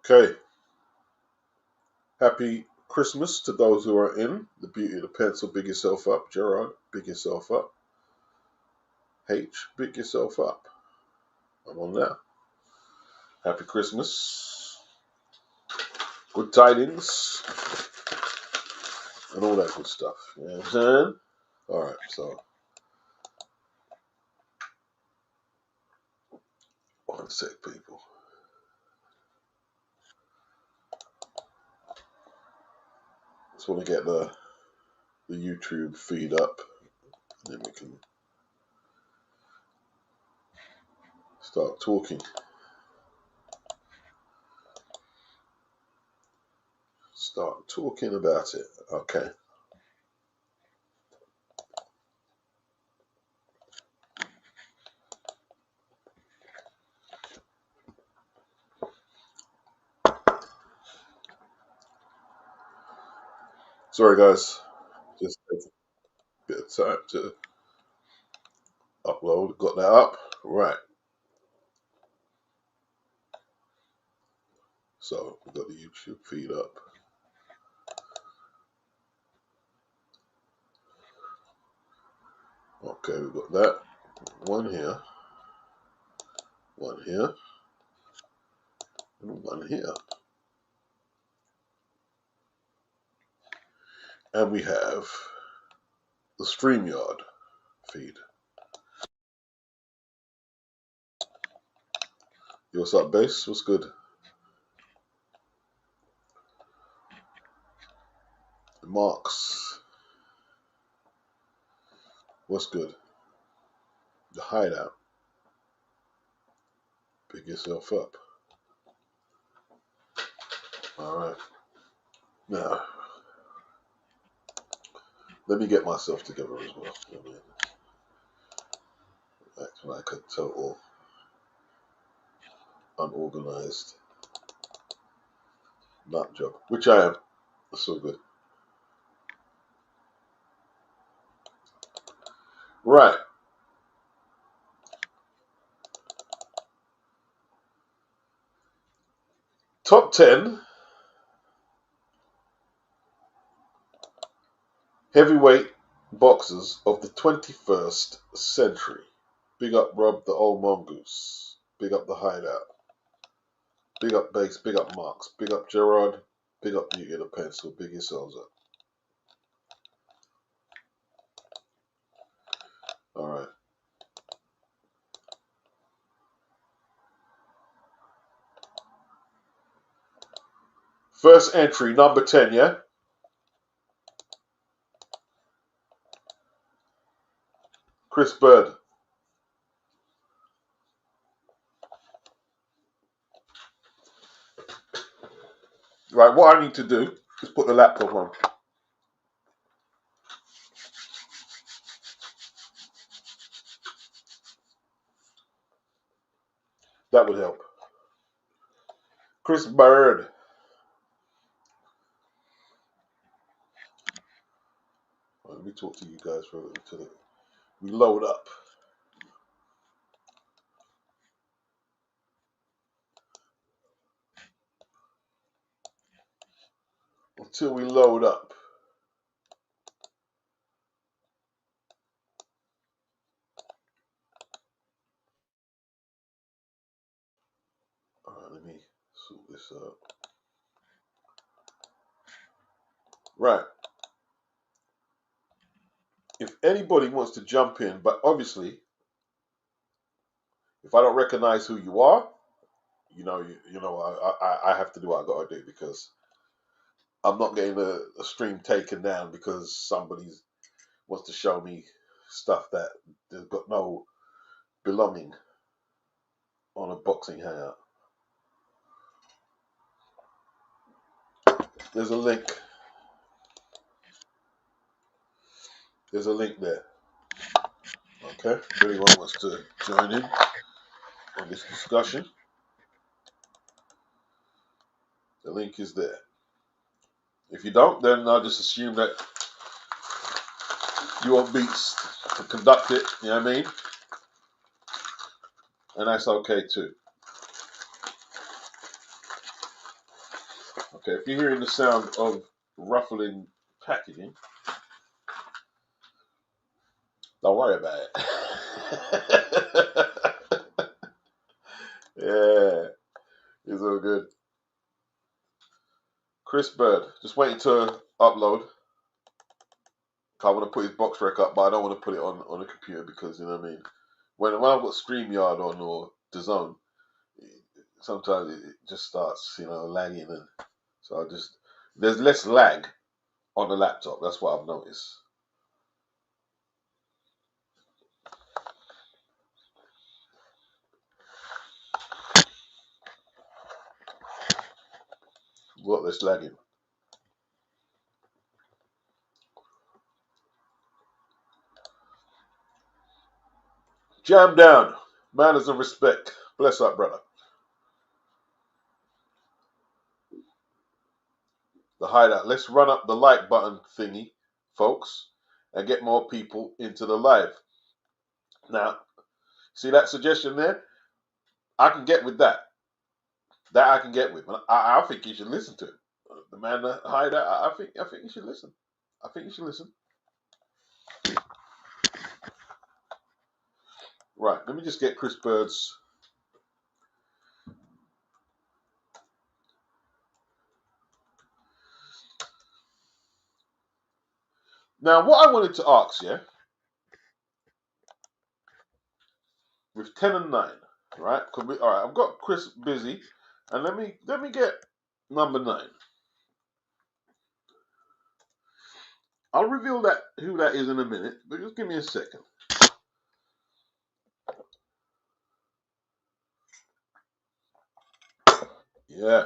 Okay. Happy Christmas to those who are in. The Beauty of the Pencil, big yourself up. Gerard, big yourself up. H, big yourself up. I'm on now. Happy Christmas. Good tidings. And all that good stuff. You know what I'm saying? Alright, so. One sec, people. Just want to get the YouTube feed up. And then we can start talking. Start talking about it. Okay. Sorry, guys. Just take a bit of time to upload. Got that up. Right. So we've got the YouTube feed up. Okay, we've got that. One here. One here. And one here. And we have the STREAMYARD feed. Yo, what's up, Bass? What's good? Marks. What's good? The Hideout. Pick yourself up. Alright. Now, let me get myself together as well. I mean, acting like a total unorganized nut job, which I am. That's so good. Right. Top 10 heavyweight boxers of the 21st century. Big up Rob, the old mongoose. Big up the Hideout. Big up Bass, big up Marks. Big up Gerard. Big up Beauty of the Pencil. Big yourselves up. Alright. First entry, number 10, yeah? Chris Bird. Right, what I need to do is put the laptop on. That would help. Chris Bird. Right, let me talk to you guys for a little until we load up. Until we load up. Alright, let me sort this out. Right. If anybody wants to jump in, but obviously, if I don't recognize who you are, I have to do what I gotta do because I'm not getting a stream taken down because somebody wants to show me stuff that there's got no belonging on a boxing hangout. There's a link. There's a link there. Okay, if anyone wants to join in on this discussion, the link is there. If you don't, then I'll just assume that you want beats to conduct it, you know what I mean? And that's okay too. Okay, if you're hearing the sound of ruffling packaging, don't worry about it. Yeah, it's all good. Chris Bird, just waiting to upload. I want to put his box rec up, but I don't want to put it on the computer because, you know what I mean? When I've got StreamYard on or DAZN, sometimes it just starts, lagging. And so there's less lag on the laptop. That's what I've noticed. A lot less lagging. Jam down. Manners and respect. Bless up, brother. The hideout. Let's run up the like button thingy, folks, and get more people into the live. Now, see that suggestion there? I can get with that. That I can get with. I think you should listen to it. The man, the hideout. I think you should listen. I think you should listen. Right. Let me just get Chris Bird's. Now, what I wanted to ask, yeah, with 10 and 9, right? All right, I've got Chris busy, and let me get number 9. I'll reveal who that is in a minute, but just give me a second. Yeah.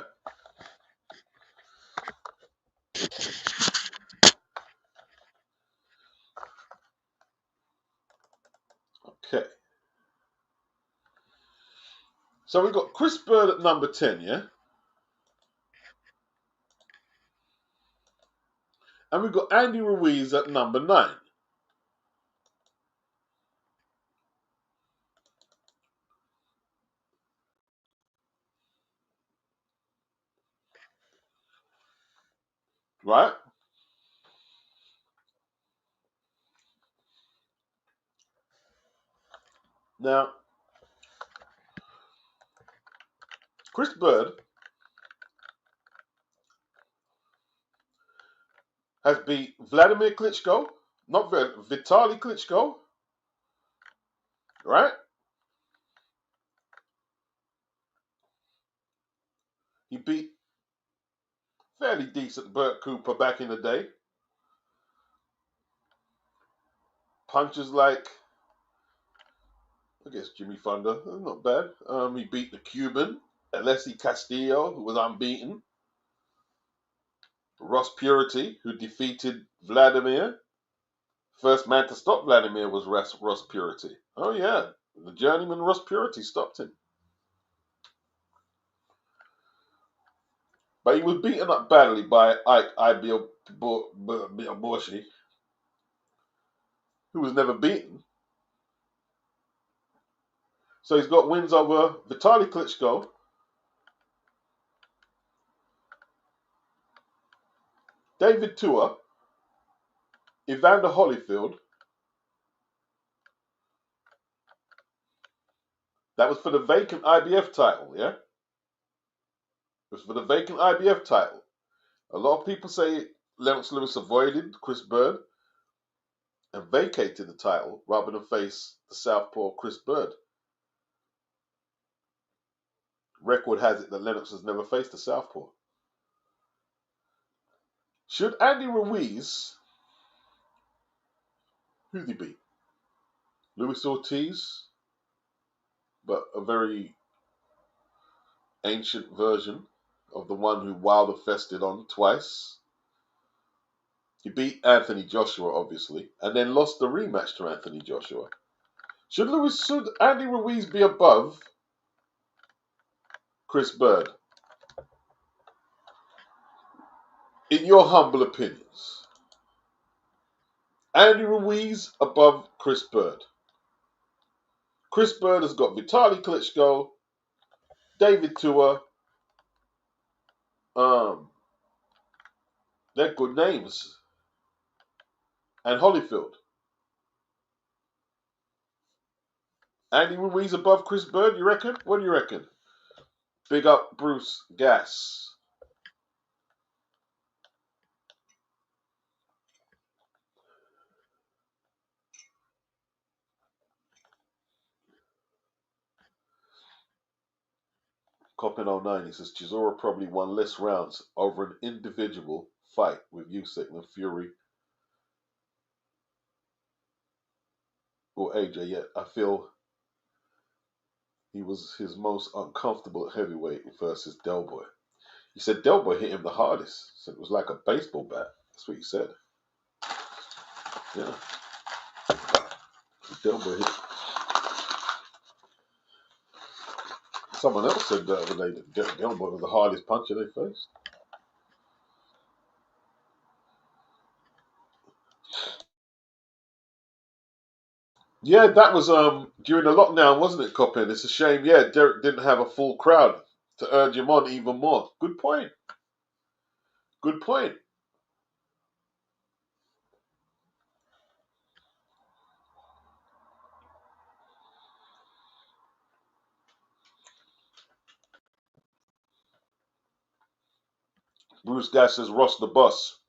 Okay. So we've got Chris Bird at number 10, yeah? And we've got Andy Ruiz at number 9. Right? Now, Chris Bird has beat Vladimir Klitschko, not Vitaly Klitschko, right? He beat fairly decent Burt Cooper back in the day. Punches like, I guess, Jimmy Thunder, not bad. He beat the Cuban, Alessi Castillo, who was unbeaten. Ross Purity, who defeated Vladimir. First man to stop Vladimir was Ross Purity. Oh, yeah. The journeyman Ross Purity stopped him. But he was beaten up badly by Ike Ibiaborshi, who was never beaten. So he's got wins over Vitaly Klitschko, David Tua, Evander Holyfield. That was for the vacant IBF title, yeah? It was for the vacant IBF title. A lot of people say Lennox Lewis avoided Chris Bird and vacated the title rather than face the southpaw Chris Bird. Record has it that Lennox has never faced a southpaw. Should Andy Ruiz, who'd he beat? Luis Ortiz, but a very ancient version of the one who Wilder fested on twice. He beat Anthony Joshua, obviously, and then lost the rematch to Anthony Joshua. Should Andy Ruiz be above Chris Bird? In your humble opinions, Andy Ruiz above Chris Bird. Chris Bird has got Vitaly Klitschko, David Tua, They're good names. And Holyfield. Andy Ruiz above Chris Bird, you reckon? What do you reckon? Big up Bruce Gas. Coppin 09, he says Chisora probably won less rounds over an individual fight with Usyk than Fury or AJ. Yet I feel he was his most uncomfortable at heavyweight versus Del Boy. He said Del Boy hit him the hardest. He said it was like a baseball bat. That's what he said. Yeah. Del Boy hit. Someone else said that Del Boy was the hardest puncher they faced. Yeah, that was during the lockdown, wasn't it, Coppin? It's a shame. Yeah, Derek didn't have a full crowd to urge him on even more. Good point. Good point. Bruce Gas says Ross the boss.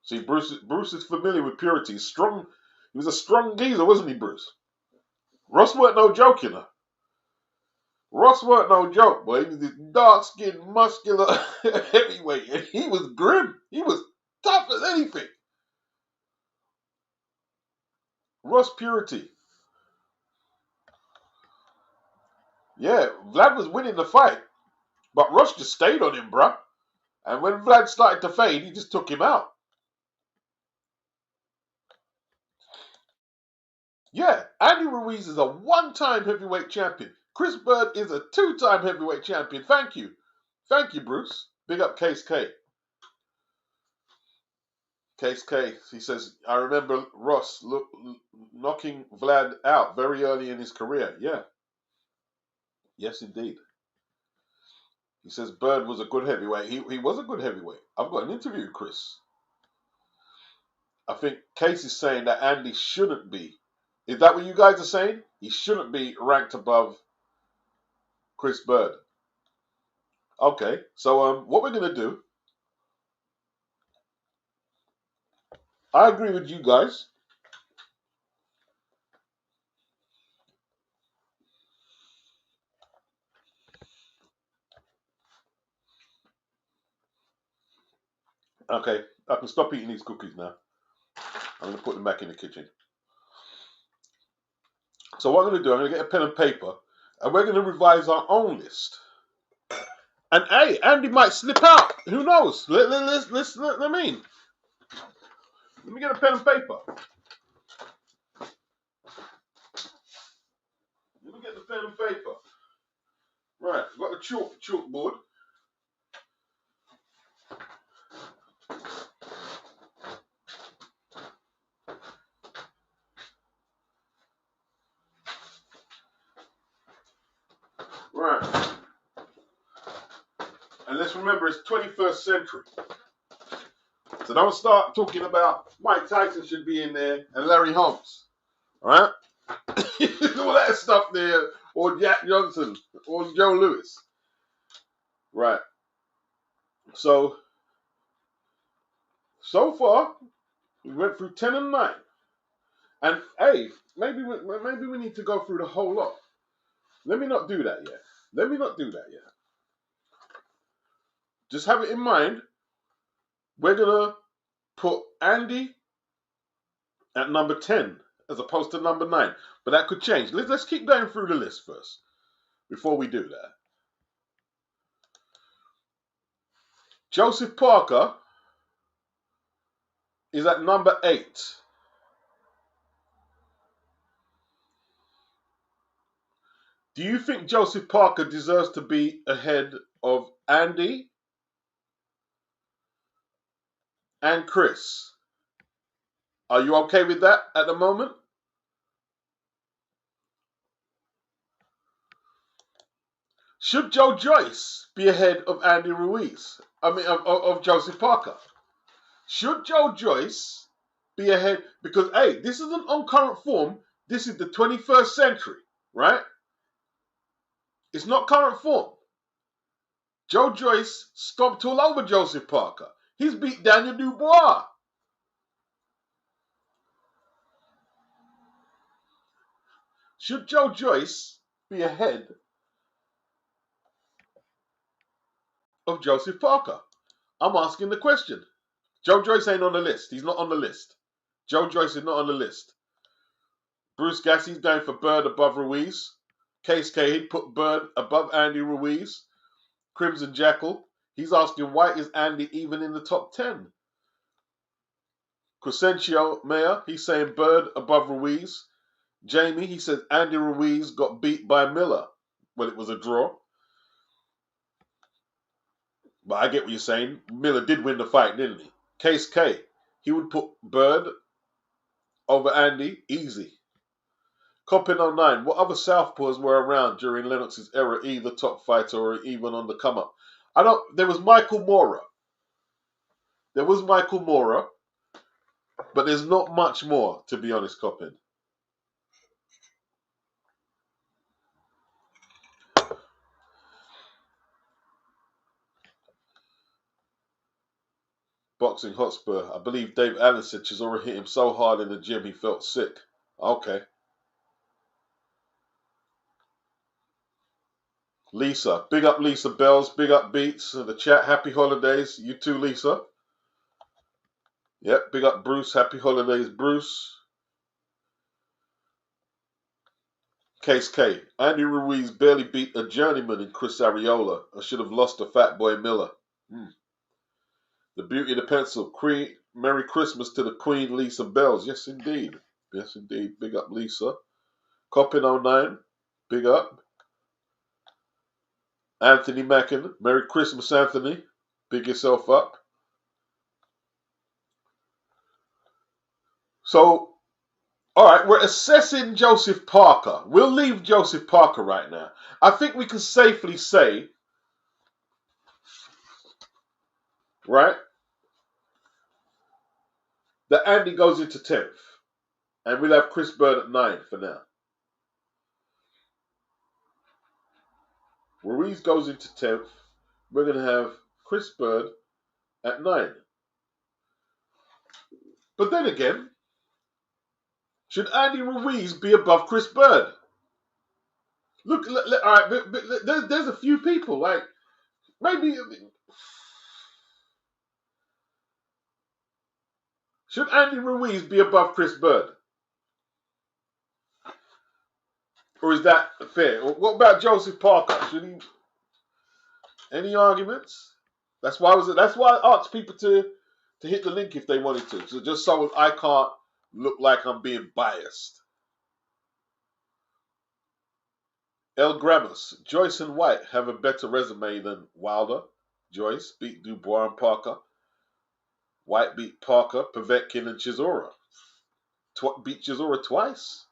See, Bruce is familiar with purity. He's strong. He was a strong geezer, wasn't he, Bruce? Ross weren't no joke, you know. Ross weren't no joke, boy. He was this dark-skinned, muscular heavyweight, and he was grim. He was tough as anything. Ross Purity. Yeah, Vlad was winning the fight, but Ross just stayed on him, bruh. And when Vlad started to fade, he just took him out. Yeah, Andy Ruiz is a one-time heavyweight champion. Chris Bird is a two-time heavyweight champion. Thank you. Thank you, Bruce. Big up Case K. Case K. He says, I remember Ross knocking Vlad out very early in his career. Yeah. Yes, indeed. He says Bird was a good heavyweight. He was a good heavyweight. I've got an interview with Chris. I think Case is saying that Andy shouldn't be. Is that what you guys are saying? He shouldn't be ranked above Chris Bird. Okay, so what we're going to do, I agree with you guys. Okay, I can stop eating these cookies now. I'm going to put them back in the kitchen. So what I'm going to do, I'm going to get a pen and paper, and we're going to revise our own list. And hey, Andy might slip out. Who knows? Let me get a pen and paper. Let me get the pen and paper. Right, I've got the chalkboard. Right. And let's remember it's 21st century. So don't start talking about Mike Tyson should be in there and Larry Holmes. Alright? All that stuff there. Or Jack Johnson. Or Joe Louis. Right. So far, we went through 10 and 9. And hey, maybe we need to go through the whole lot. Let me not do that yet. Just have it in mind. We're going to put Andy at number 10 as opposed to number 9. But that could change. Let's keep going through the list first before we do that. Joseph Parker is at number 8. Do you think Joseph Parker deserves to be ahead of Andy and Chris? Are you okay with that at the moment? Should Joe Joyce be ahead of Andy Ruiz? I mean, of Joseph Parker? Should Joe Joyce be ahead? Because, hey, this isn't on current form. This is the 21st century, right? It's not current form. Joe Joyce stomped all over Joseph Parker. He's beat Daniel Dubois. Should Joe Joyce be ahead of Joseph Parker? I'm asking the question. Joe Joyce ain't on the list. He's not on the list. Joe Joyce is not on the list. Bruce Gassie's going for Bird above Ruiz. Case Cade put Bird above Andy Ruiz. Crimson Jackal, he's asking why is Andy even in the top 10? Crescencio Mayer, he's saying Bird above Ruiz. Jamie, he says Andy Ruiz got beat by Miller. Well, it was a draw. But I get what you're saying. Miller did win the fight, didn't he? Case K, he would put Bird over Andy, easy. Coppin 09, what other southpaws were around during Lennox's era, either top fighter or even on the come up? There was Michael Mora. But there's not much more, to be honest, Coppin. Boxing Hotspur. I believe Dave Allen said Chisora hit him so hard in the gym he felt sick. Okay. Lisa. Big up Lisa Bells. Big up Beats. In the chat, happy holidays. You too, Lisa. Yep, big up Bruce. Happy holidays, Bruce. Case K. Andy Ruiz barely beat a journeyman in Chris Arreola. I should have lost to Fat Boy Miller. The beauty of the pencil. Merry Christmas to the Queen, Lisa Bells. Yes, indeed. Yes, indeed. Big up, Lisa. Coppin 09. Big up. Anthony Mackin. Merry Christmas, Anthony. Big yourself up. So, all right, we're assessing Joseph Parker. We'll leave Joseph Parker right now. I think we can safely say, right, that Andy goes into 10th. And we'll have Chris Bird at 9 for now. Ruiz goes into 10th. We're going to have Chris Bird at 9. But then again, should Andy Ruiz be above Chris Bird? Look, all right, but there's a few people, like, maybe... Should Andy Ruiz be above Chris Bird? Or is that fair? What about Joseph Parker? Should he... Any arguments? That's why I asked people to hit the link if they wanted to. So just so I can't look like I'm being biased. El Gramus. Joyce and White have a better resume than Wilder. Joyce beat Dubois and Parker. White beat Parker, Povetkin, and Chisora. Beat Chisora twice.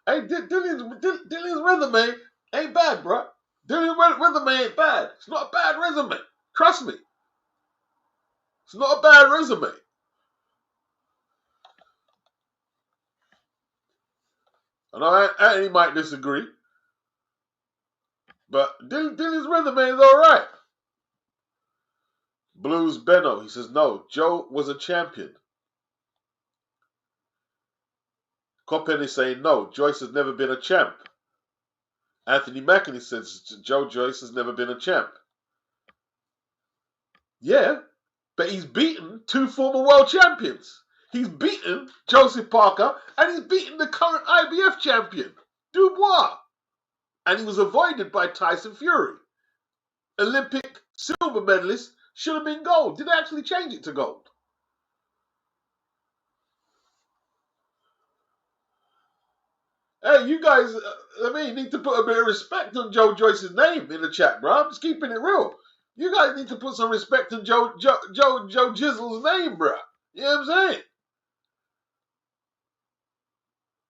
Hey, Dillian's resume ain't bad, bro. Dillian's resume ain't bad. It's not a bad resume. Trust me. It's not a bad resume. I know Anthony might disagree. But Dillian's resume is all right. Blues Benno, he says, no, Joe was a champion. Coppen is saying, no, Joyce has never been a champ. Anthony McInerney says, Joe Joyce has never been a champ. Yeah, but he's beaten 2 former world champions. He's beaten Joseph Parker, and he's beaten the current IBF champion, Dubois. And he was avoided by Tyson Fury. Olympic silver medalist, should have been gold. Did they actually change it to gold? Hey, you guys, need to put a bit of respect on Joe Joyce's name in the chat, bro. I'm just keeping it real. You guys need to put some respect on Joe Jizzle's name, bro. You know what I'm saying?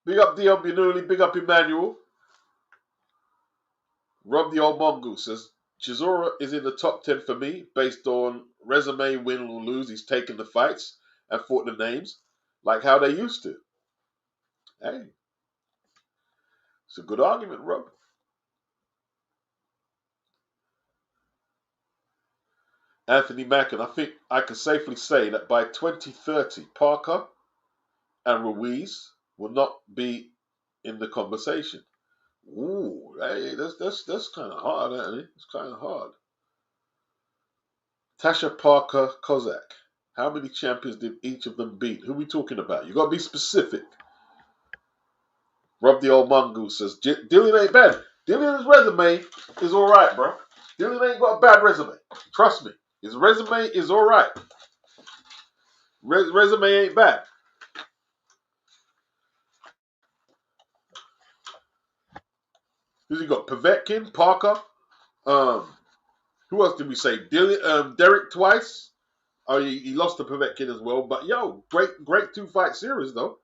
Big up D.O. Benuli, big up Emmanuel. Rob the old mongoose says, Chisora is in the top 10 for me based on resume, win or lose. He's taken the fights and fought the names like how they used to. Hey, it's a good argument, Rob. Anthony Mackin, I think I can safely say that by 2030, Parker and Ruiz will not be in the conversation. Ooh, hey, that's kind of hard, ain't it? It's kind of hard. Tasha Parker Kozak. How many champions did each of them beat? Who are we talking about? You got to be specific. Rob the old mongoose says, Dillian ain't bad. Dillian's resume is all right, bro. Dillian ain't got a bad resume. Trust me. His resume is all right. Resume ain't bad. Who's he got? Povetkin, Parker. Who else did we say? Derek twice. Oh, he lost to Povetkin as well. But yo, great 2-fight series though.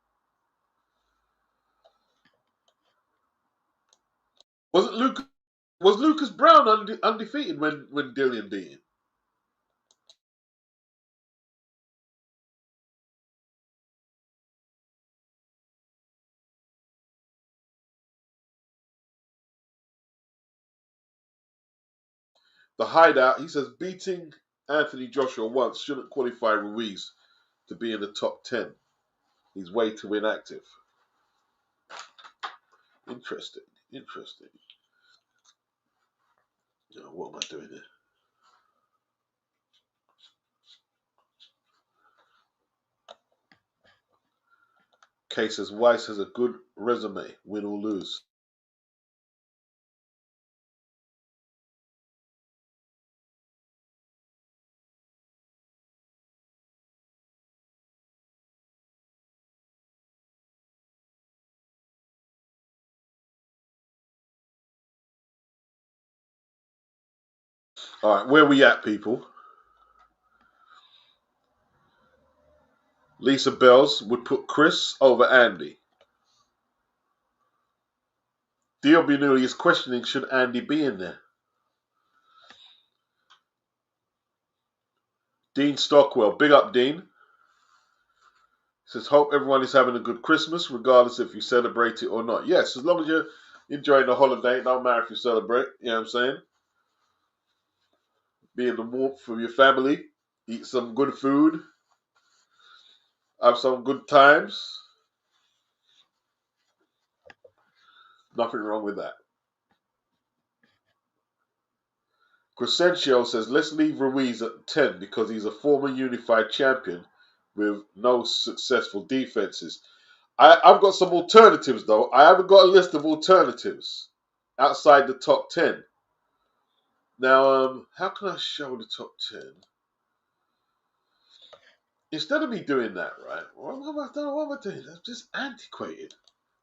Was Lucas Brown undefeated when Dillian beat him? The Hideout, he says, beating Anthony Joshua once shouldn't qualify Ruiz to be in the top 10. He's way too inactive. Interesting. What am I doing here? Kay says, Weiss has a good resume, win or lose. All right, where we at, people? Lisa Bells would put Chris over Andy. Dio Binuli is questioning, should Andy be in there? Dean Stockwell, big up, Dean. Says, hope everyone is having a good Christmas, regardless if you celebrate it or not. Yes, as long as you're enjoying the holiday, it don't matter if you celebrate, you know what I'm saying? Be in the warmth of your family, eat some good food, have some good times. Nothing wrong with that. Crescencio says, let's leave Ruiz at 10 because he's a former unified champion with no successful defenses. I've got some alternatives, though. I haven't got a list of alternatives outside the top 10. Now, how can I show the top 10? Instead of me doing that, right? What am I doing? I'm just antiquated.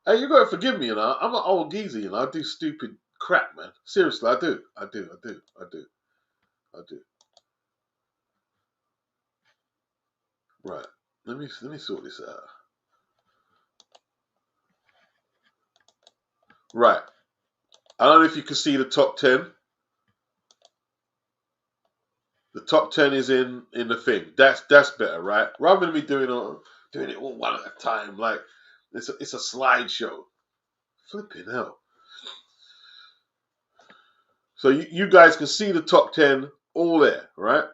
Hey, you gotta forgive me, you know. I'm an old geezer, you know. I do stupid crap, man. Seriously, I do. Right. Let me sort this out. Right. I don't know if you can see the top 10. The top 10 is in the thing. That's better, right? Rather than me doing it all one at a time, like it's a slideshow. Flipping hell. So you guys can see the top 10 all there, right?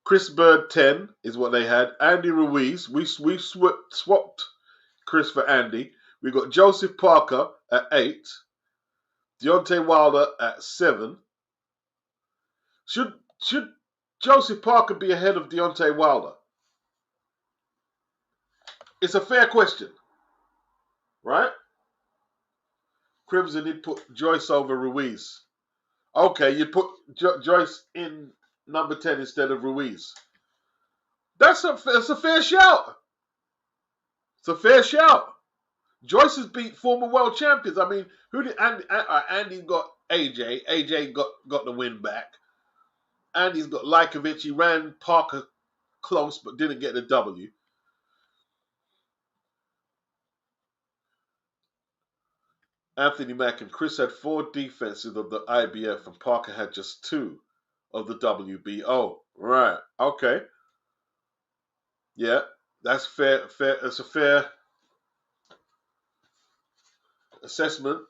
Chris Bird 10 is what they had. Andy Ruiz, we swapped Chris for Andy. We got Joseph Parker at 8. Deontay Wilder at 7. Should Joseph Parker be ahead of Deontay Wilder? It's a fair question, right? Crimson did put Joyce over Ruiz. Okay, you put Joyce in number 10 instead of Ruiz. That's a fair shout. It's a fair shout. Joyce has beat former world champions. I mean, who did Andy got AJ. AJ got the win back. Andy's got Lajkovic. He ran Parker close but didn't get the W. Anthony Mack and Chris had 4 defenses of the IBF and Parker had just 2 of the WBO. Right. Okay. Yeah. That's fair. That's a fair assessment.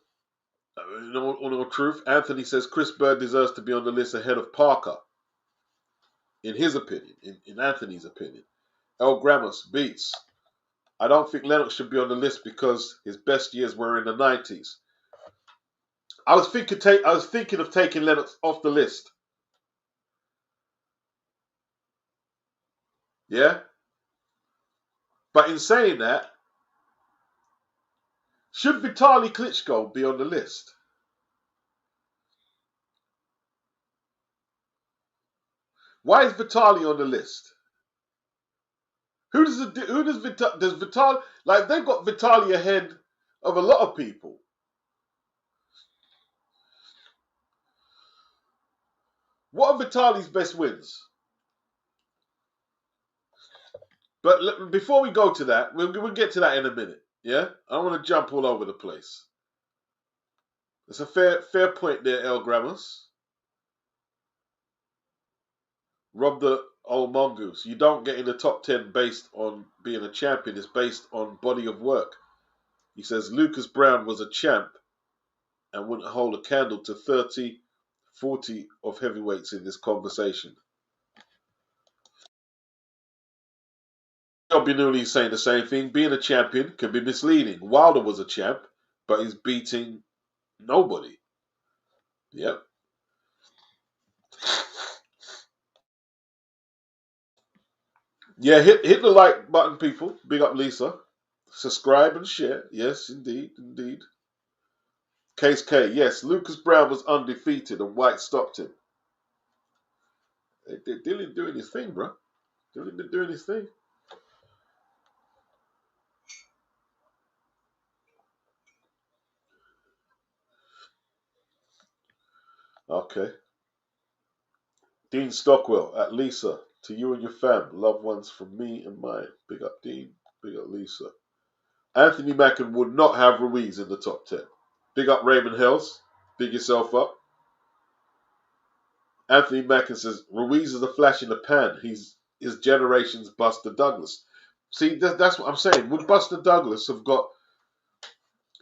In all truth, Anthony says Chris Bird deserves to be on the list ahead of Parker. In his opinion. In Anthony's opinion. El Gramos beats. I don't think Lennox should be on the list because his best years were in the 90s. I was thinking of taking Lennox off the list. Yeah? But in saying that, should Vitaly Klitschko be on the list? Why is Vitaly on the list? Does Vitaly, like, they've got Vitaly ahead of a lot of people. What are Vitaly's best wins? But before we go to that, we'll get to that in a minute. Yeah? I don't want to jump all over the place. It's a fair point there, El Gramos. Rob the old mongoose. You don't get in the top 10 based on being a champion. It's based on body of work. He says Lucas Brown was a champ and wouldn't hold a candle to 30, 40 of heavyweights in this conversation. Binouli's saying the same thing. Being a champion can be misleading. Wilder was a champ, but he's beating nobody. Yep. Yeah, hit the like button, people. Big up Lisa. Subscribe and share. Yes, indeed, indeed. Case K. Yes, Lucas Brown was undefeated and White stopped him. Dylan doing his thing, bro. Dylan been doing his thing. Okay. Dean Stockwell at Lisa. To you and your fam, loved ones from me and mine. Big up Dean. Big up Lisa. Anthony Mackin would not have Ruiz in the top 10. Big up Raymond Hells. Big yourself up. Anthony Mackin says Ruiz is a flash in the pan. He's his generation's Buster Douglas. See, that's what I'm saying. Would Buster Douglas have got?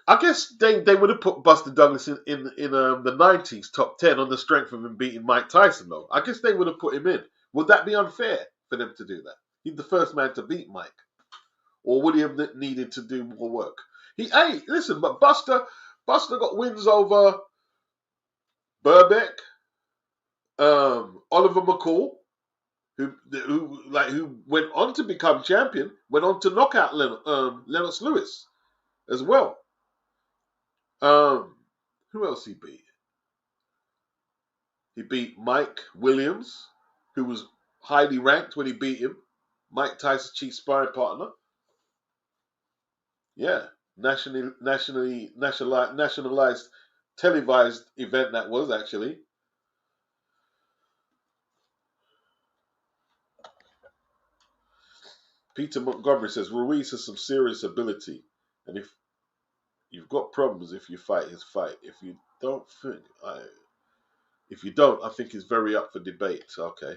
I guess they would have put Buster Douglas in the 90s top 10 on the strength of him beating Mike Tyson, though. I guess they would have put him in. Would that be unfair for them to do that? He's the first man to beat Mike. Or would he have needed to do more work? Listen, but Buster got wins over Burbeck, Oliver McCall, who went on to become champion, went on to knock out Lennox Lewis as well. Who else he beat? He beat Mike Williams, who was highly ranked when he beat him. Mike Tyson's chief sparring partner. Yeah, nationalized televised event that was actually. Peter Montgomery says Ruiz has some serious ability, and if you've got problems, if you fight his fight, if you don't, I think it's very up for debate. Okay.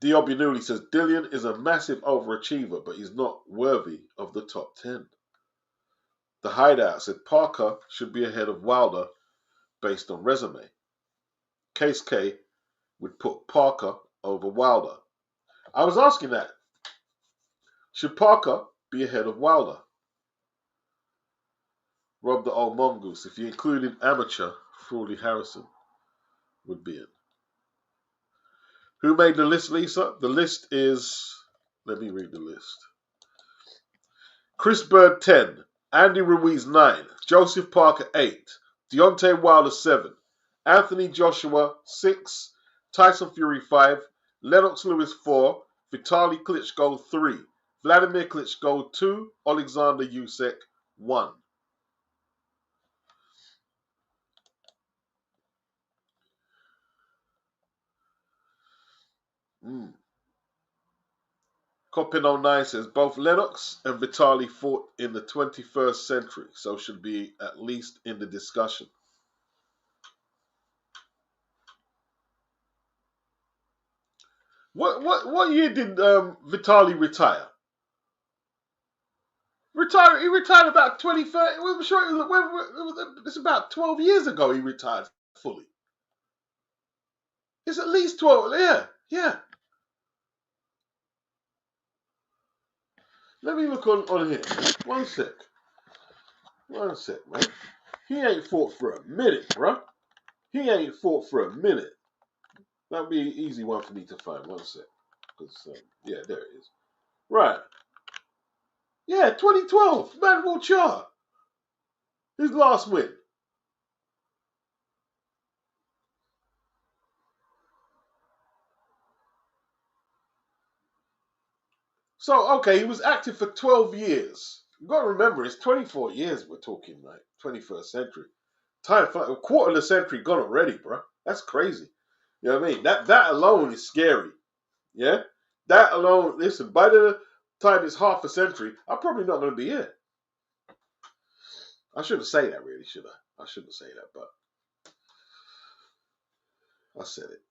Diobinuli says Dillian is a massive overachiever, but he's not worthy of the top 10. The Hideout said Parker should be ahead of Wilder based on resume. Case K would put Parker over Wilder. I was asking that. Should Parker be ahead of Wilder? Rob the old mongoose. If you included amateur, Frawley Harrison would be in. Who made the list, Lisa? The list is... Let me read the list. Chris Bird, 10. Andy Ruiz, 9. Joseph Parker, 8. Deontay Wilder, 7. Anthony Joshua, 6. Tyson Fury, 5. Lennox Lewis, 4. Vitaly Klitschko, 3. Vladimir Klitschko, 2. Alexander Usyk, 1. Copin09 says both Lennox and Vitali fought in the 21st century, so should be at least in the discussion. What year did Vitali retire? He retired about 2030. I'm sure it's about 12 years ago he retired fully. It's at least 12. Yeah. Let me look on here. One sec, man. He ain't fought for a minute, bruh. He ain't fought for a minute. That'll be an easy one for me to find. One sec. Yeah, there it is. Right. Yeah, 2012. Manuel Char. His last win. So, okay, he was active for 12 years. You got to remember, it's 24 years we're talking, like 21st century. Time for a quarter of the century gone already, bro. That's crazy. You know what I mean? That alone is scary. Yeah? That alone, listen, by the time it's half a century, I'm probably not going to be here. I shouldn't say that, really, should I? I shouldn't say that, but I said it.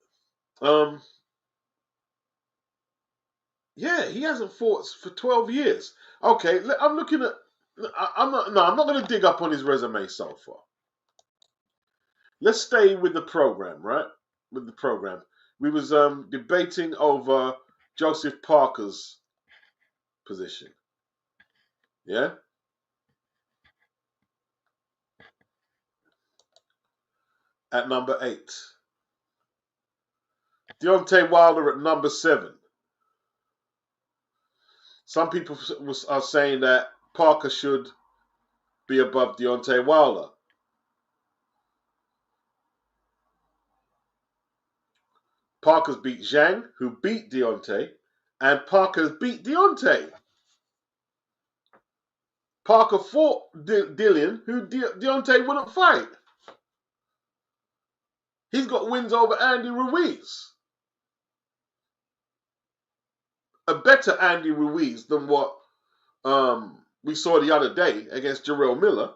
Yeah, he hasn't fought for 12 years. Okay, I'm looking at. I'm not going to dig up on his resume so far. Let's stay with the program, right? With the program, we was debating over Joseph Parker's position. Yeah. At number 8. Deontay Wilder at number 7. Some people are saying that Parker should be above Deontay Wilder. Parker's beat Zhang, who beat Deontay, and Parker's beat Deontay. Parker fought Dillian, who Deontay wouldn't fight. He's got wins over Andy Ruiz. A better Andy Ruiz than what we saw the other day against Jarrell Miller.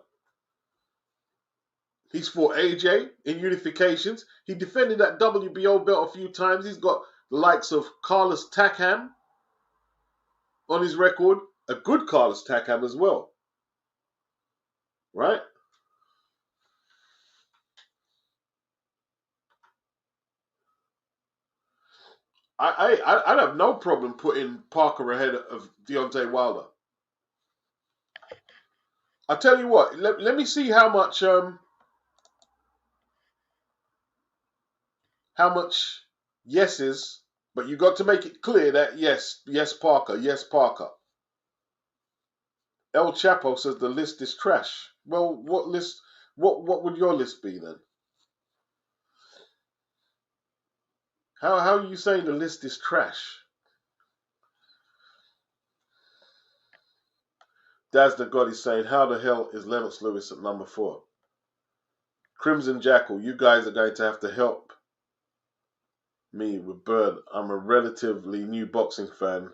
He's fought AJ in unifications. He defended that WBO belt a few times. He's got the likes of Carlos Takam on his record. A good Carlos Takam as well. Right? I'd have no problem putting Parker ahead of Deontay Wilder. I tell you what, let me see how much yeses, but you got to make it clear that yes Parker, yes Parker. El Chapo says the list is trash. Well, what list? What would your list be then? How are you saying the list is trash? Daz the God is saying, how the hell is Lennox Lewis at number 4? Crimson Jackal, you guys are going to have to help me with Bird. I'm a relatively new boxing fan.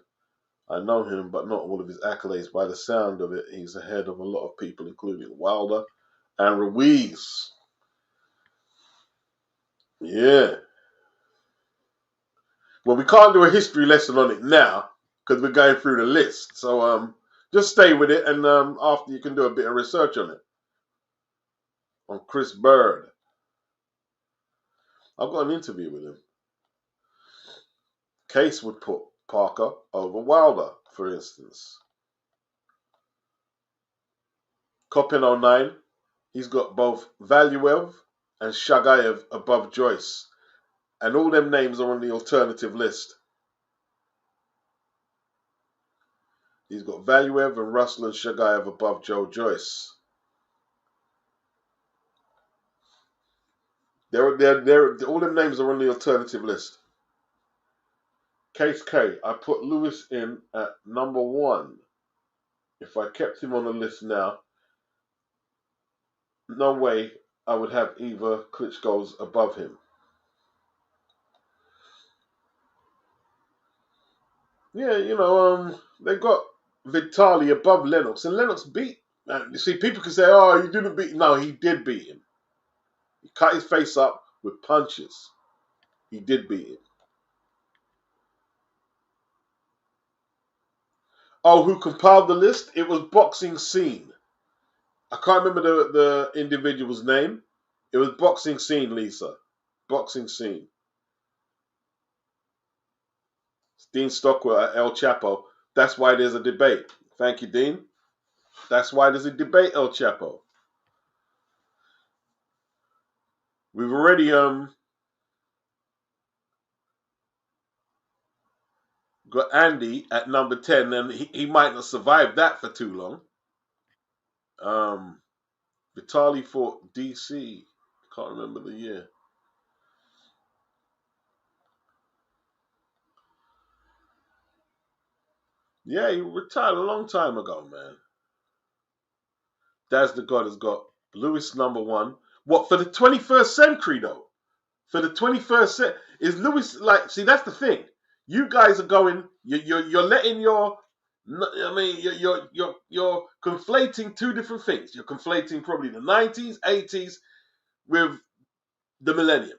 I know him, but not all of his accolades. By the sound of it, he's ahead of a lot of people, including Wilder and Ruiz. Yeah. Well, we can't do a history lesson on it now because we're going through the list. So just stay with it, and after you can do a bit of research on it. On Chris Bird. I've got an interview with him. Case would put Parker over Wilder, for instance. Copin09, he's got both Valuev and Shagayev above Joyce. And all them names are on the alternative list. He's got Valuev and Russell and Shagayev above Joe Joyce. All them names are on the alternative list. Case K, I put Lewis in at number 1. If I kept him on the list now, no way I would have either Klitschko's above him. Yeah, you know, they got Vitali above Lennox, and Lennox beat. You see, people can say, "Oh, he didn't beat." No, he did beat him. He cut his face up with punches. He did beat him. Oh, who compiled the list? It was Boxing Scene. I can't remember the individual's name. It was Boxing Scene, Lisa. Boxing Scene. Dean Stockwell at El Chapo. That's why there's a debate. Thank you, Dean. That's why there's a debate, El Chapo. We've already got Andy at number 10, and he might not survive that for too long. Vitali fought DC. Can't remember the year. Yeah, he retired a long time ago, man. Daz the God has got Lewis number 1. What, for the 21st century, though? For the 21st century, is Lewis like? See, that's the thing. You guys are going. You're letting your. I mean, you're conflating two different things. You're conflating probably the 90s, 80s with the millennium.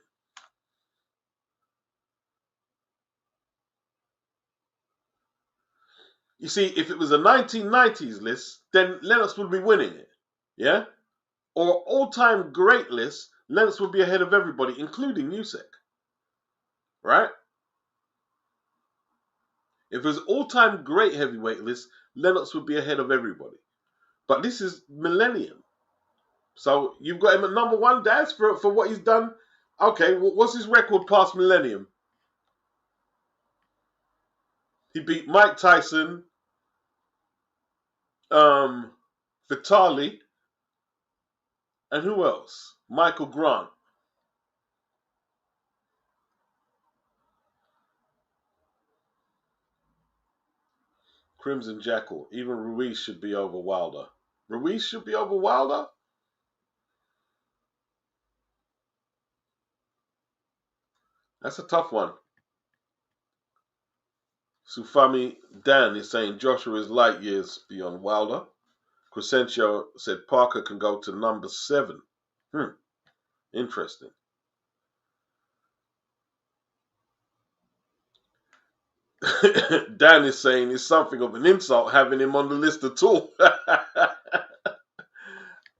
You see, if it was a 1990s list, then Lennox would be winning it. Yeah? Or all-time great list, Lennox would be ahead of everybody, including Music. Right? If it was all-time great heavyweight list, Lennox would be ahead of everybody. But this is millennium. So you've got him at number 1, Daz, for what he's done. Okay, what's his record past millennium? He beat Mike Tyson, Vitali, and who else? Michael Grant. Crimson Jackal. Even Ruiz should be over Wilder. Ruiz should be over Wilder? That's a tough one. Sufami Dan is saying Joshua is light years beyond Wilder. Crescencio said Parker can go to number 7. Interesting. Dan is saying it's something of an insult having him on the list at all.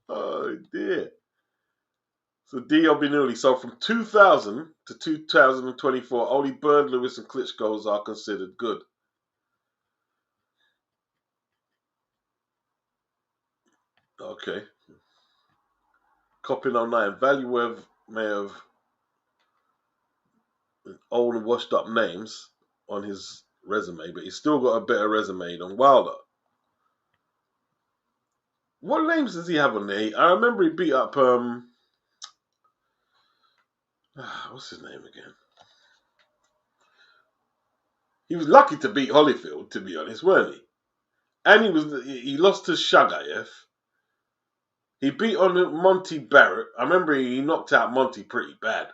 Oh dear. So Dio Binuli. So from 2000 to 2024, only Bird, Lewis, and Klitschko's are considered good. Okay. Copy 09. Valuev may have old and washed up names on his resume, but he's still got a better resume than Wilder. What names does he have on there? I remember he beat up what's his name again? He was lucky to beat Holyfield, to be honest, weren't he? And he lost to Shagayev. He beat on Monty Barrett. I remember he knocked out Monty pretty bad.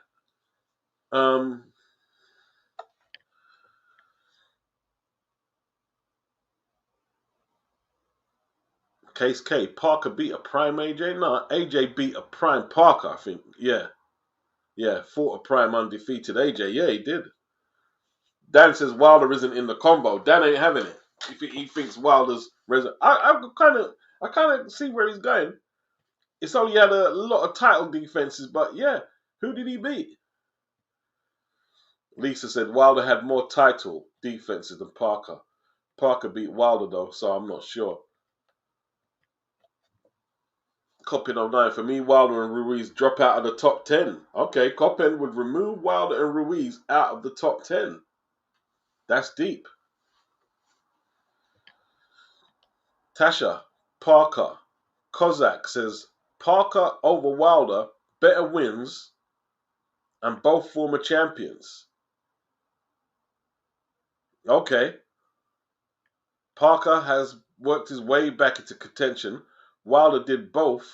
Case K. Parker beat a prime AJ? No, AJ beat a prime Parker, I think. Yeah. Yeah, fought a prime undefeated AJ. Yeah, he did. Dan says Wilder isn't in the combo. Dan ain't having it. He thinks Wilder's I kind of see where he's going. It's only had a lot of title defenses, but yeah, who did he beat? Lisa said Wilder had more title defenses than Parker. Parker beat Wilder though, so I'm not sure. Coppin 09. For me, Wilder and Ruiz drop out of the top 10. Okay, Coppin would remove Wilder and Ruiz out of the top 10. That's deep. Tasha, Parker. Kozak says Parker over Wilder, better wins, and both former champions. Okay. Parker has worked his way back into contention. Wilder did both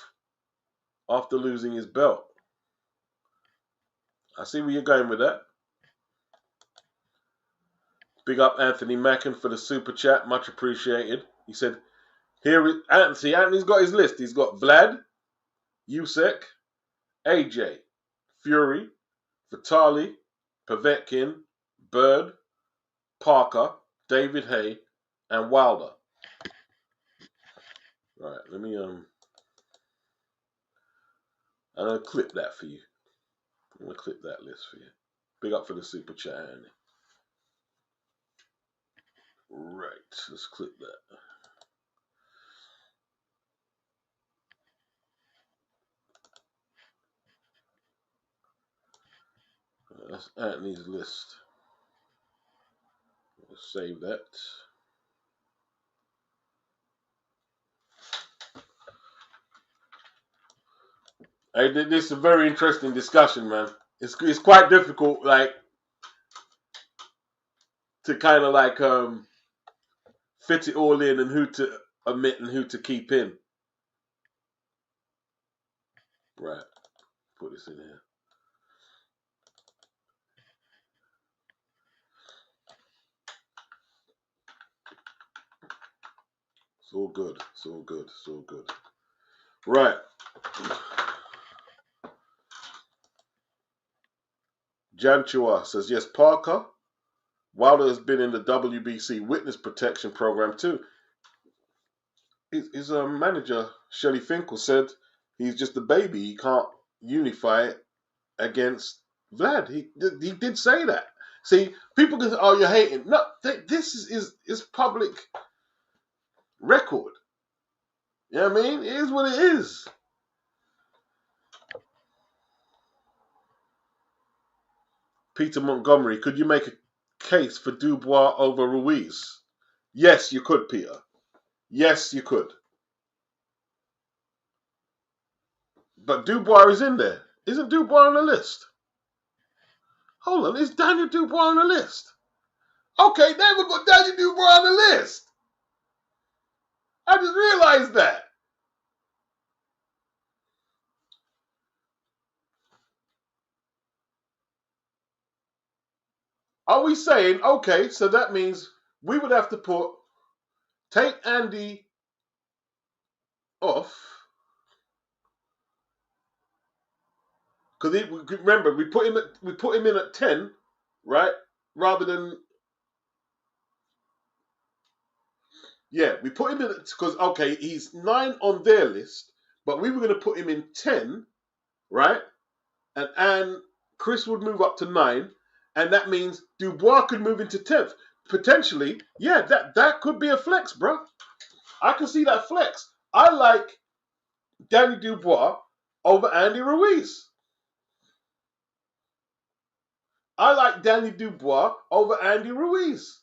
after losing his belt. I see where you're going with that. Big up Anthony Mackin for the super chat. Much appreciated. He said, Anthony's got his list. He's got Vlad, Usyk, AJ, Fury, Vitali, Povetkin, Bird, Parker, David Haye, and Wilder. Right, let me I'm gonna clip that for you. I'm gonna clip that list for you. Big up for the super chat, Andy. Right, let's clip that. That's Anthony's list. Let's save that. Hey, this is a very interesting discussion, man. It's quite difficult, like, to kind of like fit it all in and who to omit and who to keep in. Right, put this in here. It's all good. It's all good. It's all good. Right. Janchua says, yes, Parker. Wilder has been in the WBC witness protection program too. His manager, Shelley Finkel, said he's just a baby. He can't unify it against Vlad. He did say that. See, people can say, oh, you're hating. No, this is public record. You know what I mean? It is what it is. Peter Montgomery, could you make a case for Dubois over Ruiz? Yes, you could, Peter. Yes, you could. But Dubois is in there. Isn't Dubois on the list? Hold on, is Daniel Dubois on the list? Okay, never put Daniel Dubois on the list. I just realized that. Are we saying, okay, so that means we would have to take Andy off. Because remember, we put him in at 10, right? Rather than, yeah, we put him in because, okay, he's 9 on their list, but we were going to put him in 10, right? And Chris would move up to 9, and that means Dubois could move into 10th. Potentially, yeah, that could be a flex, bro. I can see that flex. I like Danny Dubois over Andy Ruiz. I like Danny Dubois over Andy Ruiz.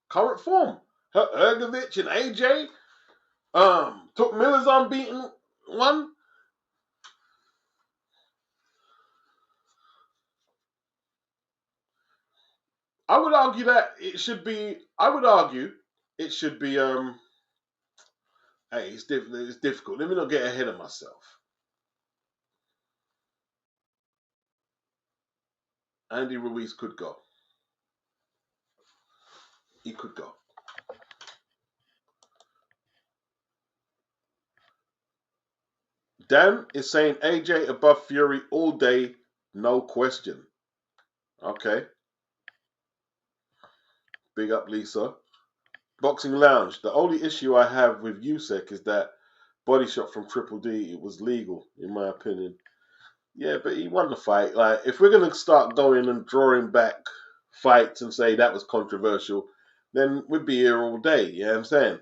Current form. Hergovich and AJ. Took Miller's unbeaten one. I would argue that it should be. Hey, it's difficult. Let me not get ahead of myself. Andy Ruiz could go. He could go. Dan is saying AJ above Fury all day, no question. Okay. Big up, Lisa. Boxing Lounge. The only issue I have with Usyk is that body shot from Triple D. It was legal, in my opinion. Yeah, but he won the fight. Like, if we're going to start going and drawing back fights and say that was controversial, then we'd be here all day. You know what I'm saying?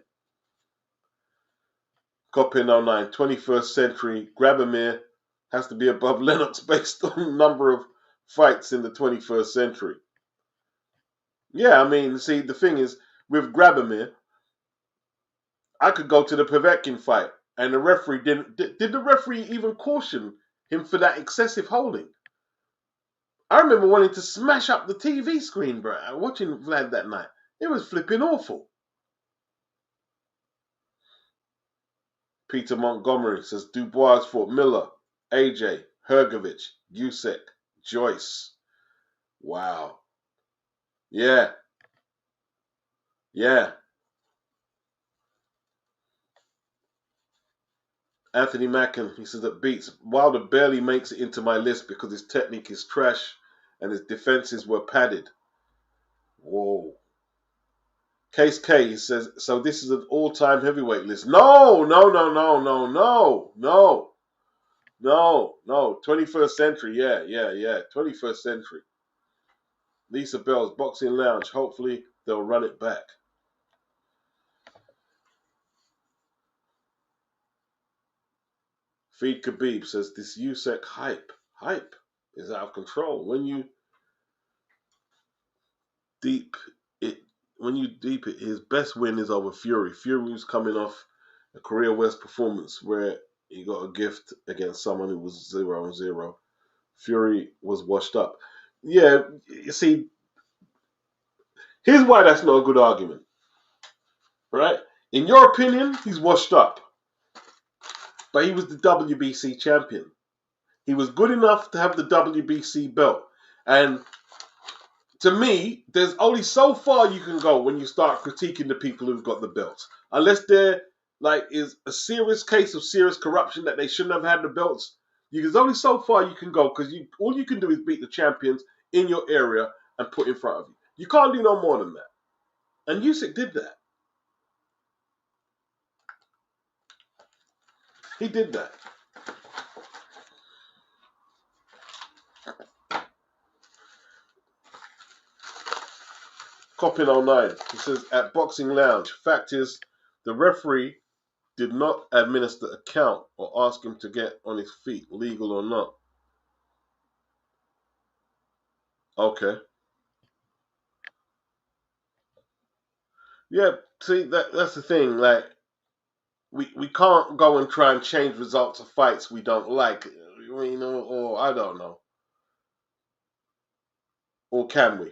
Copy 09, 21st century, Grabomir has to be above Lennox based on the number of fights in the 21st century. Yeah, I mean, see, the thing is, with Grabomir, I could go to the Povetkin fight, and the referee didn't. Did the referee even caution him for that excessive holding? I remember wanting to smash up the TV screen, bro, watching Vlad that night. It was flipping awful. Peter Montgomery says Dubois fought Miller, AJ, Hergovich, Usyk, Joyce. Wow. Yeah. Yeah. Anthony Mackin, he says that beats Wilder barely makes it into my list because his technique is trash and his defenses were padded. Whoa. Case K, he says, so this is an all-time heavyweight list. No, no, no, no, no, no, no, no. 21st century, yeah. 21st century. Lisa Bell's Boxing Lounge. Hopefully they'll run it back. Feed Khabib says this Usyk hype is out of control. Deep it, when you deep it, his best win is over Fury. Fury was coming off a career worst performance where he got a gift against someone who was 0-0. Fury was washed up. Yeah, you see, here's why that's not a good argument, right? In your opinion, he's washed up, but he was the WBC champion. He was good enough to have the WBC belt. And to me, there's only so far you can go when you start critiquing the people who've got the belts. Unless there is a serious case of serious corruption that they shouldn't have had the belts. There's only so far you can go because all you can do is beat the champions in your area and put in front of you. You can't do no more than that. And Usyk did that. He did that. Coppin09, he says, at Boxing Lounge, fact is, the referee did not administer a count or ask him to get on his feet, legal or not. Okay. Yeah, see, that's the thing. Like, we can't go and try and change results of fights we don't like. Or I don't know. Or can we?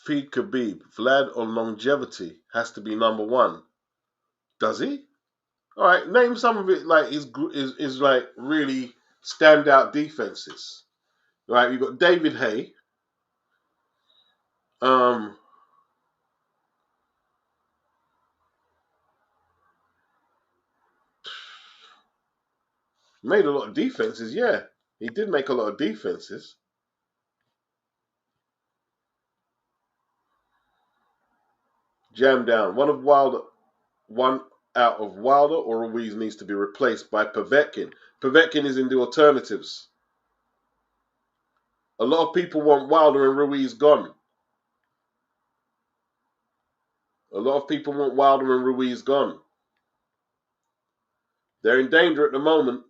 Feed Khabib. Vlad on longevity has to be number one. Does he? All right, name some of it. Like is like really standout defenses. Right, you got David Hay. Um, Made a lot of defenses. Yeah, he did make a lot of defenses. Jam down. One out of Wilder or Ruiz needs to be replaced by Povetkin. Povetkin is in the alternatives. A lot of people want Wilder and Ruiz gone. A lot of people want Wilder and Ruiz gone. They're in danger at the moment.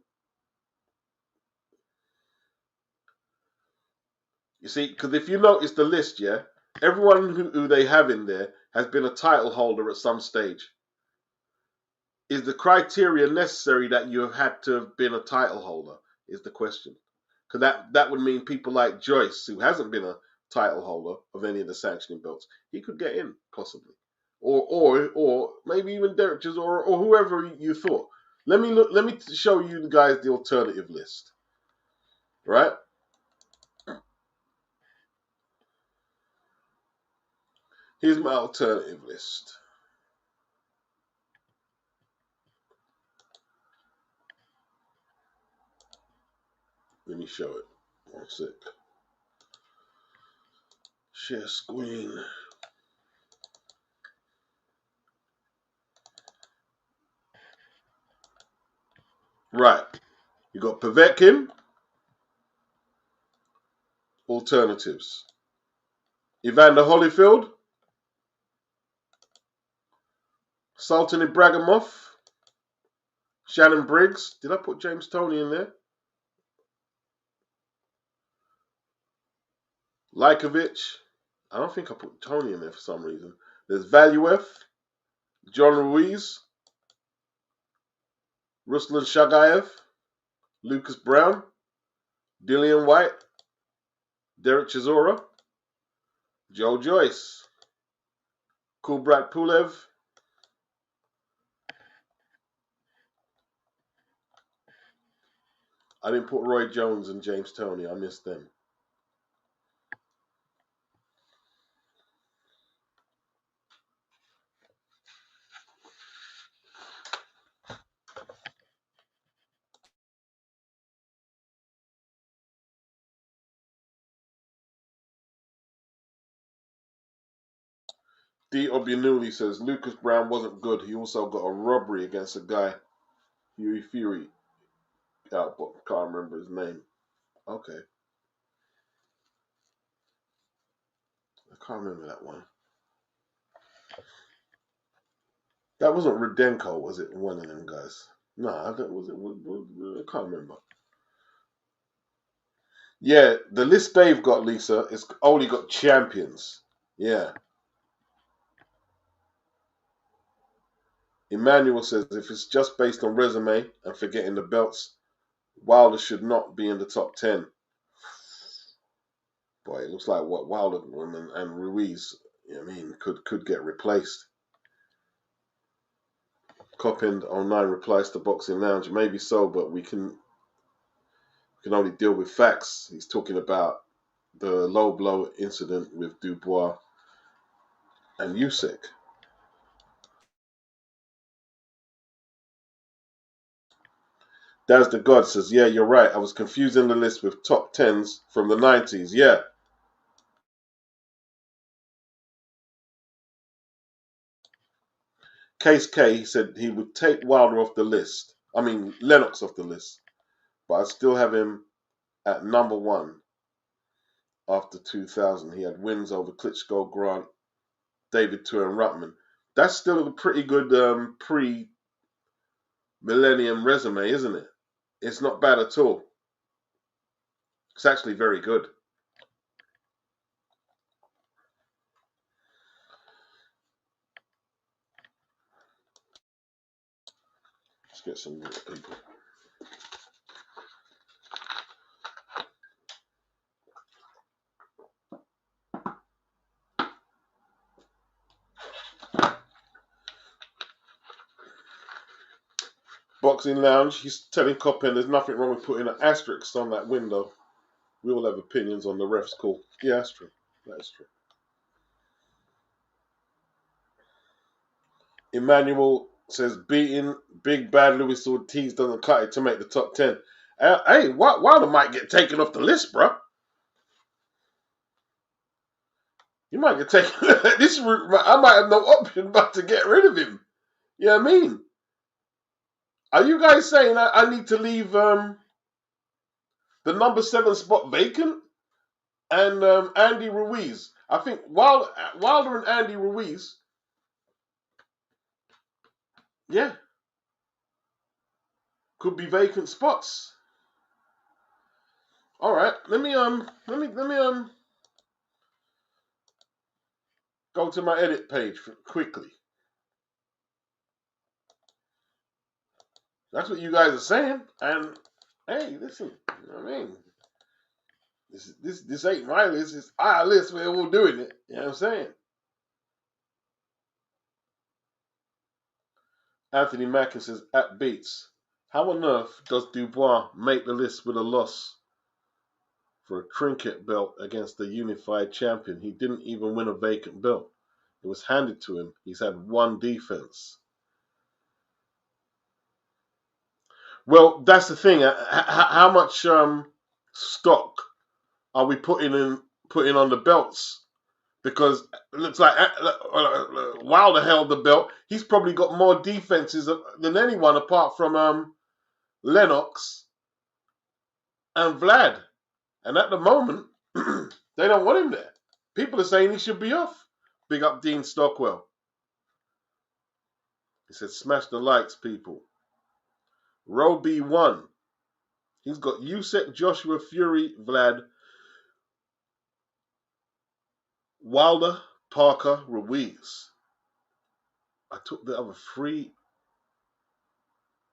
You see, because if you notice the list, yeah, everyone who they have in there has been a title holder at some stage. Is the criteria necessary that you have had to have been a title holder? Is the question. Because that would mean people like Joyce, who hasn't been a title holder of any of the sanctioning belts, he could get in possibly, or maybe even Derek Chisora or whoever you thought. Let me show you guys the alternative list, right? Here's my alternative list. Let me show it. One sec. Share screen. Right. You got Povetkin. Alternatives. Evander Holyfield. Sultan Ibragimov. Shannon Briggs. Did I put James Toney in there? Lajkovic. I don't think I put Tony in there for some reason. There's Valuev. John Ruiz. Ruslan Shagayev. Lucas Brown. Dillian White. Derek Chisora. Joe Joyce. Kubrat Pulev. I didn't put Roy Jones and James Toney. I missed them. D. Obianuli says Lucas Brown wasn't good. He also got a robbery against a guy, Huey Fury. But can't remember his name. Okay. I can't remember that one. That wasn't Rudenko, was it? One of them guys. No, I can't remember. Yeah, the list they've got, Lisa, it's only got champions. Yeah. Emmanuel says if it's just based on resume and forgetting the belts, Wilder should not be in the top 10. Boy, it looks like what Wilder and Ruiz, could get replaced. Coppind 09 replies to Boxing Lounge, maybe so, but we can only deal with facts. He's talking about the low blow incident with Dubois and Usyk. Daz the God says, yeah, you're right. I was confusing the list with top 10s from the 90s. Yeah. Case K, he said he would take Wilder off the list. I mean, Lennox off the list. But I still have him at number 1 after 2000. He had wins over Klitschko, Grant, David Tuer, and Ruttman. That's still a pretty good pre-millennium resume, isn't it? It's not bad at all. It's actually very good. Let's get some more people. Boxing Lounge, he's telling Coppin there's nothing wrong with putting an asterisk on that window. We all have opinions on the ref's call. Yeah, that's true. That is true. Emmanuel says beating Big Bad Luis Ortiz doesn't cut it to make the top 10. Hey, Wilder might get taken off the list, bro. He might get taken. This route, I might have no option but to get rid of him. You know what I mean? Are you guys saying I need to leave the number 7 spot vacant? And Andy Ruiz. I think Wilder and Andy Ruiz. Yeah. Could be vacant spots. All right. Let me go to my edit page quickly. That's what you guys are saying. And hey, listen, you know what I mean? This ain't my list, it's our list. We're all doing it. You know what I'm saying? Anthony Mackin says at Beats. How on earth does Dubois make the list with a loss for a trinket belt against the unified champion? He didn't even win a vacant belt. It was handed to him. He's had one defense. Well, that's the thing. How much stock are we putting on the belts? Because it looks like Wilder held the belt. He's probably got more defenses than anyone apart from Lennox and Vlad. And at the moment, they don't want him there. People are saying he should be off. Big up Dean Stockwell. He said, smash the likes, people. Row B1. He's got Usyk, Joshua, Fury, Vlad, Wilder, Parker, Ruiz. I took the other 3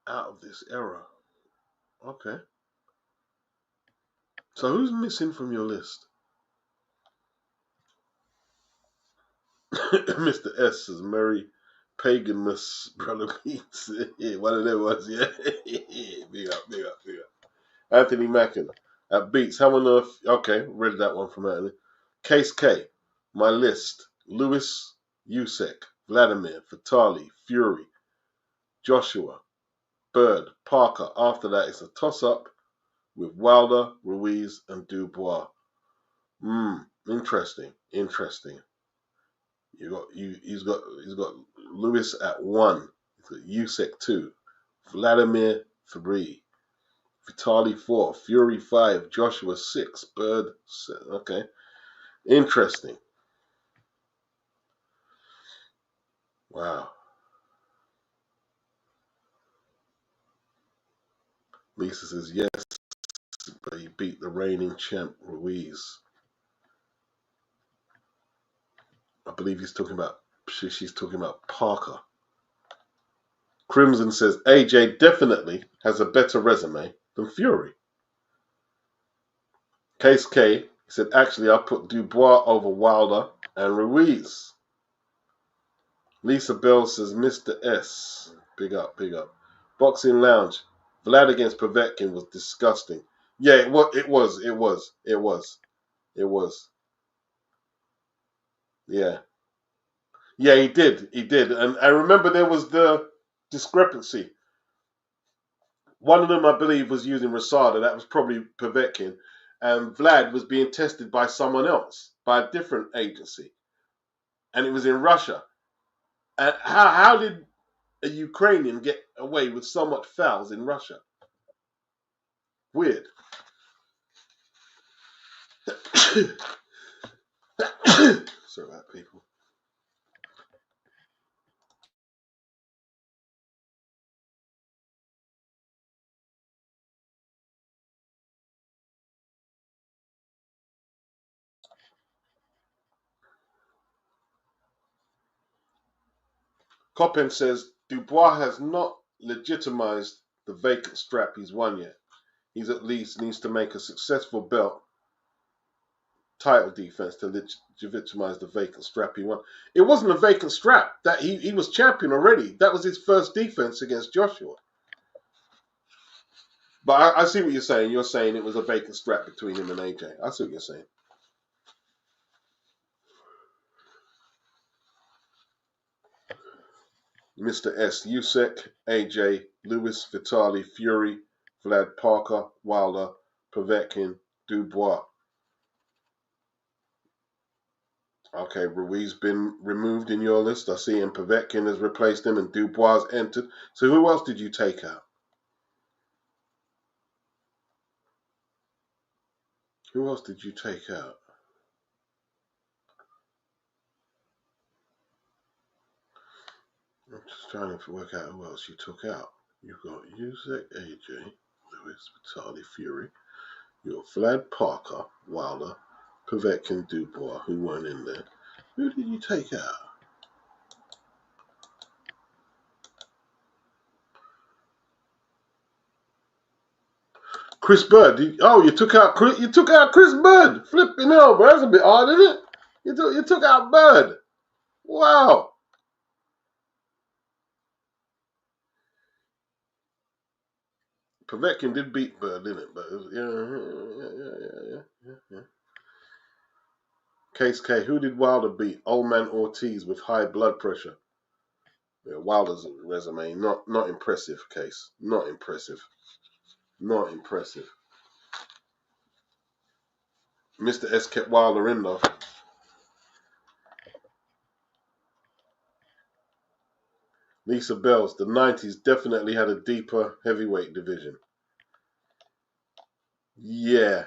out of this era. Okay. So who's missing from your list? Mr. S says Merry Paganmus, Brother Beats. Yeah, one of them was, yeah. Big up. Anthony Mackin at Beats. How on earth? Okay, read that one from earlier. Case K. My list: Lewis, Usyk, Vladimir, Vitali, Fury, Joshua, Bird, Parker. After that, it's a toss-up with Wilder, Ruiz, and Dubois. Interesting. He's got Lewis at 1. He's got Usyk 2, Vladimir 3, Vitali 4, Fury 5, Joshua 6, Bird 7. Okay, interesting. Wow. Lisa says yes, but he beat the reigning champ Ruiz. I believe she's talking about Parker. Crimson says AJ definitely has a better resume than Fury. Case K, he said, actually, I put Dubois over Wilder and Ruiz. Lisa Bell says, Mr. S. Big up. Boxing Lounge. Vlad against Povetkin was disgusting. Yeah, it was. Yeah. Yeah, he did. And I remember there was the discrepancy. One of them, I believe, was using Rosada. That was probably Povetkin. And Vlad was being tested by someone else, by a different agency. And it was in Russia. And how did a Ukrainian get away with so much fouls in Russia? Weird. Sorry about people. Coppin says Dubois has not legitimized the vacant strap he's won yet. He's at least needs to make a successful belt title defense to legitimize the vacant strap he won. It wasn't a vacant strap. That he was champion already. That was his first defense against Joshua. But I see what you're saying. You're saying it was a vacant strap between him and AJ. I see what you're saying. Mr. S. Usyk, AJ, Lewis, Vitali, Fury, Vlad, Parker, Wilder, Povetkin, Dubois. Okay, Ruiz been removed in your list. I see him. Povetkin has replaced him and Dubois entered. So who else did you take out? Who else did you take out? I'm just trying to work out who else you took out. You've got Usyk, AJ, Lewis, Vitali, Fury. You've got Vlad, Parker, Wilder, Povetkin, Dubois, who weren't in there. Who did you take out? Chris Bird. You took out Chris Bird. Flipping hell, bro. That's a bit hard, isn't it? You took out Bird. Wow. Povetkin did beat Bird, didn't it? But it was, yeah. Case K. Who did Wilder beat? Old man Ortiz with high blood pressure. Yeah, Wilder's resume not impressive. Case not impressive. Mr. S kept Wilder in though. Lisa Bells, the 90s definitely had a deeper heavyweight division. Yeah,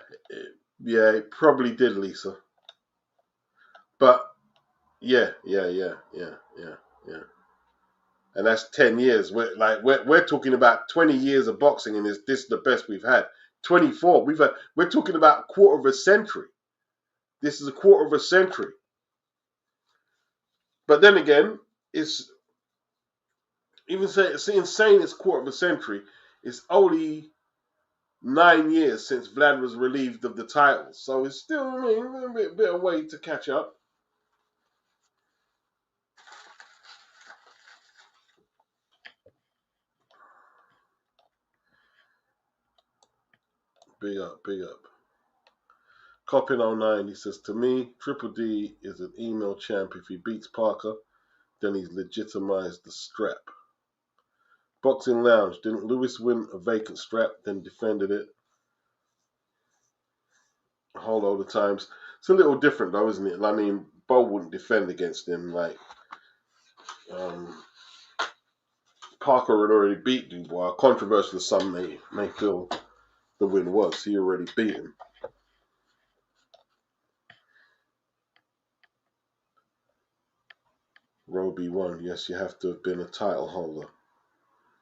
it probably did, Lisa. But yeah. And that's 10 years. We're talking about 20 years of boxing, and this is the best we've had. 24. We're talking about a quarter of a century. This is a quarter of a century. But then again, it's insane. It's a quarter of a century. It's only 9 years since Vlad was relieved of the title, so it's still a bit of way to catch up. Big up, big up. Coppin09, he says, to me, Triple D is an email champ. If he beats Parker, then he's legitimized the strap. Boxing Lounge, didn't Lewis win a vacant strap, then defended it a whole load of times? It's a little different though, isn't it? I mean, Bo wouldn't defend against him like Parker had already beat Dubois. Controversial as some may feel the win was. He already beat him. Roby won. Yes, you have to have been a title holder.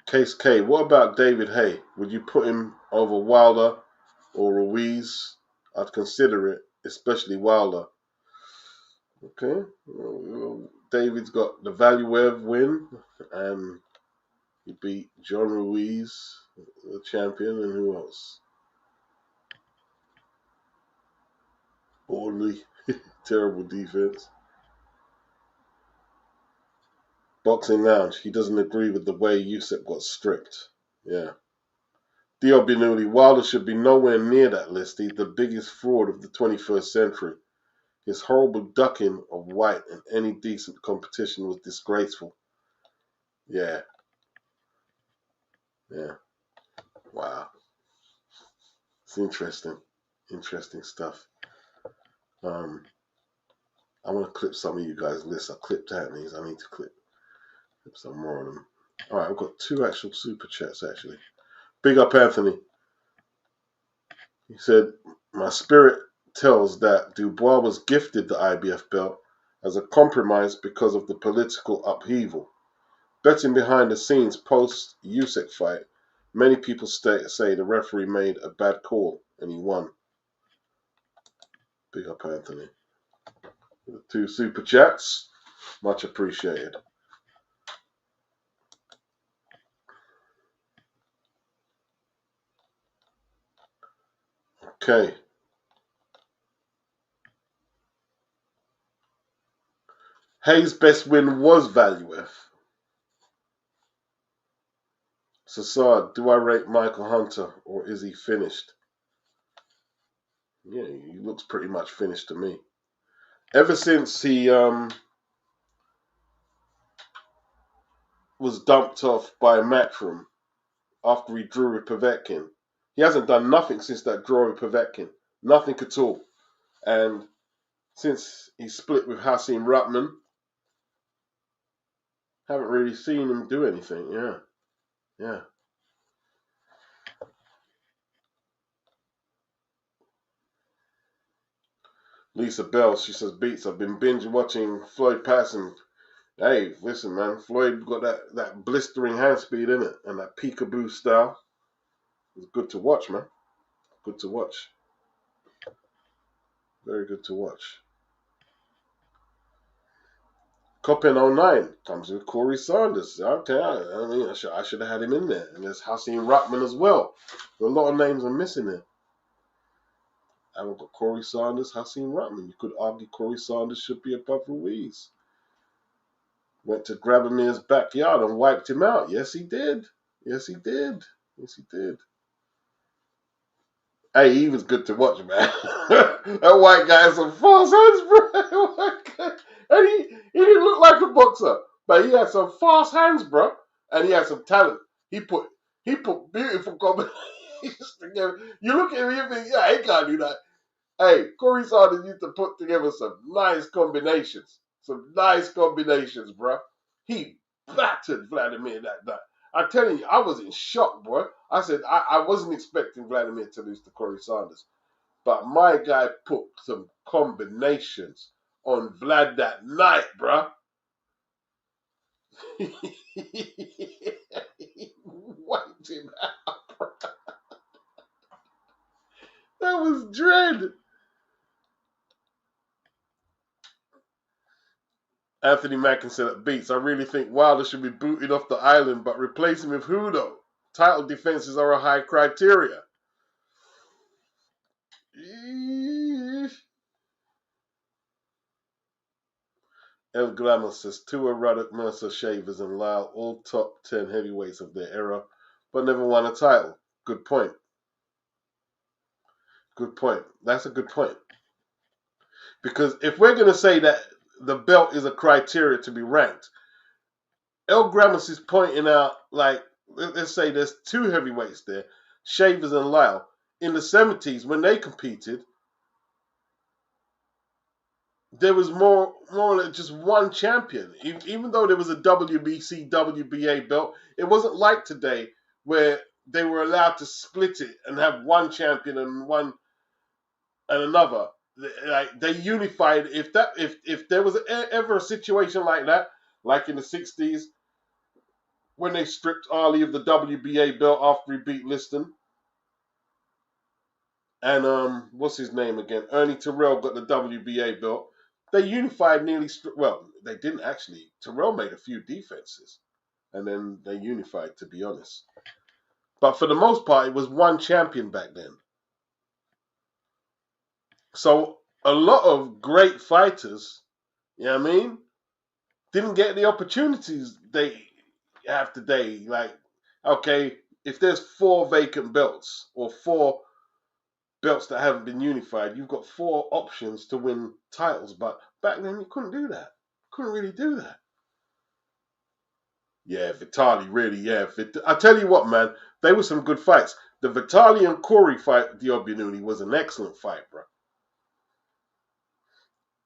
Case K, what about David Haye? Would you put him over Wilder or Ruiz? I'd consider it, especially Wilder. Okay. Well, David's got the Valuev win, and he beat John Ruiz, the champion, and who else? Orderly. Terrible defense. Boxing Lounge, he doesn't agree with the way Usyk got stripped. Yeah. Dio Binuli, Wilder should be nowhere near that list. He's the biggest fraud of the 21st century. His horrible ducking of White in any decent competition was disgraceful. Yeah. Yeah. Wow. It's interesting. Interesting stuff. I want to clip some of you guys' lists. I clipped out these. I need to clip some more of them. All right, I've got 2 actual super chats, actually. Big up, Anthony. He said, my spirit tells that Dubois was gifted the IBF belt as a compromise because of the political upheaval. Betting behind the scenes post-Usyk fight, many people say the referee made a bad call and he won. Big up, Anthony. The 2 super chats, much appreciated. Okay. Hayes' best win was Valuev. Sassad, do I rate Michael Hunter or is he finished? Yeah, he looks pretty much finished to me. Ever since he was dumped off by Matchroom after he drew with Povetkin, he hasn't done nothing since that draw with Povetkin. Nothing at all. And since he split with Hasim Rutman, haven't really seen him do anything. Yeah. Lisa Bell, she says, Beats, I've been binge watching Floyd Patterson. Hey, listen, man, Floyd got that blistering hand speed in it and that peekaboo style. It's good to watch, man. Good to watch. Very good to watch. Coppin09 comes with Corey Sanders. Okay, I mean, I should have had him in there. And there's Hasim Rutman as well. A lot of names are missing there. I haven't got Corey Sanders, Hasim Rutman. You could argue Corey Sanders should be above Ruiz. Went to Grabomir's backyard and wiped him out. Yes, he did. Yes, he did. Yes, he did. Hey, he was good to watch, man. That white guy had some fast hands, bro. And he didn't look like a boxer, but he had some fast hands, bro. And he had some talent. He put beautiful combinations together. You look at him, you think, yeah, he can't do that. Hey, Corey Sanders used to put together some nice combinations. Some nice combinations, bro. He battered Vladimir that night. I'm telling you, I was in shock, bro. I said, I wasn't expecting Vladimir to lose to Corey Sanders. But my guy put some combinations on Vlad that night, bro. He wiped him out, bro. That was dread. Anthony Mackin said at Beats, I really think Wilder should be booted off the island, but replace him with who, though? Title defenses are a high criteria. El Glamour says, Tua, Ruddock, Mercer, Shavers, and Lyle, all top 10 heavyweights of their era, but never won a title. Good point. Good point. That's a good point. Because if we're going to say that the belt is a criteria to be ranked, El Gramus is pointing out, like, let's say there's two heavyweights there, Shavers and Lyle. In the 70s, when they competed, there was more or less just one champion. Even though there was a WBC, WBA belt, it wasn't like today where they were allowed to split it and have one champion and one and another. Like they unified. If there was ever a situation like that, like in the 60s when they stripped Ali of the WBA belt after he beat Liston, and what's his name again? Ernie Terrell got the WBA belt. They unified nearly. Well, they didn't actually. Terrell made a few defenses, and then they unified. To be honest, but for the most part, it was one champion back then. So a lot of great fighters, you know what I mean, didn't get the opportunities they have today. Like, okay, if there's 4 vacant belts or 4 belts that haven't been unified, you've got 4 options to win titles. But back then, you couldn't do that. Couldn't really do that. Yeah, Vitali, really, yeah. I tell you what, man, they were some good fights. The Vitali and Corey fight, Diobinuni, was an excellent fight, bro.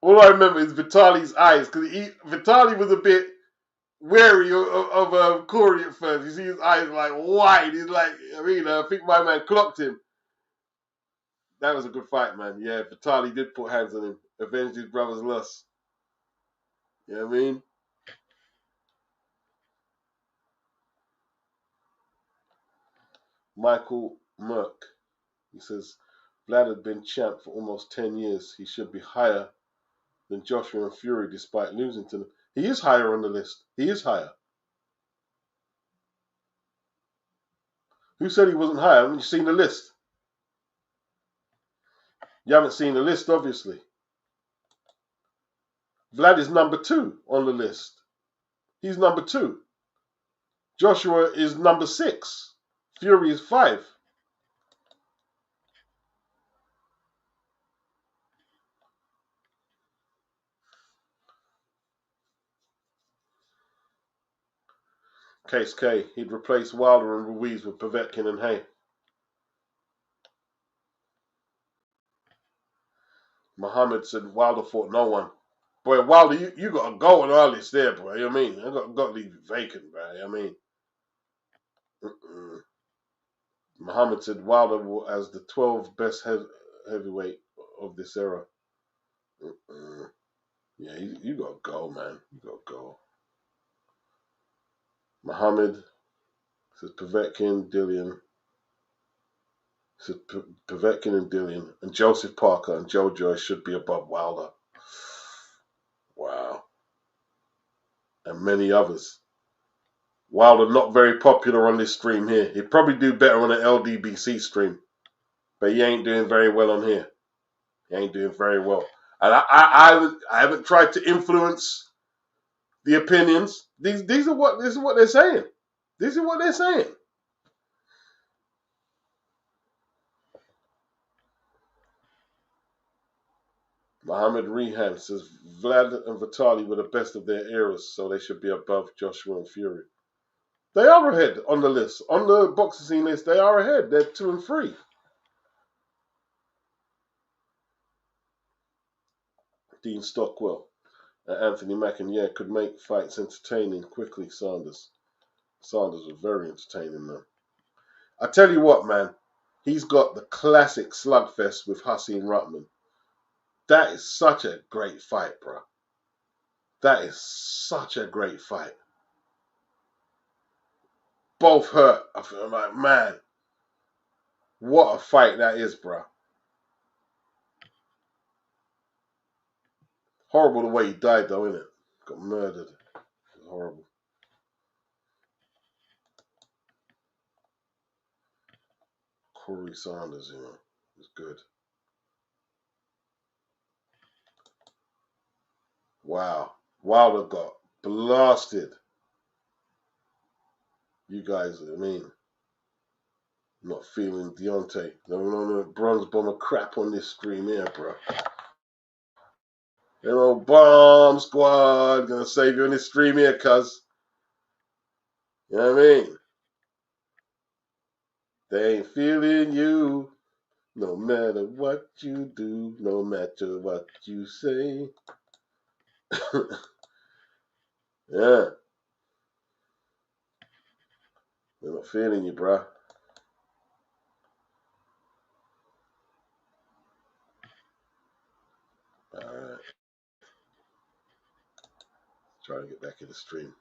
All I remember is Vitali's eyes, because Vitali was a bit wary of Corey at first. You see his eyes like wide. He's like, I think my man clocked him. That was a good fight, man. Yeah, Vitali did put hands on him, avenged his brother's loss. You know what I mean? Michael Merck, he says, Vlad had been champ for almost 10 years. He should be higher than Joshua and Fury despite losing to them. He is higher on the list. He is higher. Who said he wasn't higher? Haven't you seen the list? You haven't seen the list, obviously. Vlad is number 2 on the list. He's number 2. Joshua is number 6. Fury is 5. Case K, he'd replace Wilder and Ruiz with Povetkin and Hay. Muhammad said Wilder fought no one. Boy, Wilder, you got to go on our list there, boy. You know what I mean? I got to leave it vacant, bro. You know what I mean? Muhammad said Wilder as the 12th best heavyweight of this era. Yeah, you got to go, man. You got to go. Muhammad says Povetkin, Dillian. Says Povetkin and Dillian. And Joseph Parker and Joe Joyce should be above Wilder. Wow. And many others. Wilder not very popular on this stream here. He'd probably do better on an LDBC stream. But he ain't doing very well on here. He ain't doing very well. And I haven't tried to influence the opinions. This is what they're saying. This is what they're saying. Muhammad Rehan says Vlad and Vitali were the best of their eras, so they should be above Joshua and Fury. They are ahead on the list. On the boxing scene list, they are ahead. They're 2 and 3. Dean Stockwell and Anthony Mackin, yeah, could make fights entertaining quickly, Sanders. Sanders was very entertaining, man. I tell you what, man. He's got the classic slugfest with Hasim Rutman. That is such a great fight, bro. That is such a great fight. Both hurt. I'm like, man, what a fight that is, bro. Horrible the way he died, though, isn't it? Got murdered. It was horrible. Corey Sanders, you know, was good. Wow. Wilder got blasted. You guys, I mean, Not feeling Deontay. No bronze bomber crap on this stream here, bro. You know, bomb squad gonna save you on this stream here, cuz. You know what I mean? They ain't feeling you. No matter what you do, no matter what you say. Yeah. They're not feeling you, bruh. Alright. Trying to get back in the stream.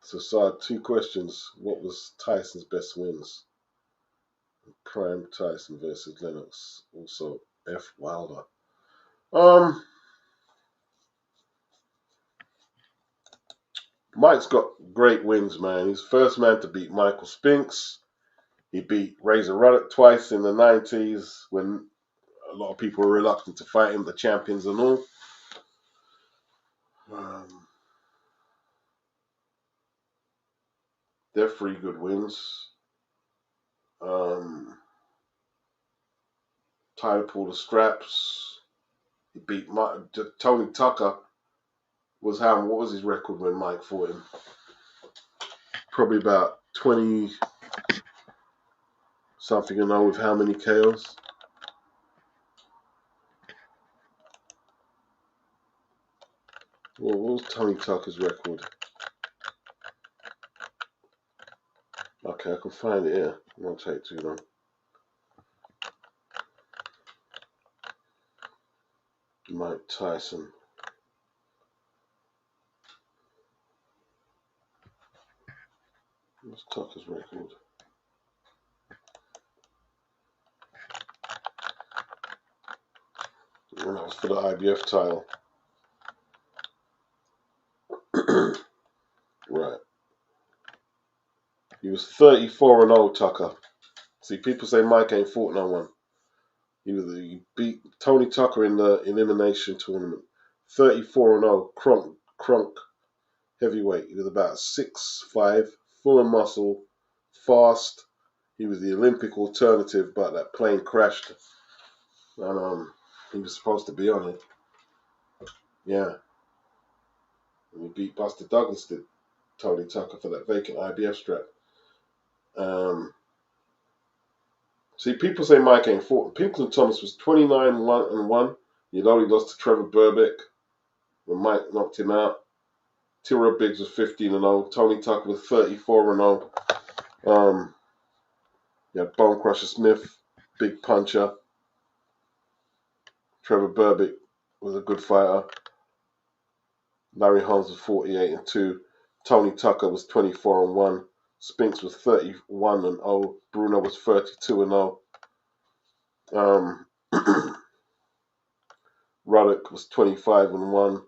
So, Saad, 2 questions. What was Tyson's best wins? Prime Tyson versus Lennox. Also, F. Wilder. Mike's got great wins, man. He's the first man to beat Michael Spinks. He beat Razor Ruddock twice in the 90s when a lot of people were reluctant to fight him, the champions and all. They're 3 good wins. Tyler pulled the straps. He beat Tony Tucker. What was his record when Mike fought him? Probably about 20 something and all with how many KOs? What was Tony Tucker's record? Okay, I can find it here. It won't take too long. Mike Tyson. What's Tucker's record? And that was for the IBF title. Right. He was 34-0, Tucker. See, people say Mike ain't fought no one. He beat Tony Tucker in the elimination tournament. 34-0, crunk heavyweight. He was about 6'5", full of muscle, fast. He was the Olympic alternative, but that plane crashed. And he was supposed to be on it. Yeah. And he beat Buster Douglas, did Tony Tucker, for that vacant IBF strap. See, people say Mike ain't fought. Pinkland Thomas was 29-1. He'd only lost to Trevor Burbick when Mike knocked him out. Tiro Biggs was 15-0. Tony Tucker was 34-0. You had Bone Crusher Smith, big puncher. Trevor Burbick was a good fighter. Larry Holmes was 48-2. Tony Tucker was 24-1. Spinks was 31-0. Bruno was 32-0. Ruddock was 25-1.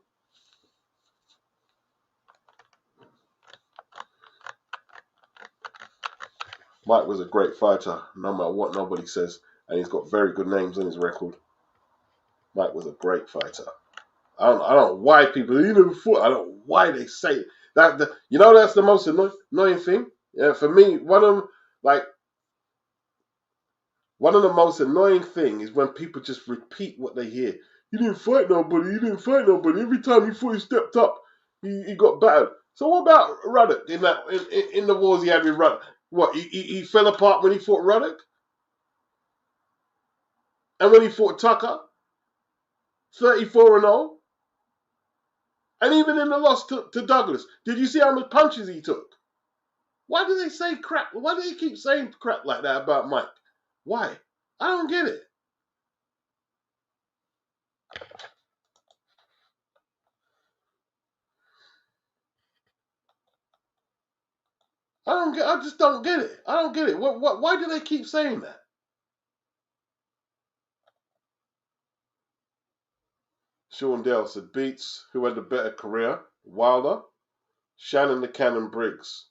Mike was a great fighter, no matter what nobody says, and he's got very good names on his record. Mike was a great fighter. I don't know why people, he never fought. I don't know why they say it. That's the most annoying thing. Yeah, for me, one of the most annoying thing is when people just repeat what they hear. He didn't fight nobody. Every time he fought, he stepped up. He got battered. So what about Ruddock in the wars he had with Ruddock? What, he fell apart when he fought Ruddock? And when he fought Tucker? 34-0? And even in the loss to Douglas, did you see how much punches he took? Why do they say crap? Why do they keep saying crap like that about Mike? Why? I don't get it. I just don't get it. I don't get it. Why do they keep saying that? Sean Dale said, Beats, who had the better career? Wilder, Shannon the Cannon Briggs.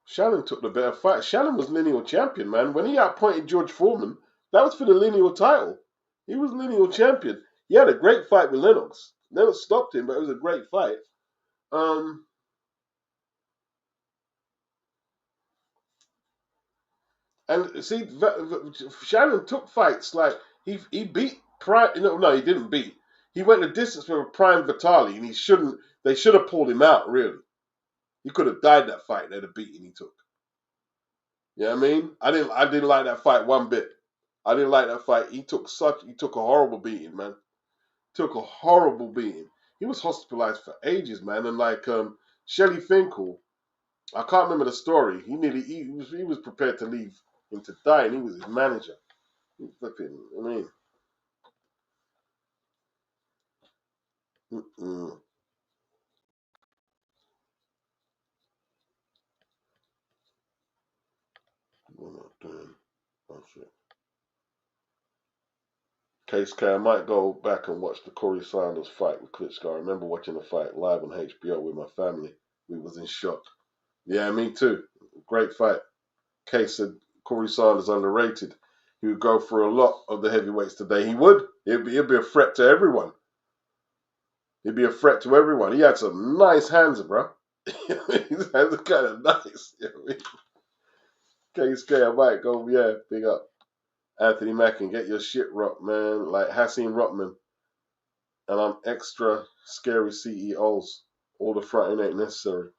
Shannon took the better fight. Shannon was lineal champion, man. When he outpointed George Foreman, that was for the lineal title. He was lineal champion. He had a great fight with Lennox. Lennox stopped him, but it was a great fight. And see, Shannon took fights like he beat Prime. No, he didn't beat. He went the distance with Prime Vitali, and he shouldn't. They should have pulled him out. Really, he could have died that fight. They'd have beaten he took. You know what I mean? I didn't like that fight one bit. I didn't like that fight. He took a horrible beating, man. Took a horrible beating. He was hospitalized for ages, man. And like Shelly Finkel, I can't remember the story. He was prepared to leave him to die, and he was his manager. He flipping, I mean, mm-mm. What am I doing? Oh shit. Case K, I might go back and watch the Corey Sanders fight with Klitschko. I remember watching the fight live on HBO with my family. We was in shock. Yeah, me too. Great fight. Case said Corey Sanders underrated. He would go for a lot of the heavyweights today. He would. He'd be a threat to everyone. He'd be a threat to everyone. He had some nice hands, bro. His hands are kind of nice. You know what I mean? Case K, I might go, yeah, big up. Anthony Mackin, get your shit rocked, man. Like Hasim Rockman. And I'm extra scary CEOs. All the fronting ain't necessary.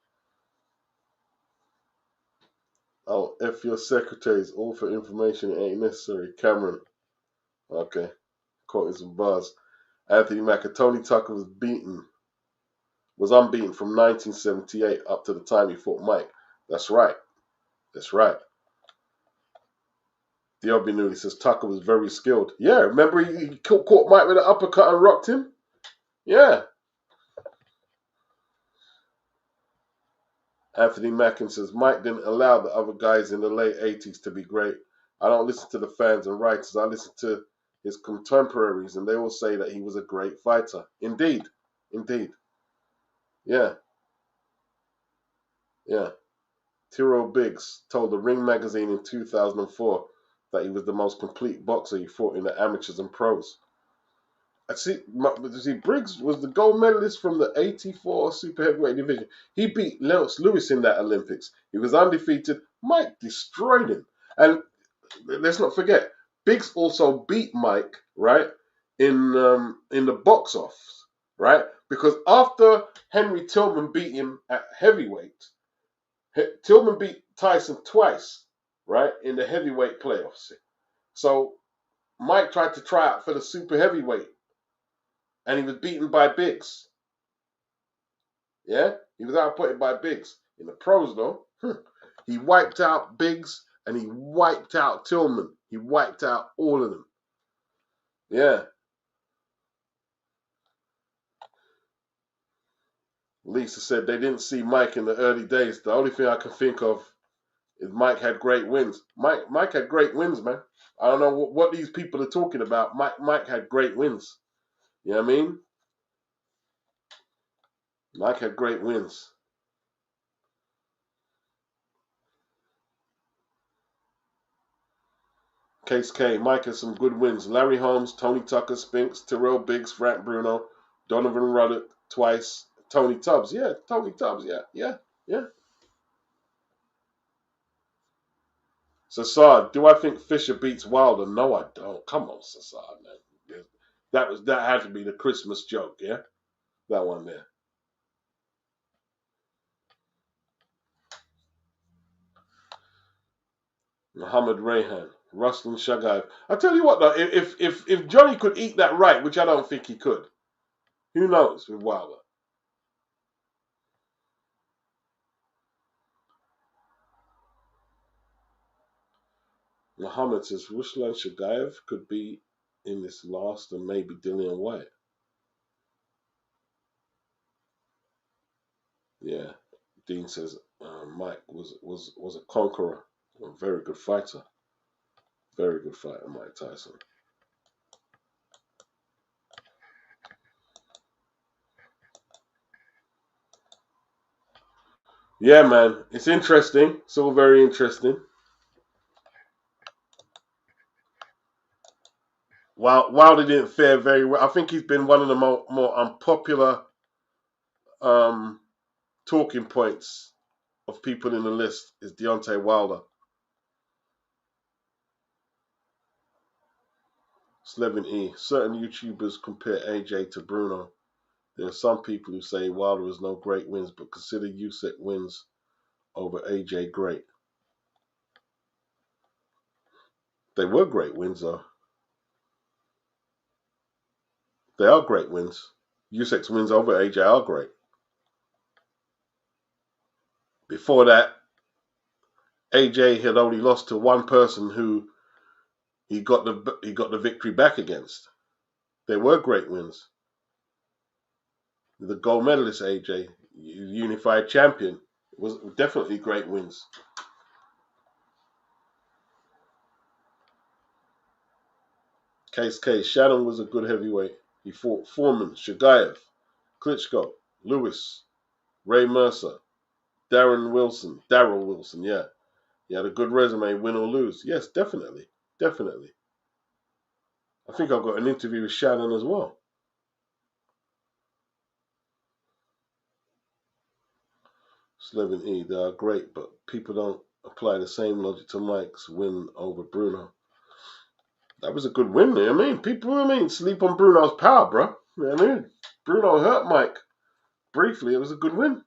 Oh, F your secretaries. All for information ain't necessary. Cameron. Okay. Quoting some bars. Anthony Mackin, Tony Tucker was unbeaten from 1978 up to the time he fought Mike. That's right. That's right. Diobi Newley says Tucker was very skilled. Yeah, remember he caught Mike with an uppercut and rocked him? Yeah. Anthony Mackin says Mike didn't allow the other guys in the late 80s to be great. I don't listen to the fans and writers. I listen to his contemporaries, and they all say that he was a great fighter. Indeed. Indeed. Yeah. Yeah. Tyrell Biggs told the Ring magazine in 2004 that he was the most complete boxer he fought in the amateurs and pros. See, Briggs was the gold medalist from the 84 super heavyweight division. He beat Lennox Lewis in that Olympics. He was undefeated. Mike destroyed him. And let's not forget, Biggs also beat Mike, right, in the box office, right? Because after Henry Tillman beat him at heavyweight, Tillman beat Tyson twice, right, in the heavyweight playoffs. So Mike tried to try out for the super heavyweight, and he was beaten by Biggs. Yeah, he was outputted by Biggs. In the pros, though, he wiped out Biggs and he wiped out Tillman. He wiped out all of them. Yeah. Lisa said they didn't see Mike in the early days. The only thing I can think of is Mike had great wins. Mike had great wins, man. I don't know what these people are talking about. Mike had great wins. You know what I mean? Mike had great wins. Case K, Mike has some good wins. Larry Holmes, Tony Tucker, Spinks, Terrell Biggs, Frank Bruno, Donovan Ruddock twice, Tony Tubbs. Yeah, Tony Tubbs. Yeah. Sassad, do I think Fisher beats Wilder? No, I don't. Come on, Sassad, man. That had to be the Christmas joke, yeah? That one there. Muhammad Rayhan, Ruslan Shagayev. I tell you what though, if Johnny could eat that right, which I don't think he could, who knows with Wilder? Muhammad says Ruslan Shagayev could be in this last and maybe Dillian White. Yeah. Dean says Mike was a conqueror, a very good fighter. Very good fighter, Mike Tyson. Yeah, man. It's interesting. It's all very interesting. Wilder didn't fare very well. I think he's been one of the more unpopular talking points of people in the list is Deontay Wilder. Slevin E. Certain YouTubers compare AJ to Bruno. There are some people who say Wilder has no great wins, but consider Usyk wins over AJ great. They were great wins, though. They are great wins. Usyk's wins over AJ are great. Before that, AJ had only lost to one person who he got the victory back against. They were great wins. The gold medalist AJ, unified champion, was definitely great wins. Case. Shannon was a good heavyweight. He fought Foreman, Shagayev, Klitschko, Lewis, Ray Mercer, Darryl Wilson, yeah. He had a good resume, win or lose. Yes, definitely. I think I've got an interview with Shannon as well. Slevin E, they are great, but people don't apply the same logic to Mike's win over Bruno. That was a good win there. People sleep on Bruno's power, bro. Bruno hurt Mike. Briefly, it was a good win.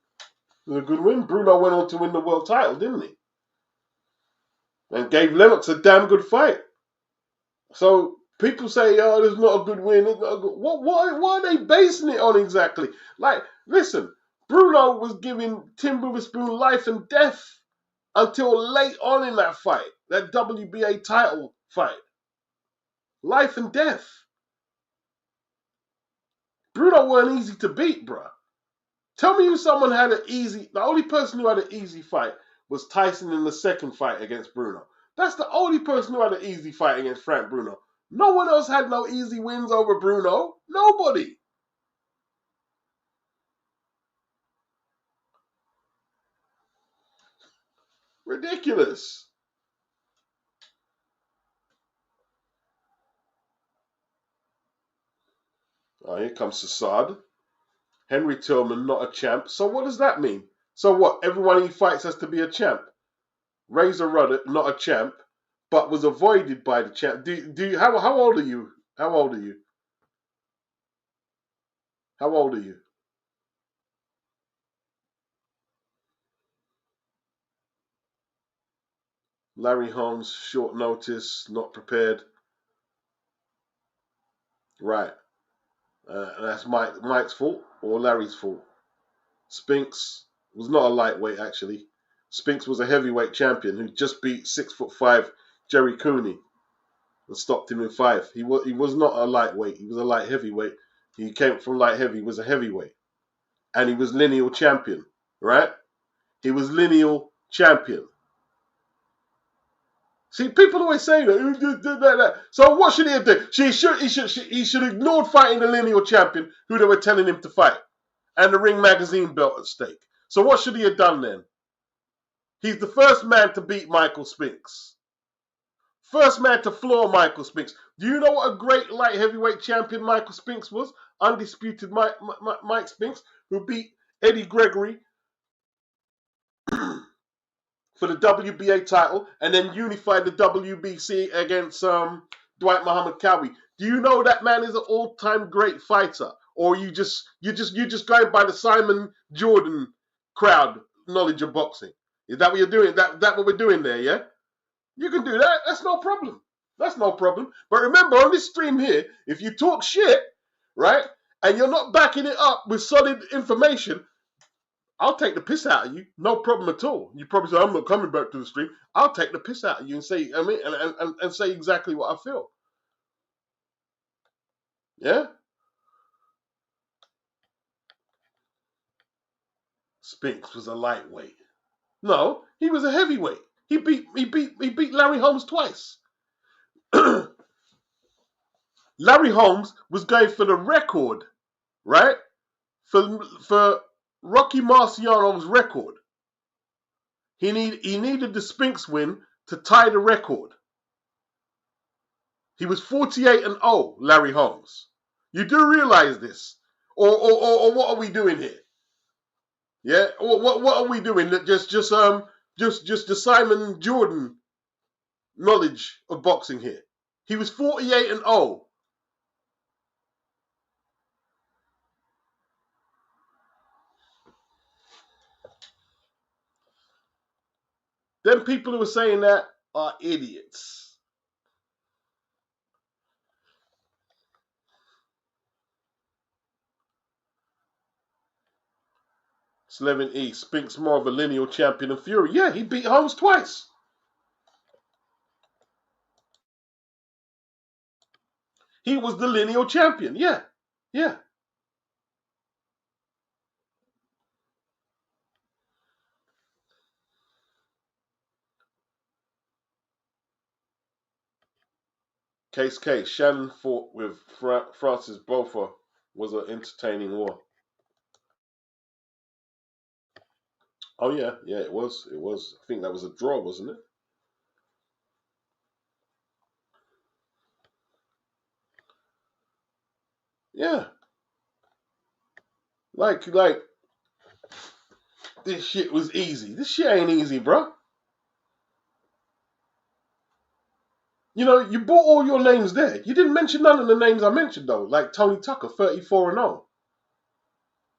Bruno went on to win the world title, didn't he? And gave Lennox a damn good fight. So people say, oh, there's not a good win. What are they basing it on exactly? Like, listen, Bruno was giving Tim Witherspoon life and death until late on in that fight, that WBA title fight. Life and death. Bruno weren't easy to beat, bro. Tell me who someone had an easy... The only person who had an easy fight was Tyson in the second fight against Bruno. That's the only person who had an easy fight against Frank Bruno. No one else had no easy wins over Bruno. Nobody. Ridiculous. Oh, here comes Sassad. Henry Tillman, not a champ. So what does that mean? So what? Everyone he fights has to be a champ. Razor Ruddock, not a champ, but was avoided by the champ. How old are you? How old are you? Larry Holmes, short notice, not prepared. Right. That's Mike's fault or Larry's fault. Spinks was not a lightweight, actually. Spinks was a heavyweight champion who just beat 6'5" Jerry Cooney and stopped him in 5. He was not a lightweight. He was a light heavyweight. He came from light heavy. He was a heavyweight. And he was lineal champion, right? He was lineal champion. See, people always say that. So what should he have done? He should have ignored fighting the lineal champion who they were telling him to fight. And the Ring Magazine belt at stake. So what should he have done then? He's the first man to beat Michael Spinks. First man to floor Michael Spinks. Do you know what a great light heavyweight champion Michael Spinks was? Undisputed Mike Spinks, who beat Eddie Gregory for the WBA title and then unified the WBC against Dwight Muhammad Cowie. Do you know that man is an all-time great fighter? Or you're just going by the Simon Jordan crowd knowledge of boxing? Is that what you're doing? That what we're doing there, yeah? You can do that. That's no problem. But remember, on this stream here, if you talk shit, right, and you're not backing it up with solid information, I'll take the piss out of you. No problem at all. You probably say, I'm not coming back to the stream. I'll take the piss out of you and say, and say exactly what I feel. Yeah? Spinks was a lightweight. No, he was a heavyweight. He beat Larry Holmes twice. Larry Holmes was going for the record, right? For Rocky Marciano's record. He needed the Spinks win to tie the record. He was 48-0, Larry Holmes. You do realize this, or what are we doing here? Yeah, what are we doing? Just the Simon Jordan knowledge of boxing here. He was 48-0. Them people who are saying that are idiots. Slevin E. Spink's more of a lineal champion than Fury. Yeah, he beat Holmes twice. He was the lineal champion. Yeah. Yeah. Case. Shannon fought with Francis Botha was an entertaining war. Oh, yeah. Yeah, it was. It was. I think that was a draw, wasn't it? Yeah. Like, this shit was easy. This shit ain't easy, bro. You know, you brought all your names there. You didn't mention none of the names I mentioned, though. Like Tony Tucker, 34-0.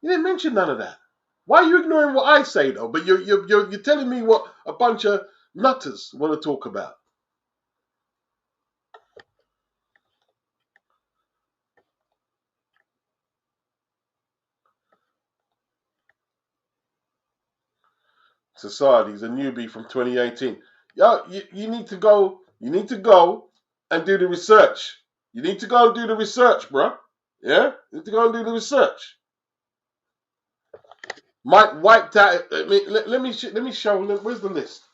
You didn't mention none of that. Why are you ignoring what I say, though? But you're telling me what a bunch of nutters want to talk about. Society's a newbie from 2018. Yo, you need to go. You need to go and do the research. You need to go and do the research, bro. Yeah, you need to go and do the research. Mike wiped out. Let me show. Where's the list?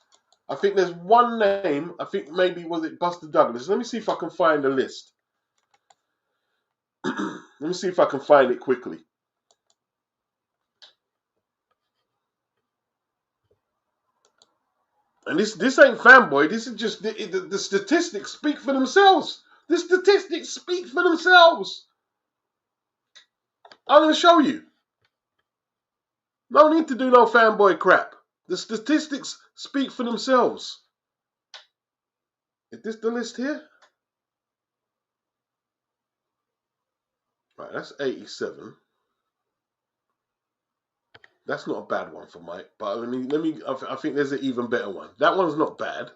I think there's one name. I think maybe was it Buster Douglas. Let me see if I can find the list. Let me see if I can find it quickly. And this ain't fanboy. This is just the statistics speak for themselves. The statistics speak for themselves. I'm going to show you. No need to do no fanboy crap. The statistics speak for themselves. Is this the list here? Right, that's 87. That's not a bad one for Mike. But I think there's an even better one. That one's not bad.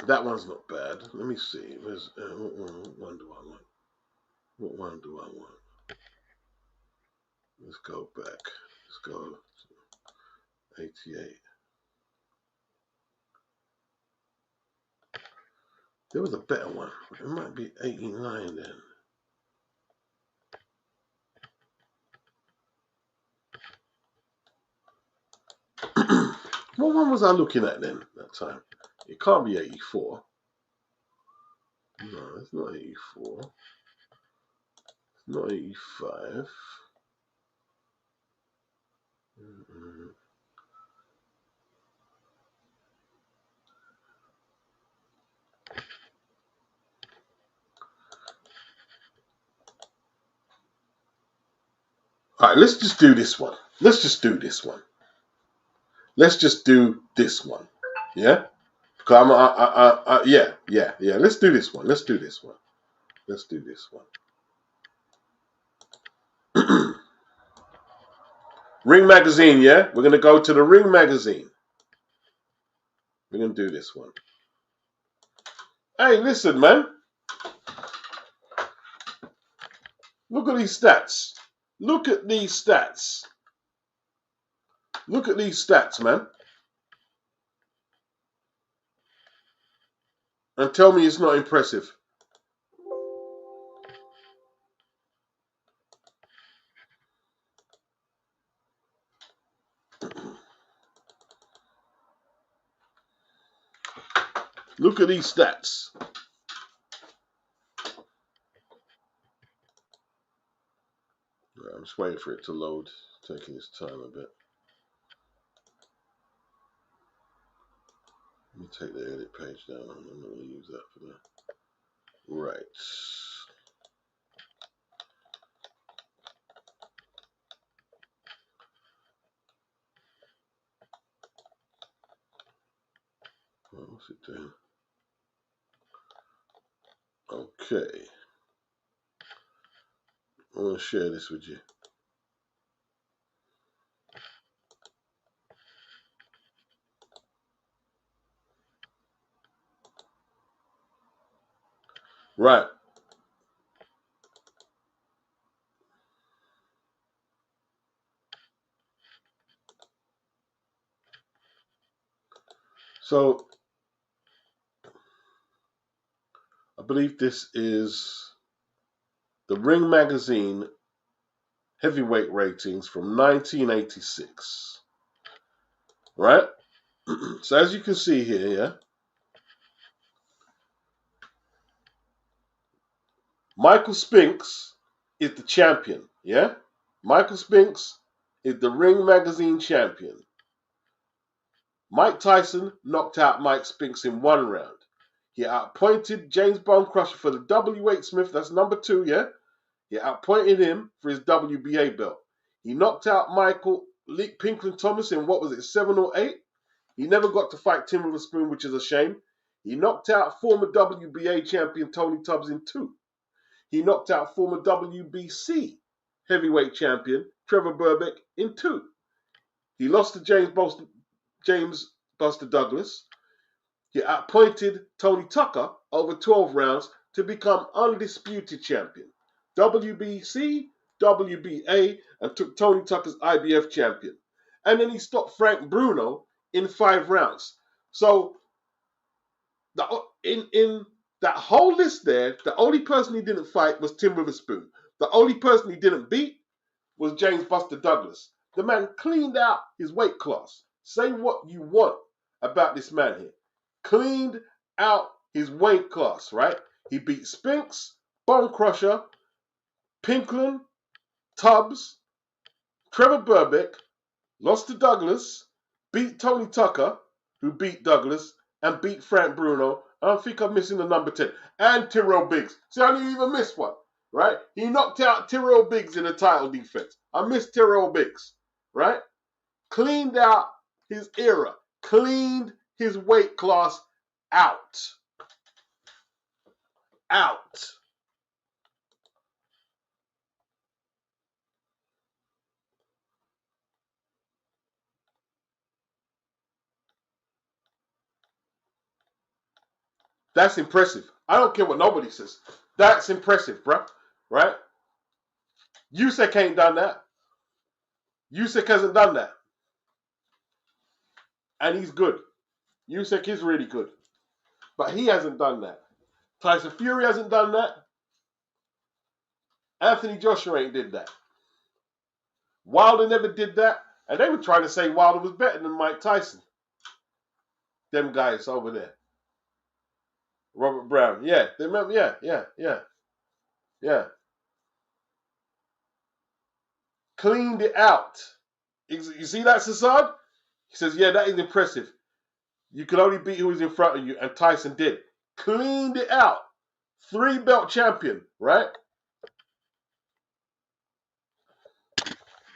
That one's not bad. Let me see. Where's what one do I want? What one do I want? Let's go back. Let's go 88. There was a better one. It might be 89 then. What one was I looking at then that time? It can't be 84. No, it's not 84. It's not 85. All right, let's just do this one. Let's just do this one. Let's just do this one. Yeah? Yeah. Let's do this one. Let's do this one. Let's do this one. Ring Magazine, yeah? We're going to go to the Ring Magazine. We're going to do this one. Hey, listen, man. Look at these stats. Look at these stats. Look at these stats, man. And tell me it's not impressive. Look at these stats. I'm just waiting for it to load. Taking its time a bit. Let me take the edit page down. I'm not going to use that for that. Right. What's it doing? Okay. I want to share this with you. Right. So I believe this is the Ring Magazine heavyweight ratings from 1986. Right? So as you can see here, yeah, Michael Spinks is the champion, yeah? Michael Spinks is the Ring Magazine champion. Mike Tyson knocked out Mike Spinks in 1 round. He outpointed James Bone Crusher for the W-weight Smith, that's number 2, yeah? He outpointed him for his WBA belt. He knocked out Michael Pinkland Thomas in, what was it, 7 or 8? He never got to fight Tim with a Spoon, which is a shame. He knocked out former WBA champion Tony Tubbs in 2. He knocked out former WBC heavyweight champion Trevor Burbick in 2. He lost to James Buster Douglas. He appointed Tony Tucker over 12 rounds to become undisputed champion. WBC, WBA, and took Tony Tucker's IBF champion. And then he stopped Frank Bruno in 5 rounds. So in that whole list there, the only person he didn't fight was Tim Witherspoon. The only person he didn't beat was James Buster Douglas. The man cleaned out his weight class. Say what you want about this man here. Cleaned out his weight class, right? He beat Spinks, Bone Crusher, Pinkland, Tubbs, Trevor Burbick, lost to Douglas, beat Tony Tucker, who beat Douglas, and beat Frank Bruno. I don't think I'm missing the number 10. And Tyrrell Biggs. See, I didn't even miss one, right? He knocked out Tyrrell Biggs in a title defense. I missed Tyrrell Biggs, right? Cleaned out his era. Cleaned his weight class out. Out. That's impressive. I don't care what nobody says. That's impressive, bro. Right? Usyk ain't done that. Usyk hasn't done that. And he's good. Usyk is really good. But he hasn't done that. Tyson Fury hasn't done that. Anthony Joshua ain't did that. Wilder never did that. And they were trying to say Wilder was better than Mike Tyson. Them guys over there. Robert Brown. Yeah. They remember? Yeah. Cleaned it out. You see that, Sassad? He says, yeah, that is impressive. You could only beat who was in front of you, and Tyson did. Cleaned it out. 3-belt champion, right?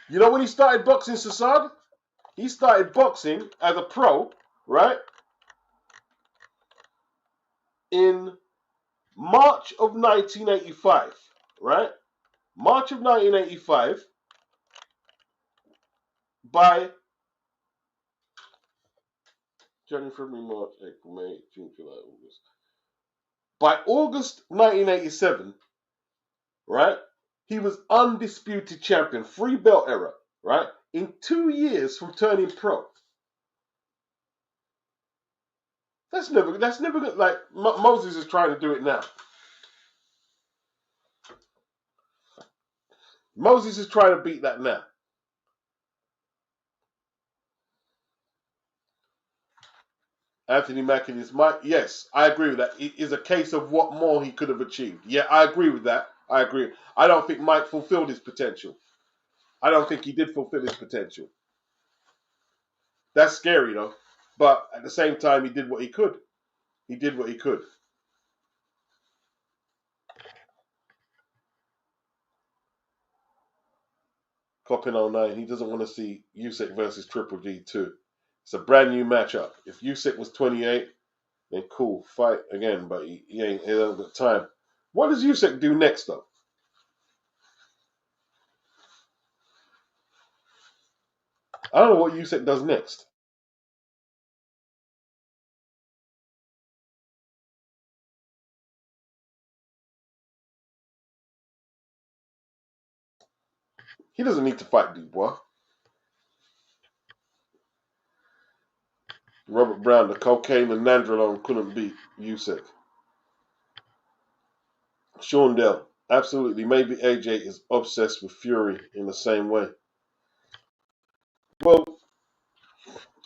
You know when he started boxing, Sassad? He started boxing as a pro, right? In March of 1985, right? March of 1985 by January, February, March, April, May, June, July, August. By August 1987, right? He was undisputed champion, 3-belt era, right? In 2 years from turning pro. That's never good. Like Moses is trying to do it now. Moses is trying to beat that now. Anthony Mackie is yes, I agree with that. It is a case of what more he could have achieved. Yeah, I agree with that. I agree. I don't think Mike fulfilled his potential. I don't think he did fulfill his potential. That's scary though. But at the same time, he did what he could. He did what he could. Coppin 09, he doesn't want to see Usyk versus Triple G 2. It's a brand new matchup. If Usyk was 28, then cool, fight again. But he ain't got time. What does Usyk do next, though? I don't know what Usyk does next. He doesn't need to fight Dubois. Robert Brown, the cocaine and nandrolone couldn't beat Usyk. Sean Dell, absolutely. Maybe AJ is obsessed with Fury in the same way. Well,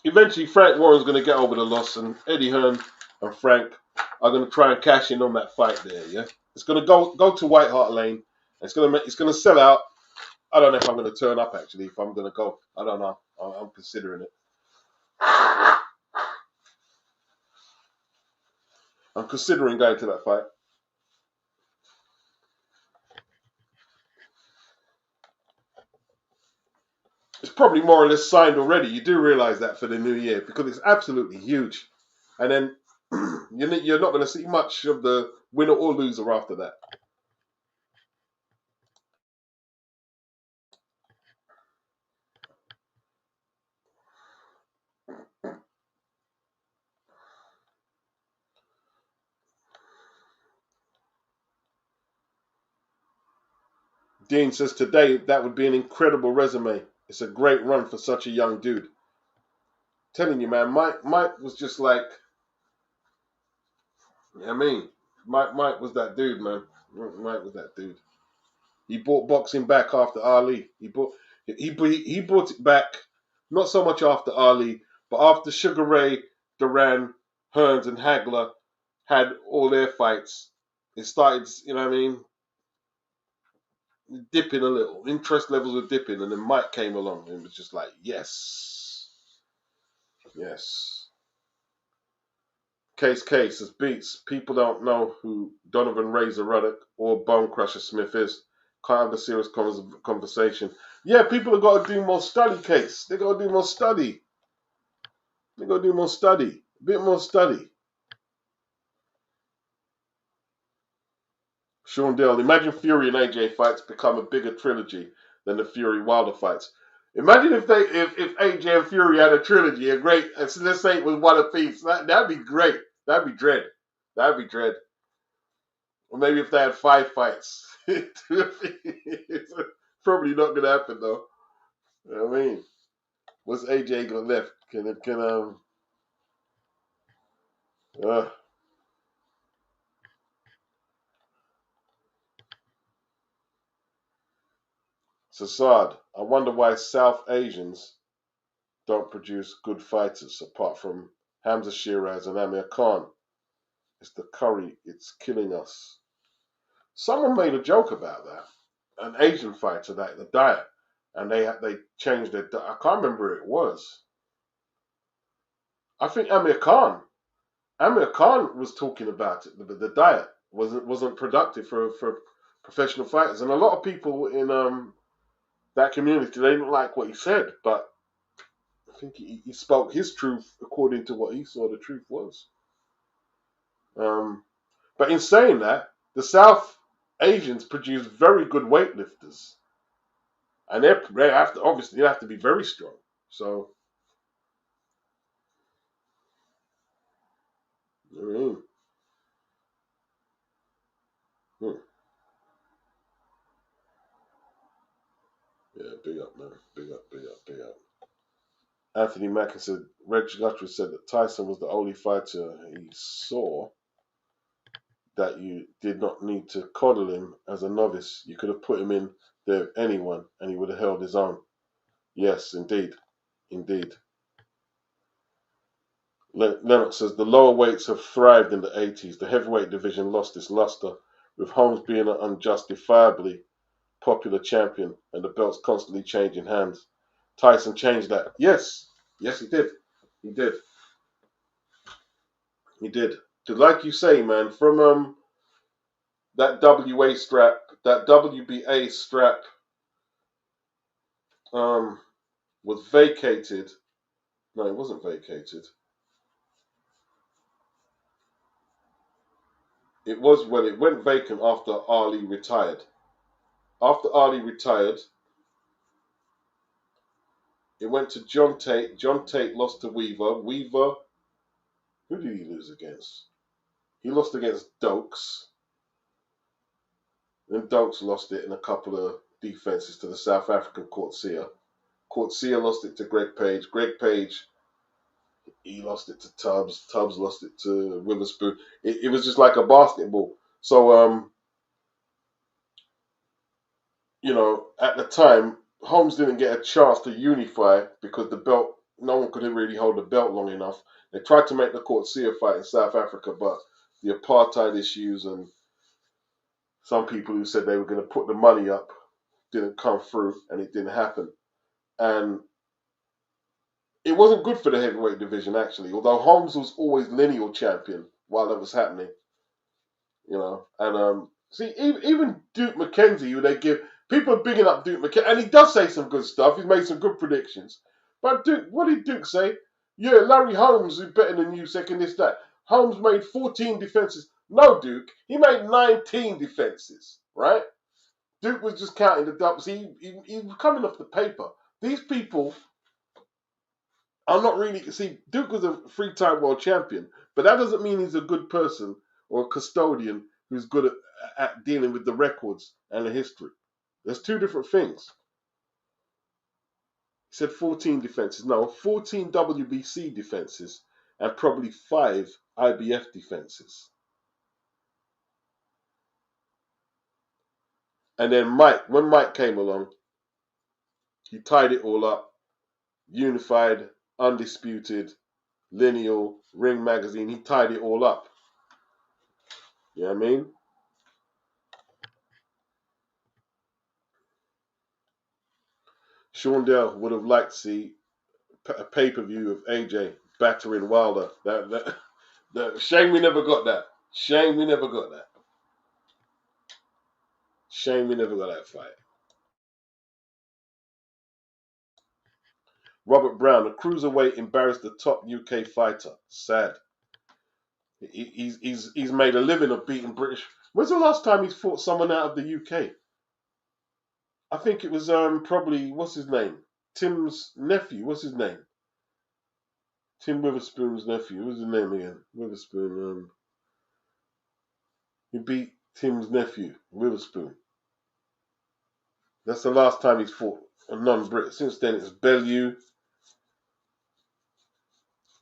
eventually Frank Warren's going to get over the loss, and Eddie Hearn and Frank are going to try and cash in on that fight there. Yeah, it's going to go to White Hart Lane. It's going to sell out. I don't know if I'm going to turn up actually. If I'm going to go, I don't know. I'm considering it. I'm considering going to that fight. It's probably more or less signed already. You do realize that for the new year because it's absolutely huge. And then you're not going to see much of the winner or loser after that. Dean says today that would be an incredible resume. It's a great run for such a young dude. Telling you, man, Mike was just like, I mean, Mike was that dude, man. Mike was that dude. He brought boxing back after Ali. He brought it back, not so much after Ali, but after Sugar Ray, Duran, Hearns, and Hagler had all their fights. It started, you know what I mean, dipping a little. Interest levels were dipping, and then Mike came along and it was just like, yes. Yes. Case as beats. People don't know who Donovan Razor Ruddock or Bone Crusher Smith is. Can't have a serious conversation. Yeah, people have got to do more study, Case. They got to do more study. They got to do more study. A bit more study. Sean Dale, imagine Fury and AJ fights become a bigger trilogy than the Fury Wilder fights. Imagine if AJ and Fury had a trilogy, a great, let's say it was one apiece. That'd be great. That'd be dread. That'd be dread. Or maybe if they had 5 fights. It's probably not gonna happen though. You know what I mean? What's AJ got left? Sassad, I wonder why South Asians don't produce good fighters apart from Hamza Shiraz and Amir Khan. It's the curry, it's killing us. Someone made a joke about that. An Asian fighter, like the diet, and they changed their diet. I can't remember who it was. I think Amir Khan. Amir Khan was talking about it. The diet wasn't productive for professional fighters, and a lot of people in that community they didn't like what he said. But I think he spoke his truth according to what he saw the truth was. But in saying that, the South Asians produce very good weightlifters, and they have to obviously they have to be very strong. So, I mean, yeah, big up, man, big up, big up, big up. Anthony Mackin said Reg Guthrie said that Tyson was the only fighter he saw that you did not need to coddle him as a novice. You could have put him in there with anyone, and he would have held his own. Yes, indeed, indeed. Lennox says the lower weights have thrived in the 80s. The heavyweight division lost its luster, with Holmes being an unjustifiably popular champion and the belts constantly changing hands. Tyson changed that. Yes, he did. He did. He did. Because like you say, man, from that WA strap, that WBA strap was vacated. No, it wasn't vacated. It was when it went vacant after Ali retired. After Ali retired, it went to John Tate. John Tate lost to Weaver. Weaver, who did he lose against? He lost against Dokes. Then Dokes lost it in a couple of defenses to the South African Courtsia. Courtsia lost it to Greg Page. Greg Page, he lost it to Tubbs. Tubbs lost it to Witherspoon. It was just like a basketball. So, at the time, Holmes didn't get a chance to unify because the belt, no one could really hold the belt long enough. They tried to make the Courtsia fight in South Africa, but the apartheid issues and some people who said they were going to put the money up didn't come through, and it didn't happen. And it wasn't good for the heavyweight division, actually, although Holmes was always lineal champion while that was happening, And see, even Duke McKenzie, who they give, people are bigging up Duke McKenzie, and he does say some good stuff. He's made some good predictions. But Duke, what did Duke say? Yeah, Larry Holmes is better than you, second this, that. Holmes made 14 defenses. No, Duke, he made 19 defenses, right? Duke was just counting the doubles. He was coming off the paper. These people are not really... See, Duke was a three-time world champion, but that doesn't mean he's a good person or a custodian who's good at dealing with the records and the history. There's two different things. He said 14 defenses. No, 14 WBC defenses and probably 5 IBF defenses. And then Mike, when Mike came along, he tied it all up, unified, undisputed, lineal, Ring Magazine. He tied it all up. You know what I mean? Sean Dale would have liked to see a pay-per-view of AJ battering Wilder. Shame we never got that. Shame we never got that. Shame we never got that fight. Robert Brown, the cruiserweight, embarrassed the top UK fighter. Sad. He's made a living of beating British. When's the last time he's fought someone out of the UK? I think it was probably, what's his name? Tim's nephew. What's his name? Tim Witherspoon's nephew. What's his name again? Witherspoon. He beat Tim's nephew, Witherspoon. That's the last time he's fought a non-Brit. Since then, it's Bellew,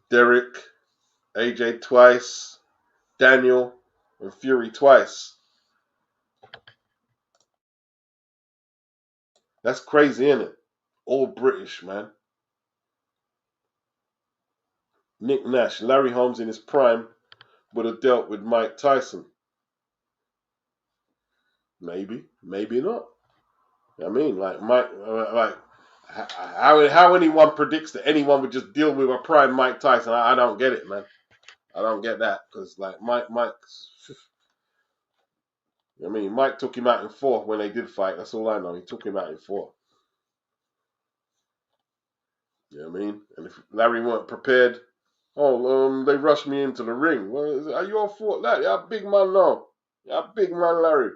Derek, AJ twice, Daniel, and Fury twice. That's crazy, isn't it? All British, man. Nick Nash, Larry Holmes in his prime would have dealt with Mike Tyson. Maybe, maybe not. I mean, like Mike, how anyone predicts that anyone would just deal with a prime Mike Tyson? I don't get it, man. I don't get that because like Mike. I mean, Mike took him out in 4 when they did fight. That's all I know. He took him out in 4. You know what I mean? And if Larry weren't prepared, they rushed me into the ring. Well, are you all fought that? Yeah, big man now. Yeah, big man Larry.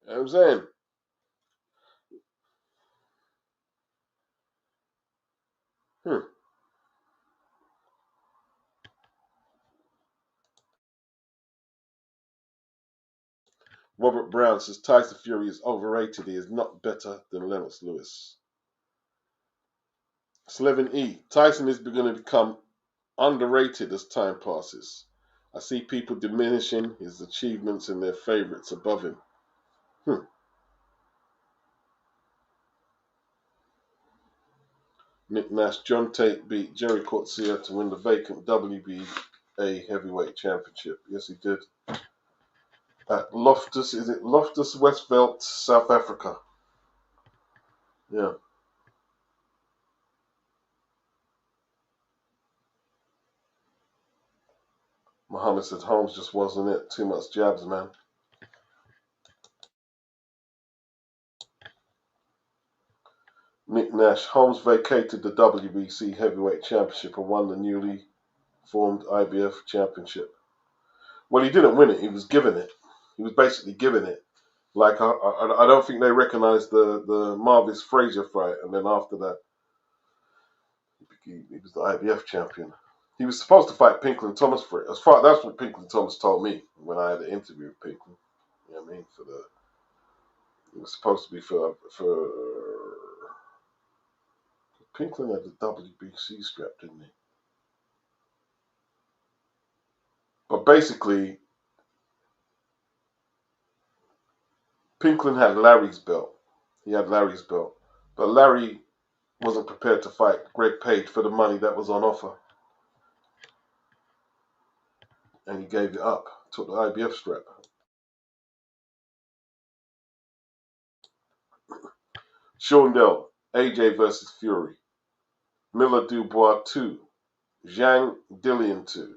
You know what I'm saying? Robert Brown says Tyson Fury is overrated. He is not better than Lennox Lewis. Slevin E. Tyson is going to become underrated as time passes. I see people diminishing his achievements and their favourites above him. Nick Nash, John Tate beat Jerry Coetzee to win the vacant WBA heavyweight championship. Yes, he did. At Loftus, is it Loftus Westveld, South Africa? Yeah. Muhammad said Holmes just wasn't it. Too much jabs, man. Nick Nash. Holmes vacated the WBC Heavyweight Championship and won the newly formed IBF Championship. Well, he didn't win it. He was given it. He was basically given it. Like, I don't think they recognized the Marvis Frazier fight. And then after that, he was the IBF champion. He was supposed to fight Pinklon Thomas for it. That's what Pinklon Thomas told me when I had an interview with Pinklon. You know what I mean? It was supposed to be for Pinklon had the WBC strap, didn't he? But basically, Pinklon had Larry's belt. He had Larry's belt. But Larry wasn't prepared to fight Greg Page for the money that was on offer. And he gave it up. Took the IBF strap. Shondell, AJ versus Fury. Miller Dubois 2. Zhang Dillian 2.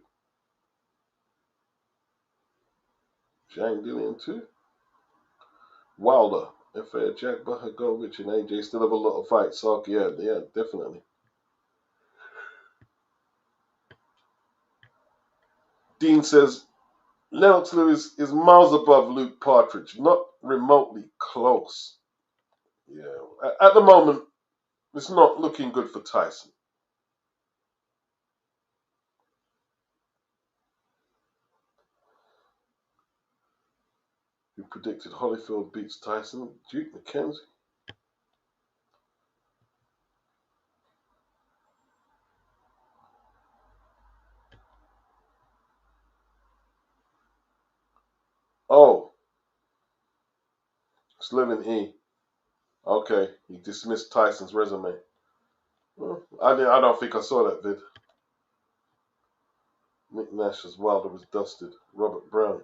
Zhang Dillian 2? Wilder. F.A. Jack Blachowicz and AJ still have a lot of fights. So, yeah, definitely. Dean says, Lennox Lewis is miles above Luke Partridge. Not remotely close. Yeah. At the moment, it's not looking good for Tyson. Who predicted Holyfield beats Tyson? Duke McKenzie? Oh. Slivin E. Okay. He dismissed Tyson's resume. Well, I don't think I saw that vid. Nick Nash as Wilder was dusted. Robert Brown.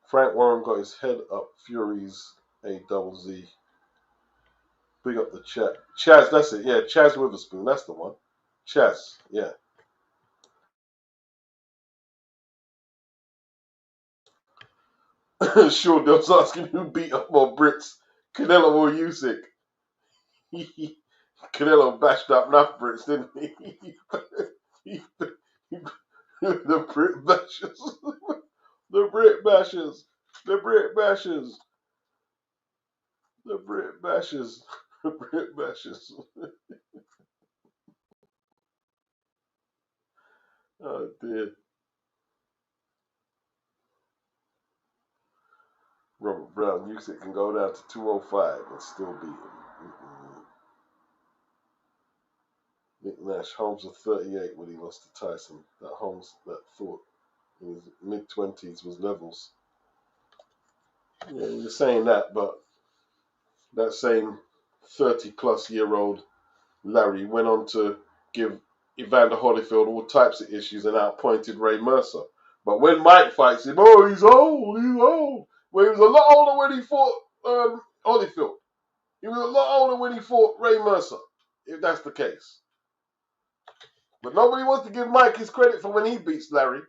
Frank Warren got his head up Fury's A-double-Z. Big up the chat. Chaz, that's it. Yeah, Chaz Witherspoon. That's the one. Chaz, yeah. Sure, they was asking who beat up more Brits, Canelo or Usyk. Canelo bashed up enough Brits, didn't he? The Brit bashers. The Brit bashers. The Brit bashers. The Brit bashers. The Brit bashers. Oh, dear. Robert Brown, Usyk can go down to 205 and still beat him. Nick Nash, Holmes was 38 when he lost to Tyson. That Holmes that thought in his mid-20s was levels. Yeah, you're saying that, but that same 30-plus-year-old Larry went on to give Evander Holyfield all types of issues and outpointed Ray Mercer. But when Mike fights him, oh, he's old. Well, he was a lot older when he fought Holyfield. He was a lot older when he fought Ray Mercer, if that's the case. But nobody wants to give Mike his credit for when he beats Larry.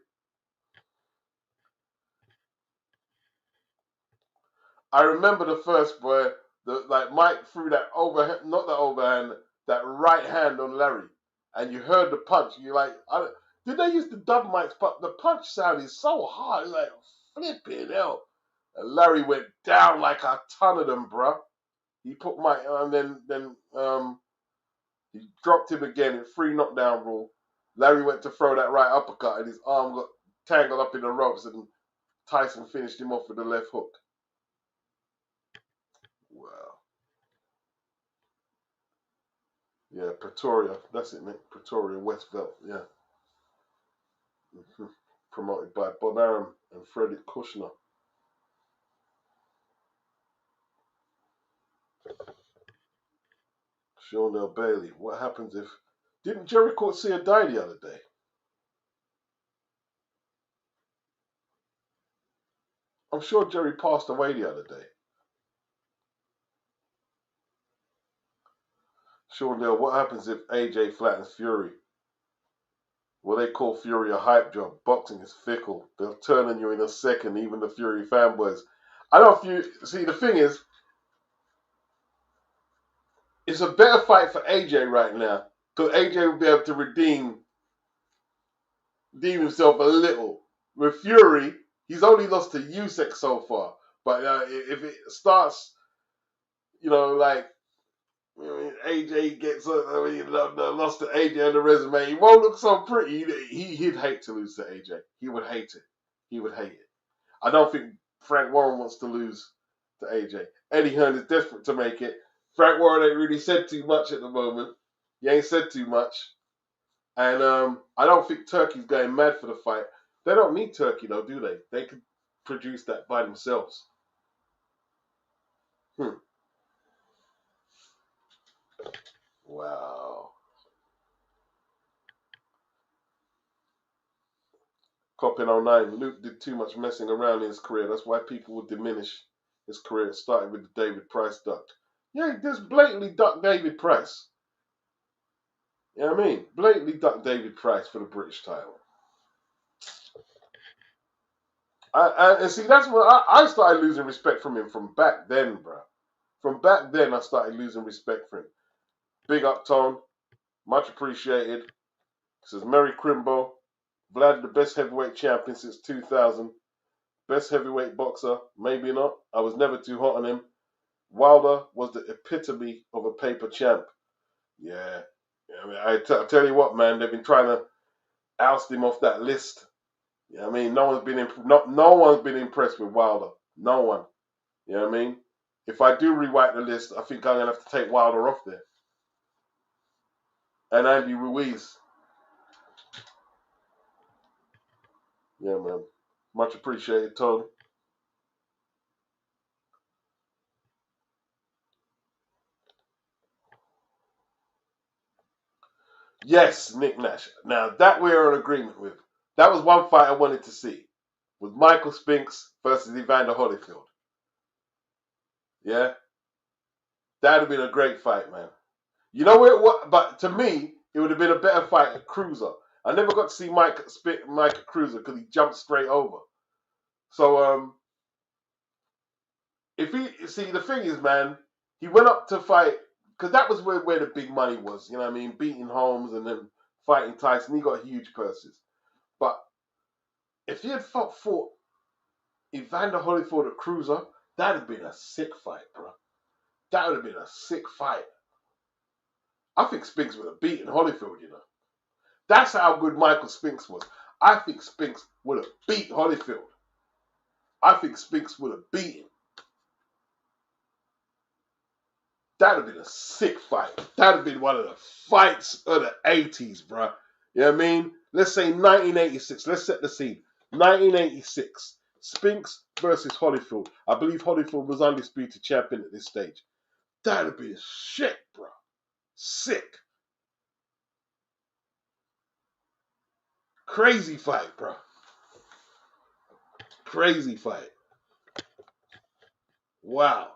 I remember the first where Mike threw that overhand, not the overhand, that right hand on Larry, and you heard the punch. You're like, did they used to dub Mike's punch? The punch sounded so hard, like flipping hell. And Larry went down like a ton of them, bruh. He put Mike, and then he dropped him again in 3 knockdown rule. Larry went to throw that right uppercut, and his arm got tangled up in the ropes, and Tyson finished him off with the left hook. Wow. Yeah, Pretoria. That's it, Nick. Pretoria, Westville. Yeah. Promoted by Bob Arum and Frederick Kushner. Shondell Bailey. What happens if... Didn't Jerry Coetzee die the other day? I'm sure Jerry passed away the other day. Shondell, what happens if AJ flattens Fury? what they call Fury a hype job. Boxing is fickle. They'll turn on you in a second, even the Fury fanboys. I don't see, the thing is, it's a better fight for AJ right now. Because AJ will be able to redeem himself a little. With Fury, he's only lost to Usyk so far. But if it starts, like, AJ gets lost to AJ on the resume, he won't look so pretty. He'd hate to lose to AJ. He would hate it. He would hate it. I don't think Frank Warren wants to lose to AJ. Eddie Hearn is desperate to make it. Frank Warren ain't really said too much at the moment. He ain't said too much. And I don't think Turkey's going mad for the fight. They don't need Turkey, though, do they? They could produce that by themselves. Wow. Cop in 09, Luke did too much messing around in his career. That's why people would diminish his career. It started with the David Price duck. Yeah, he just blatantly ducked David Price. You know what I mean? Blatantly ducked David Price for the British title. And see, that's when I started losing respect from him from back then, bro. From back then, I started losing respect for him. Big up, Tone. Much appreciated. Says Merry Crimbo. Vlad, the best heavyweight champion since 2000. Best heavyweight boxer. Maybe not. I was never too hot on him. Wilder was the epitome of a paper champ. Yeah. I mean, I tell you what, man. They've been trying to oust him off that list. You know what I mean? No one's been impressed with Wilder. No one. You know what I mean? If I do rewrite the list, I think I'm going to have to take Wilder off there. And Andy Ruiz. Yeah, man. Much appreciated, Tony. Yes, Nick Nash. Now, that we're in agreement with. That was one fight I wanted to see. With Michael Spinks versus Evander Holyfield. Yeah? That would have been a great fight, man. You know what? But to me, it would have been a better fight at Cruiser. I never got to see Mike at Cruiser because he jumped straight over. So, the thing is, man, he went up to fight, because that was where the big money was, you know what I mean? Beating Holmes and then fighting Tyson, he got huge purses. But if he had fought Evander Holyfield at Cruiser, that would have been a sick fight, bro. That would have been a sick fight. I think Spinks would have beaten Holyfield, you know. That's how good Michael Spinks was. I think Spinks would have beat Holyfield. I think Spinks would have beat him. That would have been a sick fight. That would have been one of the fights of the 80s, bro. You know what I mean? Let's say 1986. Let's set the scene. 1986. Spinks versus Holyfield. I believe Holyfield was undisputed champion at this stage. That would be shit, bro. Sick. Crazy fight, bro. Crazy fight. Wow.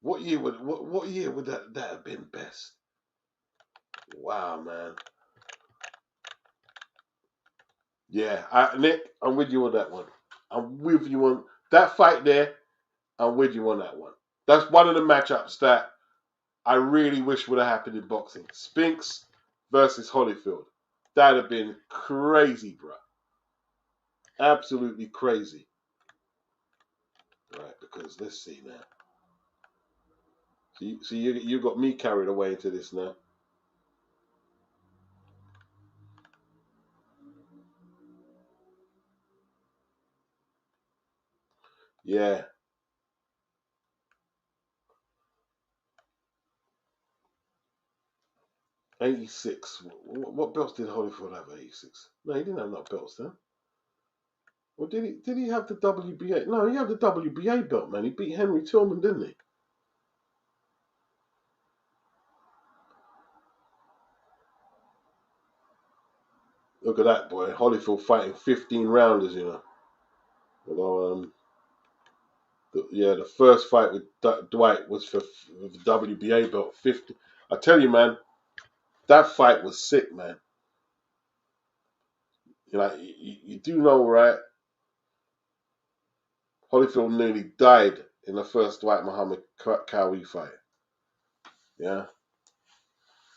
What year would that have been best? Wow, man. Yeah, Nick, I'm with you on that one. I'm with you on that fight there. I'm with you on that one. That's one of the matchups that I really wish would have happened in boxing. Spinks versus Holyfield. That'd have been crazy, bro. Absolutely crazy. Right, because let's see now. So you got me carried away into this now. Yeah. '86. What belts did Holyfield have at '86? No, he didn't have no belts then. Well, did he have the WBA? No, he had the WBA belt, man. He beat Henry Tillman, didn't he? Look at that, boy. Holyfield fighting 15 rounders, you know. Although, the first fight with Dwight was for the WBA belt, 50. I tell you, man, That fight was sick, man. You do know, right? Holyfield nearly died in the first Dwight Muhammad Cowie fight. Yeah,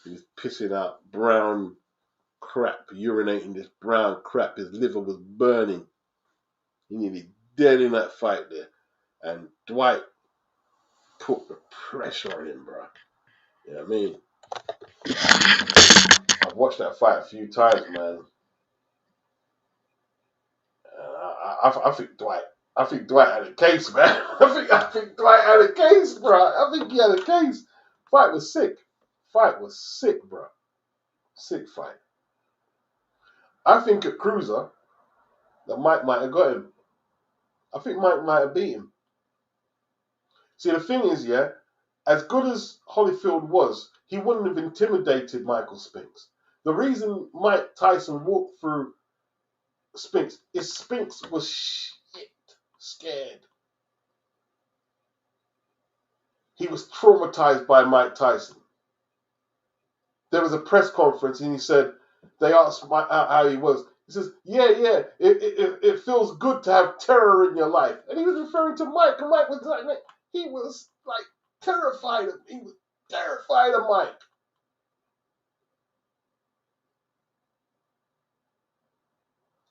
he was pissing out brown crap, urinating this brown crap. His liver was burning. He nearly dead in that fight there, and Dwight put the pressure on him, bro. You know what I mean? I've watched that fight a few times, man. I think Dwight. I think Dwight had a case, man. I think Dwight had a case, bro. I think he had a case. Fight was sick. Fight was sick, bro. Sick fight. I think at Cruiser that Mike might have got him. I think Mike might have beat him. See, the thing is, yeah, as good as Holyfield was, he wouldn't have intimidated Michael Spinks. The reason Mike Tyson walked through Spinks is Spinks was scared. He was traumatized by Mike Tyson. There was a press conference and he said, they asked Mike how he was. He says, yeah, it feels good to have terror in your life. And he was referring to Mike, and Mike was like, he was like terrified of, he was terrified of Mike.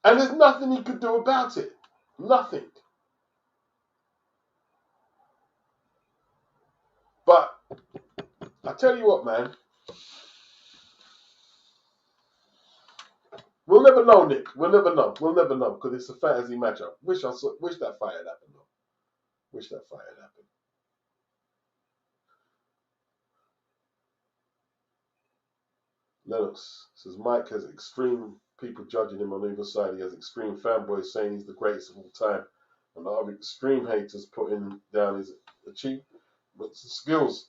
And there's nothing he could do about it. Nothing. But I tell you what, man. We'll never know, Nick. We'll never know. We'll never know because it's a fantasy matchup. Wish that fight had happened, though. Wish that fight had happened. Lennox says Mike has extreme people judging him on either side. He has extreme fanboys saying he's the greatest of all time, and other extreme haters putting down his achievements and skills.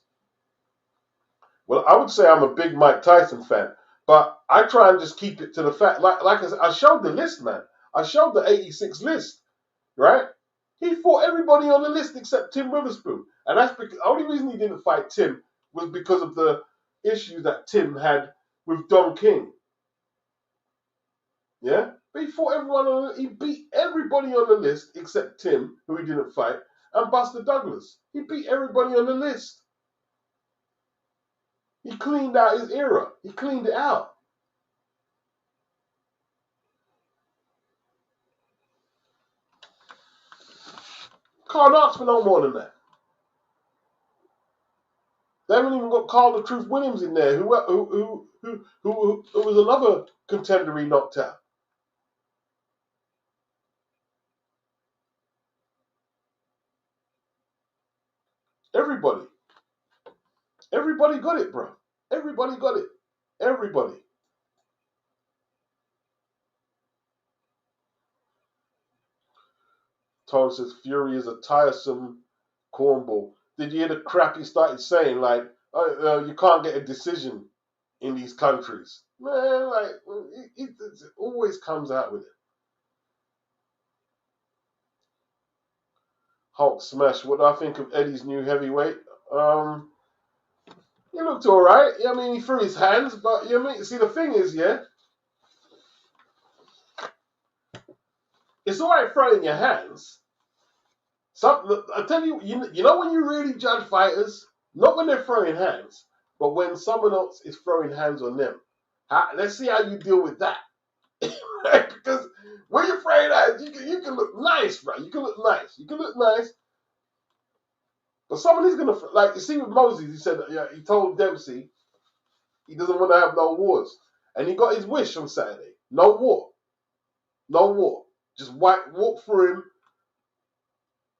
Well, I would say I'm a big Mike Tyson fan, but I try and just keep it to the fact. Like I said, I showed the list, man. I showed the 86 list, right? He fought everybody on the list except Tim Witherspoon, and that's because the only reason he didn't fight Tim was because of the issue that Tim had with Don King. Yeah, but he fought everyone he beat everybody on the list except Tim, who he didn't fight, and Buster Douglas. He beat everybody on the list. He cleaned out his era. He cleaned it out. Can't ask for no more than that. They haven't even got Carl the Truth Williams in there, who was another contender he knocked out. Everybody got it, bro. Everybody got it. Everybody. Tom says Fury is a tiresome cornball. Did you hear the crap he started saying? Like, you can't get a decision in these countries. Man, like, it always comes out with it. Hulk smash. What do I think of Eddie's new heavyweight? He looked all right. I mean, he threw his hands, but you know, see, the thing is, yeah, it's all right throwing your hands. I tell you, you know when you really judge fighters, not when they're throwing hands, but when someone else is throwing hands on them. Let's see how you deal with that. Because when you're throwing hands, you can look nice, bro. You can look nice. But somebody's gonna, like, you see with Moses, he said, yeah, he told Dempsey he doesn't want to have no wars, and he got his wish on Saturday. No war. Just walk through him.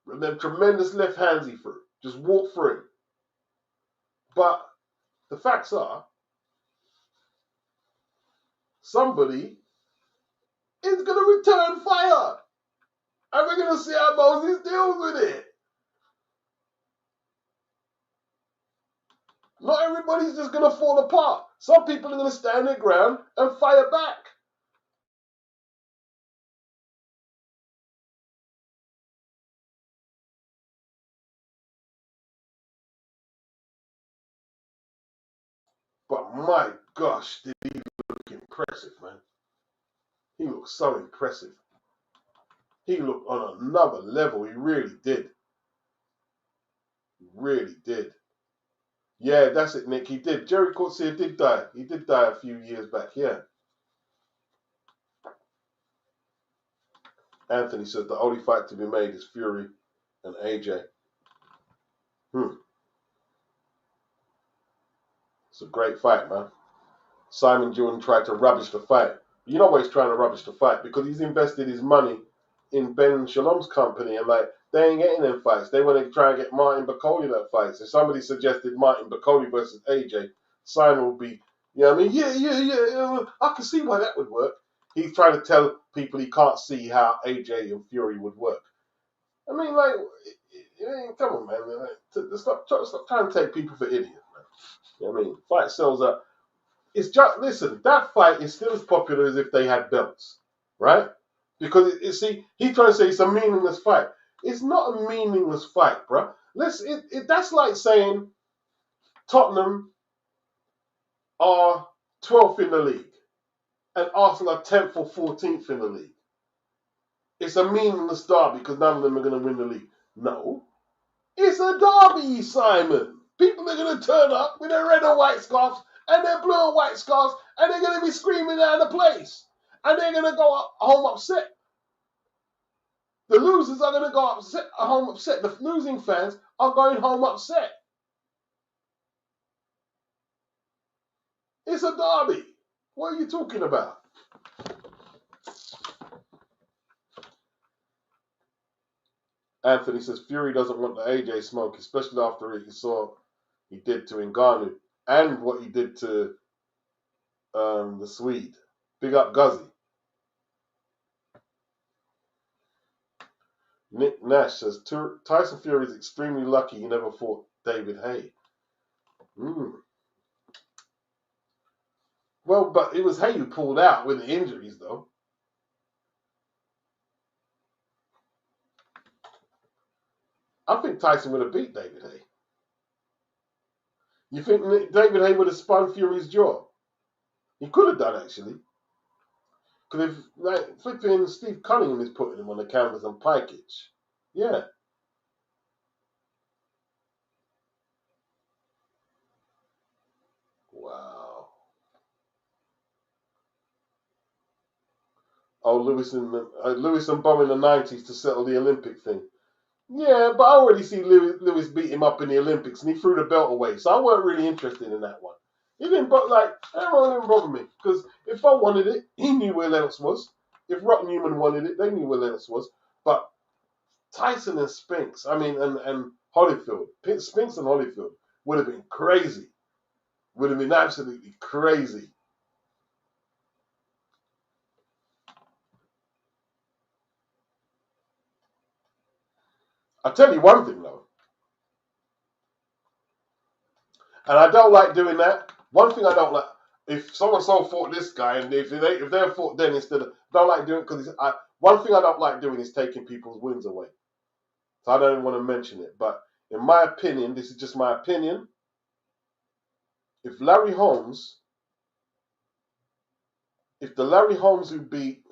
And them tremendous left hands he threw. Just walk through him. But the facts are, somebody is going to return fire. And we're going to see how Moses deals with it. Not everybody's just going to fall apart. Some people are going to stand their ground and fire back. But my gosh, did he look impressive, man. He looked so impressive. He looked on another level. He really did. He really did. Yeah, that's it, Nick. He did. Jerry Coetzee did die. He did die a few years back, yeah. Anthony says the only fight to be made is Fury and AJ. It's a great fight, man. Simon Jordan tried to rubbish the fight. You know why he's trying to rubbish the fight? Because he's invested his money in Ben Shalom's company, and like they ain't getting them fights. They want to try and get Martin Bakoli that fights. If somebody suggested Martin Bakoli versus AJ, Simon will be, you know what I mean? Yeah. I can see why that would work. He's trying to tell people he can't see how AJ and Fury would work. I mean, like, come on, man. Stop trying to take people for idiots, man. You know what I mean? Fight sells out. It's just, listen, that fight is still as popular as if they had belts, right? Because, see, he's trying to say it's a meaningless fight. It's not a meaningless fight, bro. That's like saying Tottenham are 12th in the league and Arsenal are 10th or 14th in the league. It's a meaningless derby because none of them are going to win the league. No. It's a derby, Simon. People are going to turn up with their red and white scarves and their blue and white scarves, and they're going to be screaming out of the place. And they're going to go home upset. The losers are going to go home upset. The losing fans are going home upset. It's a derby. What are you talking about? Anthony says Fury doesn't want the AJ smoke, especially after he saw he did to Ngannou and what he did to the Swede. Big up Guzzy. Nick Nash says Tyson Fury is extremely lucky he never fought David Haye. Well, but it was Haye who pulled out with the injuries, though. I think Tyson would have beat David Haye. You think David Haye would have spun Fury's jaw? He could have done, actually. Because if, like, flipping Steve Cunningham is putting him on the canvas and Pikage. Yeah. Wow. Oh, Lewis and Bo in the 90s to settle the Olympic thing. Yeah, but I already see Lewis beat him up in the Olympics and he threw the belt away. So I weren't really interested in that one. He didn't, but like, that didn't bother me. Because if Bo wanted it, he knew where Lennox was. If Rock Newman wanted it, they knew where Lennox was. But Tyson and Spinks, and Holyfield, Spinks and Holyfield would have been crazy. Would have been absolutely crazy. I'll tell you one thing, though. And I don't like doing that. One thing I don't like, if so-and-so fought this guy, and if they fought then instead of, don't like doing it because one thing I don't like doing is taking people's wins away. So I don't even want to mention it. But in my opinion, this is just my opinion. If the Larry Holmes who beat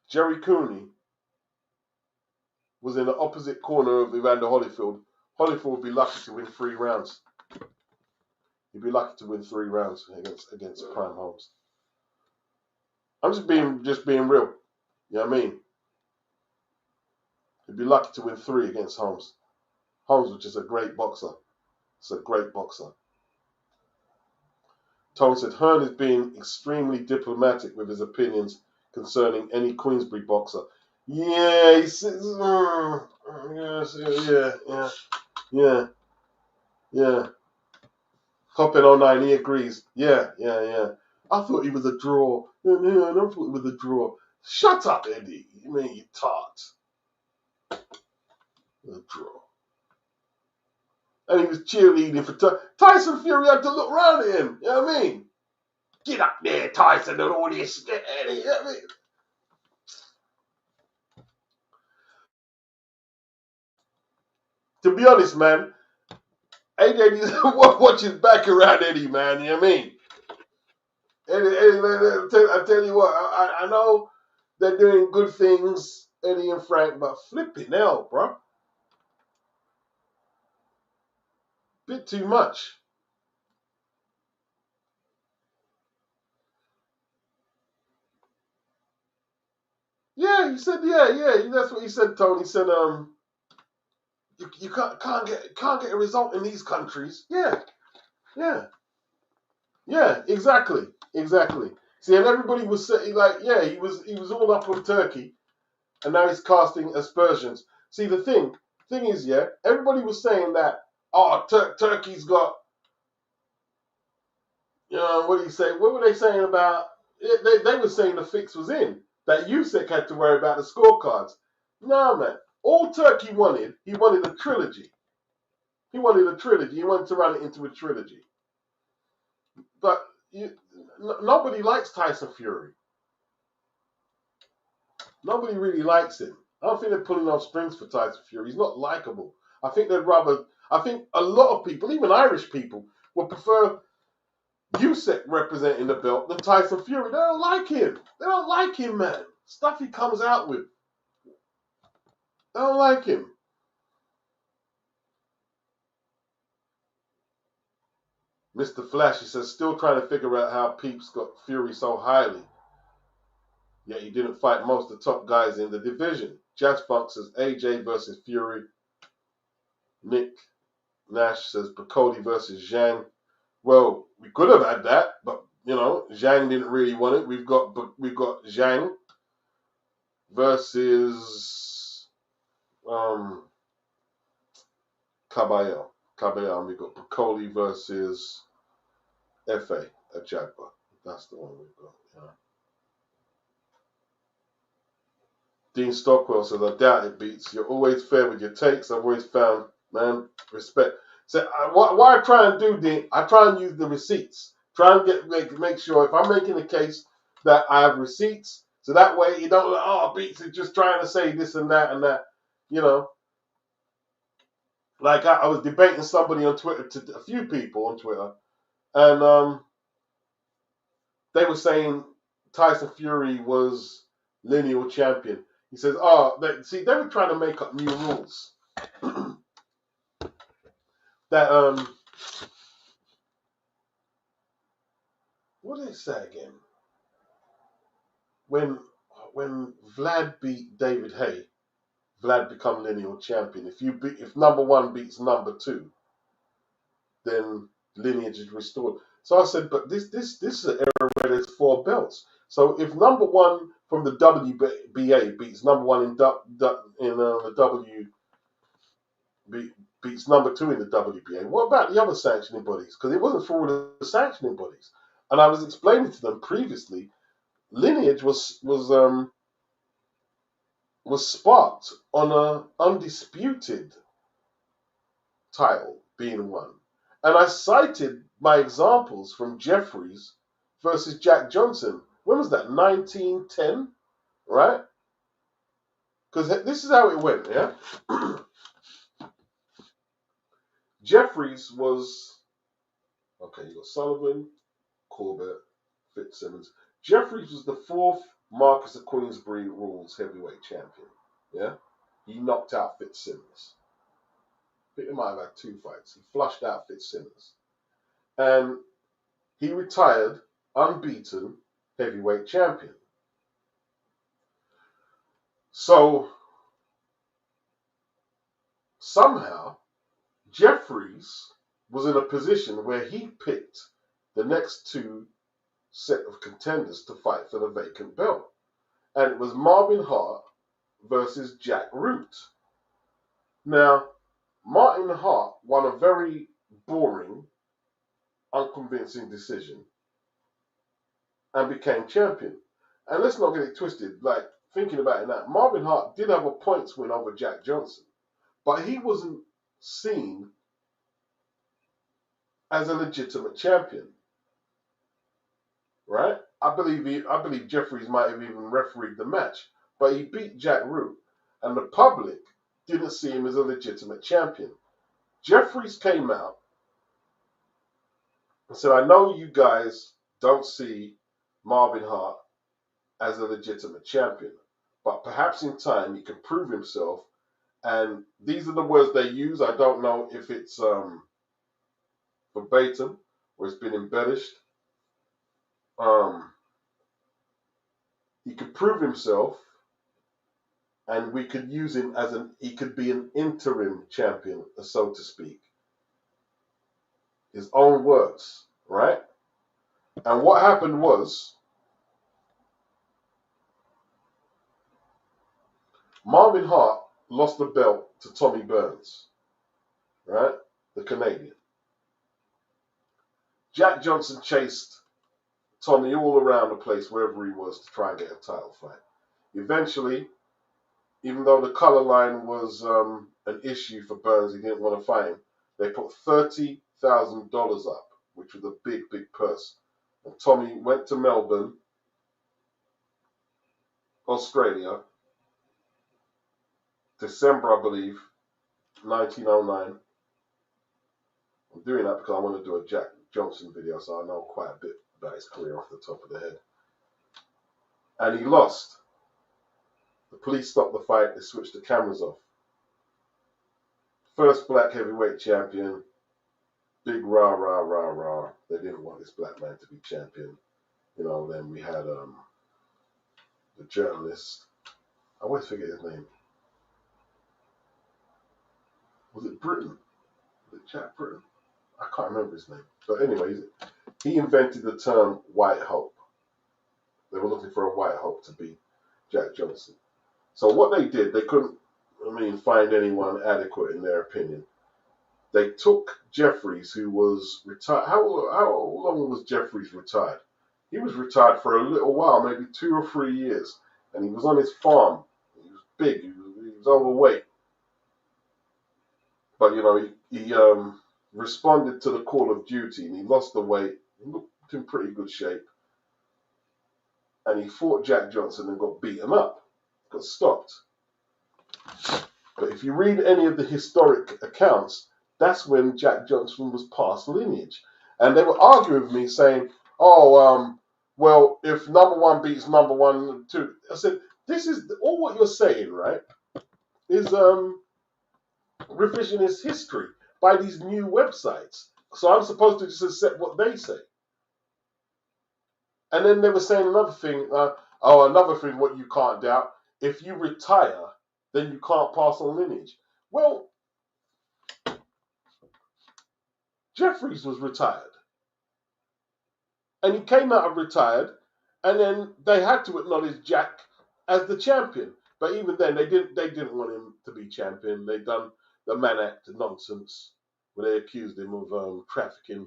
Jerry Cooney was in the opposite corner of Evander Holyfield, Holyfield would be lucky to win 3 rounds. He'd be lucky to win 3 rounds against Prime Holmes. I'm just being real. You know what I mean? He'd be lucky to win 3 against Holmes. Holmes was just a great boxer. It's a great boxer. Tone said Hearn is being extremely diplomatic with his opinions concerning any Queensbury boxer. Yeah, he says, yeah. Coppin 09, he agrees. Yeah. I thought he was a draw. Yeah, I thought he was a draw. Shut up, Eddie. You mean you tart. A draw. And he was cheerleading for Tyson Fury had to look round at him. You know what I mean? Get up there, Tyson, and all this. You know what I mean? To be honest, man, AJ needs to watch his back around Eddie, man. You know what I mean? Eddie, I tell you what, I know they're doing good things, Eddie and Frank, but flipping hell, bro. Bit too much. Yeah, he said, yeah. That's what he said, Tony. He said, you can't get a result in these countries. Yeah, exactly. See, and everybody was saying like, yeah, he was all up on Turkey, and now he's casting aspersions. See, the thing is, yeah, everybody was saying that, oh, Turkey's got, what do you say? What were they saying about? They were saying the fix was in, that Usyk had to worry about the scorecards. No, man. All Turkey wanted, he wanted a trilogy. He wanted to run it into a trilogy. But nobody likes Tyson Fury. Nobody really likes him. I don't think they're pulling on strings for Tyson Fury. He's not likable. I think a lot of people, even Irish people, would prefer Usyk representing the belt than Tyson Fury. They don't like him. They don't like him, man. Stuff he comes out with. They don't like him. Mr. Flash, he says, still trying to figure out how Peeps got Fury so highly. Yet he didn't fight most of the top guys in the division. Jazz Funk says AJ versus Fury. Nick Nash says Cody versus Zhang. Well, we could have had that, but Zhang didn't really want it. We've got Zhang versus Caballero. And we've got Bacoli versus FA at Jagba. That's the one we've got. Yeah. Dean Stockwell says, I doubt it, Beats. You're always fair with your takes. I've always found, man, respect. So what I try and do, Dean, I try and use the receipts. Try and make sure if I'm making a case that I have receipts, so that way you don't like, oh, Beats is just trying to say this and that and that. Like I was debating somebody on Twitter, to a few people on Twitter, and they were saying Tyson Fury was lineal champion. He says, they were trying to make up new rules. That, what did it say again? When Vlad beat David Haye, Vlad become lineal champion. If number one beats number two, then lineage is restored. So I said, but this is an era where there's 4 belts. So if number one from the WBA beats number one in the WB beats number 2 in the WBA, what about the other sanctioning bodies? Because it wasn't for all the sanctioning bodies. And I was explaining to them previously, lineage was sparked on an undisputed title being won. And I cited my examples from Jeffries versus Jack Johnson. When was that? 1910, right? Because this is how it went, yeah? Jeffries was, okay, you got Sullivan, Corbett, Fitzsimmons. Jeffries was the 4th Marquess of Queensberry Rules heavyweight champion, yeah? He knocked out Fitzsimmons. I think they might have had 2 fights. He flushed out Fitzsimmons. And he retired unbeaten heavyweight champion. So, somehow, Jeffries was in a position where he picked the next 2 set of contenders to fight for the vacant belt. And it was Marvin Hart versus Jack Root. Now, Martin Hart won a very boring, unconvincing decision and became champion. And let's not get it twisted. Like, thinking about it now, Marvin Hart did have a points win over Jack Johnson, but he wasn't seen as a legitimate champion, right? I believe Jeffries might have even refereed the match, but he beat Jack Root, and the public didn't see him as a legitimate champion. Jeffries came out I said, I know you guys don't see Marvin Hart as a legitimate champion, but perhaps in time he can prove himself. And these are the words they use. I don't know if it's verbatim or it's been embellished. He could prove himself, and we could use him as he could be an interim champion, so to speak. His own words, right? And what happened was Marvin Hart lost the belt to Tommy Burns, right? The Canadian. Jack Johnson chased Tommy all around the place, wherever he was, to try and get a title fight. Eventually, even though the color line was an issue for Burns, he didn't want to fight him, they put $30,000 up, which was a big, big purse. And Tommy went to Melbourne, Australia, December, I believe, 1909. I'm doing that because I want to do a Jack Johnson video, so I know quite a bit about his career off the top of the head. And he lost. The police stopped the fight. They switched the cameras off. First black heavyweight champion. Big rah, rah, rah, rah. They didn't want this black man to be champion. You know, then we had the journalist. I always forget his name. Was it Britain? Was it Jack Britain? I can't remember his name. But anyway, he invented the term white hope. They were looking for a white hope to beat Jack Johnson. So what they did, they couldn't, find anyone adequate in their opinion. They took Jeffries, who was retired. How long was Jeffries retired? He was retired for a little while, maybe 2 or 3 years. And he was on his farm. He was big. He was overweight. But, he responded to the call of duty, and he lost the weight. He looked in pretty good shape. And he fought Jack Johnson and got beaten up, got stopped. But if you read any of the historic accounts, that's when Jack Johnson was past lineage. And they were arguing with me saying, well, if number one beats number 1, 2. I said, this is all what you're saying, right, is revisionist history by these new websites. So I'm supposed to just accept what they say. And then they were saying another thing, another thing what you can't doubt, if you retire, then you can't pass on lineage. Well, Jeffries was retired. And he came out of retired, and then they had to acknowledge Jack as the champion. But even then, they didn't want him to be champion. They done the Mann Act nonsense, where they accused him of trafficking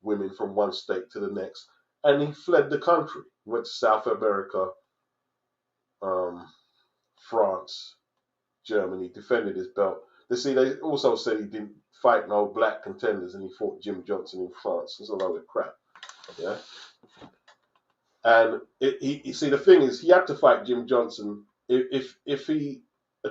women from one state to the next. And he fled the country. He went to South America, France, Germany, defended his belt. They also said he didn't fight no black contenders, and he fought Jim Johnson in France. It's a load of crap. Yeah. And the thing is, he had to fight Jim Johnson. If he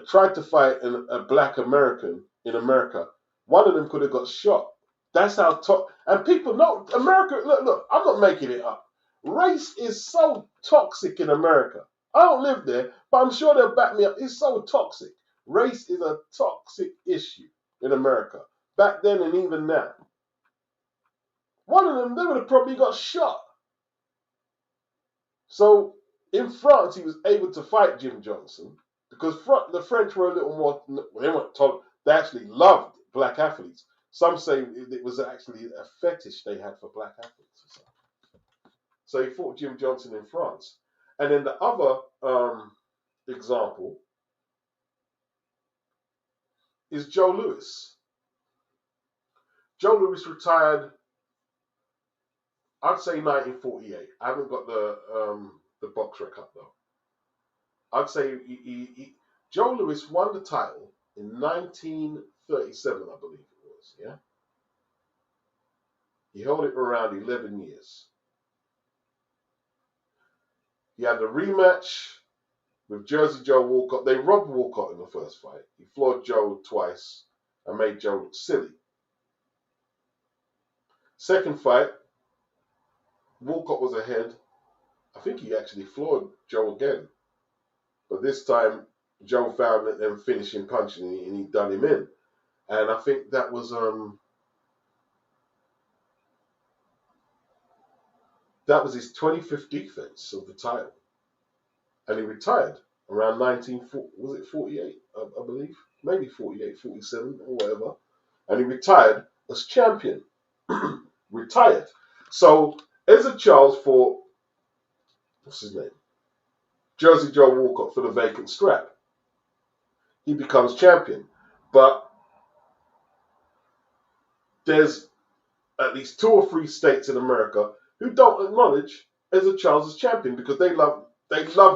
tried to fight a black American in America, one of them could have got shot. That's how toxic. And people know America. Look, I'm not making it up. Race is so toxic in America. I don't live there, but I'm sure they'll back me up. It's so toxic. Race is a toxic issue in America, back then and even now. One of them, they would have probably got shot. So in France, he was able to fight Jim Johnson because the French were a little more, they weren't told, they actually loved black athletes. Some say it was actually a fetish they had for black athletes or something. So he fought Jim Johnson in France. And then the other example is Joe Louis. Joe Louis retired, I'd say 1948. I haven't got the box record though. I'd say Joe Louis won the title in 1937, I believe it was. Yeah. He held it for around 11 years. He had a rematch with Jersey Joe Walcott. They robbed Walcott in the first fight. He floored Joe twice and made Joe look silly. Second fight, Walcott was ahead. I think he actually floored Joe again. But this time, Joe found them finishing punch and he done him in. And I think that was his 25th defense of the title. And he retired around 48, I believe? Maybe 48, 47 or whatever. And he retired as champion. Retired. So, Ezra Charles fought, what's his name? Jersey Joe Walcott for the vacant strap. He becomes champion. But there's at least 2 or 3 states in America who don't acknowledge Ezra Charles as champion because they love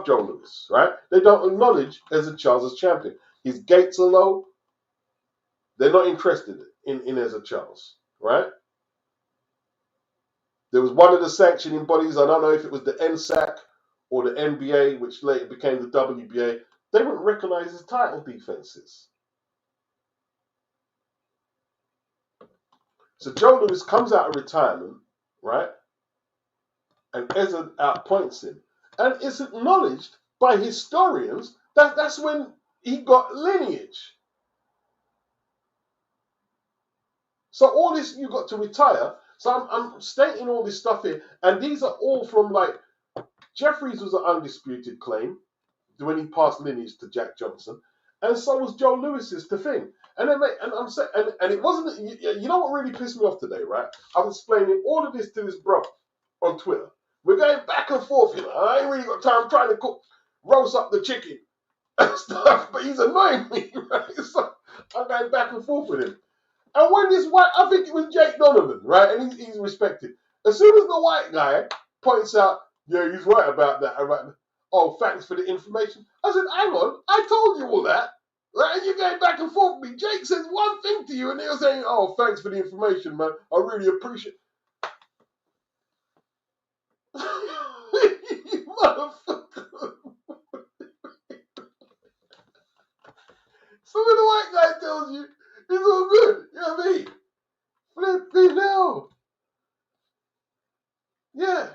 Joe Louis, right? They don't acknowledge Ezra Charles as champion. His gates are low. They're not interested in Ezra Charles, right? There was one of the sanctioning bodies, I don't know if it was the NSAC or the NBA, which later became the WBA, they wouldn't recognize his title defenses. So Joe Louis comes out of retirement, right? And Ezra outpoints him. And it's acknowledged by historians that that's when he got lineage. So all this, you got to retire. So I'm stating all this stuff here. And these are all from, like, Jeffries was an undisputed claim when he passed lineage to Jack Johnson. And so was Joe Louis's the thing. And I'm saying, and it wasn't, you know what really pissed me off today, right? I'm explaining all of this to this brother on Twitter. We're going back and forth, you know. I ain't really got time. I'm trying to roast up the chicken and stuff, but he's annoying me, right? So I'm going back and forth with him. And when this white, I think it was Jake Donovan, right? And he's respected. As soon as the white guy points out, yeah, he's right about that. Oh, thanks for the information. I said, hang on, I told you all that. Right? And you're going back and forth with me. Jake says one thing to you, and they're saying, oh, thanks for the information, man. I really appreciate it. You motherfucker. So when the white guy tells you, it's all good. You know what I mean? Flipping hell. Yeah.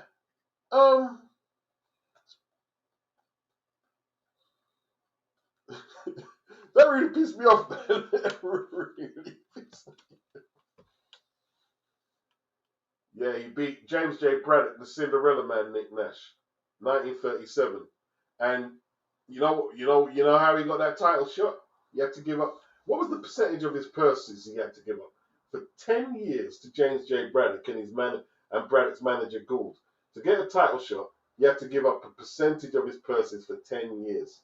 That really pissed me off, man. That really pissed me off. Yeah, he beat James J. Braddock, the Cinderella Man, Nick Nash, 1937. And you know how he got that title shot? He had to give up. What was the percentage of his purses he had to give up? For 10 years to James J. Braddock and and Braddock's manager Gould. To get a title shot, you have to give up a percentage of his purses for 10 years.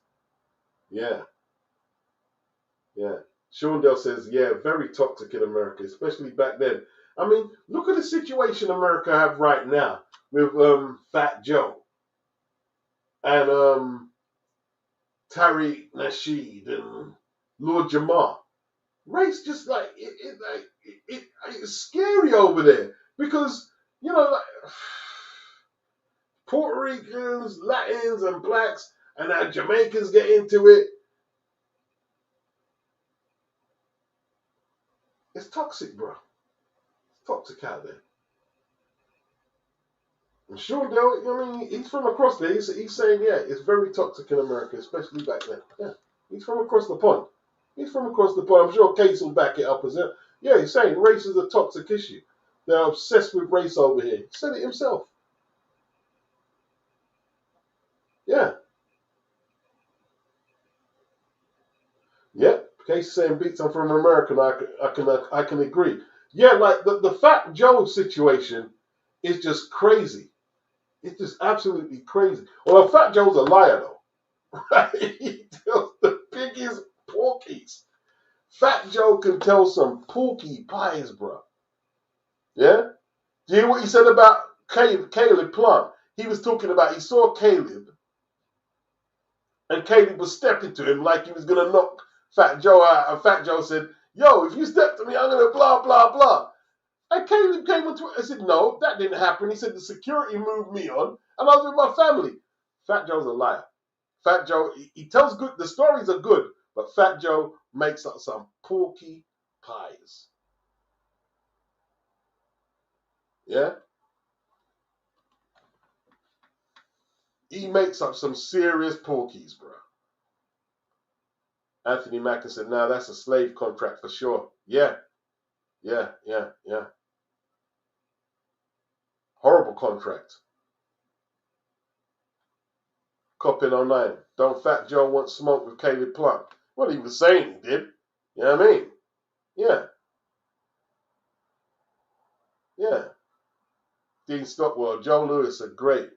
Yeah. Yeah. Shawndale says, yeah, very toxic in America, especially back then. I mean, look at the situation America have right now with Fat Joe and Tariq Nasheed and Lord Jamar. Race just like it's scary over there because you know like Puerto Ricans, Latins, and blacks, and now Jamaicans get into it. It's toxic, bro. It's toxic out there. And Shawndale, I mean, he's from across there. He's saying, yeah, it's very toxic in America, especially back then. Yeah, he's from across the pond. He's from across the pond. I'm sure Case will back it up as well. Yeah, he's saying race is a toxic issue. They're obsessed with race over here. He said it himself. Yeah. Yeah. Case is saying beats. I'm from America. I can agree. Yeah, like the Fat Joe situation is just crazy. It's just absolutely crazy. Well, Fat Joe's a liar, though. Right? He tells the biggest porkies. Fat Joe can tell some porky pies, bro. Yeah? Do you hear what he said about Caleb Plant? He was talking about, he saw Caleb, and Caleb was stepping to him like he was going to knock Fat Joe out. And Fat Joe said, yo, if you step to me, I'm going to blah, blah, blah. And Caleb came on Twitter and said, no, that didn't happen. He said, the security moved me on, and I was with my family. Fat Joe's a liar. Fat Joe, he tells good, the stories are good, but Fat Joe makes up some porky pies. Yeah? He makes up some serious porkies, bro. Anthony Mackin said, "Now that's a slave contract for sure." Yeah. Horrible contract. Coppin 09. Don't Fat Joe want smoke with Caleb Plant? Well, he was saying he did. You know what I mean? Yeah. Dean Stockwell, Joe Lewis are great.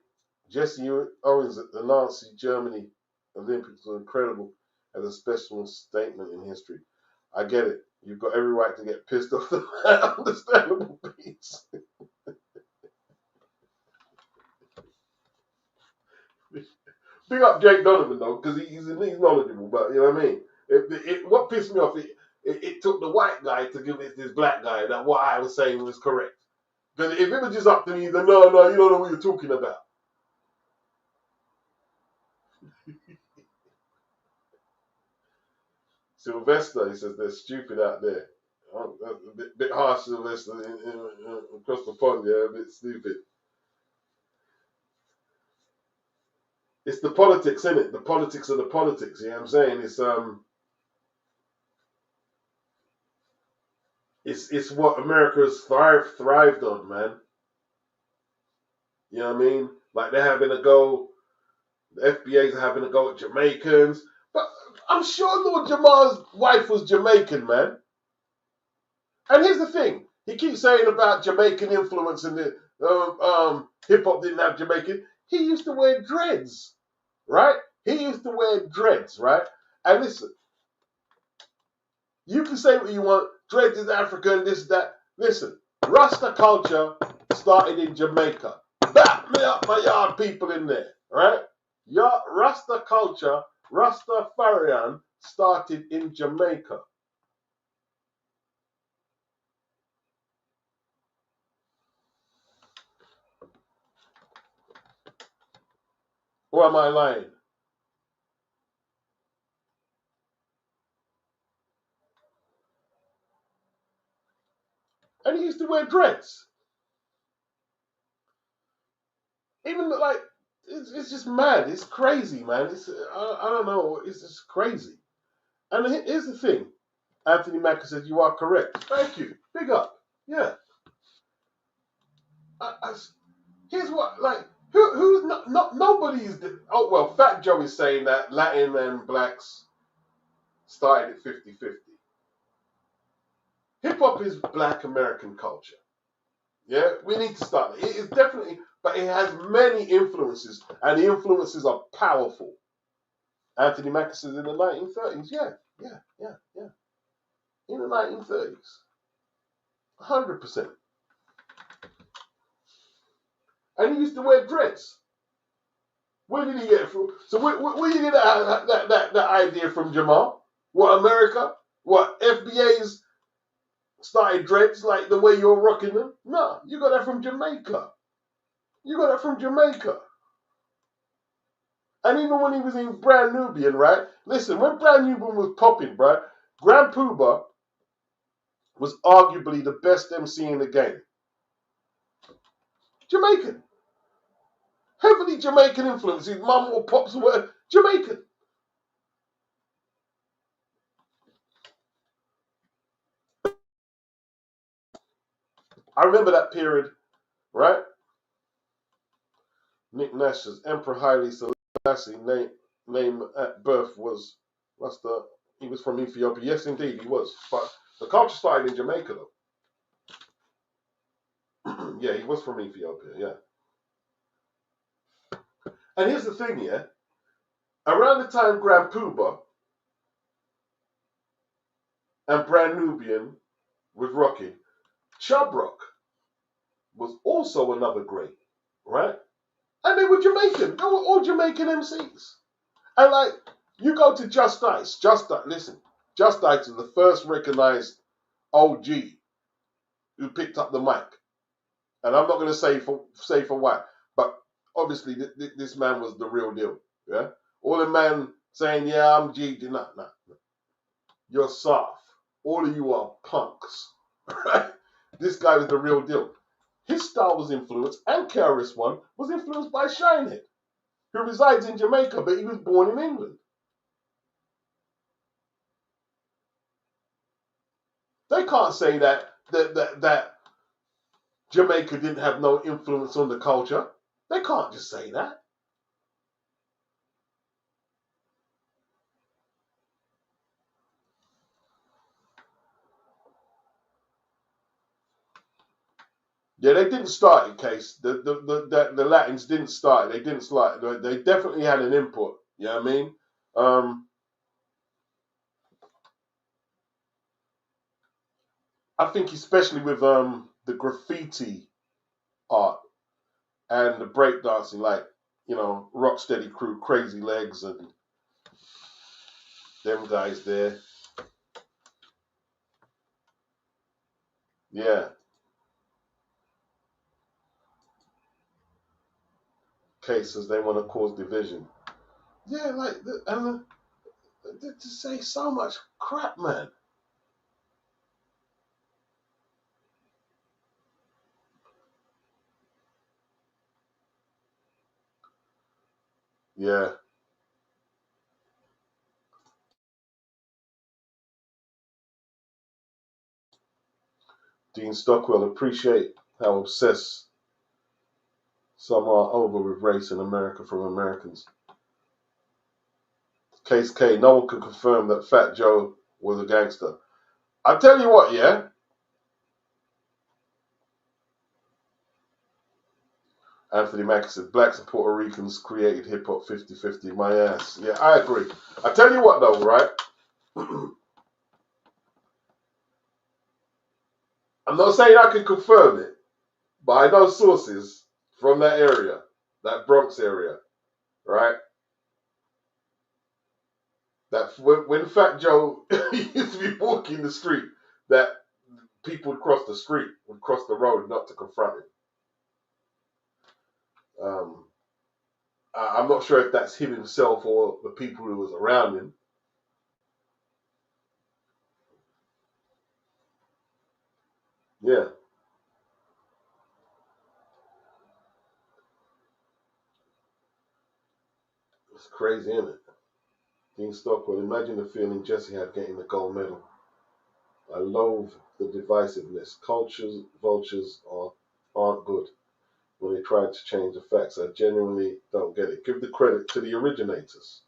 Jesse Owens at the Nazi Germany Olympics was incredible as a special statement in history. I get it. You've got every right to get pissed off at that. Understandable piece. Big up Jake Donovan, though, because he's knowledgeable, but you know what I mean? What pissed me off, it took the white guy to give it this black guy that what I was saying was correct. Because if it was just up to me, then no, you don't know what you're talking about. Sylvester, he says they're stupid out there. Oh, a bit harsh, Sylvester, across the pond, yeah, a bit stupid. It's the politics, isn't it? The politics of the politics, you know what I'm saying? It's what America's thrived on, man. You know what I mean? Like they're having a go, the FBA's are having a go at Jamaicans. But I'm sure Lord Jamal's wife was Jamaican, man. And here's the thing. He keeps saying about Jamaican influence and the hip-hop didn't have Jamaican. He used to wear dreads, right? He used to wear dreads, right? And listen, you can say what you want. Dreads is African, this, that. Listen, Rasta culture started in Jamaica. Back me up my yard people in there, right? Your Rasta culture, Rastafarian, started in Jamaica. Or am I lying? And he used to wear dreads. Even like, it's just mad. It's crazy, man. I don't know. It's just crazy. And here's the thing. Anthony Macker said, you are correct. Thank you. Big up. Yeah. Here's what, like, who's not nobody's. Oh, well, Fat Joe is saying that Latin and blacks started at 50-50. Hip hop is black American culture. Yeah, we need to start. It is definitely, but it has many influences, and the influences are powerful. Anthony Macker says in the 1930s. Yeah. In the 1930s. 100%. And he used to wear dreads. Where did he get it from? So where you get that idea from, Jamal? What, America? What, FBA's started dreads like the way you're rocking them? No, you got that from Jamaica. And even when he was in Brand Nubian, right? Listen, when Brand Nubian was popping, right? Grand Puba was arguably the best MC in the game. Jamaican. Heavily Jamaican influence. His mum or pops or whatever. Jamaican. I remember that period, right? Nick Nash says Emperor Haile Selassie name at birth was Rasta. He was from Ethiopia. Yes, indeed, he was. But the culture started in Jamaica, though. Yeah, he was from Ethiopia. Yeah. And here's the thing, yeah. Around the time Grand Puba and Brand Nubian was rocking, Chub Rock was also another great, right? And they were Jamaican. They were all Jamaican MCs. And like, you go to Just Ice. Listen, Just Ice is the first recognized OG who picked up the mic. And I'm not going to say for what, but obviously this man was the real deal. Yeah, all the man saying, "Yeah, I'm G." No. You're soft. All of you are punks. Right? This guy was the real deal. his style was influenced, and KRS-One was influenced by Shinehead, who resides in Jamaica, but he was born in England. They can't say that Jamaica didn't have no influence on the culture. They can't just say that. Yeah, they didn't start it, Case. The Latins didn't start it. They didn't start it. They definitely had an input. You know what I mean? I think especially with the graffiti art and the breakdancing, like, you know, Rocksteady Crew, Crazy Legs, and them guys there. Yeah. Cases, they want to cause division. Yeah, like, to say so much crap, man. Yeah. Dean Stockwell, appreciate how obsessed some are over with race in America from Americans. Case K, no one can confirm that Fat Joe was a gangster. I tell you what, yeah. Anthony Mackie said, blacks and Puerto Ricans created hip hop 50-50. My ass. Yeah, I agree. I tell you what, though, right? I'm not saying I can confirm it, but I know sources from that area, that Bronx area, right? That when Fat Joe used to be walking the street, that people would cross the street, would cross the road not to confront him. I'm not sure if that's him himself or the people who was around him. Yeah. It's crazy, isn't it? Dean Stockwell, imagine the feeling Jesse had getting the gold medal. I loathe the divisiveness. Cultures, vultures aren't good when they try to change the facts. I genuinely don't get it. Give the credit to the originators.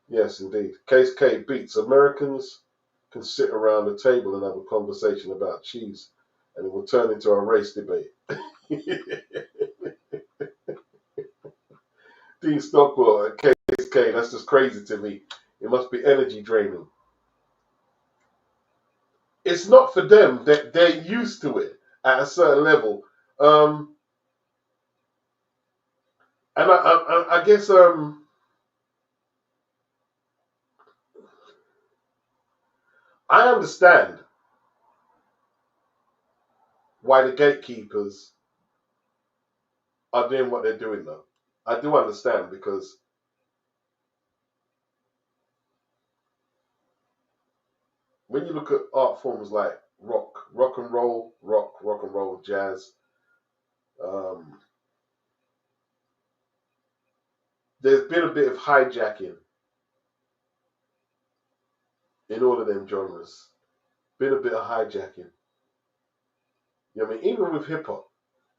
Yes, indeed. Case K beats. Americans can sit around a table and have a conversation about cheese, and it will turn into a race debate. Dean Stockwell at Case K, that's just crazy to me. It must be energy draining. It's not for them. They're used to it at a certain level. And I guess I understand why the gatekeepers are doing what they're doing though. I do understand because when you look at art forms like rock and roll, jazz, um, there's been a bit of hijacking in all of them genres. Been a bit of hijacking. You know what I mean? Even with hip hop,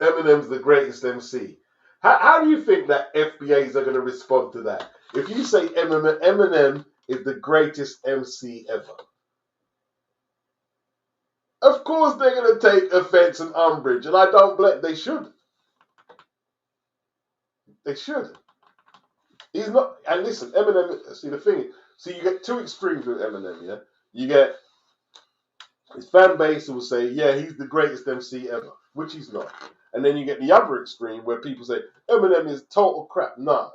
Eminem's the greatest MC. How do you think that FBAs are going to respond to that? If you say Eminem is the greatest MC ever, of course they're going to take offense and umbrage, and I don't blame. They should. They should. He's not. And listen, Eminem. See the thing. See, you get two extremes with Eminem. Yeah, you get his fan base who will say, "Yeah, he's the greatest MC ever," which he's not. And then you get the other extreme where people say Eminem is total crap. No.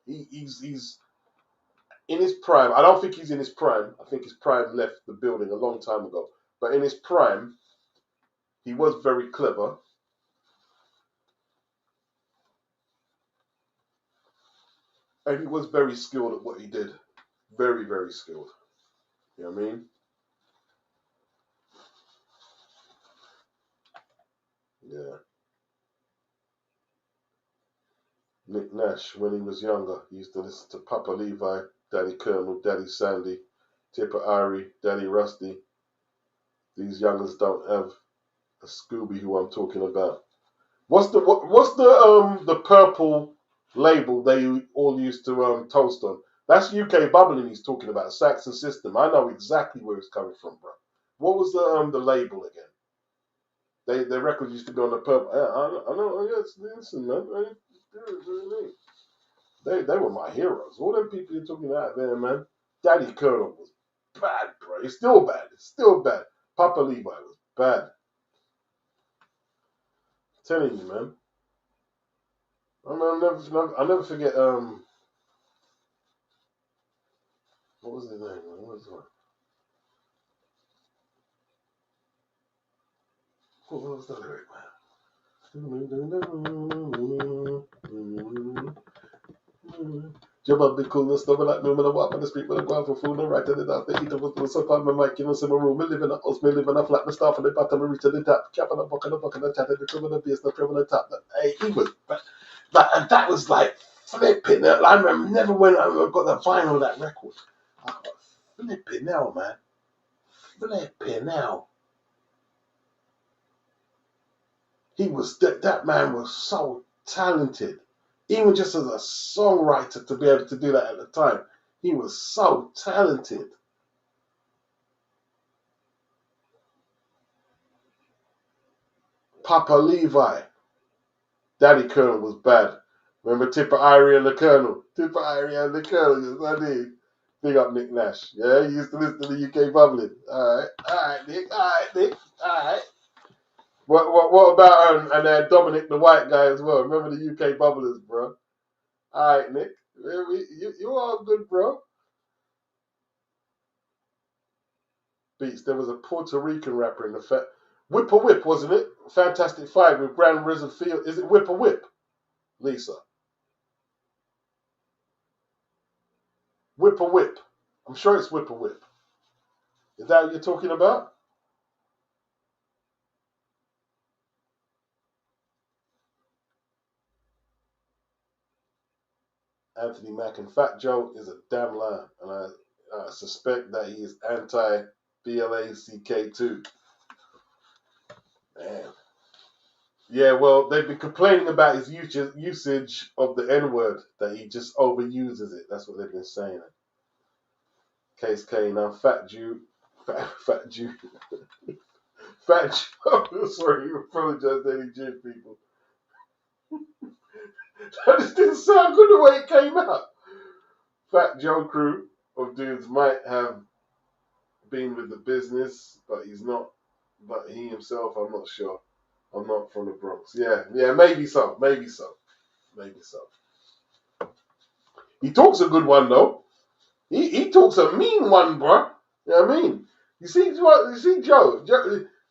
He's in his prime. I don't think he's in his prime. I think his prime left the building a long time ago. But in his prime, he was very clever. And he was very skilled at what he did. Very, very skilled. You know what I mean? Yeah. Nick Nash, when he was younger, he used to listen to Papa Levi, Daddy Colonel, Daddy Sandy, Tipper Irie, Daddy Rusty. These youngers don't have a Scooby who I'm talking about. What's the purple label they all used to toast on? That's UK bubbling he's talking about, Saxon System. I know exactly where it's coming from, bro. What was the label again? Their records used to be on the purple. I know. Yes, listen, man. They were my heroes. All them people you're talking about there, man. Daddy Colonel was bad, bro. It's still bad. It's still bad. Papa Levi was bad. I'm telling you, man. I'll never forget. What was his name? What was the lyric, man? Jump up, be cool, and stuff like me when I walk on the street with a guava food and right to the top. They eat up with so far, my mic, you know, some room. Me live in a house, me live in a flat, me start from the bottom, me reach to the top. Cap on the buck and the buck and the chat, and the crib and the bass, the crib on the top. Hey, he was, and that was like flipping. I remember never when I got the vinyl of that record. I got flipping now, man. Flipping now. He was that man was so talented, even just as a songwriter to be able to do that at the time. He was so talented. Papa Levi, Daddy Colonel was bad. Remember Tipper Irie and the Colonel? Tipper Irie and the Colonel, yes, I did. Big up Nick Nash. Yeah, he used to listen to the UK bubbling. All right, Nick. All right. What about and Dominic the white guy as well? Remember the UK bubblers, bro? All right, Nick. You all good, bro. Beats. There was a Puerto Rican rapper in the Whip a Whip, wasn't it? Fantastic Five with Grand Risen Field. Is it Whip a Whip, Lisa? Whip a Whip. I'm sure it's Whip a Whip. Is that what you're talking about? Anthony Mack and Fat Joe is a damn lie, and I suspect that he is anti-BLACK too. Man. Yeah, well, they've been complaining about his usage of the N-word, that he just overuses it. That's what they've been saying. Case K, now Fat Jew. Fat Jew. Fat Joe. Sorry, you apologize to any Jew people. That just didn't sound good the way it came out. Fat Joe crew of dudes might have been with the business, but he's not. But he himself, I'm not sure. I'm not from the Bronx. Yeah, maybe so. He talks a good one though. He talks a mean one, bro. You know what I mean? You see Joe.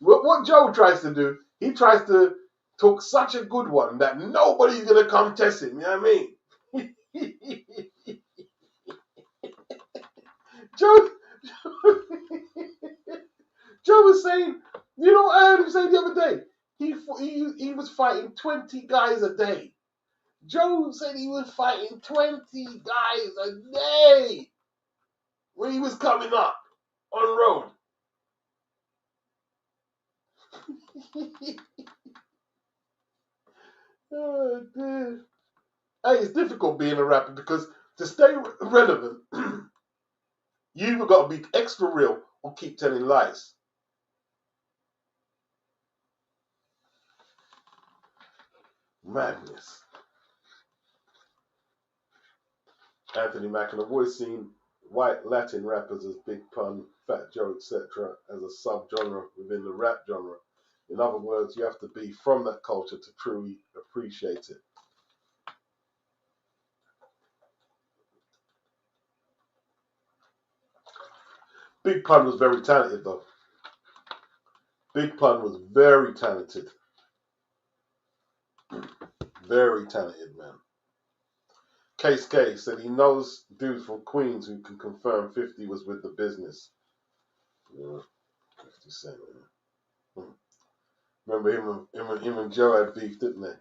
What Joe tries to do, he tries to talk such a good one that nobody's gonna come test him. You know what I mean? Joe was saying, you know what I heard him say the other day? He was fighting 20 guys a day. Joe said he was fighting 20 guys a day when he was coming up on road. Oh, dude. Hey, it's difficult being a rapper because to stay relevant, you've got to be extra real or keep telling lies. Madness. Anthony Mack, and I've always seen white Latin rappers as Big Pun, Fat Joe, etc. as a sub-genre within the rap genre. In other words, you have to be from that culture to truly appreciate it. Big Pun was very talented though. Big Pun was very talented. Very talented, man. Case K said he knows dudes from Queens who can confirm 50 was with the business. Yeah, 50 Cent, man. Remember him and Joe had beef, didn't they?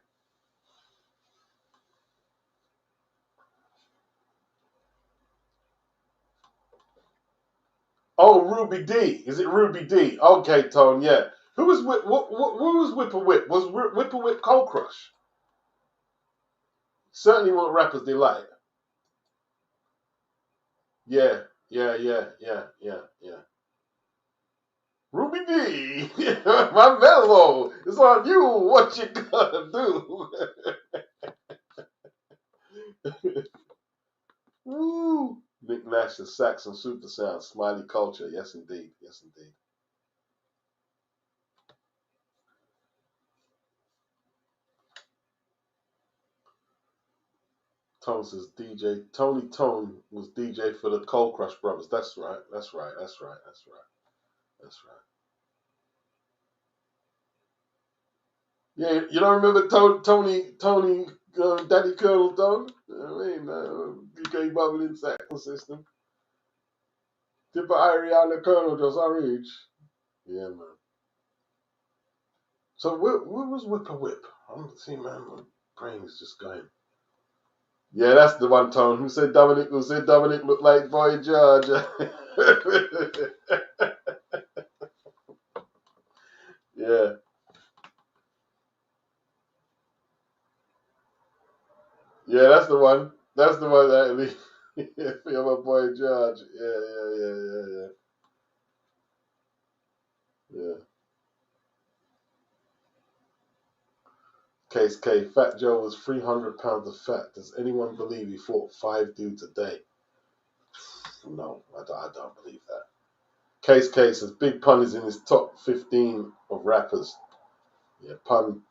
Oh, Ruby D. Is it Ruby D? Okay, Tone. Yeah. Who was Whip? Who was Whipper Whip? Was Whipper Whip Cold Crush? Certainly what rappers they like. Yeah, yeah. Ruby D, my mellow. It's on you. What you gonna do? Woo! Nick Nash, the Saxon Super Sound, Smiley Culture. Yes, indeed. Yes, indeed. Tone says DJ Tony Tone was DJ for the Cold Crush Brothers. That's right. That's right. That's right. That's right. That's right. Yeah, you don't remember Tony, Daddy Colonel Tone? I mean, DK Bubbling Saxon System. Tipper Ariana Colonel just our age. Yeah, man. So what was Whipper Whip? I'm see, man, my brain's just going. Yeah, that's the one, Tone. Who said Dominic looked like Boy George? Yeah. Yeah, that's the one. That's the one that feel my Boy George. Yeah. Case K, Fat Joe was 300 pounds of fat. Does anyone believe he fought 5 dudes a day? No, I don't believe that. Case says Big Pun is in his top 15 of rappers. Yeah, Pun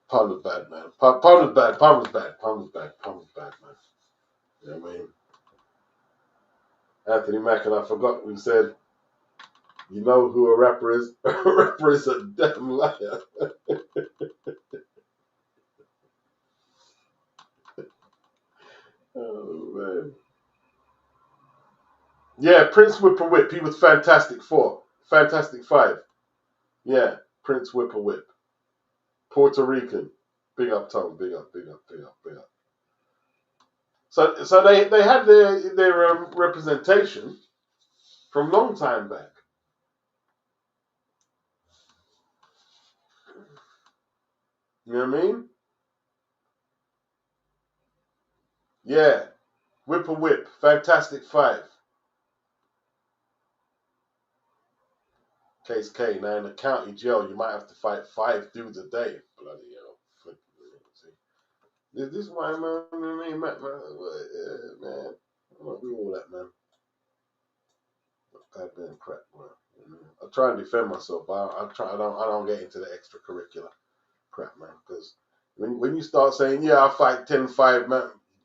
was bad, man. Pun was bad, man. You know what I mean? Anthony Mack, and I forgot who said, you know who a rapper is? A rapper is a damn liar. Oh, man. Yeah, Prince Whipper Whip. He was Fantastic Four. Fantastic Five. Yeah, Prince Whipper Whip. Puerto Rican. Big up, Tom. Big up. So they had their representation from long time back. You know what I mean? Yeah. Whipper Whip. Fantastic Five. Case K. Now in the county jail, you might have to fight 5 dudes a day. Bloody hell. This is why, man, man, I'm not doing all that, man. Goddamn crap, man. I try and defend myself, but I don't get into the extracurricular crap, man. Because when you start saying, yeah, I fight 10-5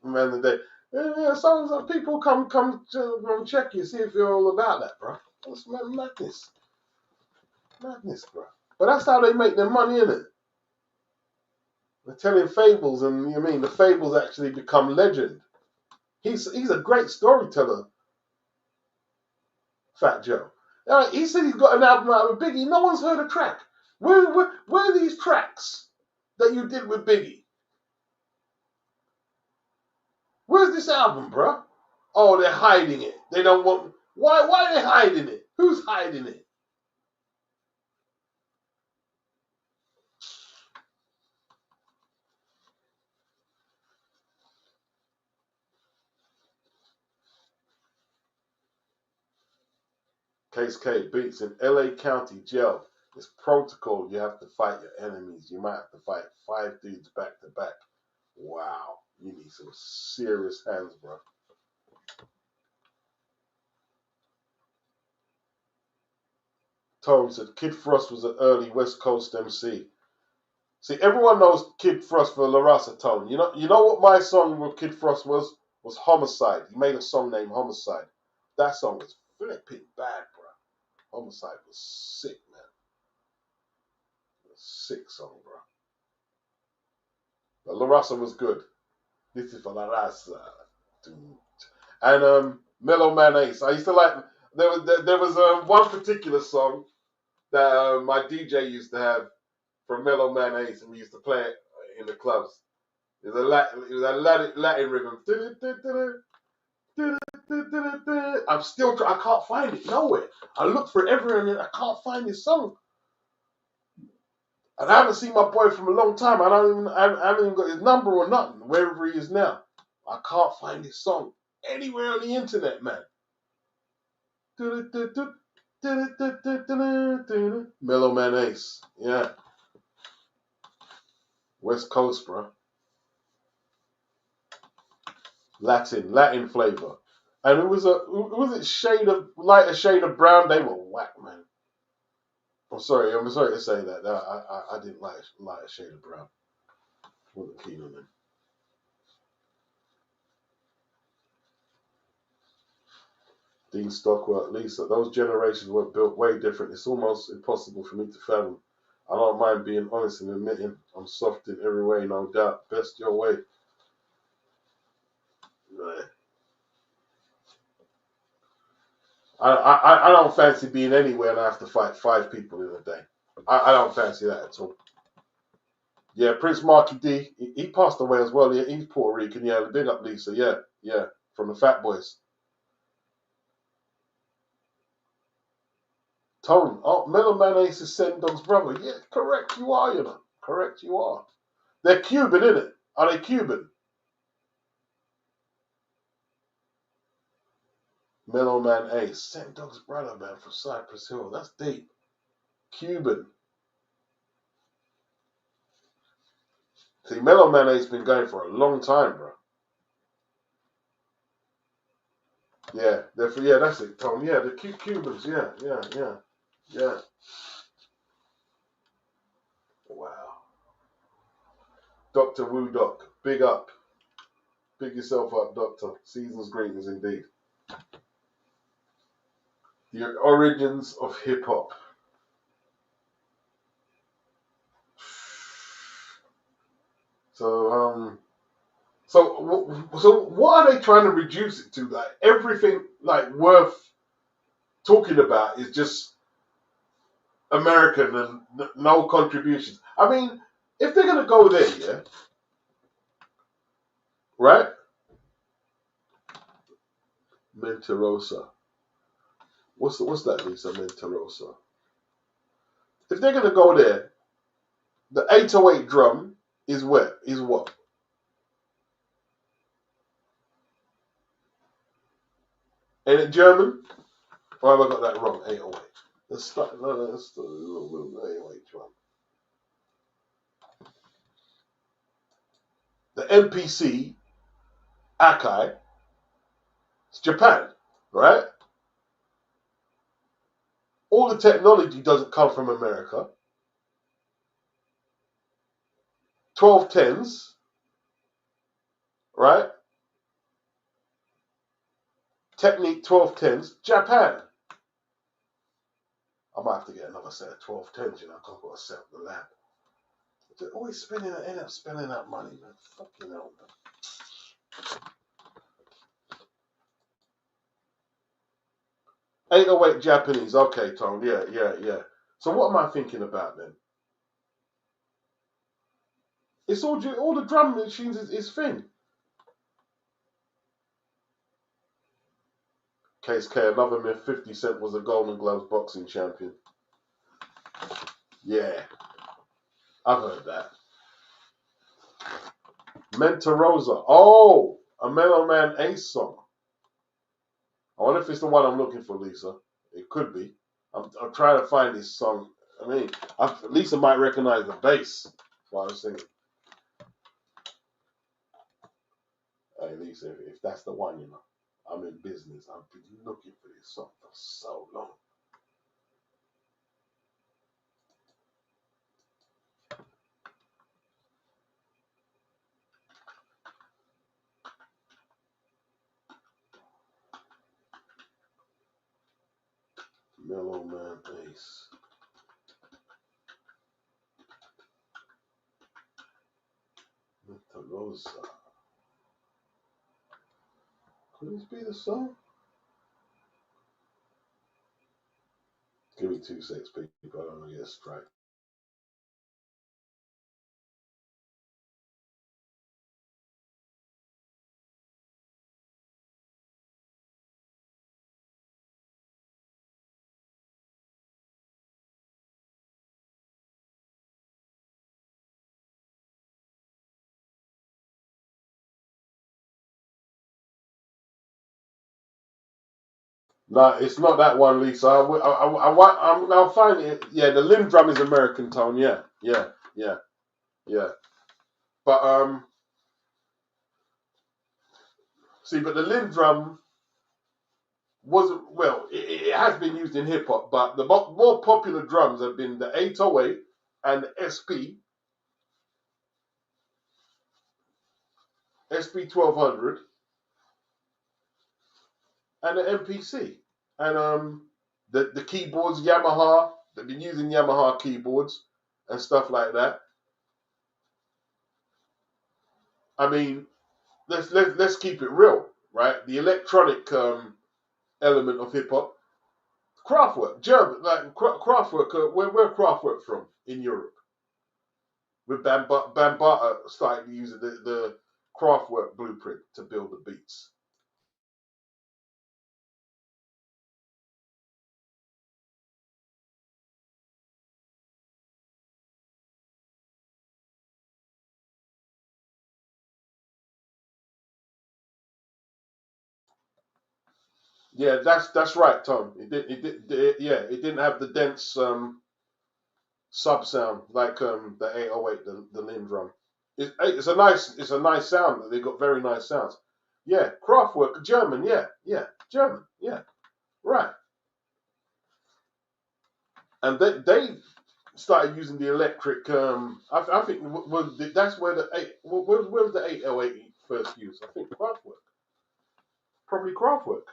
man a day, yeah, some people come check you, see if you're all about that, bro. That's madness, bro. But that's how they make their money, innit? They're telling fables, and you mean the fables actually become legend. He's a great storyteller, Fat Joe. He said he's got an album out with Biggie. No one's heard a track. Where are these tracks that you did with Biggie? Where's this album, bro? Oh, they're hiding it. They don't want. Why are they hiding it? Who's hiding it? Case K beats in LA County Jail. It's protocol. You have to fight your enemies. You might have to fight 5 dudes back to back. Wow. You need some serious hands, bro. Tom said Kid Frost was an early West Coast MC. See, everyone knows Kid Frost for La Raza Tone. You know what my song with Kid Frost was? Was Homicide. He made a song named Homicide. That song was flipping bad, bro. Homicide was sick, man. Sick song, bro. But La Raza was good. This is for La Raza. And Mellow Man Ace. I used to like. There was one particular song that my DJ used to have from Mellow Man Ace, and we used to play it in the clubs. It was a Latin rhythm. I can't find it nowhere. I looked for it everywhere and I can't find this song. And I haven't seen my boy from a long time. I haven't even got his number or nothing, wherever he is now. I can't find his song anywhere on the internet, man. Mellow Man Ace. Yeah. West Coast, bro. Latin flavor. And it was a shade of brown. They were whack, man. I'm sorry to say that. I didn't like a shade of brown. Wasn't keen on them. Dean Stockwell, Lisa, those generations were built way different. It's almost impossible for me to fathom. I don't mind being honest and admitting I'm soft in every way, no doubt. Best your way. Right. I don't fancy being anywhere and I have to fight 5 people in a day. I don't fancy that at all. Yeah, Prince Marky D, he passed away as well. Yeah, he's Puerto Rican. Yeah, big up Lisa. Yeah, from the Fat Boys. Tone, oh, Mellow Man Ace is Sendog's brother. Yeah, correct you are, you know. Correct you are. They're Cuban, innit? Are they Cuban? Mellow Man Ace, Sendog's brother, man, from Cypress Hill. That's deep. Cuban. See, Mellow Man Ace been going for a long time, bro. Yeah, that's it, Tom. Yeah, the Cubans. Yeah. Wow. Dr. Woo Doc, big up. Big yourself up, Doctor. Season's greetings indeed. The origins of hip hop. So what are they trying to reduce it to? Like everything like worth talking about is just American and no contributions. I mean, if they're gonna go there, yeah, right? Mentarosa. What's that, Lisa? Mentarosa. If they're gonna go there, the 808 drum is where? Is what? Ain't it German? Or have I got that wrong? 808. Let's start. No, let's do a little 808 drum. The MPC Akai. It's Japan, right? All the technology doesn't come from America. 1210s, right? Technique 1210s, Japan. I might have to get another set of 1210s, you know, because I've got to set up the lab. They're always end up spending that money, man. Fucking hell, man. 808 Japanese, okay, Tom. Yeah. So what am I thinking about then? It's all the drum machines is thing. Case K, another myth. 50 Cent was a Golden Gloves boxing champion. Yeah, I've heard that. Mentarosa. Oh, a Mellow Man Ace song. I wonder if it's the one I'm looking for, Lisa. It could be. I'm trying to find this song. I mean, Lisa might recognize the bass. That's what I was singing. Hey, Lisa, if that's the one, you know, I'm in business. I've been looking for this song for so long. Mellow Man Ace. Mentarosa. Could this be the song? Give me 2 seconds, people. I don't want to get a strike. No, it's not that one, Lisa. I'm now finding it. Yeah, the Lindrum is American tone. Yeah. But see, but the Lindrum wasn't, well, it has been used in hip hop, but the more popular drums have been the 808 and the SP 1200, and the MPC. And the keyboards, Yamaha, they've been using Yamaha keyboards and stuff like that. I mean, let's keep it real, right? The electronic element of hip hop, Kraftwerk, German, like Kraftwerk. Where Kraftwerk from in Europe? With Bambata started using the Kraftwerk blueprint to build the beats. Yeah, that's right, Tom. It didn't have the dense sub sound like the 808, the Lindrum. It's a nice sound. They got very nice sounds. Yeah, Kraftwerk, German. Yeah, German. Yeah, right. And they started using the electric. I think that's where where was the 808 first used? I think Kraftwerk, probably Kraftwerk,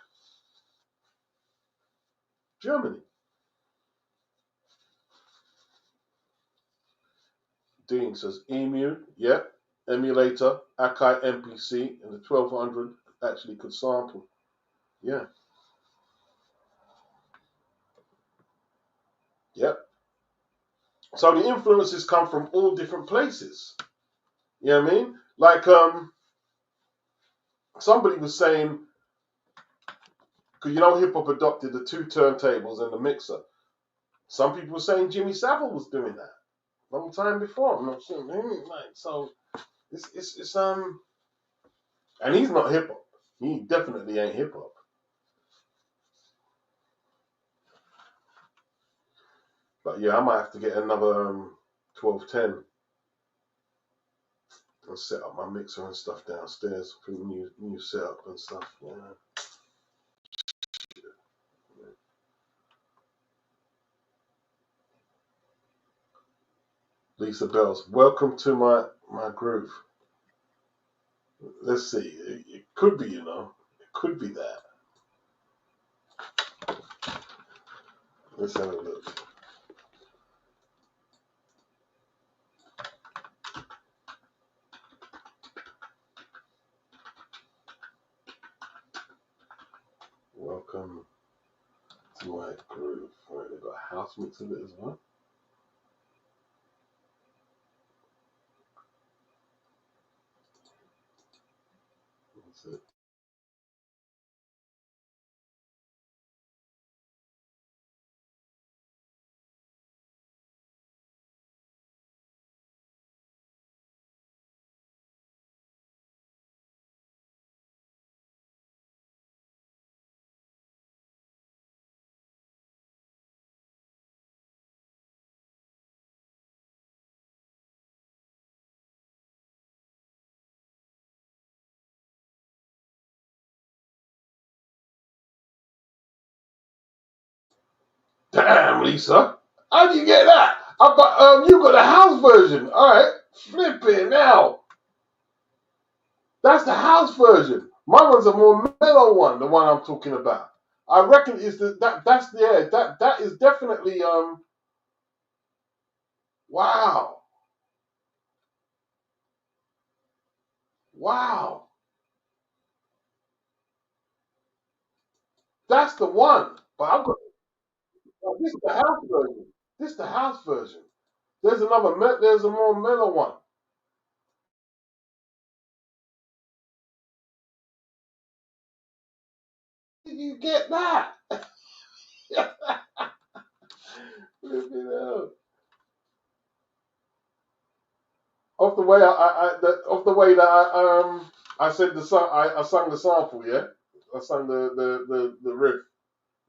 Germany. Dean says Emu, yeah, emulator, Akai MPC, and the 1200 actually could sample. Yeah, yep. So the influences come from all different places. You know what I mean? Like somebody was saying, because hip hop adopted the two turntables and the mixer. Some people were saying Jimmy Savile was doing that long time before. I'm not sure. Like, so it's and he's not hip hop. He definitely ain't hip hop. But yeah, I might have to get another 1210 and set up my mixer and stuff downstairs for new setup and stuff. Yeah. Lisa Bells, welcome to my groove. Let's see. It could be, it could be that. Let's have a look. Welcome to my groove. All right, they've got a house mix of it as well. That's it. Damn, Lisa. How do you get that? You got the house version. All right. Flipping now. That's the house version. My one's a more mellow one, the one I'm talking about. I reckon is that is definitely wow. Wow. That's the one. But I've got Oh, this is the house version. This is the house version. There's another. There's a more mellow one. Did you get that? Off the way off the way that I said the song, I sung the sample, yeah. I sung the riff.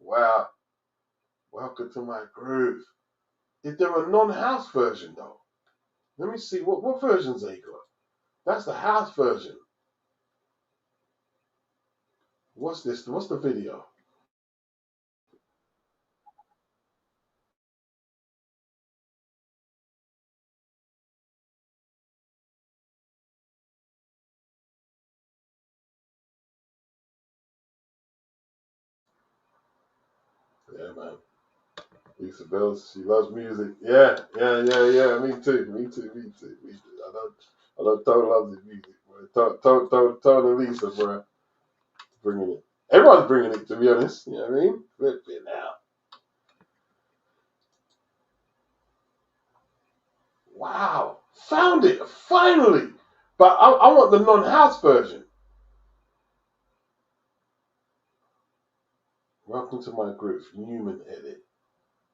Wow, welcome to my groove. Is there a non-house version though? Let me see what versions they got. That's the house version. What's this? What's the video? Yeah, man. Lisa Bells, she loves music. Yeah. Me too. I know Tone loves his music, bro. Tone and Lisa, bro, bringing it. Everyone's bringing it, to be honest. You know what I mean? Flip it now. Wow. Found it, finally. But I want the non-house version. Welcome to my group, Newman edit.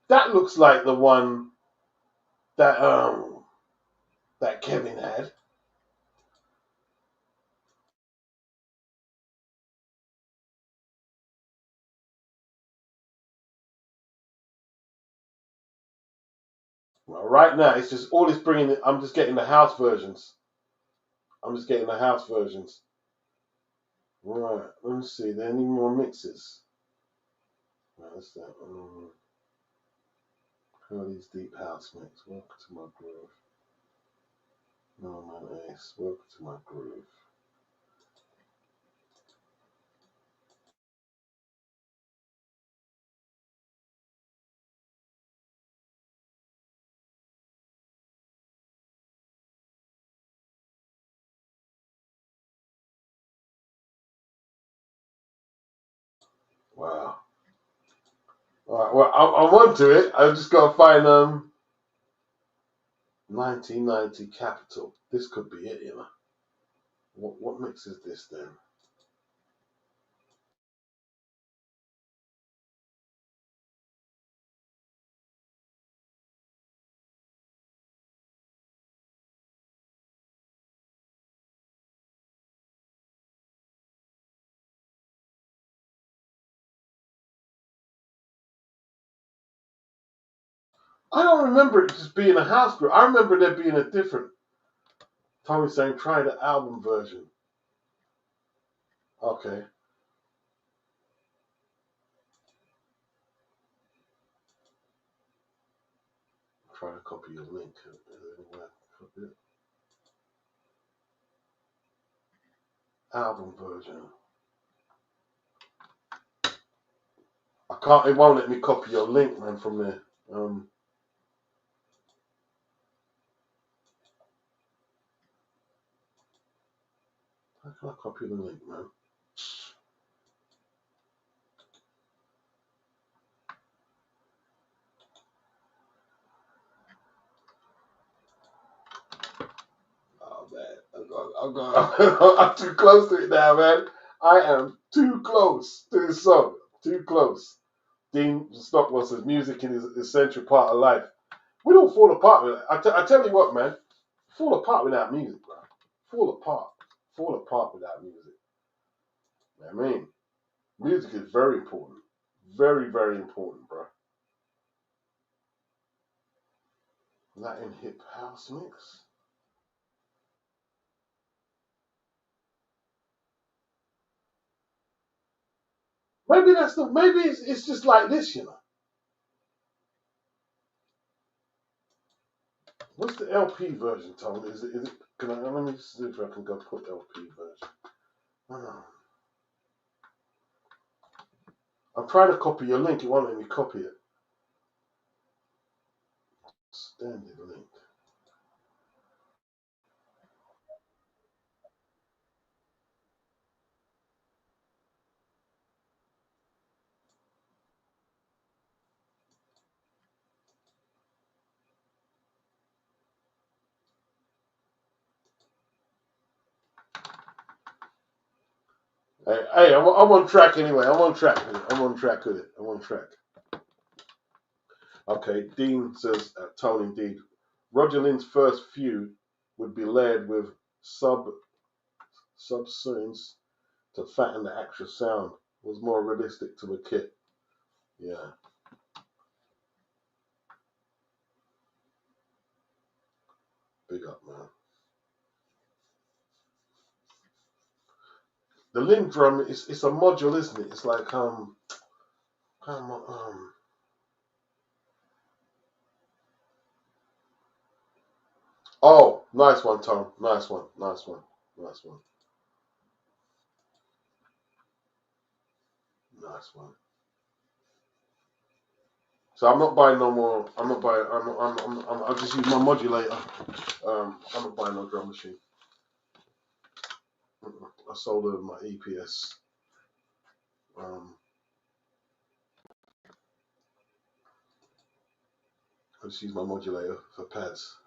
That looks like the one that that Kevin had. Well, right now, it's just all it's bringing. I'm just getting the house versions. I'm just getting the house versions. Right. Let me see. There any more mixes? Right, that's that. Curly's Deep House Mix. Welcome to my groove. No man, Ace. Welcome to my groove. Wow. All right. Well, I'm onto it. I just gotta find 1990 Capital. This could be it, you know. What mix is this then? I don't remember it just being a house group. I remember there being a different. Tommy saying try the album version. Okay. Try to copy your link. Album version. I can't. It won't let me copy your link, man, from there. How can I copy the link, man? Oh man, I'm too close to it now, man. I am too close to this song. Too close. Dean Stockwell says music is an essential part of life. We don't fall apart with it. I tell you what, man. Fall apart without music, bro. Fall apart. Fall apart without music. You know what I mean, music is very important. Very, very important, bro. Latin hip house mix. Maybe that's the. Maybe it's just like this, you know. What's the LP version, Tom? Is it? Can I? Let me see if I can go put LP version. Oh, I'm trying to copy your link. It won't let me copy it. Standard link. Hey, I'm on track anyway. I'm on track with it. I'm on track with it. I'm on track. Okay, Dean says, Tone indeed. Roger Lynn's first feud would be layered with subscenes to fatten the actual sound. Was more realistic to the kit. Yeah. Big up, man. The Lynn drum is it's a module, isn't it? It's like oh, nice one, Tom. Nice one. Nice one. Nice one. Nice one. So I'm not buying no more. I'm not buying. I'll just use my modulator. I'm not buying no drum machine. I sold her my EPS. I just use my modulator for pads.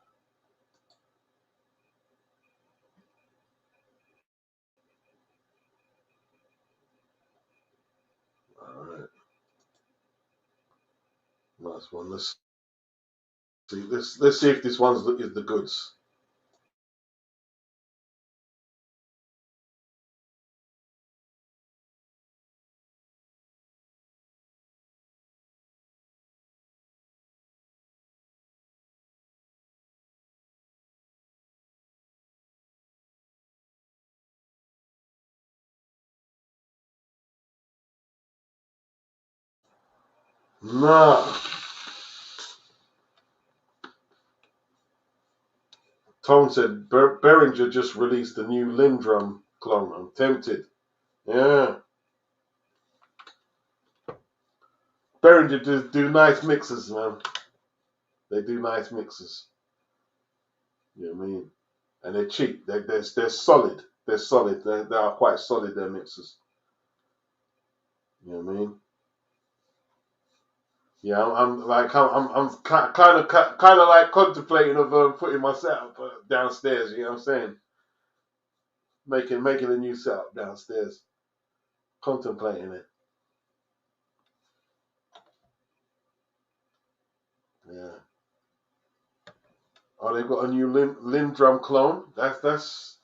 All right. Nice one. Let's see. Let's see if this one's is the goods. Nah. Tone said Behringer just released a new Lindrum clone. I'm tempted. Yeah. Behringer do nice mixes, man. They do nice mixes. You know what I mean? And they're cheap. They're solid. They're solid. They are quite solid. Their mixes. You know what I mean? Yeah, I'm kind of like contemplating of putting my setup downstairs. You know what I'm saying? Making a new setup downstairs. Contemplating it. Yeah. Oh, they've got a new Lindrum clone. That's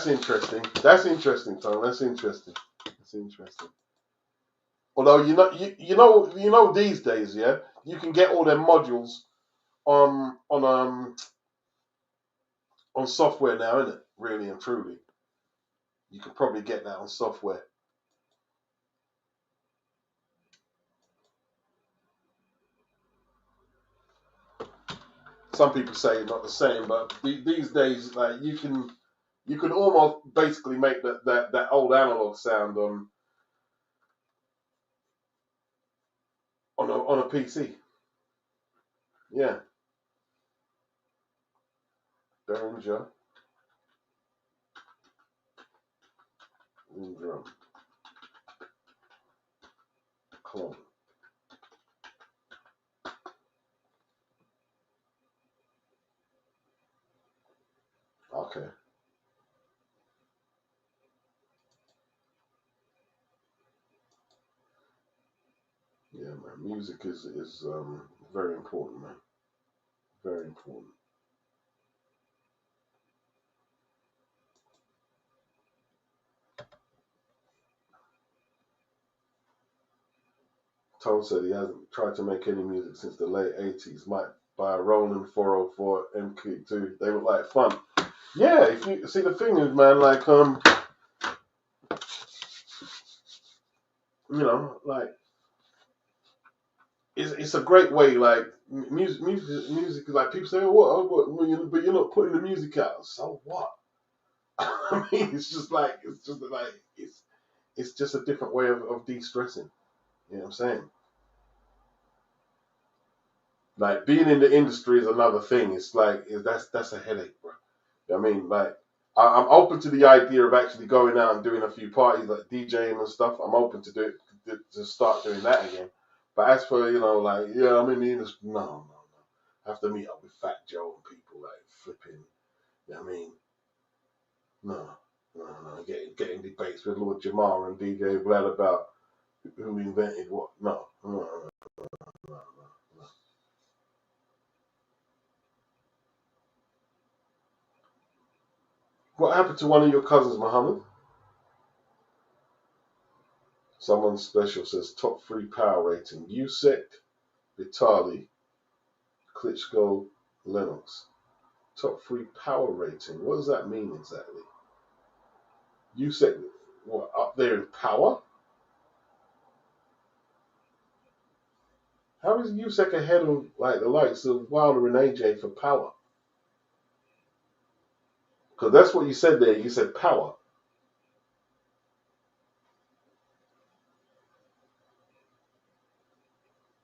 interesting. That's interesting, Tom. That's interesting. That's interesting. Although you know these days, yeah, you can get all their modules on software now, isn't it? Really and truly, you can probably get that on software. Some people say not the same, but these days, like you can almost basically make that old analog sound on a PC. Yeah, Behringer drum clone. Okay. Yeah, man. Music is very important, man. Very important. Tone said he hasn't tried to make any music since the late 80s. Might buy a Roland 404 MK2. They were like fun. Yeah, if you see the thing is, man, like like it's a great way. Like music is like people say, but you're not putting the music out. So what? I mean, it's just a different way of de-stressing. You know what I'm saying? Like being in the industry is another thing. It's like that's a headache, bro. You know what I mean? Like I'm open to the idea of actually going out and doing a few parties, like DJing and stuff. I'm open to do it, to start doing that again. But as for like yeah, I'm in the industry. No. I have to meet up with Fat Joe and people like flipping. You know what I mean? No. Getting debates with Lord Jamar and DJ Vlad about who invented what. No. What happened to one of your cousins, Muhammad? Someone special says top 3 power rating. Usyk, Vitali, Klitschko, Lennox. Top 3 power rating. What does that mean exactly? Usyk, what, up there in power? How is Usyk ahead of like the likes of Wilder and AJ for power? Because that's what you said there. You said power.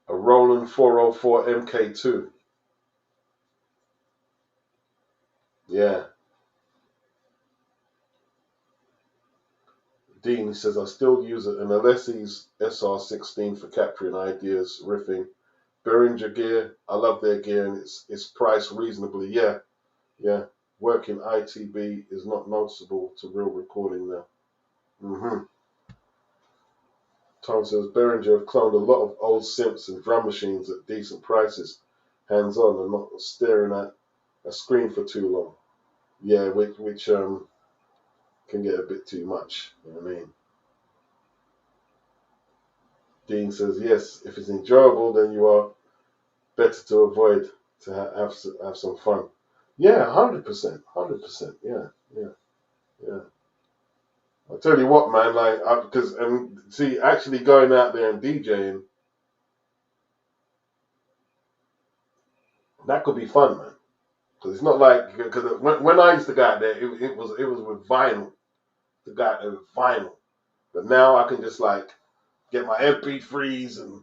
A Roland 404 MK2. Yeah. Dean says, I still use it, an Alessi's SR16 for capturing ideas, riffing. Behringer gear, I love their gear, and it's priced reasonably. Yeah, yeah. Working ITB is not noticeable to real recording now. Tom says, Behringer have cloned a lot of old Simps and drum machines at decent prices, hands-on and not staring at a screen for too long. Yeah, which can get a bit too much, you know what I mean? Dean says, yes, if it's enjoyable, then you are better to avoid to have some fun. Yeah, 100%, 100%. Yeah. I'll tell you what, man, like, because, see, actually going out there and DJing, that could be fun, man. Because it's not like, because when I used to go out there, it was with vinyl, to go out there with vinyl. But now I can just, like, get my MP3s and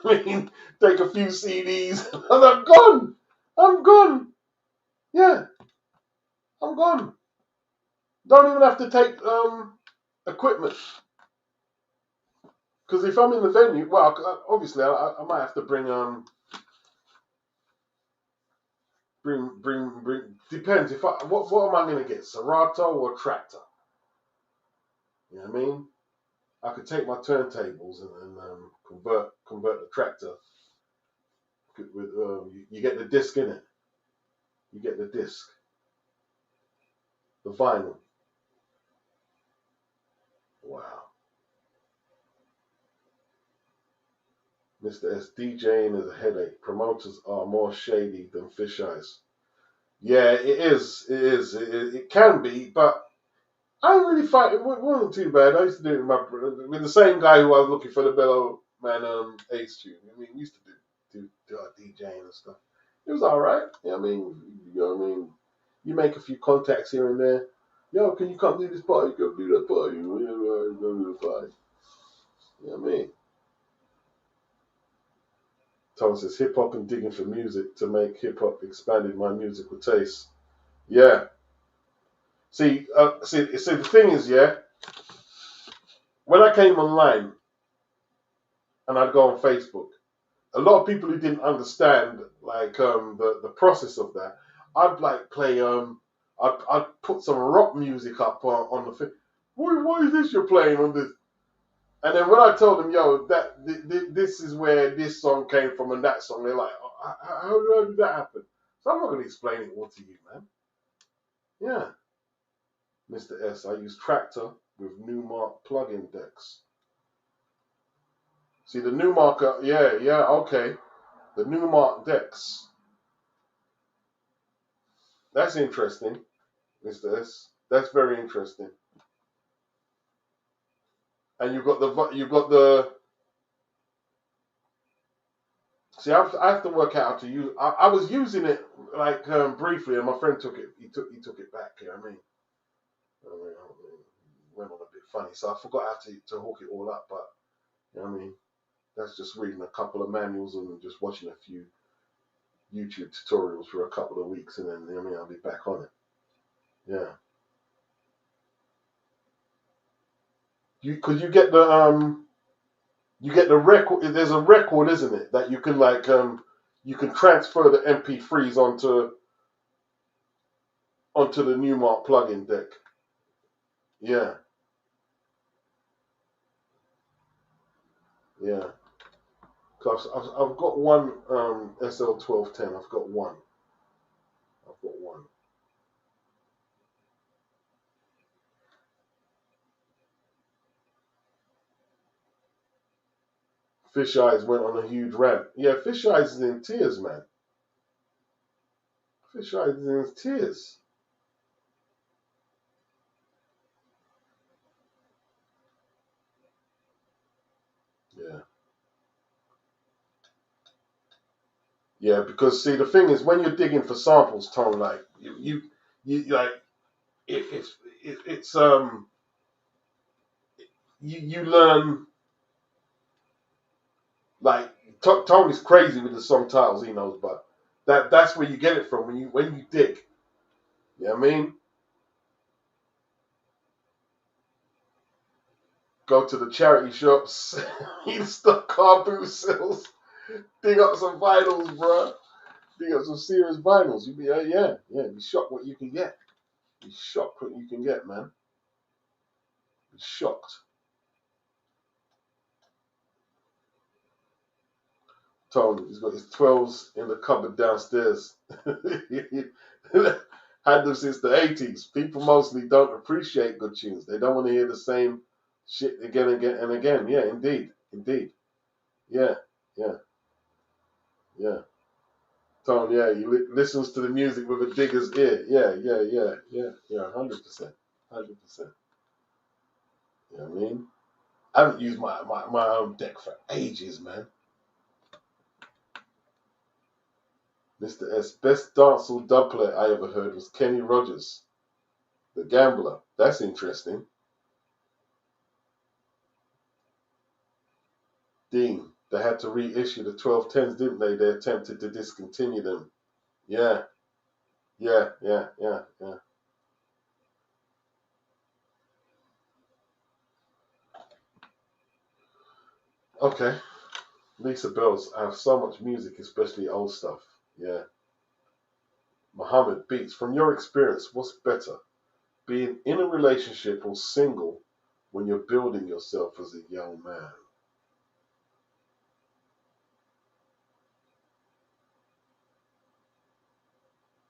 I mean, take a few CDs, and I'm gone. I'm gone. Yeah, I'm gone. Don't even have to take equipment. Because if I'm in the venue, well, obviously I might have to bring depends if what am I gonna get, Serato or Tractor? You know what I mean? I could take my turntables and convert the Tractor with you get the disc in it. You get the disc, the vinyl. Wow. Mr. S, DJing is a headache. Promoters are more shady than fish eyes. Yeah, it is. It is. It can be, but I don't really find it. Wasn't too bad. I used to do it with the same guy who I was looking for the Bellow Man Ace tune. I mean, we used to do our DJing and stuff. It was all right. You know what I mean? You know what I mean? You make a few contacts here and there. Yo, can you come do this party? Go do that party. Go do the party. You know what I mean? Thomas says hip hop and digging for music to make hip hop expanded my musical taste. Yeah. See, the thing is, yeah, when I came online and I'd go on Facebook, a lot of people who didn't understand like the process of that, I'd like play I'd put some rock music up on the thing. What is this you're playing on this? And then when I told them, yo, this is where this song came from and that song, they're like, oh, how did that happen? So I'm not going to explain it all to you, man. Yeah. Mr. S, I use Tractor with Newmark plug-in decks. See, the Newmark, yeah, okay. The Newmark decks. That's interesting, Mr. S. That's very interesting. And you've got the. See, I have to work out how to use. I was using it like briefly, and my friend took it. He took it back. You know what I mean? Went on a bit funny, so I forgot how to hook it all up. But you know what I mean? That's just reading a couple of manuals and just watching a few YouTube tutorials for a couple of weeks, and then you know what I mean, I'll be back on it. Yeah. Could you get the record. There's a record, isn't it, that you can like you can transfer the MP3s onto the Newmark plugin deck. Yeah, yeah. 'Cause I've got one SL1210. I've got one. I've got one. Fish Eyes went on a huge rant. Yeah, Fish Eyes is in tears, man. Fish Eyes is in tears. Yeah. Yeah, because see, the thing is, when you're digging for samples, Tone, like you like it's you learn like Tony's crazy with the song titles he knows, but that's where you get it from when you dig. You know what I mean? Go to the charity shops, eat stuff car boot sales, dig up some vinyls, bro. Dig up some serious vinyls. You be yeah. Be shocked what you can get. Be shocked what you can get, man. Be shocked. Tony, he's got his 12s in the cupboard downstairs. Had them since the 80s. People mostly don't appreciate good tunes. They don't want to hear the same shit again and again and again. Yeah, indeed. Indeed. Yeah, yeah, yeah. Tone, yeah, he listens to the music with a digger's ear. Yeah, 100%. 100%. You know what I mean? I haven't used my own deck for ages, man. Mr. S. Best dancehall dub player I ever heard was Kenny Rogers, the gambler. That's interesting. Dean, they had to reissue the 1210s, didn't they? They attempted to discontinue them. Yeah, yeah. Okay. Lisa Bells, I have so much music, especially old stuff. Yeah. Muhammad Beats, from your experience, what's better? Being in a relationship or single when you're building yourself as a young man?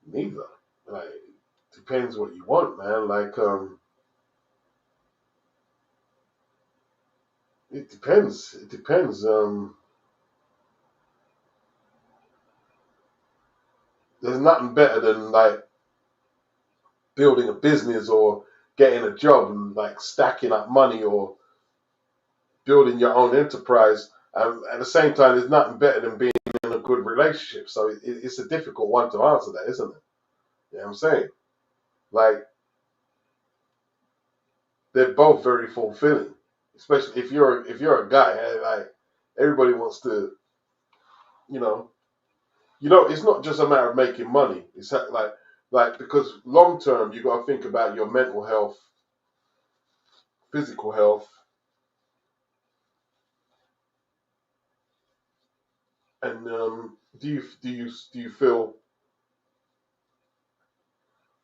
Neither. Like, depends what you want, man. Like, it depends. It depends. There's nothing better than like building a business or getting a job and like stacking up money or building your own enterprise. At the same time, there's nothing better than being in a good relationship. So it's a difficult one to answer that, isn't it? You know what I'm saying? Like, they're both very fulfilling, especially if you're a guy. Like, everybody wants to, you know, it's not just a matter of making money. It's like because long term you got to think about your mental health, physical health, and do you feel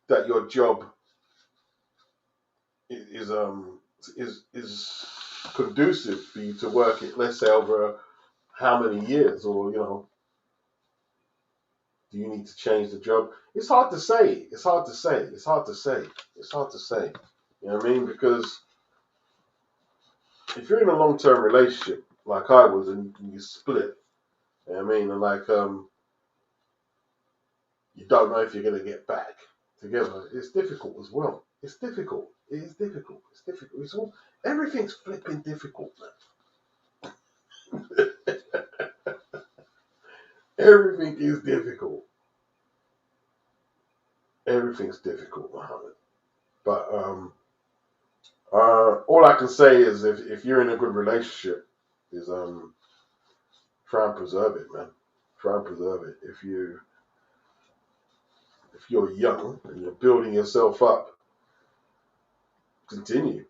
that your job is is conducive for you to work it, let's say, over how many years, or do you need to change the job? It's hard to say. It's hard to say. It's hard to say. It's hard to say. You know what I mean? Because if you're in a long term relationship like I was, and you split, you know what I mean, and like you don't know if you're gonna get back together, it's difficult as well. It's difficult. It is difficult. It's difficult. It's all everything's flipping difficult, man. Everything is difficult. Everything's difficult, Muhammad. But all I can say is if you're in a good relationship, is try and preserve it, man. Try and preserve it. If you're young and you're building yourself up, continue,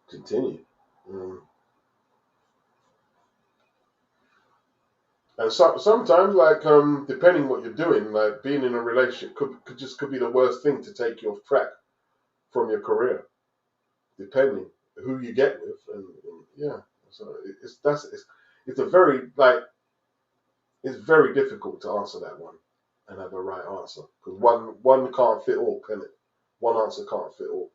continue. Um, and sometimes, like depending what you're doing, like being in a relationship could be the worst thing to take you off track from your career, depending who you get with, and yeah. So it's a very it's very difficult to answer that one and have a right answer because one can't fit all, can it? One answer can't fit all.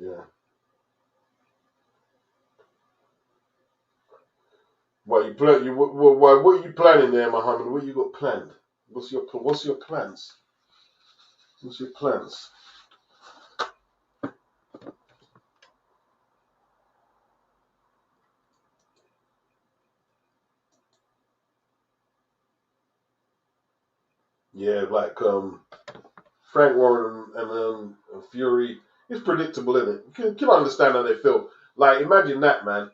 Yeah. What you plan? What are you planning there, Muhammad? What you got planned? What's your plans? What's your plans? Yeah, like Frank Warren and Fury. It's predictable, isn't it? You can understand how they feel. Like imagine that, man.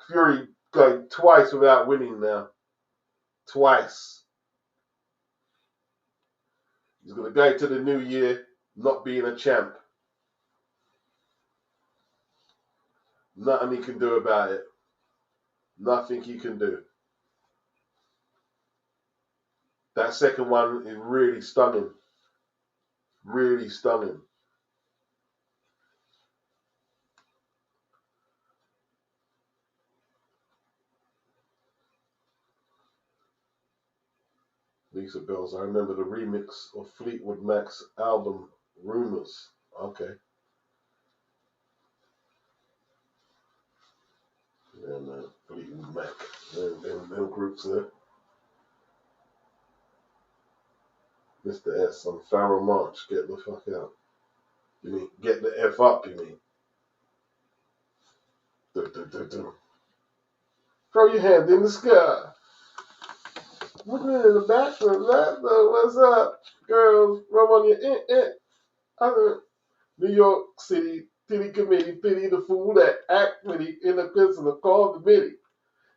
Fury going twice without winning now. Twice. He's gonna go into the new year not being a champ. Nothing he can do about it. Nothing he can do. That second one is really stunning. Really stunning. Lisa Bells. I remember the remix of Fleetwood Mac's album Rumors. Okay. Yeah, man. Fleetwood Mac. Them groups there. Mr. S on Farrell March. Get the fuck out. You mean get the F up, you mean? Du. Throw your hand in the sky. Looking in the bathroom. What's up? Girls, rub on your New York City Titty Committee pity the fool that act witty in the pencil called the committee.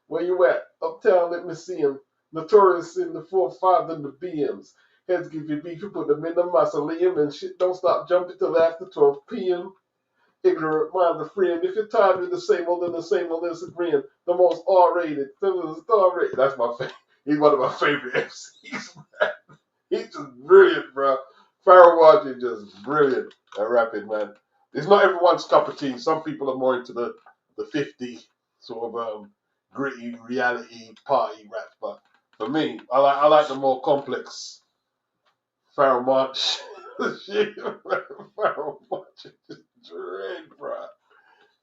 Where you at? Uptown, let me see him. Notorious in the 4-5 and the BMs. Heads give you beef, you put them in the mausoleum and shit don't stop jumping till after 12 p.m. Ignorant mind the friend. If you're tired of the same old and the same old disagreeing, the most R-rated, star rated. That's my favorite. He's one of my favorite MCs, man. He's just brilliant, bro. Farrell Watch is just brilliant at rapping, man. It's not everyone's cup of tea. Some people are more into the 50 sort of gritty reality party rap, but for me, I like the more complex Farrell March. Shit, Farrell March is just dread, bro.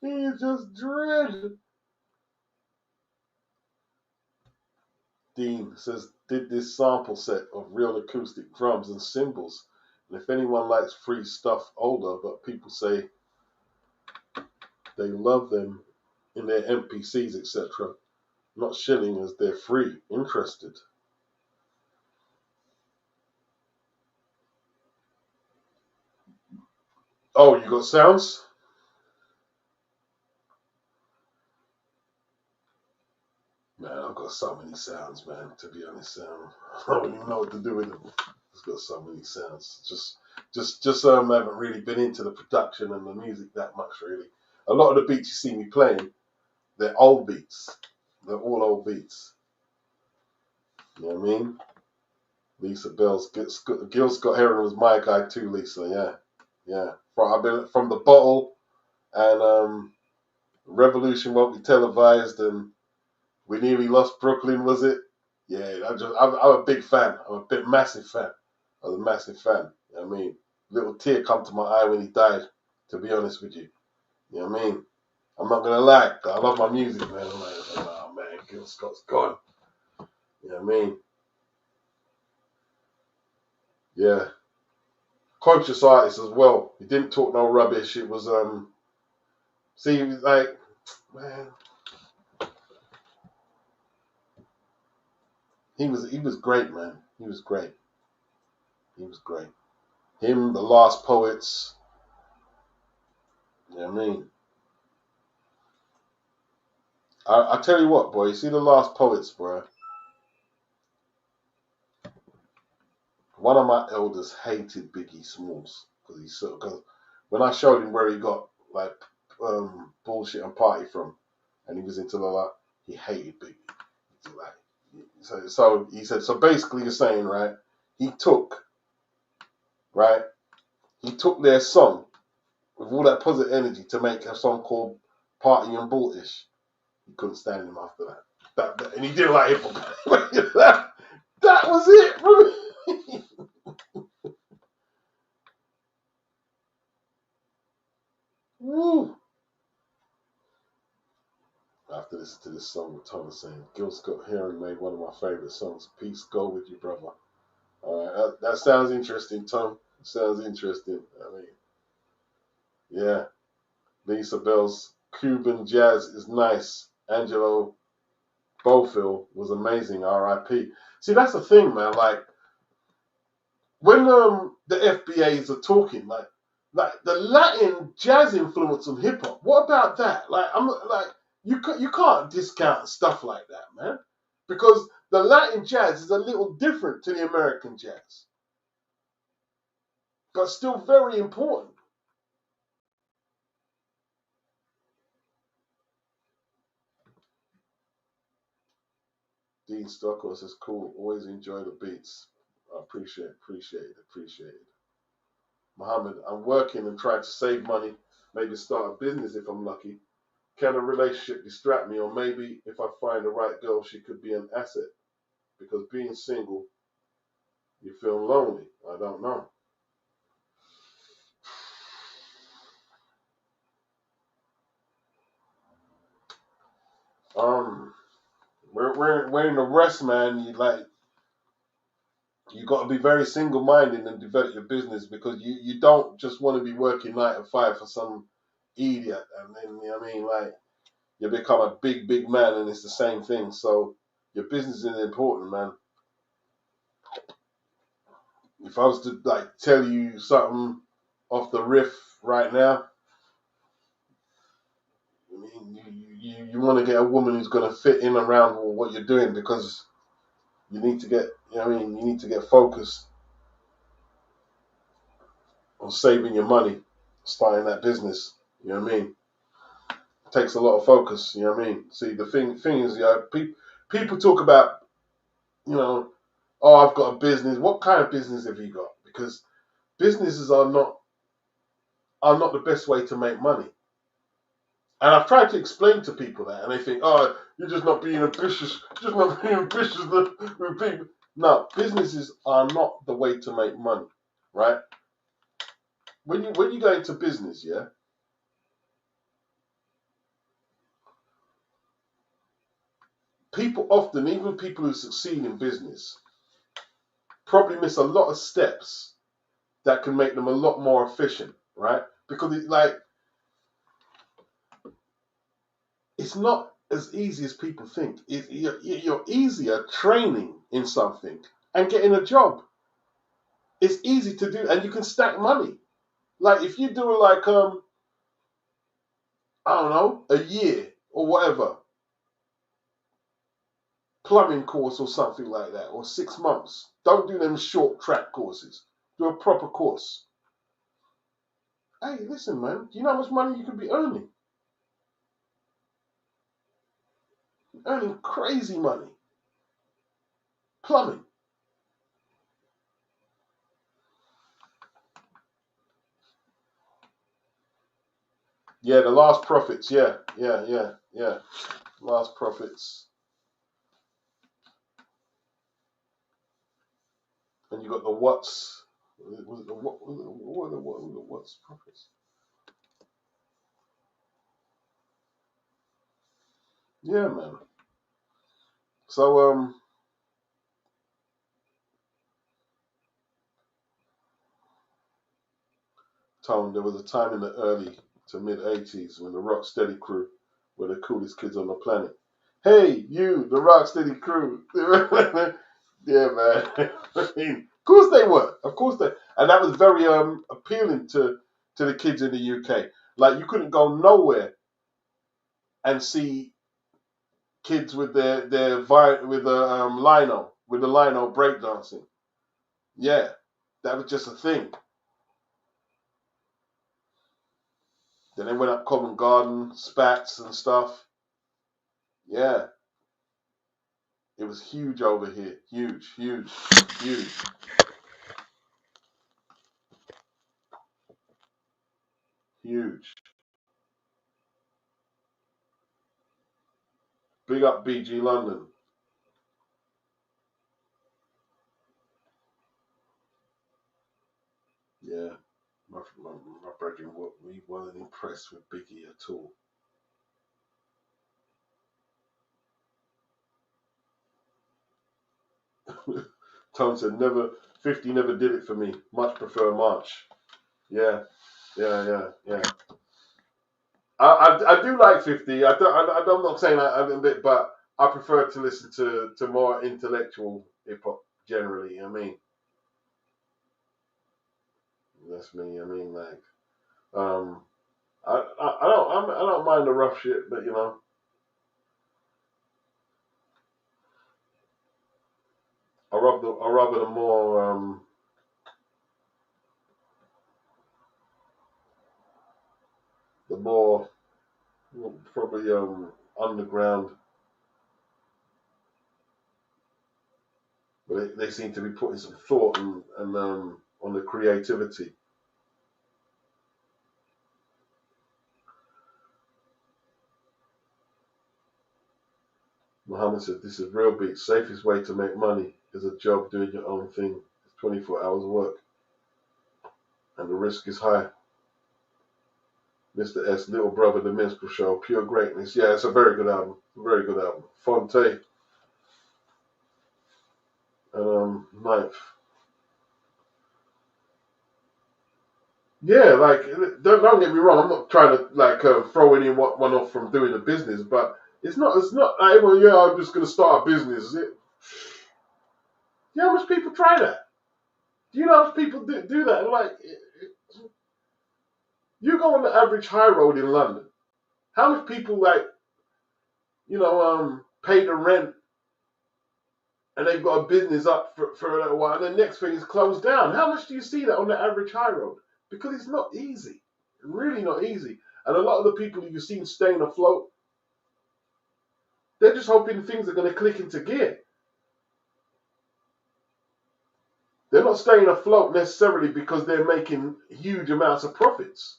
He's just dread. Dean says, did this sample set of real acoustic drums and cymbals. And if anyone likes free stuff older, but people say they love them in their MPCs, etc., not shilling as they're free. Interested. Oh, you got sounds? Man, I've got so many sounds, man, to be honest. I don't even know what to do with them. It's got so many sounds. Just I haven't really been into the production and the music that much, really. A lot of the beats you see me playing, they're old beats. They're all old beats. You know what I mean? Lisa Bells, Gil Scott Heron was my guy too, Lisa. Yeah. I've been from the bottle and Revolution won't be televised and we nearly lost Brooklyn, was it? Yeah, I'm a big fan. I'm a big massive fan. I was a massive fan. You know what I mean? Little tear come to my eye when he died, to be honest with you. You know what I mean? I'm not gonna lie, I love my music, man. I'm like, oh man, Gil Scott's gone. You know what I mean? Yeah. Conscious artist as well. He didn't talk no rubbish. It was see, he was like, man, he was great, man. He was great. He was great. Him, the Last Poets. You know what I mean? I tell you what, boy. You see the Last Poets, bro. One of my elders hated Biggie Smalls because when I showed him where he got like bullshit and party from, and he was into the like, he hated Biggie. He's like, So he said, so basically you're saying, right, he took their song with all that positive energy to make a song called Party and Bultish. He couldn't stand him after that. And he didn't like hip hop. that was it, bro. Woo. After listening to this song with Thomas saying, Gil Scott Heron made one of my favorite songs. Peace go with you, brother. All right, that sounds interesting, Tom. It sounds interesting. I mean, yeah. Lisa Bell's Cuban jazz is nice. Angelo Bofill was amazing. R.I.P. See, that's the thing, man. Like when the FBAs are talking, like the Latin jazz influence on hip hop. What about that? Like I'm like you can't discount stuff like that, man, because the Latin jazz is a little different to the American jazz, but still very important. Dean Stockwell says, cool, always enjoy the beats. I appreciate it. Mohammed, I'm working and trying to save money, maybe start a business if I'm lucky. Can a relationship distract me? Or maybe if I find the right girl, she could be an asset. Because being single, you feel lonely. I don't know. We're in the rest, man. You got to be very single-minded and develop your business, because you don't just want to be working 9 to 5 for some idiot, and then you know what I mean, like you become a big man, and it's the same thing. So your business is important, man. If I was to like tell you something off the riff right now, I mean, you want to get a woman who's going to fit in around what you're doing, because you need to get, you know what I mean, you need to get focused on saving your money, starting that business. You know what I mean? It takes a lot of focus. You know what I mean? See, the thing is, people talk about, you know, oh, I've got a business. What kind of business have you got? Because businesses are not the best way to make money. And I've tried to explain to people that, and they think, oh, you're just not being ambitious. Just not being ambitious with people. No, businesses are not the way to make money, right? When you go into business, yeah, people often, even people who succeed in business, probably miss a lot of steps that can make them a lot more efficient, right? Because it's not as easy as people think. You're easier training in something and getting a job. It's easy to do, and you can stack money. Like if you do like I don't know, a year or whatever, plumbing course or something like that, or 6 months. Don't do them short track courses. Do a proper course. Hey, listen, man. Do you know how much money you could be earning? Earning crazy money. Plumbing. Yeah, the last profits. Yeah. Last profits. And you got the what's. What are the what's profits? Yeah, man. So Tom, there was a time in the early to mid '80s when the Rocksteady crew were the coolest kids on the planet. Hey, you, the Rocksteady crew. Yeah, man. I mean, of course they were. Of course they. And that was very appealing to the kids in the UK. Like you couldn't go nowhere and see kids with with the lino breakdancing. Yeah, that was just a thing. Then they went up Covent Garden, Spats and stuff. Yeah, It was huge over here. Huge. Big up BG London. Yeah. My brethren, we weren't impressed with Biggie at all. Tom said, 50 never did it for me. Much prefer March. Yeah. I do like 50. I'm not saying that a bit, but I prefer to listen to more intellectual hip hop generally. I mean, that's me. I mean, like, I don't mind the rough shit, but you know, I rather the more probably underground. But they seem to be putting some thought and on the creativity. Muhammad said, "This is real beat. Safest way to make money is a job doing your own thing. It's 24 hours of work, and the risk is high." Mr. S, Little Brother, The Minstrel Show, Pure Greatness. Yeah, it's a very good album. Very good album. Fonte and Ninth. Yeah, like don't get me wrong. I'm not trying to like throw any one off from doing a business, but it's not like, well, yeah, I'm just gonna start a business. Do you know how much people try that? Do you know how much people do that? Like, you go on the average high road in London. How much people like, pay the rent and they've got a business up for a little while, and the next thing is closed down? How much do you see that on the average high road? Because it's not easy, really not easy. And a lot of the people you've seen staying afloat, they're just hoping things are going to click into gear. They're not staying afloat necessarily because they're making huge amounts of profits.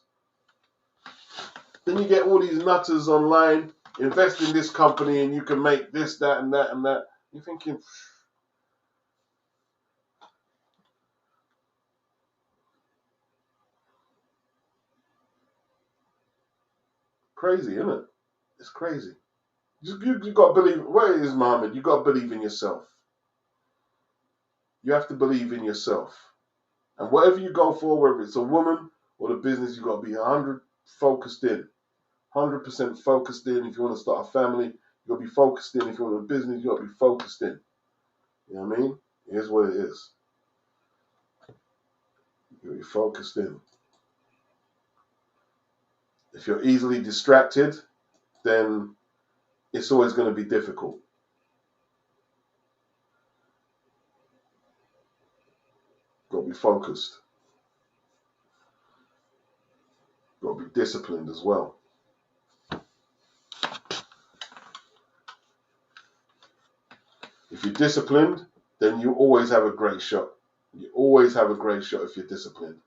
Then you get all these nutters online, invest in this company and you can make this, that, and that, and that. You're thinking, crazy, isn't it? It's crazy. You got to believe. Where is Muhammad? You got to believe in yourself. You have to believe in yourself. And whatever you go for, whether it's a woman or the business, you got to be 100 focused in. 100% focused in. If you want to start a family, you got to be focused in. If you want a business, you got to be focused in. You know what I mean? Here's what it is. You got to be focused in. If you're easily distracted, then it's always going to be difficult. Got to be focused. Got to be disciplined as well. If you're disciplined, then you always have a great shot. You always have a great shot if you're disciplined.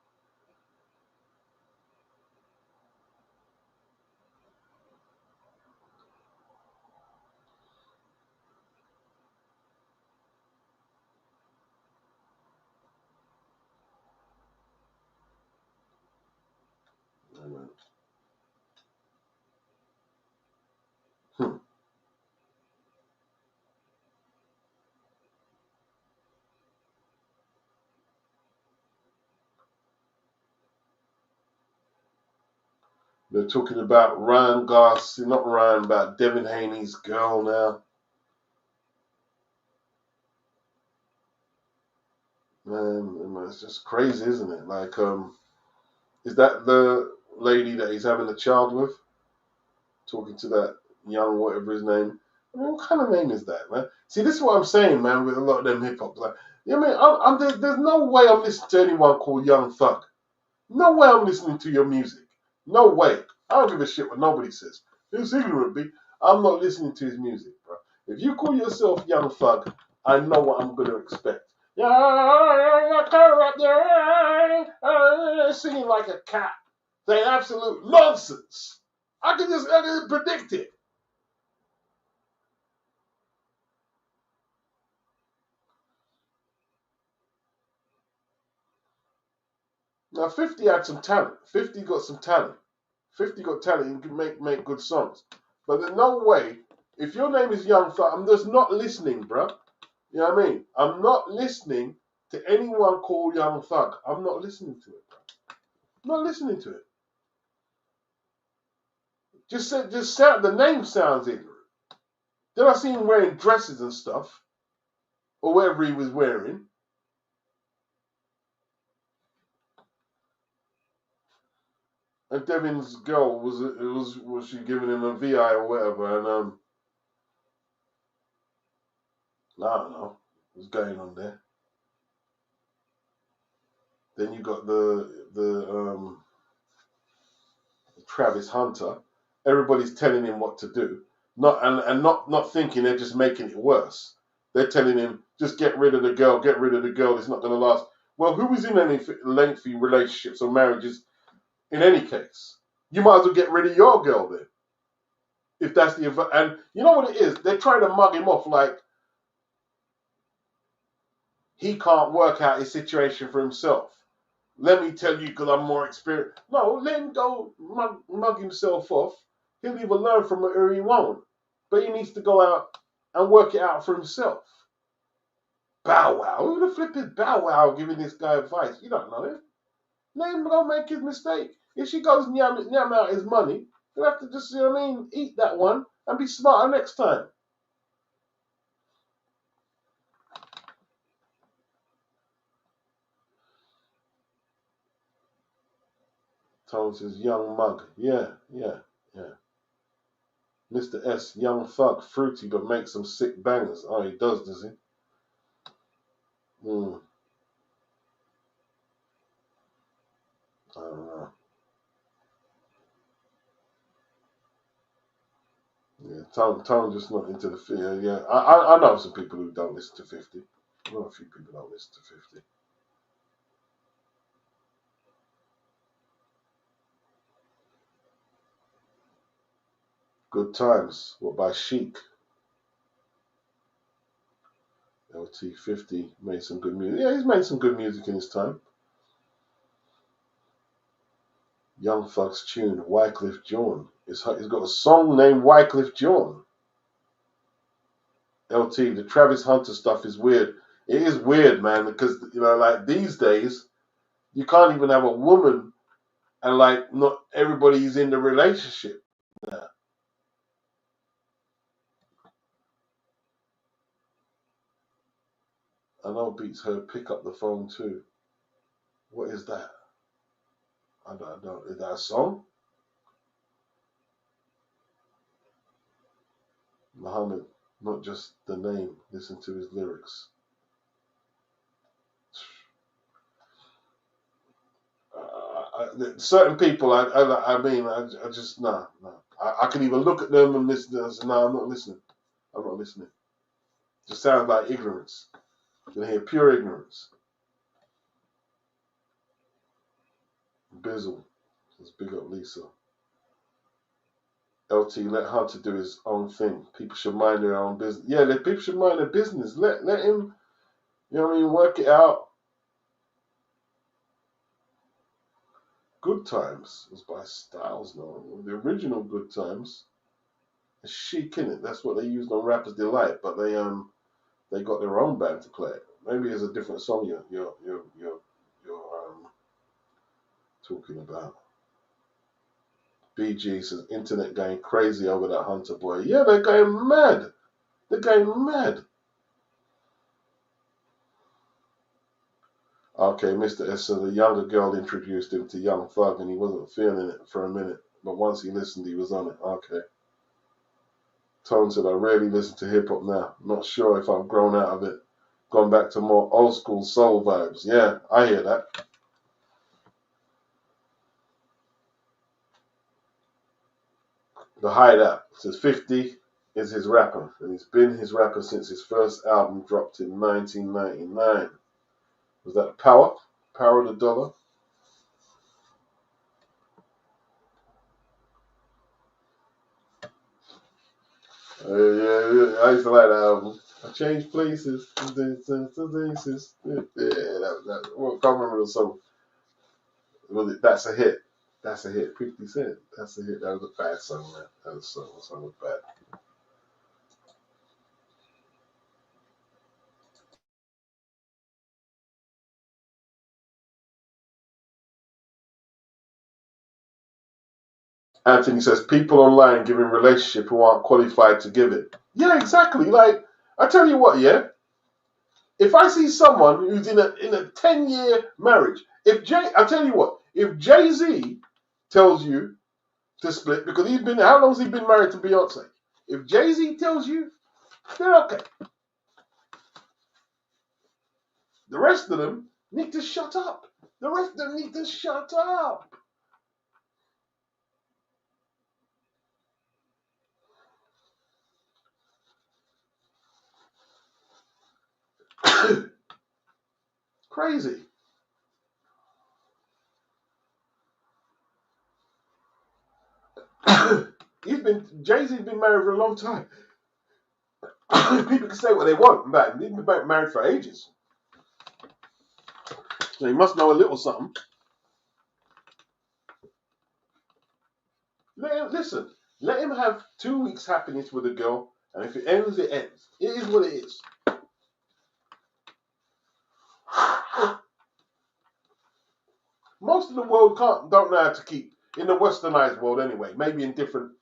They're talking about Ryan Garcia, not Ryan, about Devin Haney's girl now. Man, it's just crazy, isn't it? Like, is that the lady that he's having a child with? Talking to that young, whatever his name. I mean, what kind of name is that, man? See, this is what I'm saying, man, with a lot of them hip hop. Like, you know what I mean? There's no way I'm listening to anyone called Young Thug. No way I'm listening to your music. No way. I don't give a shit what nobody says. Who's ignorant, B? I'm not listening to his music, bro. If you call yourself Young Thug, I know what I'm going to expect. Yeah, up there, singing like a cat, saying absolute nonsense. I can just predict it. Now, 50 had some talent. 50 got some talent. 50 got talent and can make good songs. But there's no way, if your name is Young Thug, I'm just not listening, bro. You know what I mean? I'm not listening to anyone called Young Thug. I'm not listening to it, bro. I'm not listening to it. Just sound, the name sounds ignorant. Then I see him wearing dresses and stuff, or whatever he was wearing. And Devin's girl was she giving him a VI or whatever, and I don't know what's going on there. Then you got the Travis Hunter. Everybody's telling him what to do, not thinking they're just making it worse. They're telling him just get rid of the girl, get rid of the girl. It's not going to last. Well, who is in any lengthy relationships or marriages? In any case, you might as well get rid of your girl then. If that's the and you know what it is, they're trying to mug him off like he can't work out his situation for himself. Let me tell you, because I'm more experienced. No, let him go mug himself off. He'll either learn from it or he won't. But he needs to go out and work it out for himself. Bow Wow. Who the flip is Bow Wow giving this guy advice? You don't know him. Let him go make his mistake. If she goes nyam out his money, he'll have to just, you know what I mean, eat that one and be smarter next time. Tone says, young mug. Yeah. Mr. S, young thug, fruity, but makes some sick bangers. Oh, he does he? I don't know. Yeah, Tone just not into the fear. Yeah, I know some people who don't listen to 50. I know a few people don't listen to 50. Good Times, what by Chic. LT50 made some good music. Yeah, he's made some good music in his time. Young Thug's tune, Wycliffe Jean. He's got a song named Wycliffe Jean. LT, the Travis Hunter stuff is weird. It is weird, man, because, you know, like these days, you can't even have a woman and, like, not everybody's in the relationship. Yeah. I know Beats her pick up the phone too. What is that? I don't. Is that a song? Muhammad, not just the name. Listen to his lyrics. Certain people, I mean, I just no. I can even look at them and listen. And say, no, I'm not listening. I'm not listening. It just sounds like ignorance. You hear pure ignorance. Bizzle says, big up Lisa. LT, let Hunter do his own thing. People should mind their own business. Yeah, people should mind their business. Let him, you know what I mean, work it out. Good Times was by Styles, no. The original Good Times is Chic in it. That's what they used on Rapper's Delight, but they got their own band to play it. Maybe it's a different song you're talking about. BG says internet going crazy over that Hunter boy. Yeah, they're going mad. They're going mad. Okay, Mr. S said a younger girl introduced him to Young Thug and he wasn't feeling it for a minute. But once he listened, he was on it. Okay. Tone said, I rarely listen to hip hop now. Not sure if I've grown out of it. Gone back to more old school soul vibes. Yeah, I hear that. The Hideout says 50. is his rapper, and he's been his rapper since his first album dropped in 1999. Was that Power? Power of the Dollar? Yeah, I used to like that album. I changed places. Yeah, I can't remember the song. That's a hit. That's a hit. 50 Cent. That's a hit. That was a bad song, man. That was the song was bad. Anthony says people online giving relationship who aren't qualified to give it. Yeah, exactly. Like I tell you what, yeah. If I see someone who's in a 10-year marriage, I tell you what, if Jay-Z tells you to split because how long has he been married to Beyonce? If Jay-Z tells you, then okay. The rest of them need to shut up. The rest of them need to shut up. Crazy. Jay-Z's been married for a long time. People can say what they want, man. He's been married for ages. So he must know a little something. Let him have 2 weeks happiness with a girl, and if it ends, it ends. It is what it is. Most of the world don't know how to keep, in the westernized world anyway, maybe in different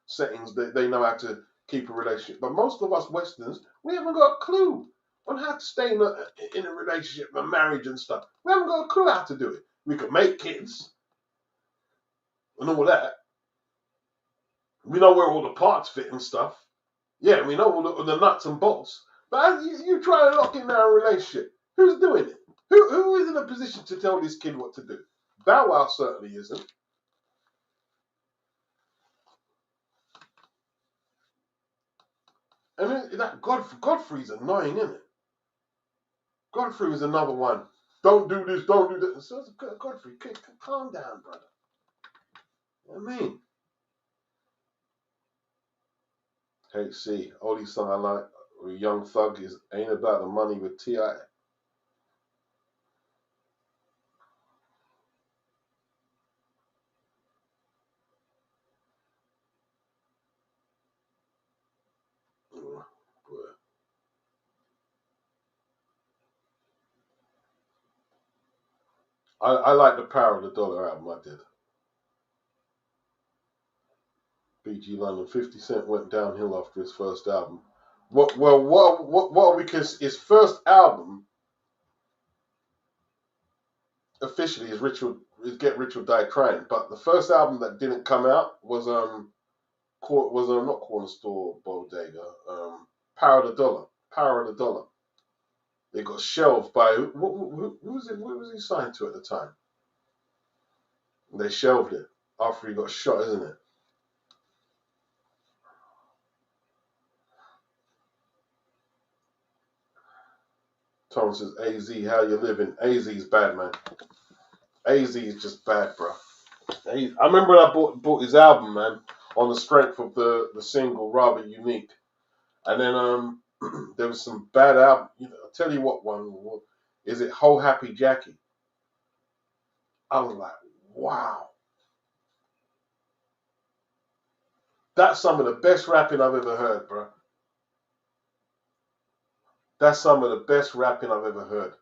settings they know how to keep a relationship. But most of us Westerns, we haven't got a clue on how to stay in a relationship, a marriage and stuff. We haven't got a clue how to do it. We could make kids and all that. We know where all the parts fit and stuff. Yeah, we know all the nuts and bolts. But you try to lock in a relationship. Who's doing it? Who is in a position to tell this kid what to do? Bow Wow certainly isn't. And that Godfrey's annoying, isn't it? Godfrey was another one. Don't do this, don't do that. So Godfrey, calm down, brother. You know what I mean? HC, only song I like with Young Thug is Ain't About the Money with T.I. I like the Power of the Dollar album, I did. BG London, 50 Cent went downhill after his first album. What are we? Because his first album officially is Get Rich or Die Trying, but the first album that didn't come out was not Corner Store Bodega, Power of the Dollar. Power of the Dollar. They got shelved by who was it? Who was he signed to at the time? They shelved it after he got shot, isn't it? Thomas says, AZ, how you living? AZ's bad, man. AZ is just bad, bro. I remember when I bought his album, man, on the strength of the single Rather Unique. And then there was some bad album. I'll tell you what one. Is it Whole Happy Jackie? I was like, wow. That's some of the best rapping I've ever heard, bro. That's some of the best rapping I've ever heard.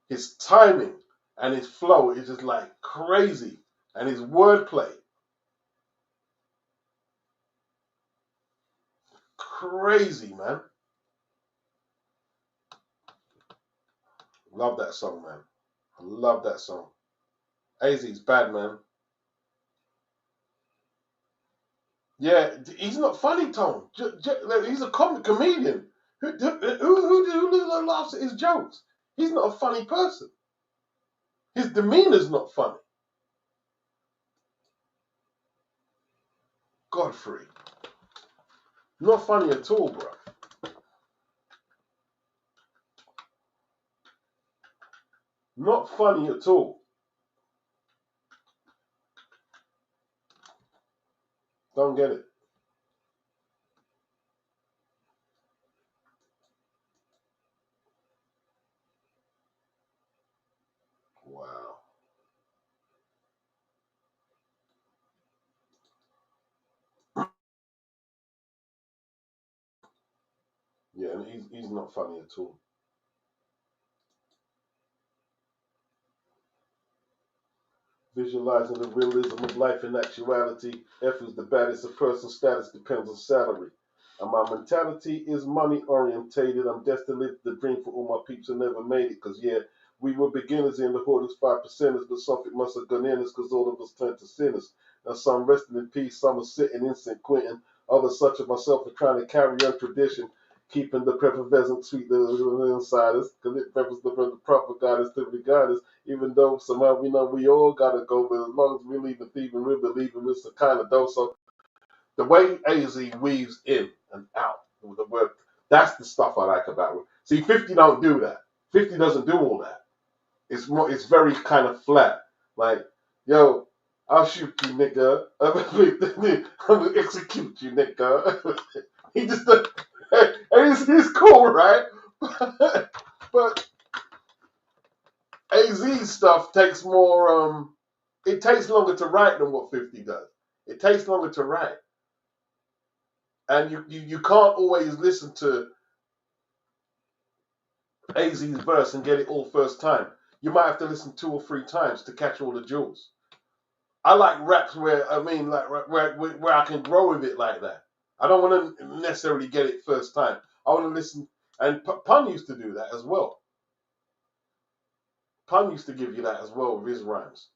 His timing and his flow is just like crazy. And his wordplay. Crazy, man. Love that song, man. I love that song. AZ's bad, man. Yeah, he's not funny, Tom. He's a comic comedian. Who laughs at his jokes? He's not a funny person. His demeanor's not funny. Godfrey. Not funny at all, bro. Not funny at all. Don't get it. Wow. Yeah, and he's not funny at all. Visualizing the realism of life in actuality. F is the baddest. A person's status depends on salary. And my mentality is money orientated. I'm destined to live the dream for all my peeps who never made it. Because, yeah, we were beginners in the hoarders, 5%ers, but something must have gone in us because all of us turned to sinners. Now, some resting in peace, some are sitting in St. Quentin. Others, such as myself, are trying to carry on tradition, keeping the effervescent sweet the insiders, because it prefaces the proper guidance to the guidance. Even though somehow we know we all gotta go, but as long as we leave the thieving, we're believing it's the kind of dough. So the way AZ weaves in and out with the word, that's the stuff I like about it. See, 50 don't do that. 50 doesn't do all that. It's more, it's very kind of flat. Like, yo, I'll shoot you, nigga. I'm gonna execute you, nigga. He just, and he's cool, right? But AZ stuff takes more, it takes longer to write than what 50 does. It takes longer to write. And you can't always listen to AZ's verse and get it all first time. You might have to listen 2 or 3 times to catch all the jewels. I like raps where, I mean, like where I can grow with it like that. I don't want to necessarily get it first time. I want to listen, and Pun used to do that as well. Pun used to give you that as well with his rhymes.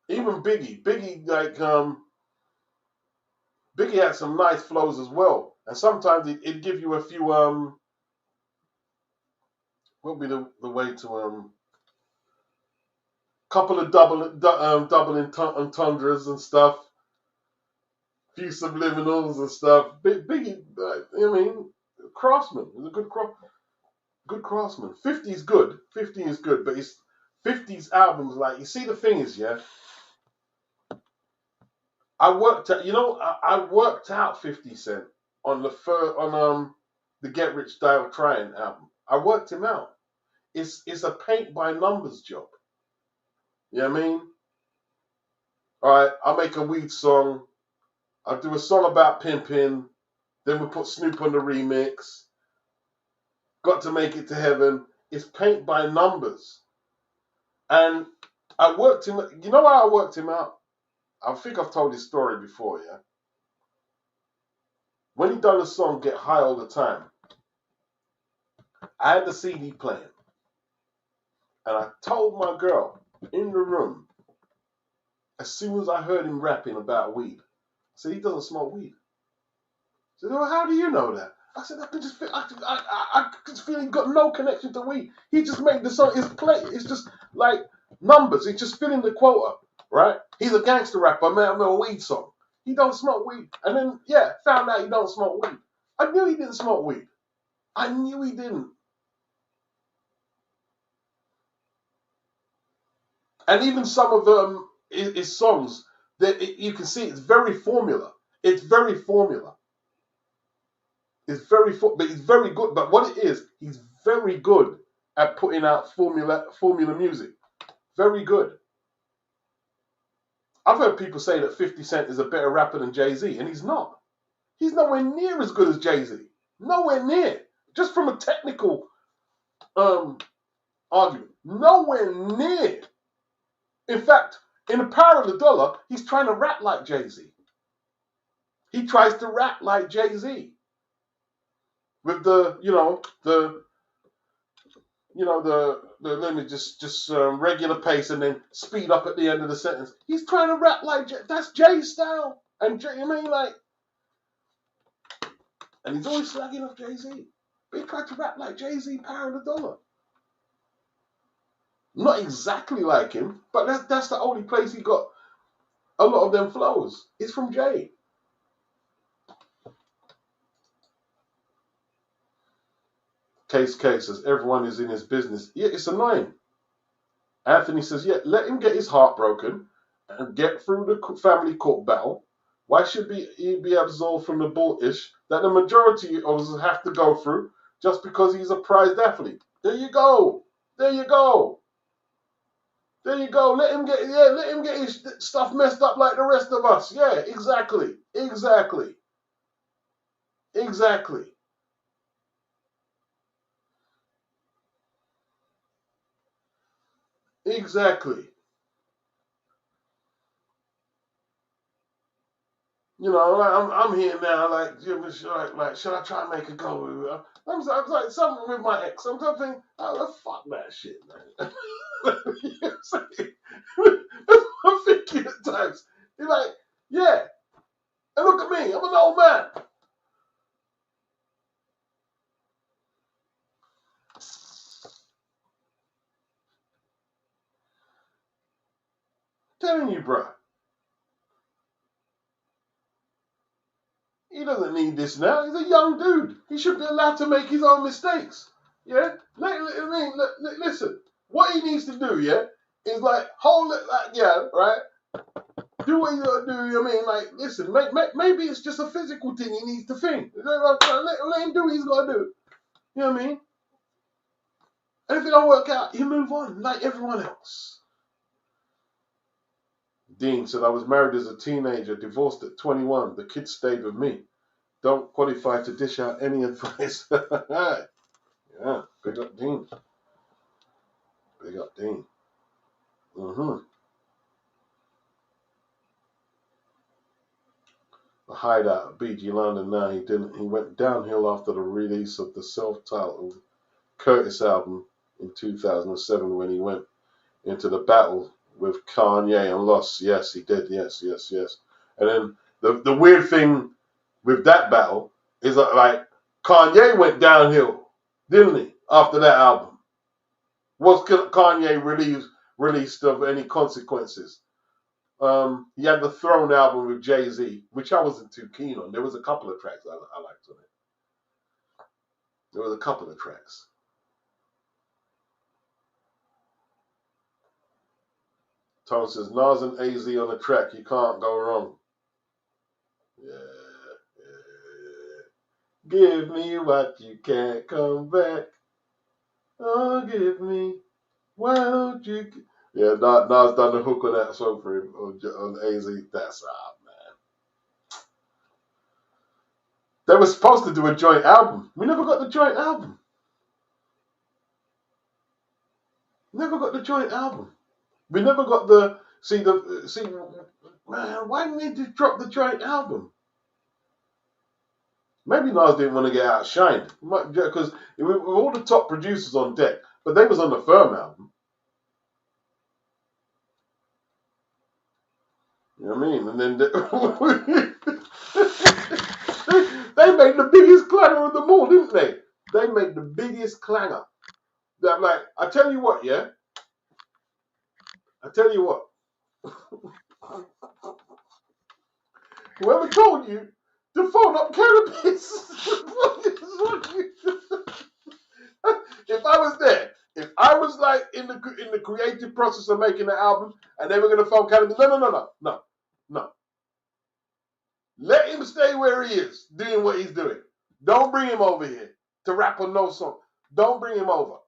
Even Biggie like Biggie had some nice flows as well, and sometimes it'd give you a few what would be the way to couple of double entendres and stuff, few subliminals and stuff. Biggie, I mean, craftsman. He's a good craftsman. 50 is good. 50 is good, but it's 50's albums. Like, you see, the thing is, yeah, I worked out 50 Cent on the Get Rich Die Trying album. I worked him out. It's a paint by numbers job. You know what I mean? All right, I'll make a weed song. I'll do a song about pimping. Then we put Snoop on the remix. Got to Make It to Heaven. It's paint by numbers. And I worked him. You know how I worked him out? I think I've told this story before, yeah? When he done the song Get High All the Time, I had the CD playing. And I told my girl in the room, as soon as I heard him rapping about weed, I said, he doesn't smoke weed. She said, well, how do you know that? I said, I could just feel, I could feel he got no connection to weed. He just made the song, it's just like numbers. He's just filling the quota, right? He's a gangster rapper, made a weed song. He don't smoke weed. And then, yeah, found out he don't smoke weed. I knew he didn't smoke weed. I knew he didn't. And even some of his songs, you can see it's very formula. It's very formula. But he's very good. But what it is, he's very good at putting out formula music. Very good. I've heard people say that 50 Cent is a better rapper than Jay-Z, and he's not. He's nowhere near as good as Jay-Z. Nowhere near. Just from a technical argument. Nowhere near. In fact, in The Power of the Dollar, he's trying to rap like Jay-Z. He tries to rap like Jay-Z. With the let me just regular pace and then speed up at the end of the sentence. He's trying to rap like that's Jay's style, and Jay, I mean, like, and he's always slagging off Jay-Z. But he tried to rap like Jay-Z, Power of the Dollar. Not exactly like him, but that's the only place he got a lot of them flows. It's from Jay. Case says everyone is in his business. Yeah, it's annoying. Anthony says, yeah, let him get his heart broken and get through the family court battle. Why should he be absolved from the bull-ish that the majority of us have to go through just because he's a prized athlete? There you go. There you go. There you go. Let him get his stuff messed up like the rest of us. Yeah, exactly. Exactly. Exactly. Exactly. You know, like I'm here now. Like, should I try and make a go? I'm like something with my ex. I'm thinking, oh, fuck that shit, man. You know what I'm saying? I'm thinking at times. You're like, yeah. And look at me. I'm an old man. Telling you, bro. He doesn't need this now. He's a young dude. He should be allowed to make his own mistakes. Yeah? Listen. What he needs to do, yeah, is like hold it like, yeah, right? Do what you gotta do, you know what I mean? Like, listen, maybe it's just a physical thing he needs to think. Let him do what he's gotta do. You know what I mean? And if it don't work out, you move on like everyone else. Dean said, I was married as a teenager, divorced at 21. The kids stayed with me. Don't qualify to dish out any advice. Yeah, big up Dean. Big up Dean. Mm-hmm. The hideout at BG London now. He went downhill after the release of the self-titled Curtis album in 2007 when he went into the battle with Kanye and lost. Yes, he did. Yes. And then the weird thing with that battle is that, like, Kanye went downhill, didn't he, after that album? Was Kanye released of any consequences? He had the Throne album with Jay-Z, which I wasn't too keen on. There was a couple of tracks I liked on it. There was a couple of tracks. Tom says, Nas and AZ on the track, you can't go wrong. Yeah. Give me what you can't come back. Oh, give me. Why don't you? Yeah, Nas done the hook on that song for him on AZ. That's man. They were supposed to do a joint album. We never got the joint album. Never got the joint album. We never got the man. Why didn't they drop the joint album? Maybe Nas didn't want to get outshined because with all the top producers on deck, but they was on the Firm album. You know what I mean? And then they made the biggest clanger of them all, didn't they? They made the biggest clanger. That, like, I tell you what, yeah. I tell you what. Whoever told you to phone up cannabis? If I was there, if I was like in the creative process of making the album, and they were gonna phone cannabis, no. Let him stay where he is, doing what he's doing. Don't bring him over here to rap on no song. Don't bring him over.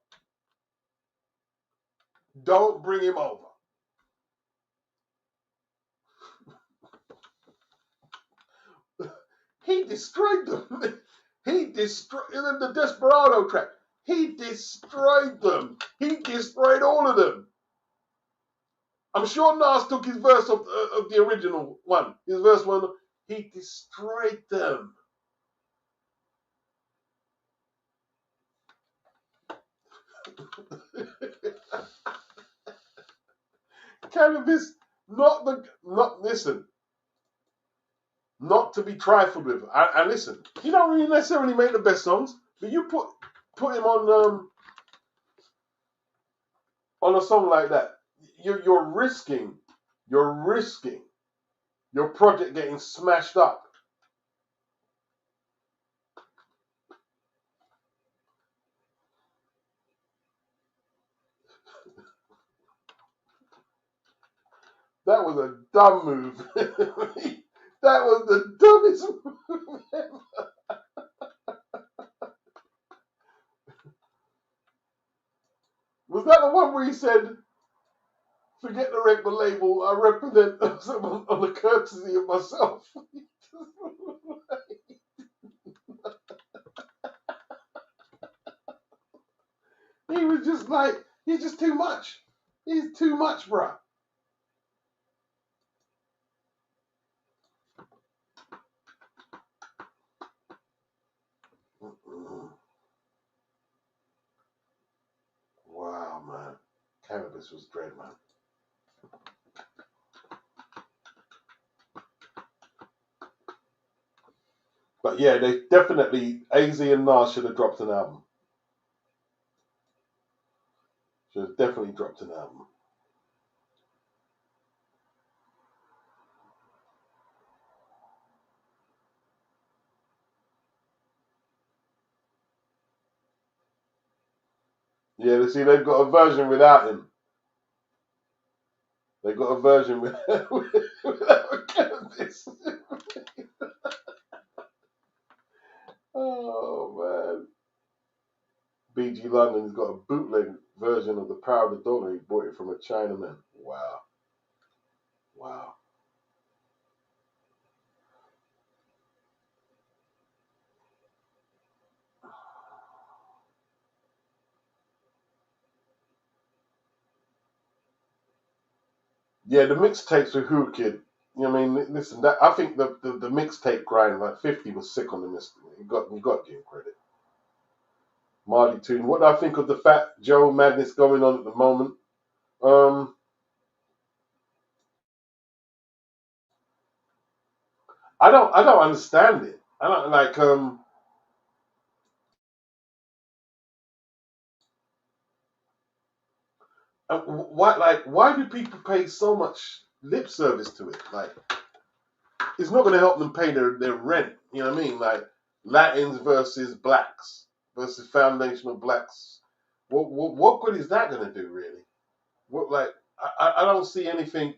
Don't bring him over. He destroyed them. He destroyed the Desperado track. He destroyed them. He destroyed all of them. I'm sure Nas took his verse of the original one. His verse one. He destroyed them. Cannabis, listen, not to be trifled with. And listen, he don't really necessarily make the best songs, but you put him on a song like that, you're risking your project getting smashed up. That was a dumb move. That was the dumbest move ever. Was that the one where he said, forget the record label, I represent on the courtesy of myself? He was just like, he's just too much. He's too much, bruh. Wow, man. Cannabis was great, man. But yeah, they definitely, AZ and Nas should have dropped an album. Should have definitely dropped an album. Yeah, see, they've got a version without him. They got a version without Cannabis. Oh, man. BG London's got a bootleg version of The Power of the Dollar. He bought it from a Chinaman. Wow. Wow. Yeah, the mixtapes with Who Kid. You know what I mean? Listen, that I think the mixtape grind, like 50 was sick on the mixtape. You got to give him credit. Marley Tune. What do I think of the Fat Joe madness going on at the moment? I don't understand it. I don't like why do people pay so much lip service to it? Like, it's not going to help them pay their rent. You know what I mean? Like, Latins versus blacks versus foundational blacks. What good is that going to do, really? What, like, I don't see anything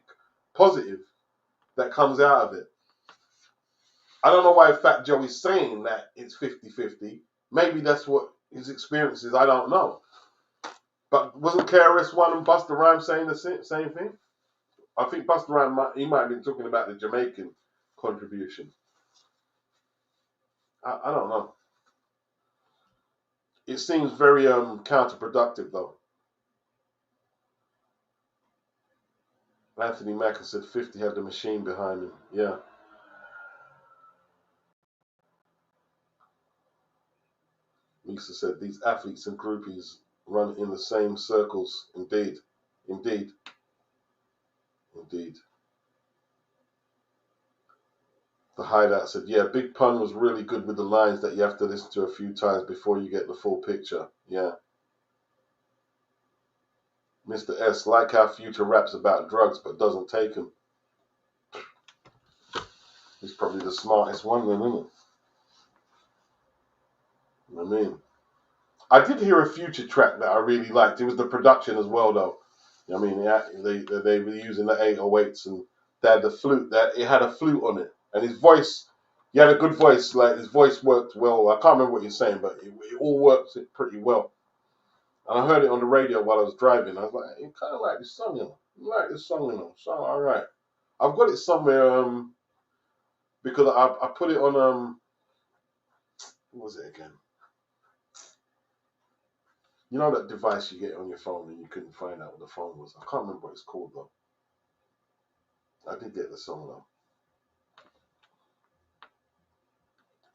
positive that comes out of it. I don't know why Fat Joe is saying that it's 50-50. Maybe that's what his experience is. I don't know. But wasn't KRS-One and Busta Rhymes saying the same thing? I think Busta Rhymes might have been talking about the Jamaican contribution. I don't know. It seems very counterproductive, though. Anthony Mackie said 50 had the machine behind him. Yeah. Lisa said these athletes and groupies run in the same circles. Indeed. Indeed. Indeed. The Hideout said, yeah, Big Pun was really good with the lines that you have to listen to a few times before you get the full picture. Yeah. Mr. S, like how Future raps about drugs but doesn't take them. He's probably the smartest one then, isn't it? I mean, I did hear a Future track that I really liked. It was the production as well, though. I mean, they were using the 808s and they had the flute. It had a flute on it, and his voice. He had a good voice. Like, his voice worked well. I can't remember what you're saying, but it all worked pretty well. And I heard it on the radio while I was driving. I was like, you kind of like this song, you know. You like this song, you know. So all right, I've got it somewhere. Because I put it on what was it again? You know that device you get on your phone and you couldn't find out what the phone was. I can't remember what it's called though. I did get the song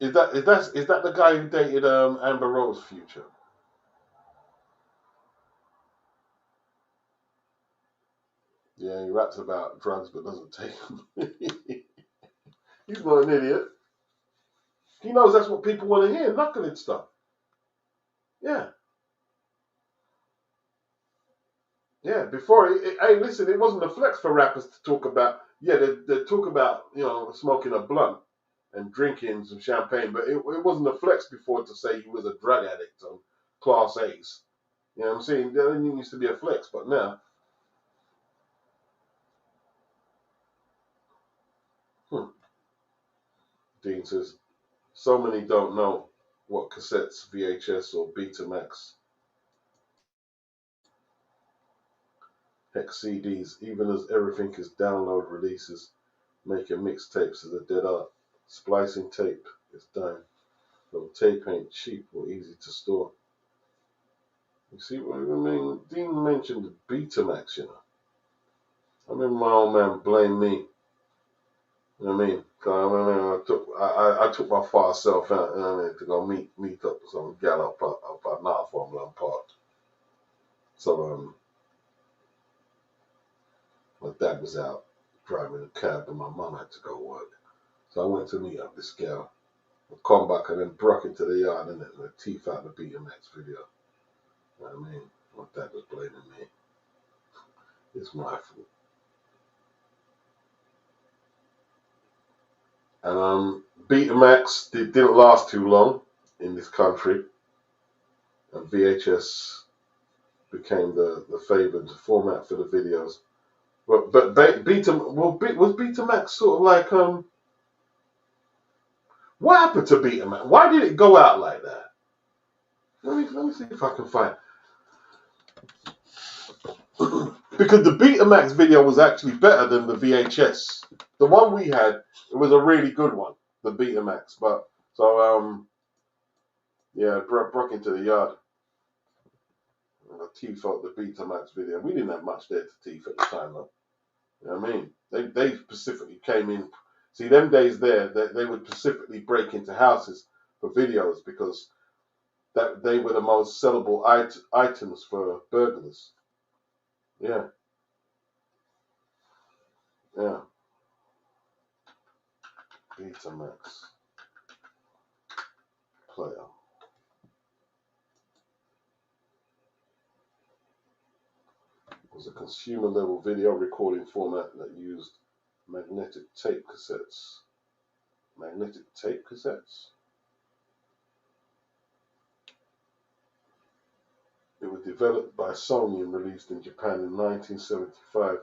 though. Is that the guy who dated Amber Rose Future? Yeah, he raps about drugs but doesn't take them. He's not an idiot. He knows that's what people want to hear, knucklehead stuff. Yeah. Yeah, before, hey, listen, it wasn't a flex for rappers to talk about, yeah, they talk about, you know, smoking a blunt and drinking some champagne, but it wasn't a flex before to say he was a drug addict on Class A's. You know what I'm saying? That used to be a flex, but now, Dean says, so many don't know what cassettes, VHS or Betamax, hex CDs, even as everything is download releases, making mixtapes is a dead art. Splicing tape is dying. So tape ain't cheap or easy to store. You see what I mean? Dean mentioned the Betamax, you know. I remember my old man blamed me. You know what I mean? I took my far self out, you know what I mean, to go meet up with some gal up at Northumberland Park. So my dad was out driving a cab and my mum had to go work. So I went to meet up this gal. I come back and then broke into the yard and the teeth out the Betamax video. You know what I mean? My dad was blaming me. It's my fault. And Betamax didn't last too long in this country, and VHS became the favoured format for the videos. But was Betamax sort of like what happened to Betamax? Why did it go out like that? Let me see if I can find. Because the Betamax video was actually better than the VHS. The one we had, it was a really good one, the Betamax. But so yeah, broke into the yard. Teeth out the Betamax video. We didn't have much there to teeth at the time, though. You know what I mean? They specifically came in. See, them days there, they would specifically break into houses for videos because that they were the most sellable items for burglars. Yeah, yeah. Betamax player. It was a consumer level video recording format that used magnetic tape cassettes. Magnetic tape cassettes? It was developed by Sony and released in Japan in 1975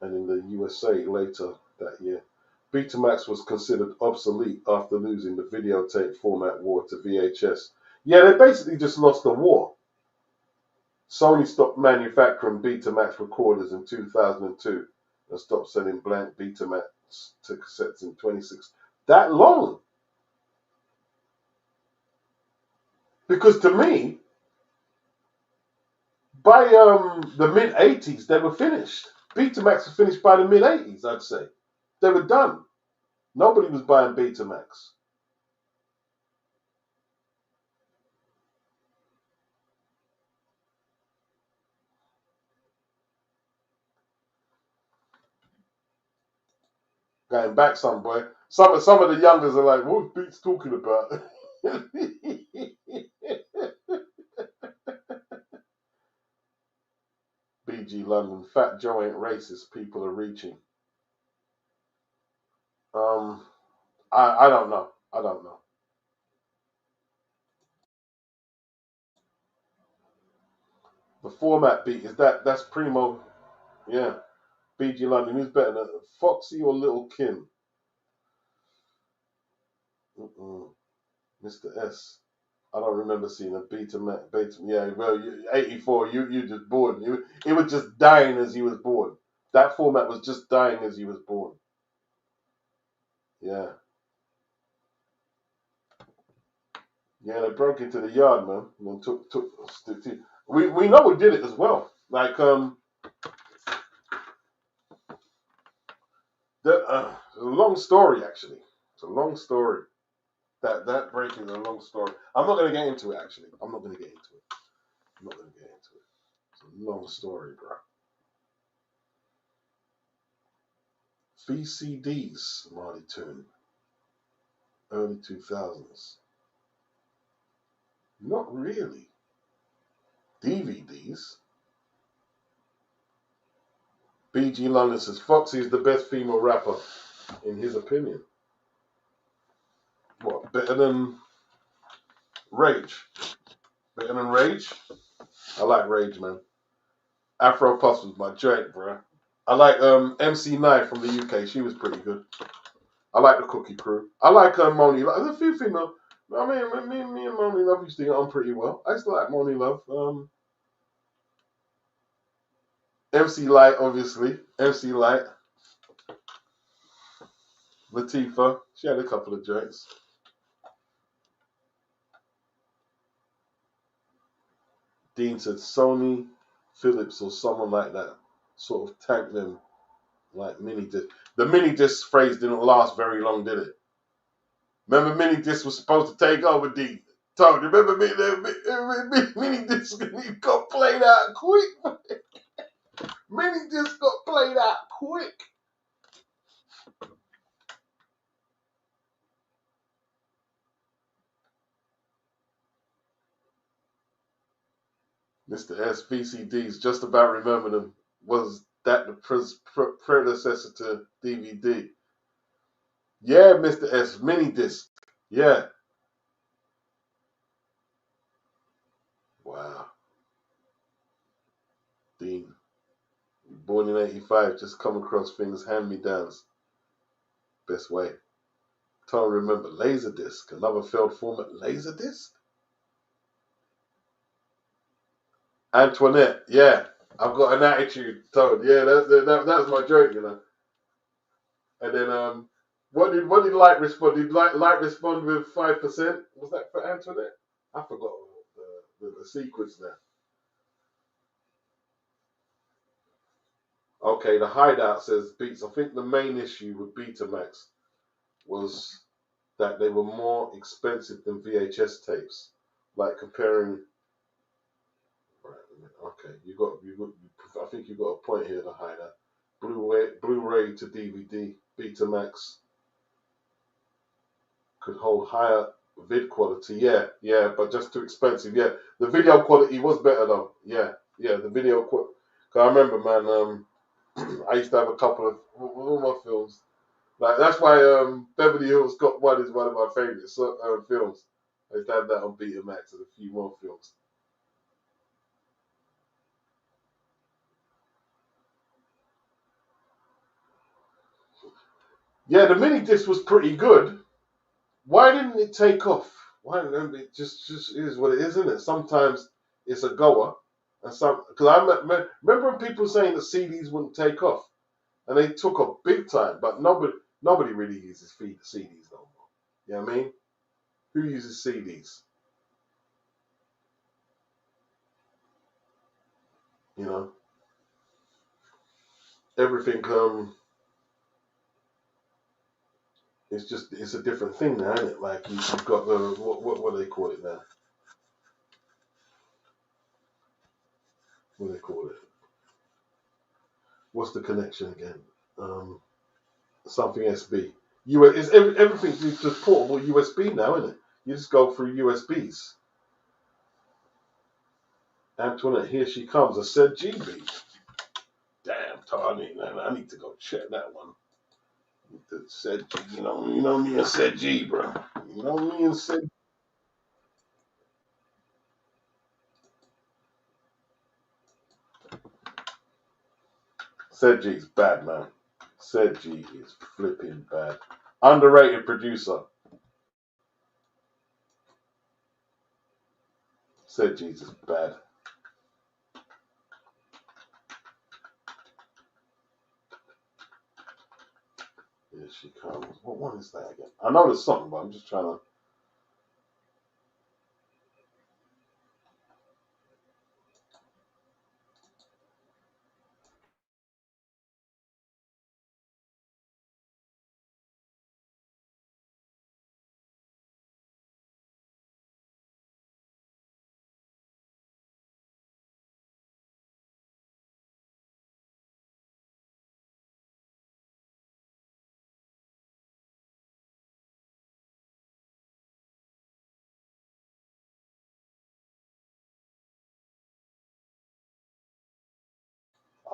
and in the USA later that year. Betamax was considered obsolete after losing the videotape format war to VHS. Yeah, they basically just lost the war. Sony stopped manufacturing Betamax recorders in 2002 and stopped selling blank Betamax to cassettes in 2016. That long? Because to me, by the mid 80s, they were finished. Betamax was finished by the mid 80s, I'd say. They were done. Nobody was buying Betamax. Going back some boy. Some of the youngers are like, what's Beats talking about? BG London, Fat Joe ain't racist, people are reaching. I don't know. I don't know. The format beat is that's Primo, yeah. BG London, who's better than Foxy or Little Kim? Mr. S. I don't remember seeing a Betamax. Yeah, well, 84. You just born. It was just dying as he was born. That format was just dying as he was born. Yeah. Yeah, they broke into the yard, man, and took. We know we did it as well. Like it's a long story actually. It's a long story. That breaking is a long story. I'm not gonna get into it actually. I'm not gonna get into it. I'm not gonna get into it. It's a long story, bro. VCDs, Marty Toon, early 2000s. Not really. DVDs. BG London says Foxy is the best female rapper, in his opinion. What, better than Rage? Better than Rage? I like Rage, man. Afro Puffs was my joint, bro. I like MC Knife from the UK. She was pretty good. I like the Cookie Crew. I like Moni Love. There's a few female. I mean, me and Moni Love used to get on pretty well. I used to like Moni Love. MC Light, obviously. MC Light. Latifah. She had a couple of joints. Dean said Sony, Philips, or someone like that sort of tanked them like mini disc. The mini disc phrase didn't last very long, did it? Remember, mini disc was supposed to take over, Dean. Tony, remember mini disc got played out quick. Mini disc got played out quick. Mr. S, VCDs, just about remember them. Was that the predecessor to DVD? Yeah, Mr. S, mini disc. Yeah. Wow. Dean, born in 85, just come across things, hand-me-downs. Best way. Don't remember Laserdisc, another failed format. Laserdisc? Antoinette, yeah. I've got an attitude, Toad. Yeah, that's my joke, you know. And then what did Light respond? Did Light respond with 5%? Was that for Antoinette? I forgot the sequence there. Okay, the Hideout says Beats. I think the main issue with Betamax was that they were more expensive than VHS tapes. Like comparing. Right, okay, I think you got a point here, the Hideout. Blu-ray to DVD, Betamax could hold higher vid quality. Yeah, but just too expensive. Yeah, the video quality was better though. Yeah, the video quality. Cause I remember, man. I used to have a couple of all my films. Like that's why Beverly Hills Cop 1 is one of my favorite films. I used to have that on Betamax and a few more films. Yeah, the mini disc was pretty good. Why didn't it take off? Why didn't it just is what it is, isn't it? Sometimes it's a goer, and some because I remember when people saying that CDs wouldn't take off, and they took off big time. But nobody really uses CDs no more. You know what I mean? Who uses CDs? You know, everything it's a different thing now, isn't it? Like you've got the what do they call it now? What do they call it? What's the connection again? Something SB. Everything's just portable USB now, isn't it? You just go through USBs. Antoinette, here she comes. I said GB. Damn, Tony, I need to go check that one. Said G, you know me and said G, bro. You know me and said. Said G's bad, man. Said G is flipping bad. Underrated producer. Said G's is bad. Here she comes. What one is that again? I know there's something, but I'm just trying to.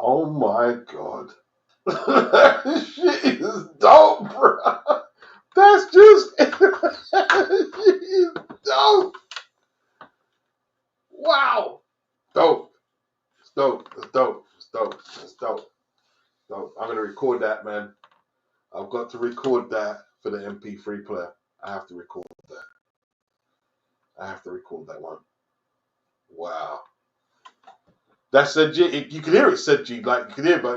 Oh my god. That shit is dope, bro. That's just shit is dope. Wow. Dope. It's dope. It's dope. It's dope. It's dope. Dope. I'm going to record that, man. I've got to record that for the MP3 player. I have to record that. I have to record that one. Wow. That said G. You can hear it said G. Like, you can hear by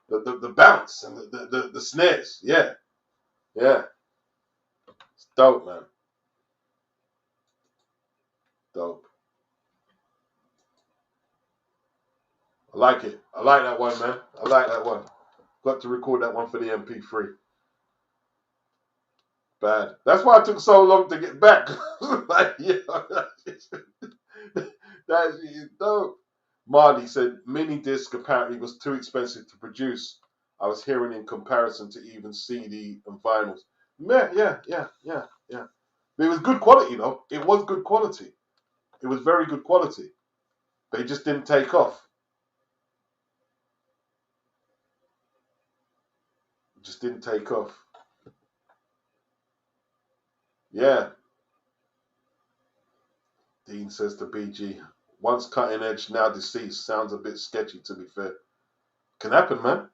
the bounce and the snares. Yeah. Yeah. It's dope, man. Dope. I like it. I like that one, man. I like that one. Got to record that one for the MP3. Bad. That's why it took so long to get back. Like, yeah, that's dope. Marley said mini disc apparently was too expensive to produce. I was hearing in comparison to even CD and vinyls. Yeah. But it was good quality though. It was good quality. It was very good quality. But it just didn't take off. It just didn't take off. Yeah. Dean says to BG, once cutting edge, now deceased. Sounds a bit sketchy, to be fair. Can happen, man.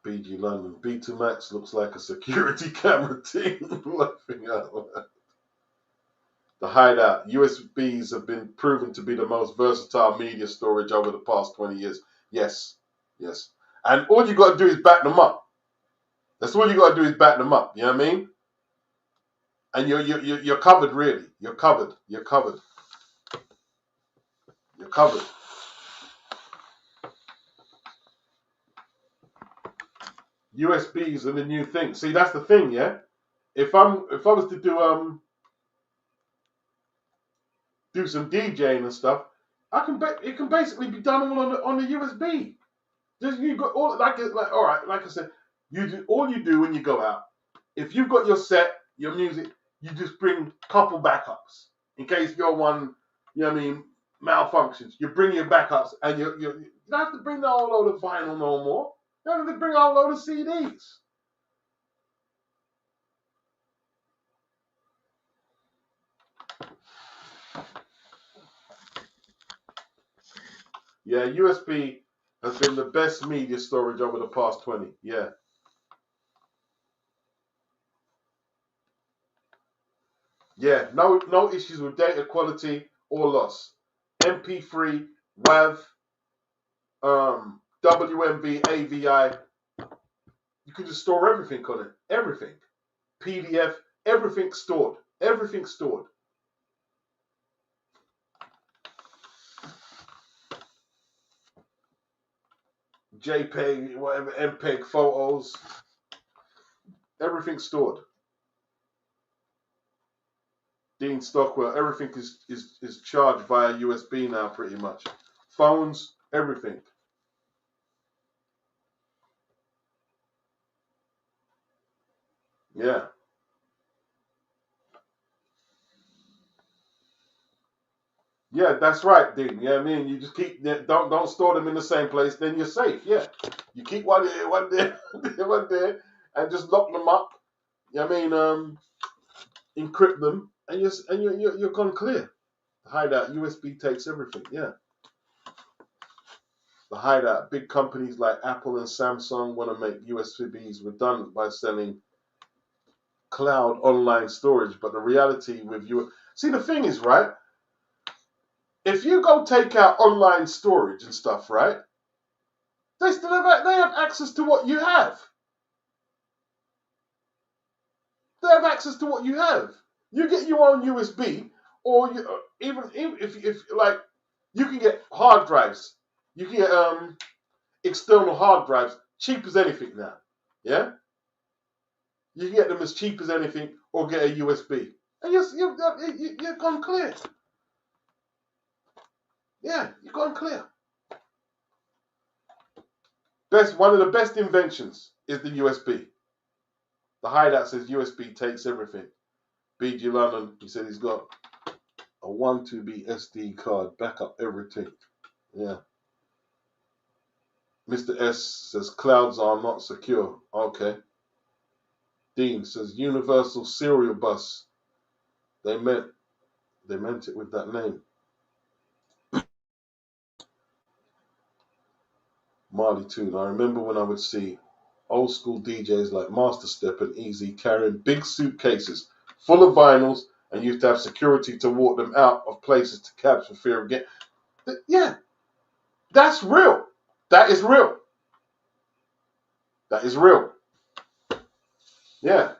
BG London. B2 Max looks like a security camera team. Laughing out loud. The Hideout. USBs have been proven to be the most versatile media storage over the past 20 years. Yes. And all you got to do is back them up. That's all you got to do is back them up. You know what I mean? And you're covered, really. You're covered. USBs are the new thing. See, that's the thing, yeah. If I was to do some DJing and stuff, it can basically be done all on the USB. Just you got all like all right, like I said, all you do when you go out. If you've got your set, your music, you just bring a couple backups in case your one, you know what I mean, malfunctions. You bring your backups, and you don't have to bring the whole load of vinyl no more. You don't have to bring a whole load of CDs. Yeah, USB has been the best media storage over the past 20. Yeah. Yeah, no issues with data quality or loss. MP3, WAV, WMV, AVI, you can just store everything on it. Everything. PDF, everything stored. Everything stored. JPEG, whatever, MPEG photos, everything stored. Dean Stockwell, everything is charged via USB now, pretty much. Phones, everything. Yeah. Yeah, that's right, Dean. Yeah, I mean, you just keep don't store them in the same place, then you're safe. Yeah, you keep one there, one there, and just lock them up. Yeah, I mean, encrypt them, and you're gone clear. The Hideout USB takes everything. Yeah. The Hideout, big companies like Apple and Samsung want to make USBs redundant by selling cloud online storage, but the reality with you, see, the thing is, right? If you go take out online storage and stuff, right? They have access to what you have. They have access to what you have. You get your own USB, or even if like you can get hard drives. You can get external hard drives, cheap as anything now. Yeah, you can get them as cheap as anything, or get a USB, and you're gone clear. Yeah, you're gone clear. One of the best inventions is the USB. The Hideout says USB takes everything. BG London, he said he's got a 1TB SD card, back up everything. Yeah. Mr. S says clouds are not secure. Okay. Dean says Universal Serial Bus. They meant it with that name. Marley Toon. I remember when I would see old school DJs like Master Step and Easy carrying big suitcases full of vinyls and used to have security to walk them out of places to cabs for fear of getting. Yeah, that's real. That is real. That is real. Yeah.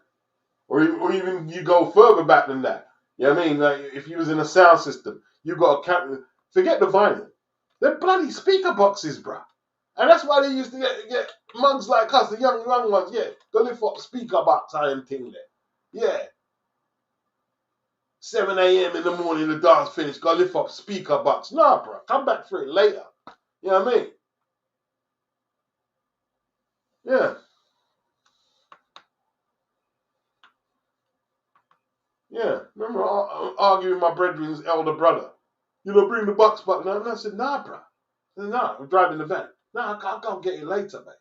Or even you go further back than that. You know what I mean? Like if you was in a sound system, you got a camera. Forget the vinyl. They're bloody speaker boxes, bruh. And that's why they used to get mugs like us, the young ones, yeah. Go lift up speaker box, I am thing there. Yeah. 7 a.m. in the morning, the dance finished, go lift up speaker box. Nah, bro, come back for it later. You know what I mean? Yeah. Yeah. Remember arguing with my brethren's elder brother. You know, bring the box back. And I said, nah, bro. I said, nah, I'm driving the van. Nah, I'll go get it later, mate.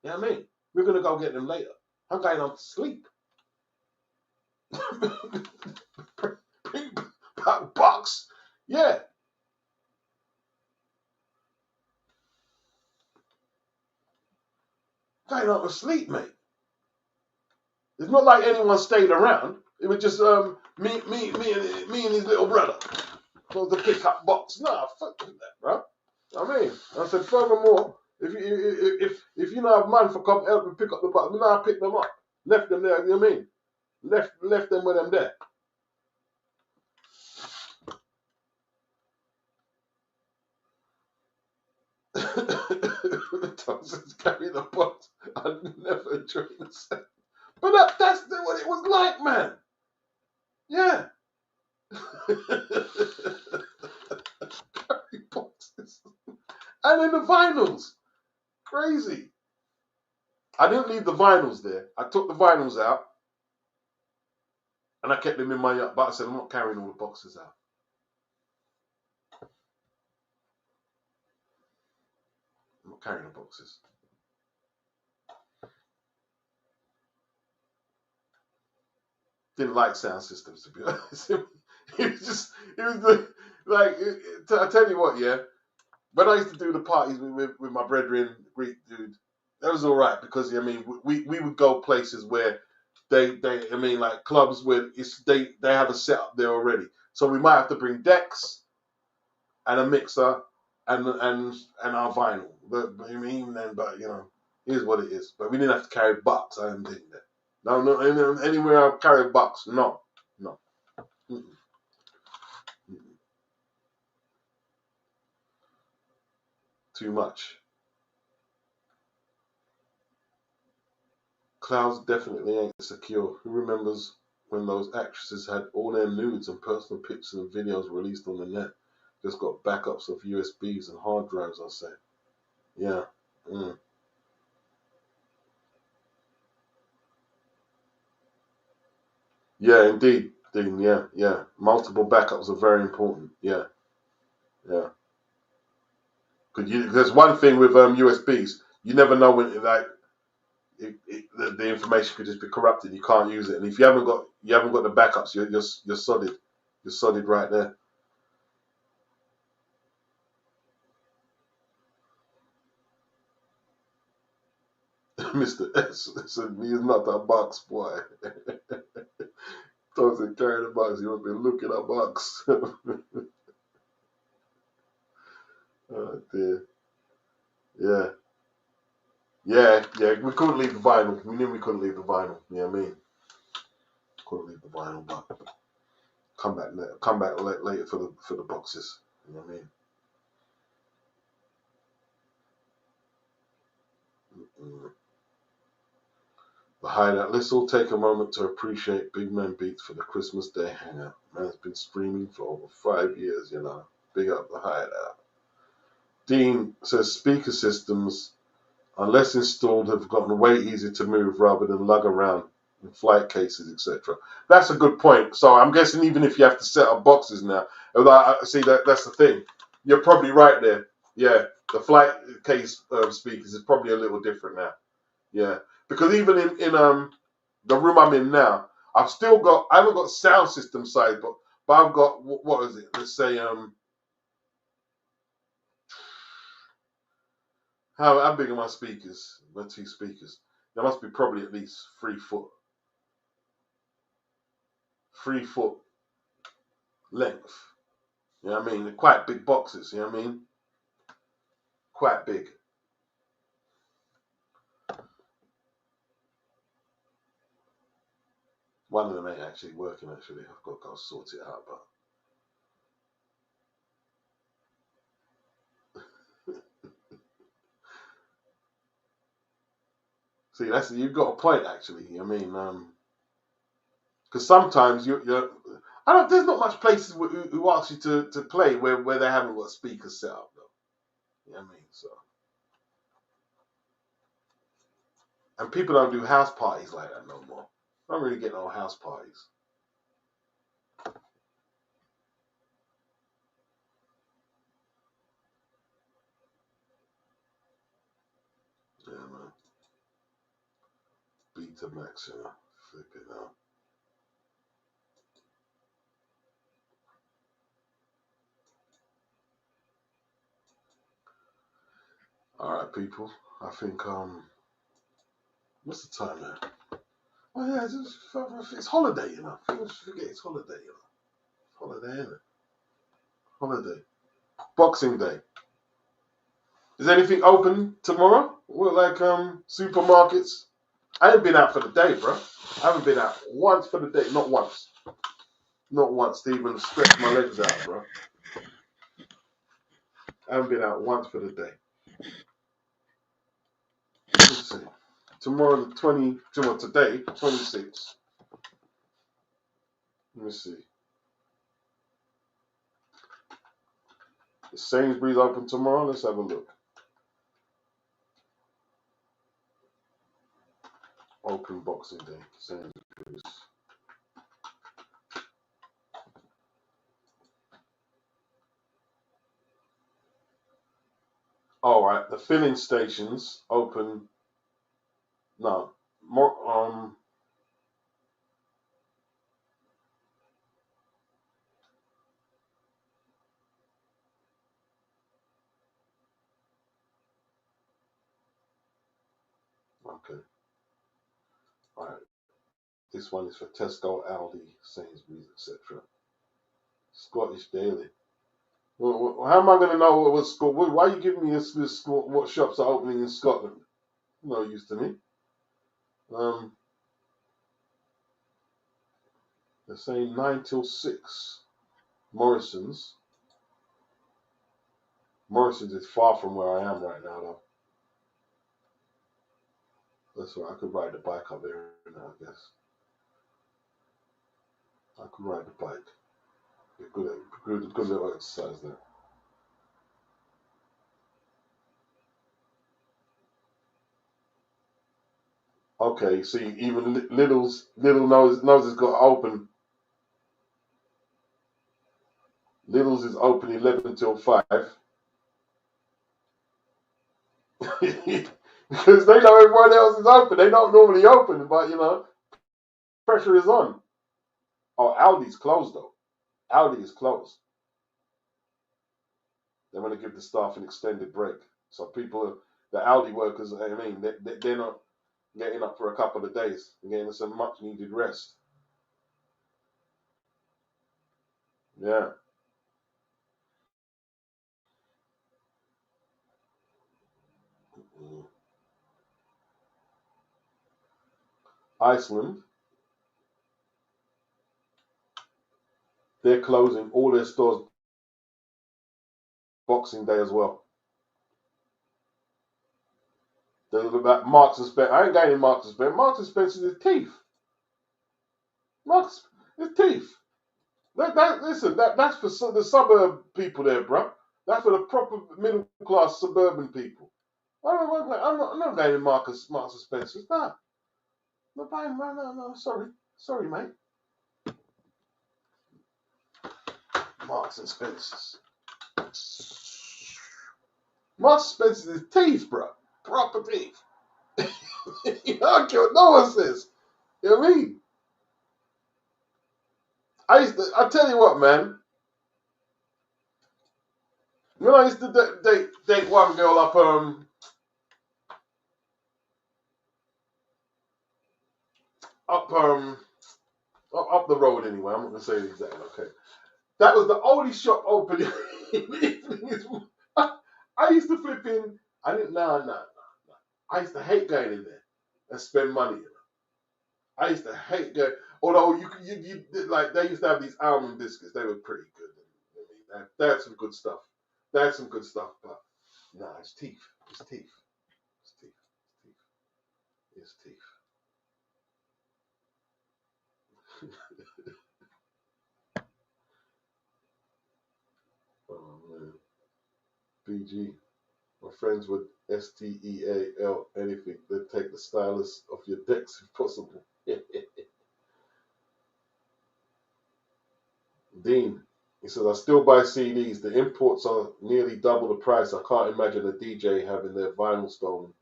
You know what I mean? We're going to go get them later. I'm going on to sleep. Box. Yeah. Going on to sleep, mate. It's not like anyone stayed around. It was just me and his little brother. So to pick up box. Nah, fuck that, bro. I mean, I said, furthermore, if you know have man for come help me pick up the box, I pick them up. Left them there, you know what I mean? Left them with them there. Thompson's carry the box. I never joined the set. But that's what it was like, man. Yeah. Carry boxes. And then the vinyls. Crazy. I didn't leave the vinyls there. I took the vinyls out and I kept them in my yacht. But I said, I'm not carrying all the boxes out. I'm not carrying the boxes. Didn't like sound systems, to be honest. It was like, I tell you what, yeah. When I used to do the parties with my brethren, Greek dude, that was all right because I mean we would go places where they I mean like clubs where they have a setup there already. So we might have to bring decks and a mixer and our vinyl. But I mean but you know, here's what it is. But we didn't have to carry bucks. I didn't think that. No, anywhere I carry bucks. No. Mm-mm. Too much. Clouds definitely ain't secure. Who remembers when those actresses had all their nudes and personal pictures and videos released on the net? Just got backups of USBs and hard drives, I say. Yeah. Mm. Yeah, indeed, Dean. Yeah. Multiple backups are very important. Yeah. There's one thing with USBs. You never know when the information could just be corrupted. You can't use it, and if you haven't got the backups, you're solid. You're solid right there. Mr. S said he's not a box boy. Doesn't carry the box. He must be looking at box. Oh dear. Yeah. We couldn't leave the vinyl. We knew we couldn't leave the vinyl. You know what I mean? Couldn't leave the vinyl, but come back later for the boxes. You know what I mean? Mm-mm. The hideout. Let's all take a moment to appreciate Big Man Beats for the Christmas Day hangout. Man's been streaming for over 5 years, you know. Big up the hideout. Dean says speaker systems, unless installed, have gotten way easier to move rather than lug around in flight cases, etc. That's a good point. So I'm guessing even if you have to set up boxes now, see that's the thing. You're probably right there. Yeah, the flight case speakers is probably a little different now. Yeah, because even in the room I'm in now, I haven't got sound system side, but I've got, what is it? Let's say, how big are my speakers? My 2 speakers. There must be probably at least 3 foot. 3 foot length. You know what I mean? They're quite big boxes, you know what I mean? Quite big. One of them ain't actually working, actually. I've got to go sort it out, but. See, you've got a point, actually. You know what I mean? Because sometimes there's not much places who ask you to play where they haven't got speakers set up, though. You know what I mean? So. And people don't do house parties like that no more. I don't really get no house parties. Yeah, man. Beta Max, you know. Flip it out. All right, people. I think, what's the time now? Oh, yeah, it's holiday, you know. People forget it's holiday, you know. Holiday, isn't it? Holiday. Boxing Day. Is anything open tomorrow? Well, like supermarkets? I ain't been out for the day, bro. I haven't been out once for the day. Not once. Not once to even stretch my legs out, bro. I haven't been out once for the day. Let's see. Tomorrow, today, 26. Let me see. Is Sainsbury's open tomorrow? Let's have a look. Open Boxing Day. Sainsbury's. All right. The filling stations open. No. More. Okay. All right. This one is for Tesco, Aldi, Sainsbury's, etc. Scottish Daily. Well, how am I going to know what's why are you giving me this what shops are opening in Scotland? No use to me. They're saying 9 till 6. Morrison's. Morrison's is far from where I am right now, though. That's right. I could ride the bike up there now, I guess. I could ride the bike. Good little exercise there. Okay, see, even Lidl knows it's got open. Lidl's is open 11 till 5. Because they know everyone else is open. They don't normally open, but you know, pressure is on. Oh, Aldi's closed though. Aldi is closed. They want to give the staff an extended break. So the Aldi workers, I mean, they're not getting up for a couple of days and getting some much needed rest. Yeah. Mm. Iceland, they're closing all their stores Boxing Day as well. They're about Marks and Spencer. I ain't going in Marks and Spencer. Marks and Spencer's his teeth. Marks, his teeth. That's for the suburb people there, bro. That's for the proper middle class suburban people. I'm not going in Marks and Spencer's. No. No, no, sorry, mate. Marks and Spencer's. Marks and Spencer's is teeth, bro. Proper teeth. You don't care what no one says. You know what I mean? I tell you what, man. When I used to date one girl up up the road anyway. I'm not gonna say the exact. Okay, that was the only shop open. I used to flip in. I didn't. No. I used to hate going in there and spend money. I used to hate going. Although you like they used to have these almond biscuits. They were pretty good. I mean, they had some good stuff. They had some good stuff, but nah, it's teeth. It's teeth. It's teeth. It's teeth. Oh man, BG. My friends would STEAL anything. They'd take the stylus off your decks if possible. Dean, he says, I still buy CDs. The imports are nearly double the price. I can't imagine a DJ having their vinyl stolen.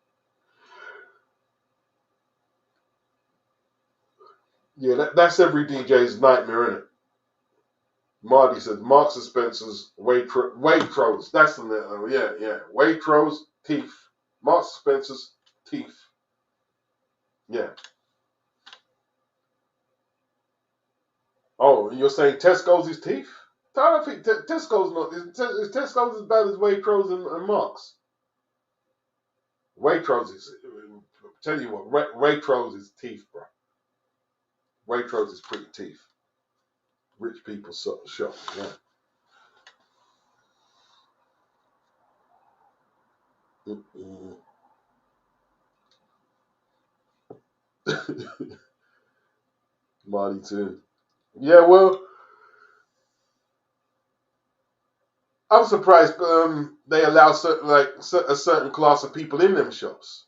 Yeah, that's every DJ's nightmare, isn't it? Marty says, Marks and Spencer's Waitrose. That's the yeah. Waitrose, teeth. Marks and Spencer's, teeth. Yeah. Oh, you're saying Tesco's is teeth? I don't think Tesco's not. Is Tesco's as bad as Waitrose and Marks? Waitrose is. Tell you what, Waitrose is teeth, bro. Waitrose is pretty teeth. Rich people shop. Yeah. Marty too. Yeah, well, I'm surprised they allow a certain class of people in them shops.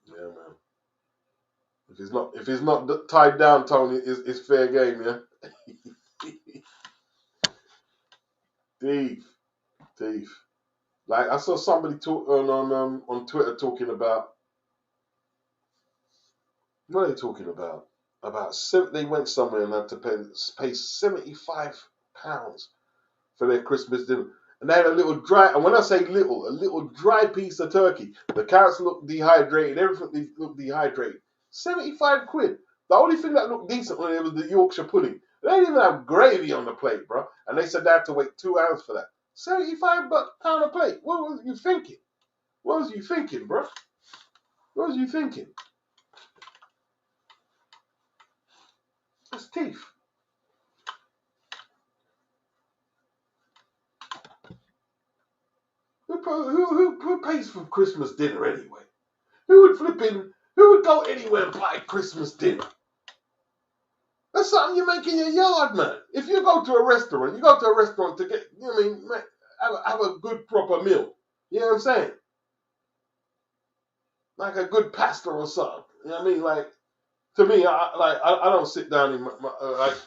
Yeah, man. If it's not tied down, Tony, it's fair game, yeah. Thief. Like I saw somebody talk on Twitter talking about what are they talking about? They went somewhere and had to pay £75 for their Christmas dinner. And they had a little dry, and when I say little, a little dry piece of turkey. The carrots looked dehydrated, everything looked dehydrated. 75 quid. The only thing that looked decent on it was the Yorkshire pudding. They didn't even have gravy on the plate, bro. And they said they had to wait 2 hours for that. £75 a plate. What was you thinking? What was you thinking, bro? What was you thinking? That's teeth. Who pays for Christmas dinner anyway? Who would go anywhere and buy Christmas dinner? That's something you make in your yard, man. If you go to a restaurant, to get, have a good proper meal. You know what I'm saying? Like a good pasta or something. You know what I mean? Like, to me, I don't sit down in like,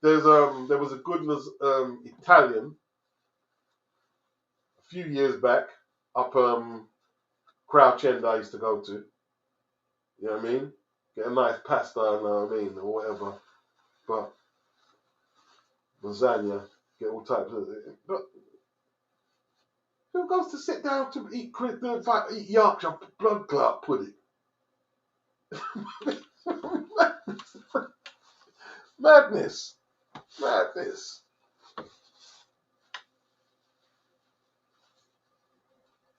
there was a good Italian a few years back up Crouch End I used to go to. You know what I mean? Get a nice pasta, you know what I mean, or whatever. But lasagna, get all types of it. But who goes to sit down to eat Yorkshire blood clot pudding? Madness.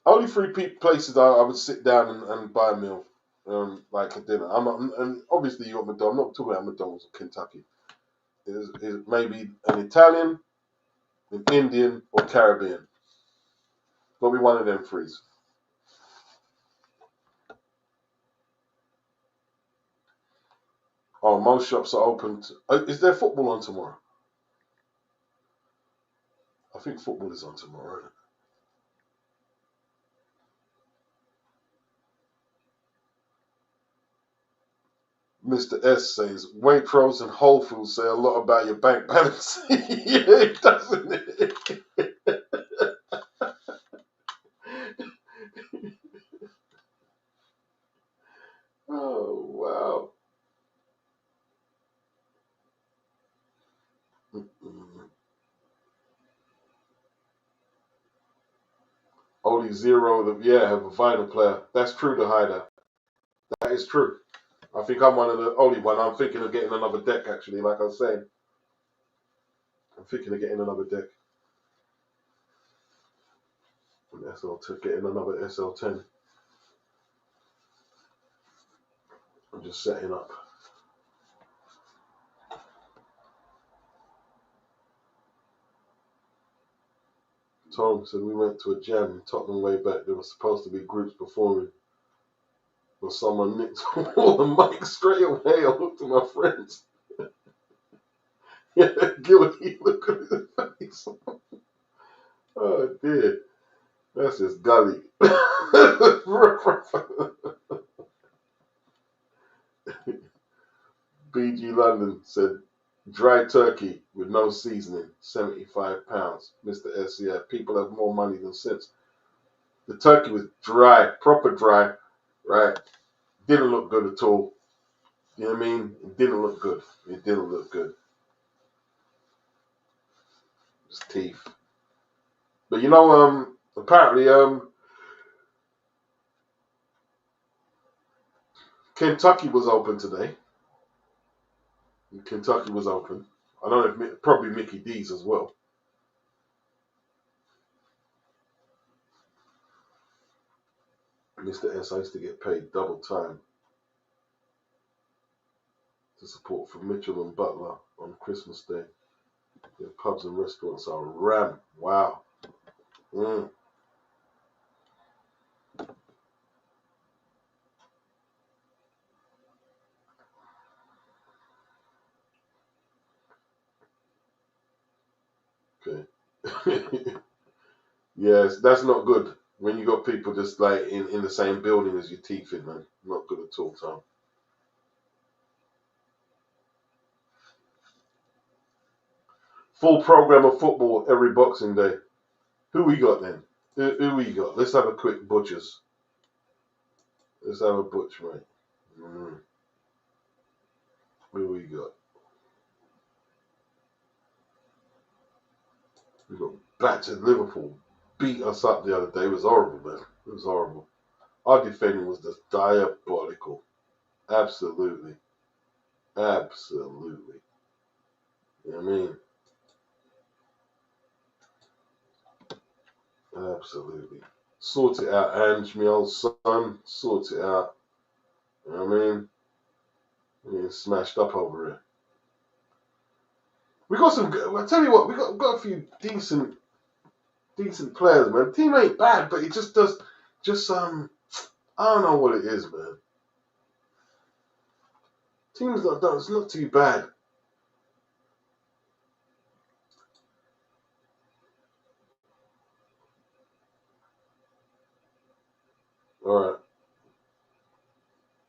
Only 3 places I would sit down and buy a meal, like a dinner. And obviously you got McDonald's. I'm not talking about McDonald's in Kentucky. Is maybe an Italian, an Indian, or Caribbean. Got to be one of them 3s. Oh, most shops are open. Is there football on tomorrow? I think football is on tomorrow, isn't it? Mr. S says, Waitrose and Whole Foods say a lot about your bank balance. Yeah, it doesn't it? only 0 of a vinyl player. That's true, the hider. That is true. I think I'm one of the only one. I'm thinking of getting another deck, actually, like I was saying. I'm thinking of getting another deck. Getting another SL10. I'm just setting up. Tom said we went to a jam in Tottenham way back. There was supposed to be groups performing. But someone nicked all the mic straight away. I looked at my friends. Yeah, Gilly, look at his face. Oh dear. That's just gully. BG London said dry turkey with no seasoning, £75. Mr. S, yeah, people have more money than sense. The turkey was dry, proper dry, right? Didn't look good at all. You know what I mean? It didn't look good. It didn't look good. It's teeth. But you know, apparently, Kentucky was open today. Kentucky was open. I don't know if probably Mickey D's as well. Mr. S, I used to get paid double time to support for Mitchell and Butler on Christmas Day. The pubs and restaurants are ram. Wow. Okay. Yes, that's not good. When you got people just like in the same building as your teeth in, man. Not good at all, Tom. Full program of football every Boxing Day. Who we got then? Who we got? Let's have a quick butchers. Let's have a butch, mate. Who we got? We got battered Liverpool. Beat us up the other day. It was horrible, man. It was horrible. Our defending was just diabolical. Absolutely. Absolutely. You know what I mean? Absolutely. Sort it out, Ange, my old son. Sort it out. You know what I mean? We're getting smashed up over here. We got some. I tell you what, we got a few decent players, man. The team ain't bad, but it just does. I don't know what it is, man. Team's not done. It's not too bad. All right.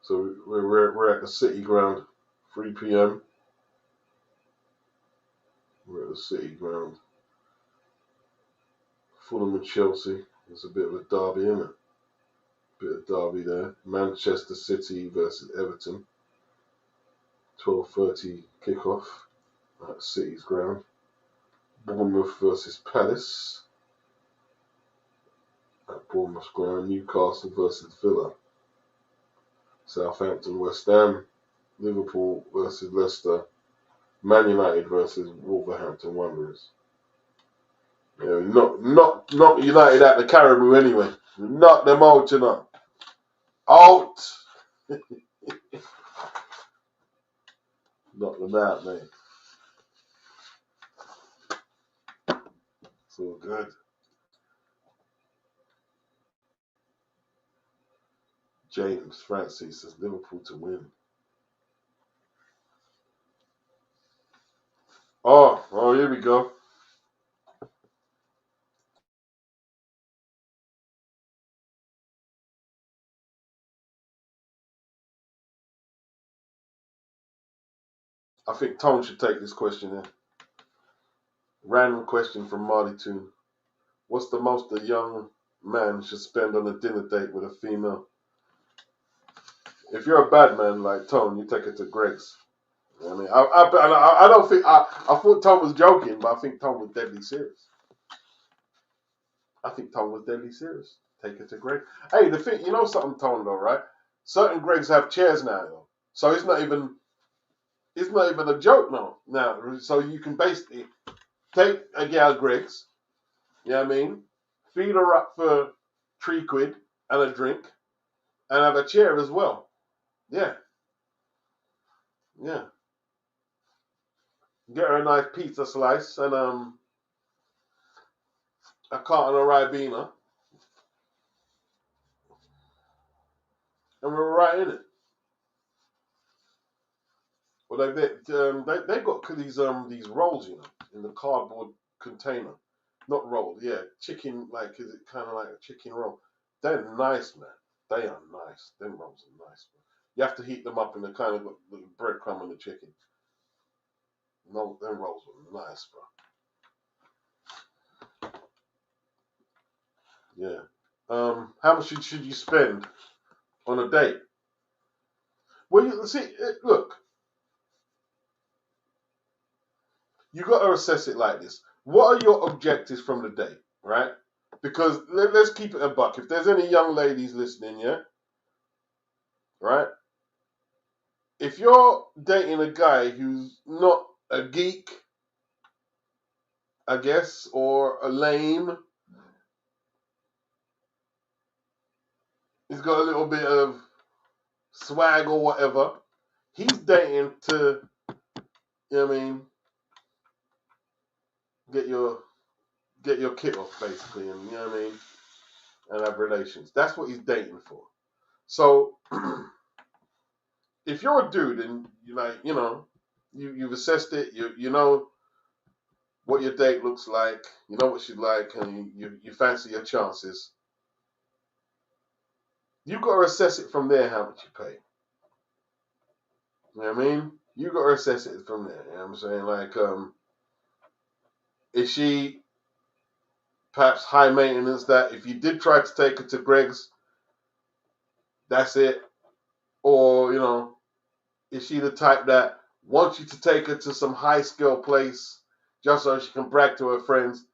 So we're at the City Ground, 3 p.m. We're at the City Ground. Fulham and Chelsea. There's a bit of a derby, isn't it? Bit of derby there. Manchester City versus Everton. 12:30 kickoff at City's ground. Bournemouth versus Palace at Bournemouth ground. Newcastle versus Villa. Southampton, West Ham. Liverpool versus Leicester. Man United versus Wolverhampton Wanderers. Yeah, not United at the Caribou anyway. Knock them out, you know. Out. Knock them out, mate. It's all good. James Francis says Liverpool to win. Oh, here we go. I think Tone should take this question here. Random question from Marty Toon. What's the most a young man should spend on a dinner date with a female? If you're a bad man like Tone, you take it to Greg's. You know what I mean, I don't think I thought Tone was joking, but I think Tone was deadly serious. I think Tone was deadly serious. Take her to Greg. Hey, the thing, you know something, Tone, though, right? Certain Gregs have chairs now, though. So it's not even a joke now. So you can basically take a gal Greg's, you know what I mean? Feed her up for £3 and a drink and have a chair as well. Yeah. Yeah. Get her a nice pizza slice and a carton of Ribena, and we're right in it. Well, they got these rolls, you know, in the cardboard container, not rolled, yeah, chicken, like, is it kind of like a chicken roll? They're nice, man. They are nice. Them rolls are nice, man. You have to heat them up in the kind of the breadcrumb and the chicken. No, them rolls are nice, bro. Yeah. How much should you spend on a date? Well, you see, look, you got to assess it like this. What are your objectives from the date, right? Because let's keep it a buck. If there's any young ladies listening, yeah, right? If you're dating a guy who's not a geek, I guess, or a lame, he's got a little bit of swag or whatever, he's dating to, you know what I mean, get your kit off, basically, and, you know what I mean, and have relations. That's what he's dating for. So if you're a dude and you like, you know, you've assessed it, you know what your date looks like, you know what she's like, and you fancy your chances, you've got to assess it from there how much you pay. You know what I mean? You got to assess it from there. You know what I'm saying? Like, is she perhaps high maintenance that if you did try to take her to Greg's, that's it? Or, you know, is she the type that wants you to take her to some high skill place just so she can brag to her friends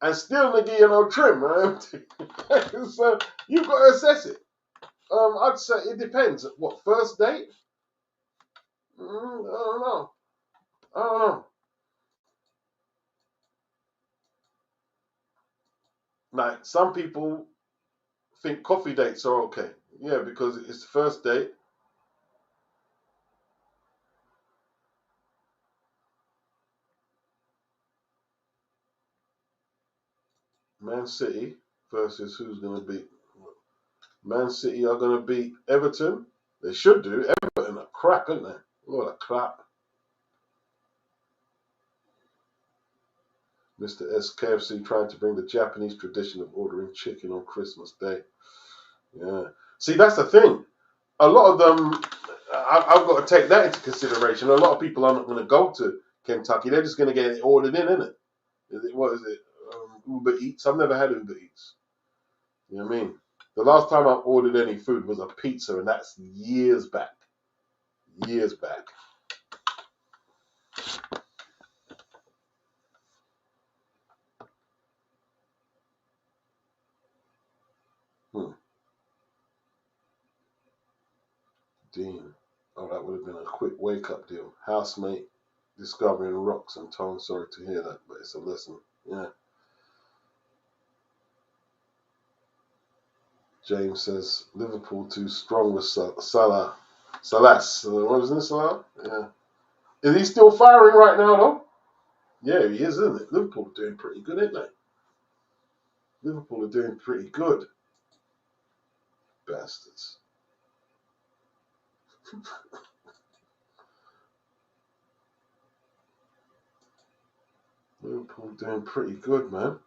and still not give you no trim, man? So you've got to assess it. I'd say it depends. What, first date? I don't know. I don't know. Like, some people think coffee dates are okay. Yeah, because it's the first date. Man City versus who's going to beat? Man City are going to beat Everton. They should do. Everton are crap, aren't they? What a crap. Mr. SKFC trying to bring the Japanese tradition of ordering chicken on Christmas Day. Yeah. See, that's the thing. A lot of them, I've got to take that into consideration. A lot of people are not going to go to Kentucky. They're just going to get it ordered in, isn't it? What is it? Uber Eats. I've never had Uber Eats. You know what I mean? The last time I ordered any food was a pizza, and that's years back. Years back. Dean. Oh, that would have been a quick wake-up deal. Housemate discovering rocks and Tone. Sorry to hear that, but it's a lesson. Yeah. James says Liverpool too strong with Salah. Salas. What was this, Salah? Yeah. Is he still firing right now, though? Yeah, he is, isn't it? Liverpool are doing pretty good, ain't they? Liverpool are doing pretty good. Bastards. Liverpool doing pretty good, man.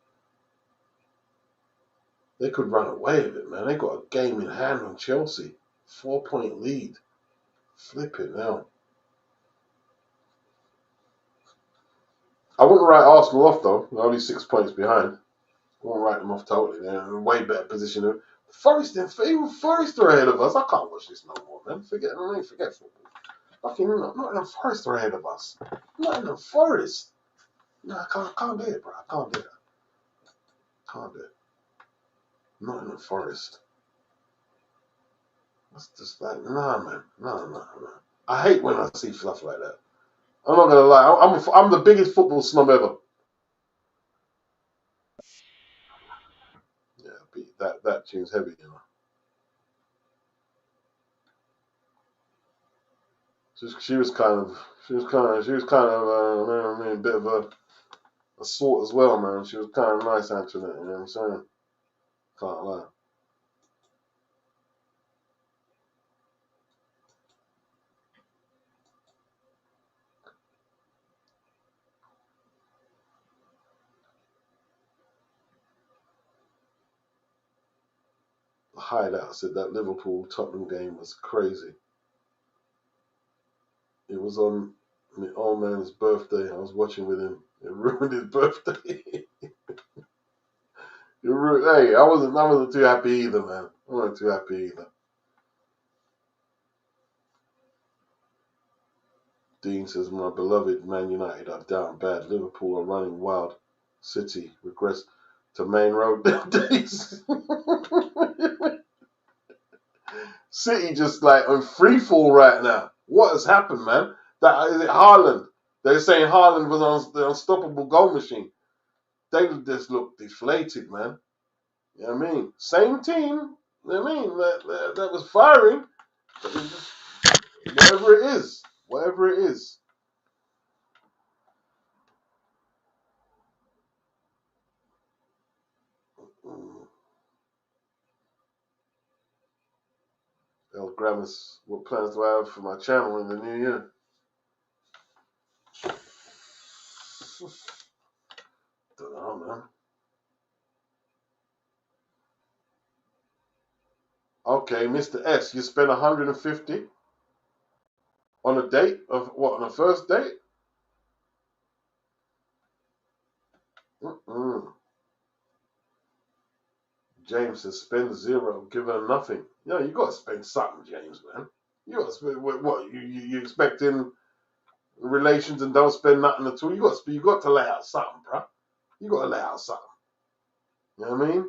They could run away with it, man. They got a game in hand on Chelsea. 4-point lead. Flip it now. I wouldn't write Arsenal off, though. They're only 6 points behind. I won't write them off totally. They're in a way better position. Forest are ahead of us. I can't watch this no more, man. Forget football. Fucking Nottingham Forest are ahead of us. Nottingham Forest. No, I can't do it, bro. I can't do it. Can't do it. Nottingham Forest. That's just like, nah, man. No. I hate when I see stuff like that. I'm not gonna lie. I'm the biggest football snob ever. Yeah, that tune's heavy, you know. She was kind of a bit of a sort as well, man. She was kind of nice, Antoinette. You know what I'm saying? Can't lie. The hideout said that Liverpool Tottenham game was crazy. It was on my old man's birthday. I was watching with him. It ruined his birthday. Hey, I wasn't too happy either, man. I wasn't too happy either. Dean says, my beloved Man United are down bad. Liverpool are running wild. City regress to main road days. City just like on free fall right now. What has happened, man? That is it. Haaland. They're saying Haaland was the unstoppable goal machine. They just look deflated, man. You know what I mean? Same team. You know what I mean? That was firing. But it's just, whatever it is. El Gramus, what plans do I have for my channel in the new year? Don't know, man. Okay, Mr. S, you spent 150 on a date of what? On a first date? James says spend zero, give her nothing. You know, you got to spend something, James, man. You got to spend what? You expecting relations and don't spend nothing at all? You got to lay out something, bro. You got to lay out something. You know what I mean?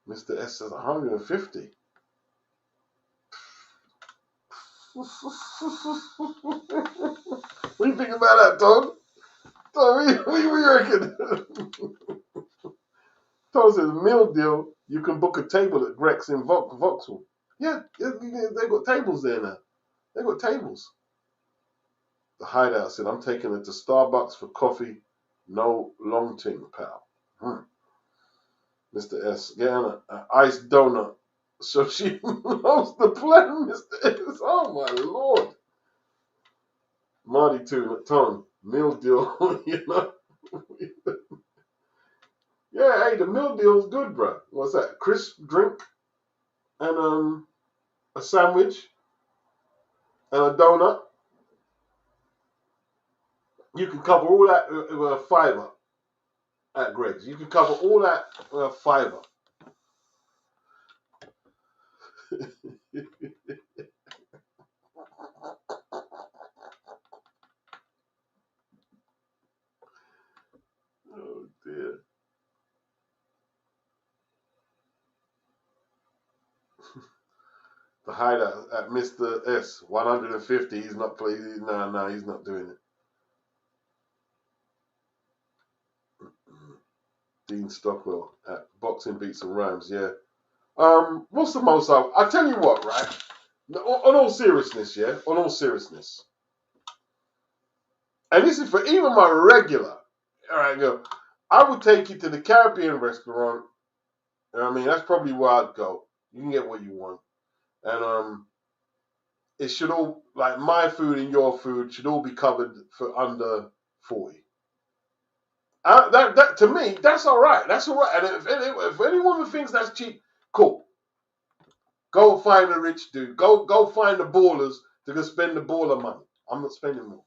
Mr. S says 150. What do you think about that, Todd? Todd, what do you reckon? Todd says, meal deal, you can book a table at Greg's in Vauxhall. Yeah, they got tables there now. They got tables. The hideout said, I'm taking her to Starbucks for coffee. No long ting, pal. Mr. S, get an iced donut. So she knows the plan, Mr. S. Oh, my Lord. Marty too, Tom, meal deal, you know. Yeah, hey, the meal deal's good, bro. What's that? Crisp drink and a sandwich and a donut. You can cover all that with a fiver at Greg's. You can cover all that with a fiver. Oh dear. The hideout at Mr. S, 150. He's not playing. No, he's not doing it. Dean Stockwell at Boxing Beats and Rhymes. Yeah. What's the most? I tell you what, right? On all seriousness, yeah. On all seriousness, and this is for even my regular. All right, go. I would take you to the Caribbean restaurant. You know what I mean, that's probably where I'd go. You can get what you want, and it should all like my food and your food should all be covered for under 40. That to me, that's all right. That's all right. And if any woman thinks that's cheap, cool. Go find a rich dude. Go find the ballers to go spend the baller money. I'm not spending more.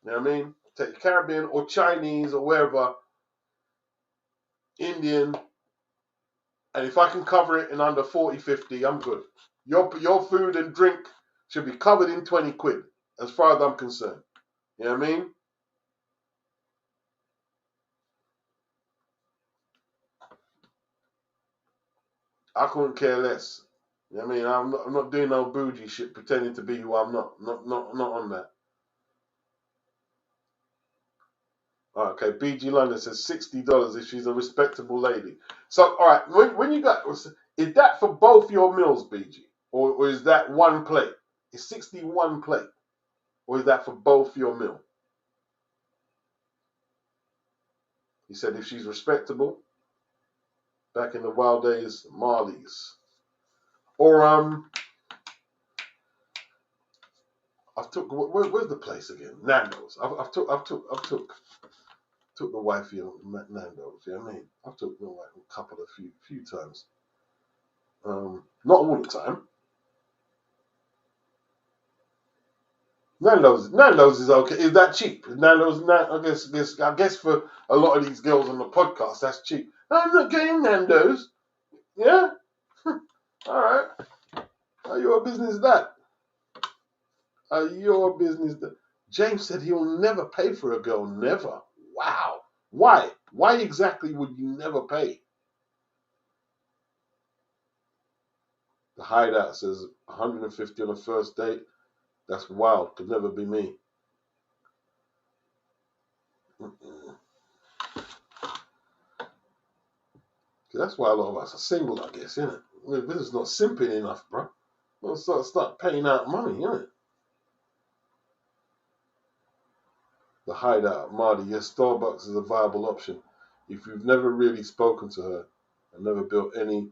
You know what I mean? Take Caribbean or Chinese or wherever, Indian, and if I can cover it in under 40, 50, I'm good. Your food and drink should be covered in 20 quid, as far as I'm concerned. You know what I mean? I couldn't care less. You know what I mean? I'm not doing no bougie shit, pretending to be who I'm not. Not on that. Okay, BG London says $60 if she's a respectable lady. So, all right, when you got, is that for both your meals, BG, or is that one plate? Is 61 plate, or is that for both your meal? He said if she's respectable, back in the wild days, Marley's, or I've took where's the place again? Nando's. I've took the wifey on Nando's. You know what I mean? I've took the wife a couple of few times. Not all the time. Nando's is okay. Is that cheap? Nando's, I guess for a lot of these girls on the podcast, that's cheap. I'm not getting Nando's. Yeah, all right. Are your business that? Are your business that? James said he'll never pay for a girl. Never. Wow. Why? Why exactly would you never pay? The Hideout says 150 on a first date. That's wild. Could never be me. That's why a lot of us are single, I guess, isn't it? We're just not simping enough, bro. We'll start paying out money, isn't it? The Hideout, Marty, yes, Starbucks is a viable option. If you've never really spoken to her and never built any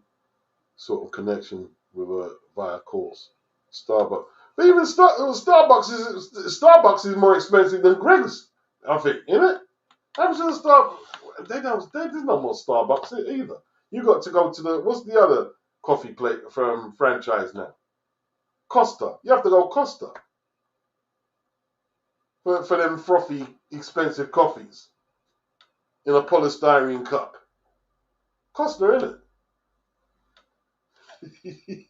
sort of connection with her via calls. Starbucks. But even Starbucks is more expensive than Greg's, I think, isn't it? I'm sure there's no more Starbucks either. You got to go to what's the other coffee plate from franchise now? Costa. You have to go Costa for them frothy, expensive coffees in a polystyrene cup. Costa, isn't it?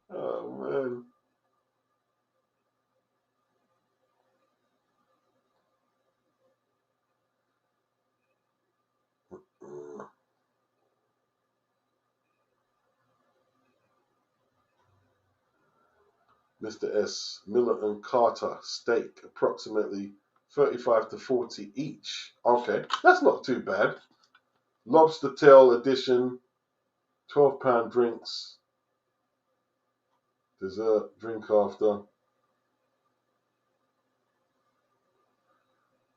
Oh, man. Mr. S. Miller and Carter steak, approximately 35 to 40 each. Okay, that's not too bad. Lobster tail edition, £12 drinks, dessert, drink after.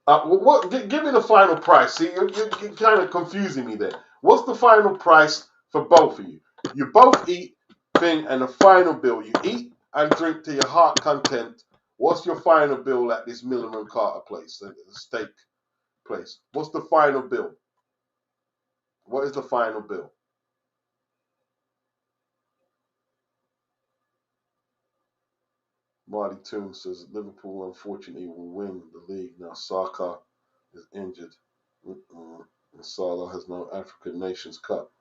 Give me the final price. See, you're kind of confusing me there. What's the final price for both of you? You both eat thing and the final bill. You eat and drink to your heart content. What's your final bill at this Miller and Carter place, the steak place? What's the final bill? What is the final bill? Marty Toon says Liverpool unfortunately will win the league. Now Saka is injured. And Salah has no African Nations Cup.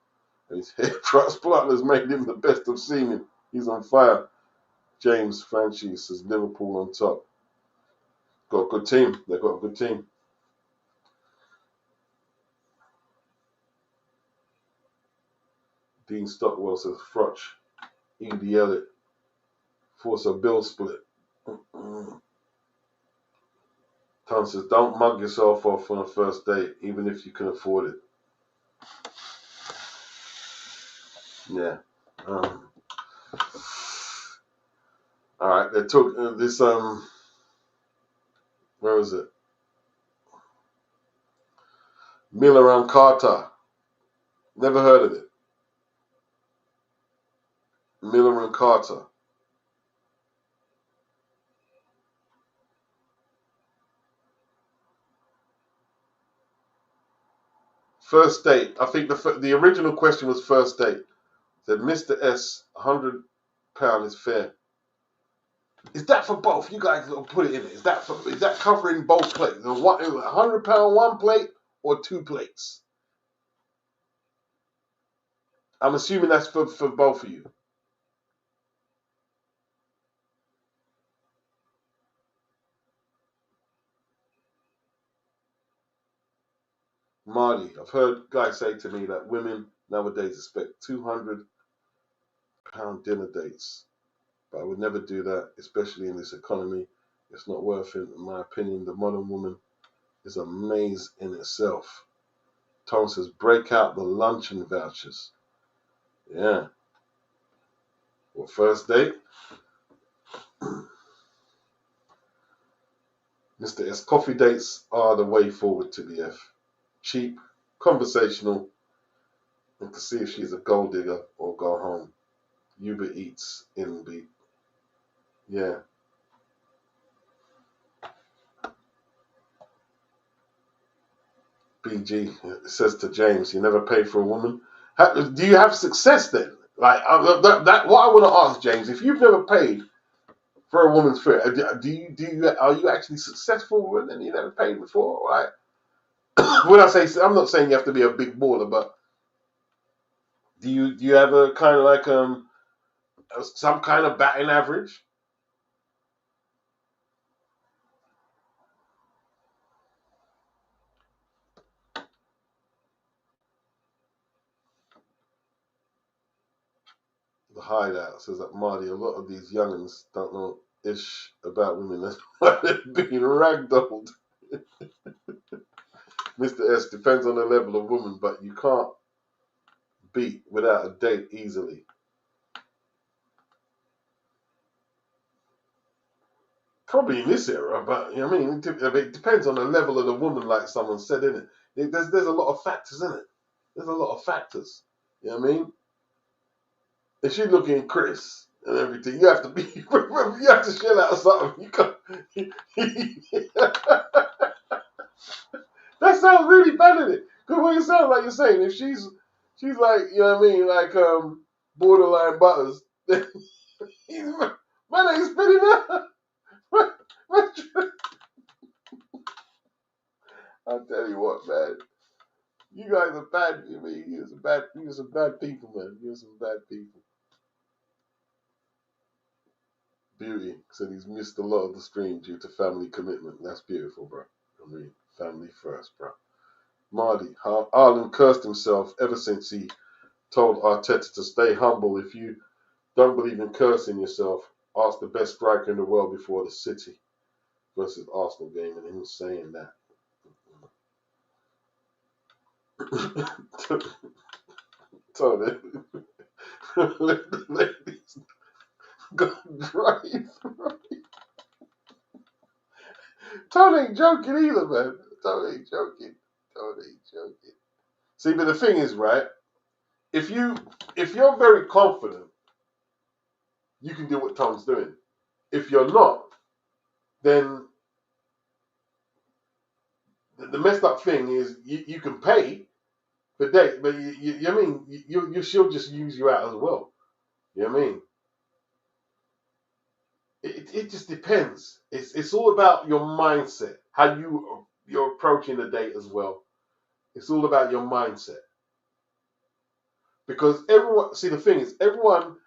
And his hair transplant has made him the best of seeming. He's on fire. James Franchi says Liverpool on top. Got a good team. They've got a good team. Dean Stockwell says Frotch. E.D. Elliott. Force a bill split. Tom says don't mug yourself off on a first date, even if you can afford it. Yeah. All right. They took this where was it? Miller and Carter. Never heard of it. Miller and Carter. First date. I think the original question was first date. Said Mr. S, £100 is fair. Is that for both? You guys put it in it. Is that covering both plates? £100 one plate or two plates? I'm assuming that's for both of you. Marley, I've heard guys say to me that women nowadays expect £200 dinner dates. But I would never do that, especially in this economy. It's not worth it, in my opinion. The modern woman is a maze in itself. Tom says, break out the luncheon vouchers. Yeah. Well, first date? Mr. S, coffee dates are the way forward to the F. Cheap, conversational, and to see if she's a gold digger or go home. Uber Eats in beat. Yeah. BG says to James, you never pay for a woman. Do you have success then? Like that what I want to ask, James, if you've never paid for a woman's fare, are you actually successful and you never paid before, right? When I say, I'm not saying you have to be a big baller, but do you have a kind of like some kind of batting average? The hideout says that Marty, a lot of these youngins don't know ish about women. That's why they're being ragdolled. Mr. S, depends on the level of woman, but you can't beat without a date easily. Probably in this era, but you know what I mean, it depends on the level of the woman, like someone said, in it. There's a lot of factors in it. There's a lot of factors. You know what I mean? If she's looking Chris and everything, you have to be, you have to shell out something. You can't. That sounds really bad, isn't it? Because what it sounds like you're saying, if she's like, you know what I mean, like borderline butters, then man ain't spitting out. I'll tell you what, man. You guys are bad. I mean, you're some bad people, man. You're some bad people. Beauty said he's missed a lot of the stream due to family commitment. That's beautiful, bro. I mean, family first, bro. Marty, Arlen cursed himself ever since he told Arteta to stay humble. If you don't believe in cursing yourself, ask the best striker in the world before the City versus Arsenal game, and him saying that. Tony, let the ladies go drive. Tony ain't joking either, man. Tony ain't joking. See, but the thing is, right? If you're very confident, you can do what Tom's doing. If you're not, then the messed up thing is you can pay for date, but I mean she'll just use you out as well. You know what I mean? It just depends. It's all about your mindset, how you're approaching the date as well. It's all about your mindset. Because everyone, see, the thing is, everyone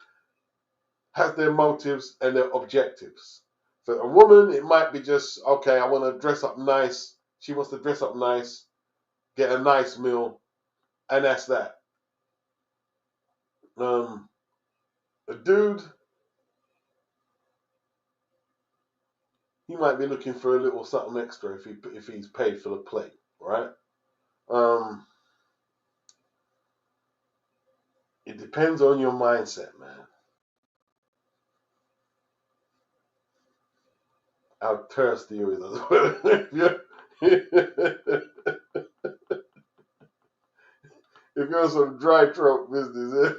has their motives and their objectives. For a woman, it might be just, okay, I want to dress up nice. She wants to dress up nice, get a nice meal, and that's that. A dude, he might be looking for a little something extra if he's paid for the plate, right? It depends on your mindset, man. How thirsty you is as well. If you're some dry throat business,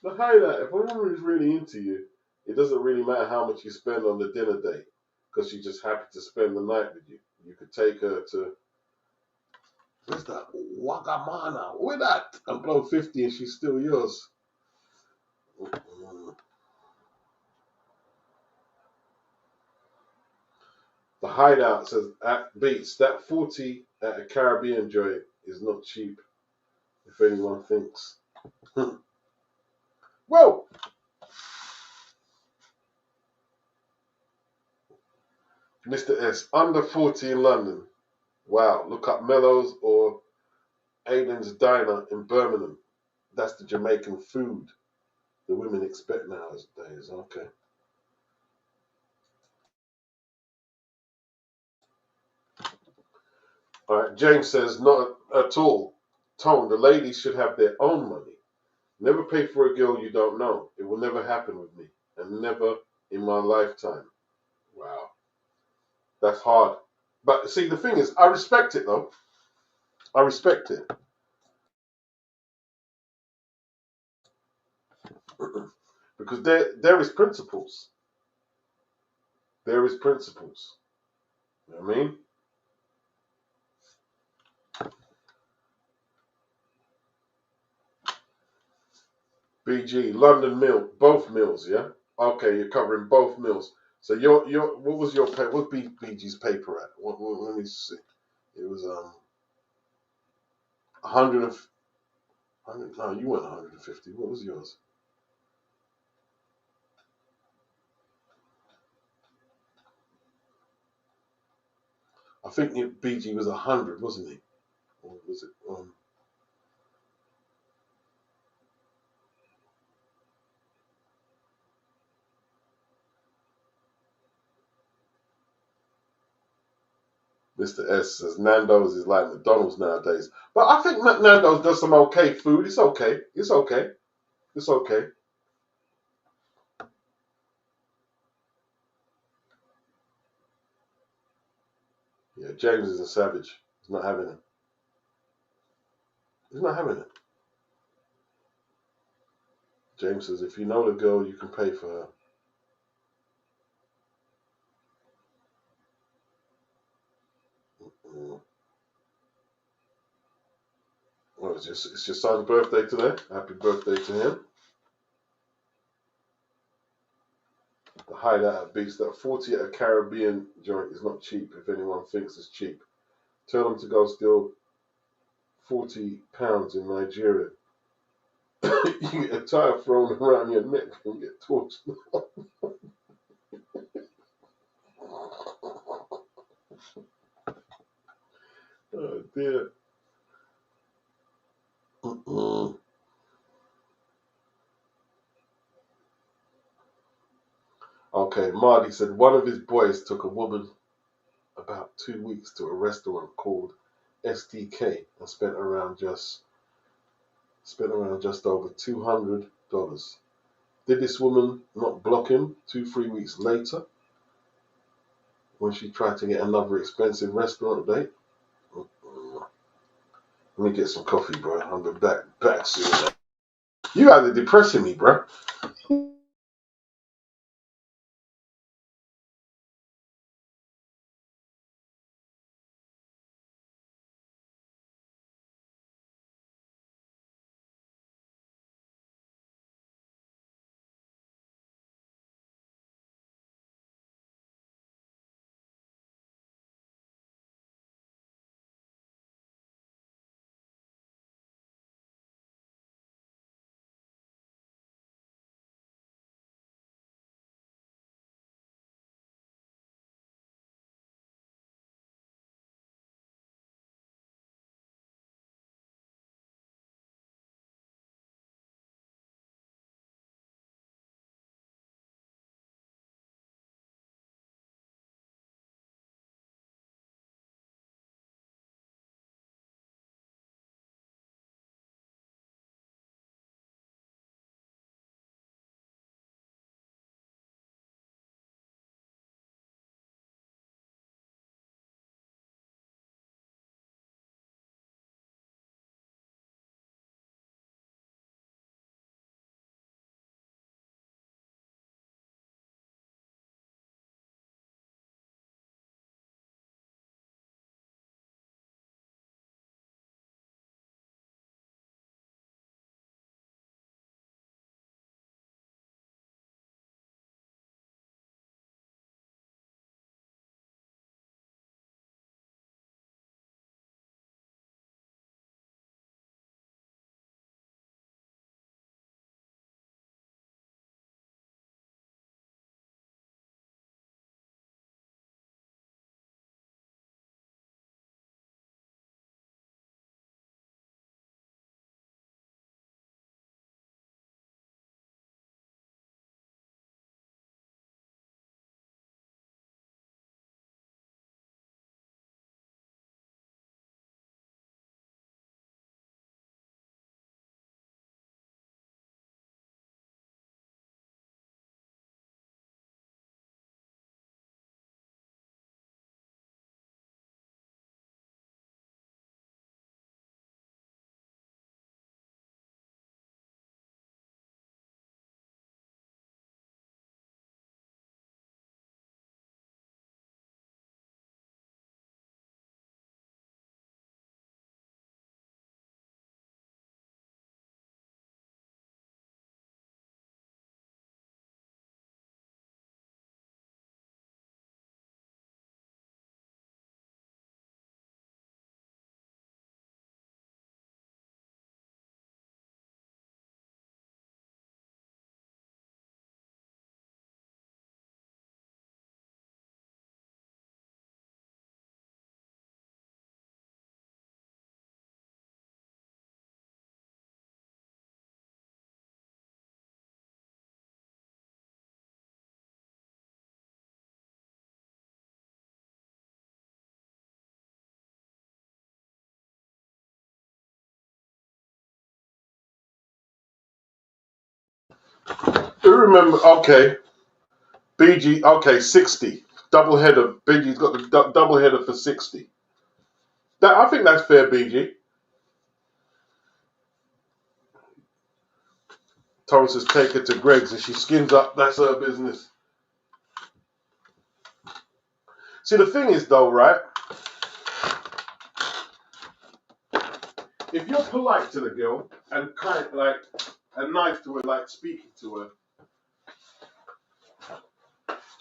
the highlight, if a woman is really into you, it doesn't really matter how much you spend on the dinner date, because she's just happy to spend the night with you. You could take her to, where's that? Wagamana, where that? And blow 50 and she's still yours. The hideout says, at Beats, that 40 at a Caribbean joint is not cheap, if anyone thinks. Well, Mr. S, under 40 in London. Wow, look up Mellows or Aiden's Diner in Birmingham. That's the Jamaican food the women expect nowadays. Okay. All right. James says, not at all. Tone, the ladies should have their own money. Never pay for a girl you don't know. It will never happen with me. And never in my lifetime. Wow. That's hard. But see, the thing is, I respect it though. I respect it. Because there is principles. There is principles. You know what I mean? BG, London Mill, both mills, yeah? Okay, you're covering both mills. So what was your pay? What BG's paper at? Let me see. It was 100 and, 100, no, you went 150. What was yours? I think BG was 100, wasn't he? Or was it? Mr. S says Nando's is like McDonald's nowadays, but I think Nando's does some okay food. It's okay. It's okay. It's okay. Yeah, James is a savage. He's not having it. He's not having it. James says if you know the girl, you can pay for her. Mm. Well, it's your son's birthday today. Happy birthday to him. The hideout beats that 40 at a Caribbean joint is not cheap if anyone thinks it's cheap. Tell them to go steal £40 in Nigeria. You get a tire thrown around your neck and get torched. Oh dear. Mm-mm. Okay, Marty said one of his boys took a woman about 2 weeks to a restaurant called STK and spent around just over $200. Did this woman not block him 2-3 weeks later when she tried to get another expensive restaurant date? Mm-mm. Let me get some coffee, bro. I'll be back soon. You guys are depressing me, bro. You remember? Okay, BG. Okay, 60 double header. BG's got the double header for 60. That I think that's fair, BG. Torrance says take her to Greg's and she skins up. That's her business. See, the thing is though, right? If you're polite to the girl and kind like and nice to her, like speaking to her,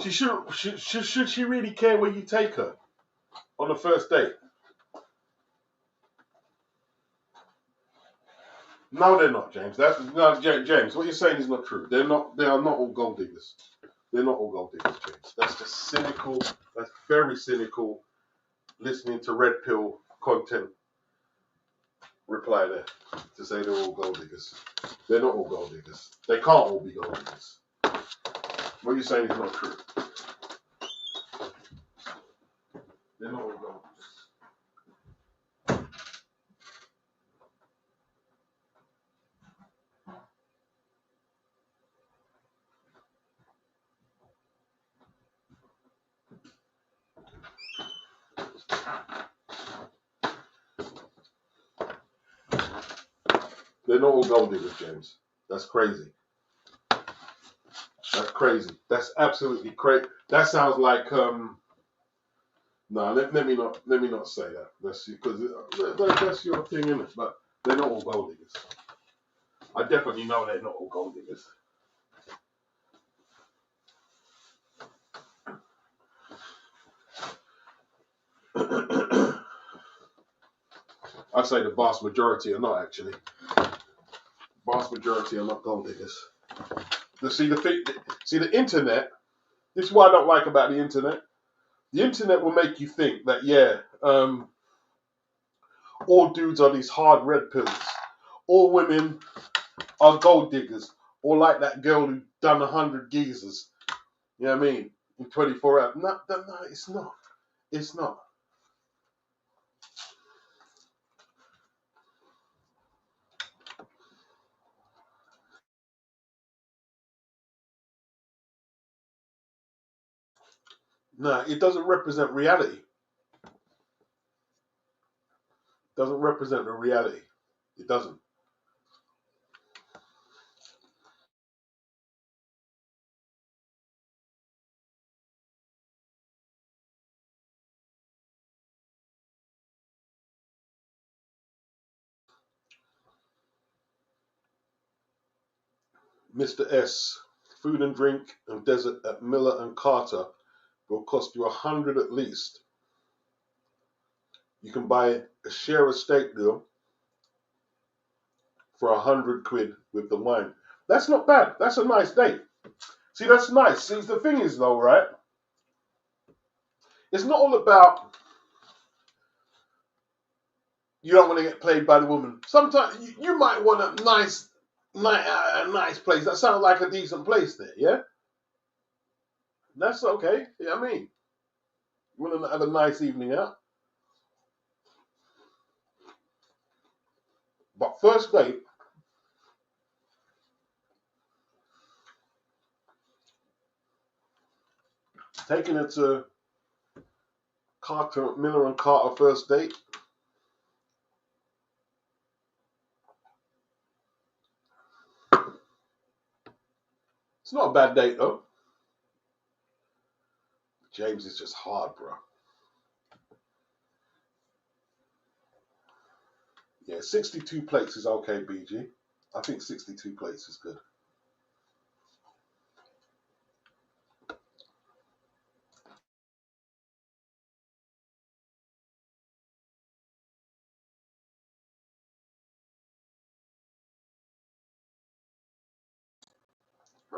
should she really care where you take her on the first date? No, they're not, James. James. What you're saying is not true. They're not. They are not all gold diggers. They're not all gold diggers, James. That's just cynical. That's very cynical. Listening to red pill content. Reply there to say they're all gold diggers. They're not all gold diggers. They can't all be gold diggers. What you're saying is not true. They're not all gold diggers. They're not all gold diggers, James. That's crazy. That's crazy. That's absolutely crazy. That sounds like no, let me not say that. That's because that's your thing, isn't it? But they're not all gold diggers. I definitely know they're not all gold diggers. I'd say the vast majority are not actually. Vast majority are not gold diggers. See the internet. This is what I don't like about the internet. The internet will make you think that all dudes are these hard red pills. All women are gold diggers, or like that girl who done 100 geezers. You know what I mean? In 24 hours. No, it's not. It's not. No, it doesn't represent reality. It doesn't represent the reality. It doesn't. Mr. S, food and drink and desert at Miller and Carter will cost you 100 at least. You can buy a share estate deal for 100 quid with the wine. That's not bad. That's a nice date. See, that's nice. See, the thing is though, right? It's not all about you don't want to get played by the woman. Sometimes you might want a nice place. That sounds like a decent place there, yeah? That's okay. Yeah, I mean, you want to have a nice evening out. But first date, taking it to Carter, Miller and Carter first date. It's not a bad date though. James is just hard, bro. Yeah, 62 plates is okay, BG. I think 62 plates is good.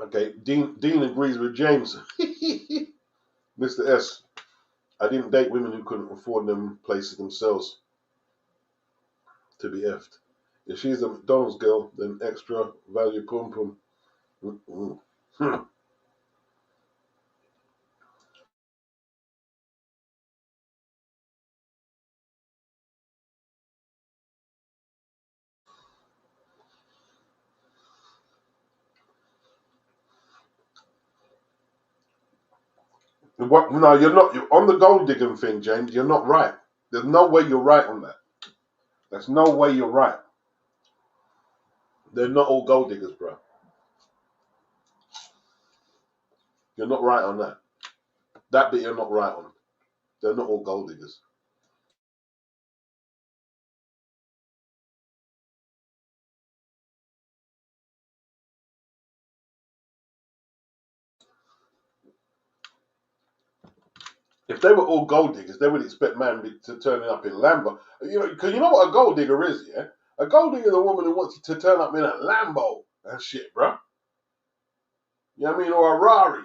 Okay, Dean agrees with James. Mr. S, I didn't date women who couldn't afford them places themselves to be effed. If she's a McDonald's girl, then extra value pum pum. Hmm. What? No, you're not. You're on the gold digging thing, James. You're not right. There's no way you're right on that. There's no way you're right. They're not all gold diggers, bro. You're not right on that. That bit you're not right on. They're not all gold diggers. If they were all gold diggers, they would expect man to turn up in Lambo. Because you know what a gold digger is, yeah? A gold digger is a woman who wants you to turn up in a Lambo and shit, bro. You know what I mean? Or a Rari.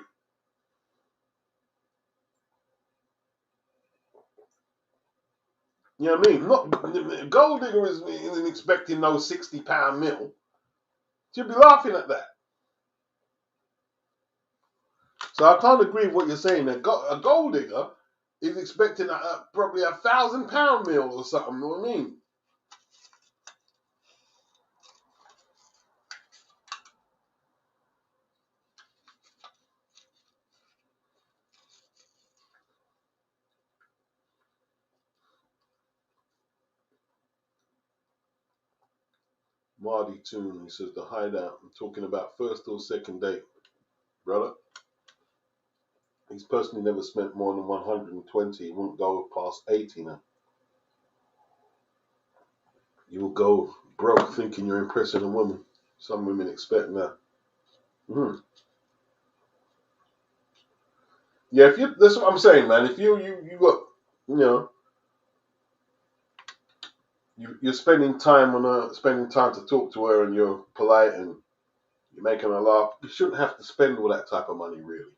You know what I mean? Not gold digger isn't expecting no £60 meal. She'll be laughing at that. So I can't agree with what you're saying. A gold digger is expecting probably £1,000 meal or something. You know what I mean? Marty Toon, he says the hideout. I'm talking about first or second date, brother. He's personally never spent more than 120. He won't go past 80 now. You will go broke thinking you're impressing a woman. Some women expect that. Mm. Yeah, that's what I'm saying, man. If you got, you know, you're spending time to talk to her, and you're polite and you're making her laugh, you shouldn't have to spend all that type of money, really.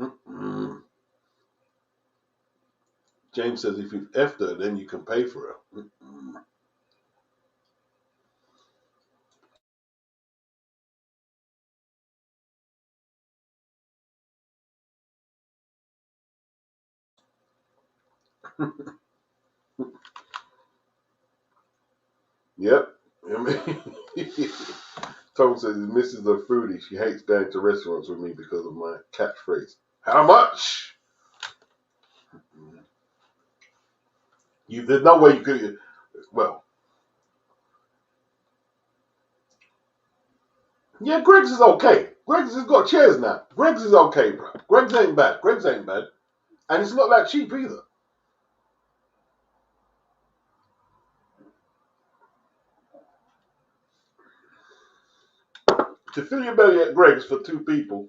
Mm-mm. James says if you've effed her, then you can pay for her. Mm-mm. Yep. I mean, Tom says his missus is a foodie. She hates going to restaurants with me because of my catchphrase. How much? There's no way you could. Well, yeah, Greg's is okay. Greg's has got chairs now. Greg's is okay, bro. Greg's ain't bad. Greg's ain't bad. And it's not that cheap either. To fill your belly at Greg's for two people,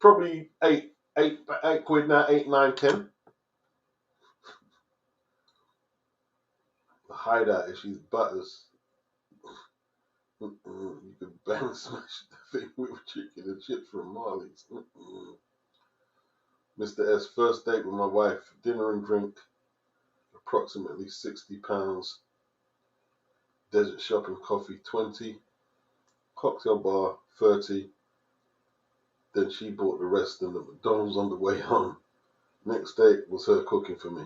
probably eight quid now, 8, 9, 10. The hideout if she's butters. You can bang smash the thing with chicken and chips from Marley's. Mr. S, first date with my wife, dinner and drink, approximately £60. Desert shopping coffee, 20. Cocktail bar, 30. Then she bought the rest and the McDonald's on the way home. Next date was her cooking for me.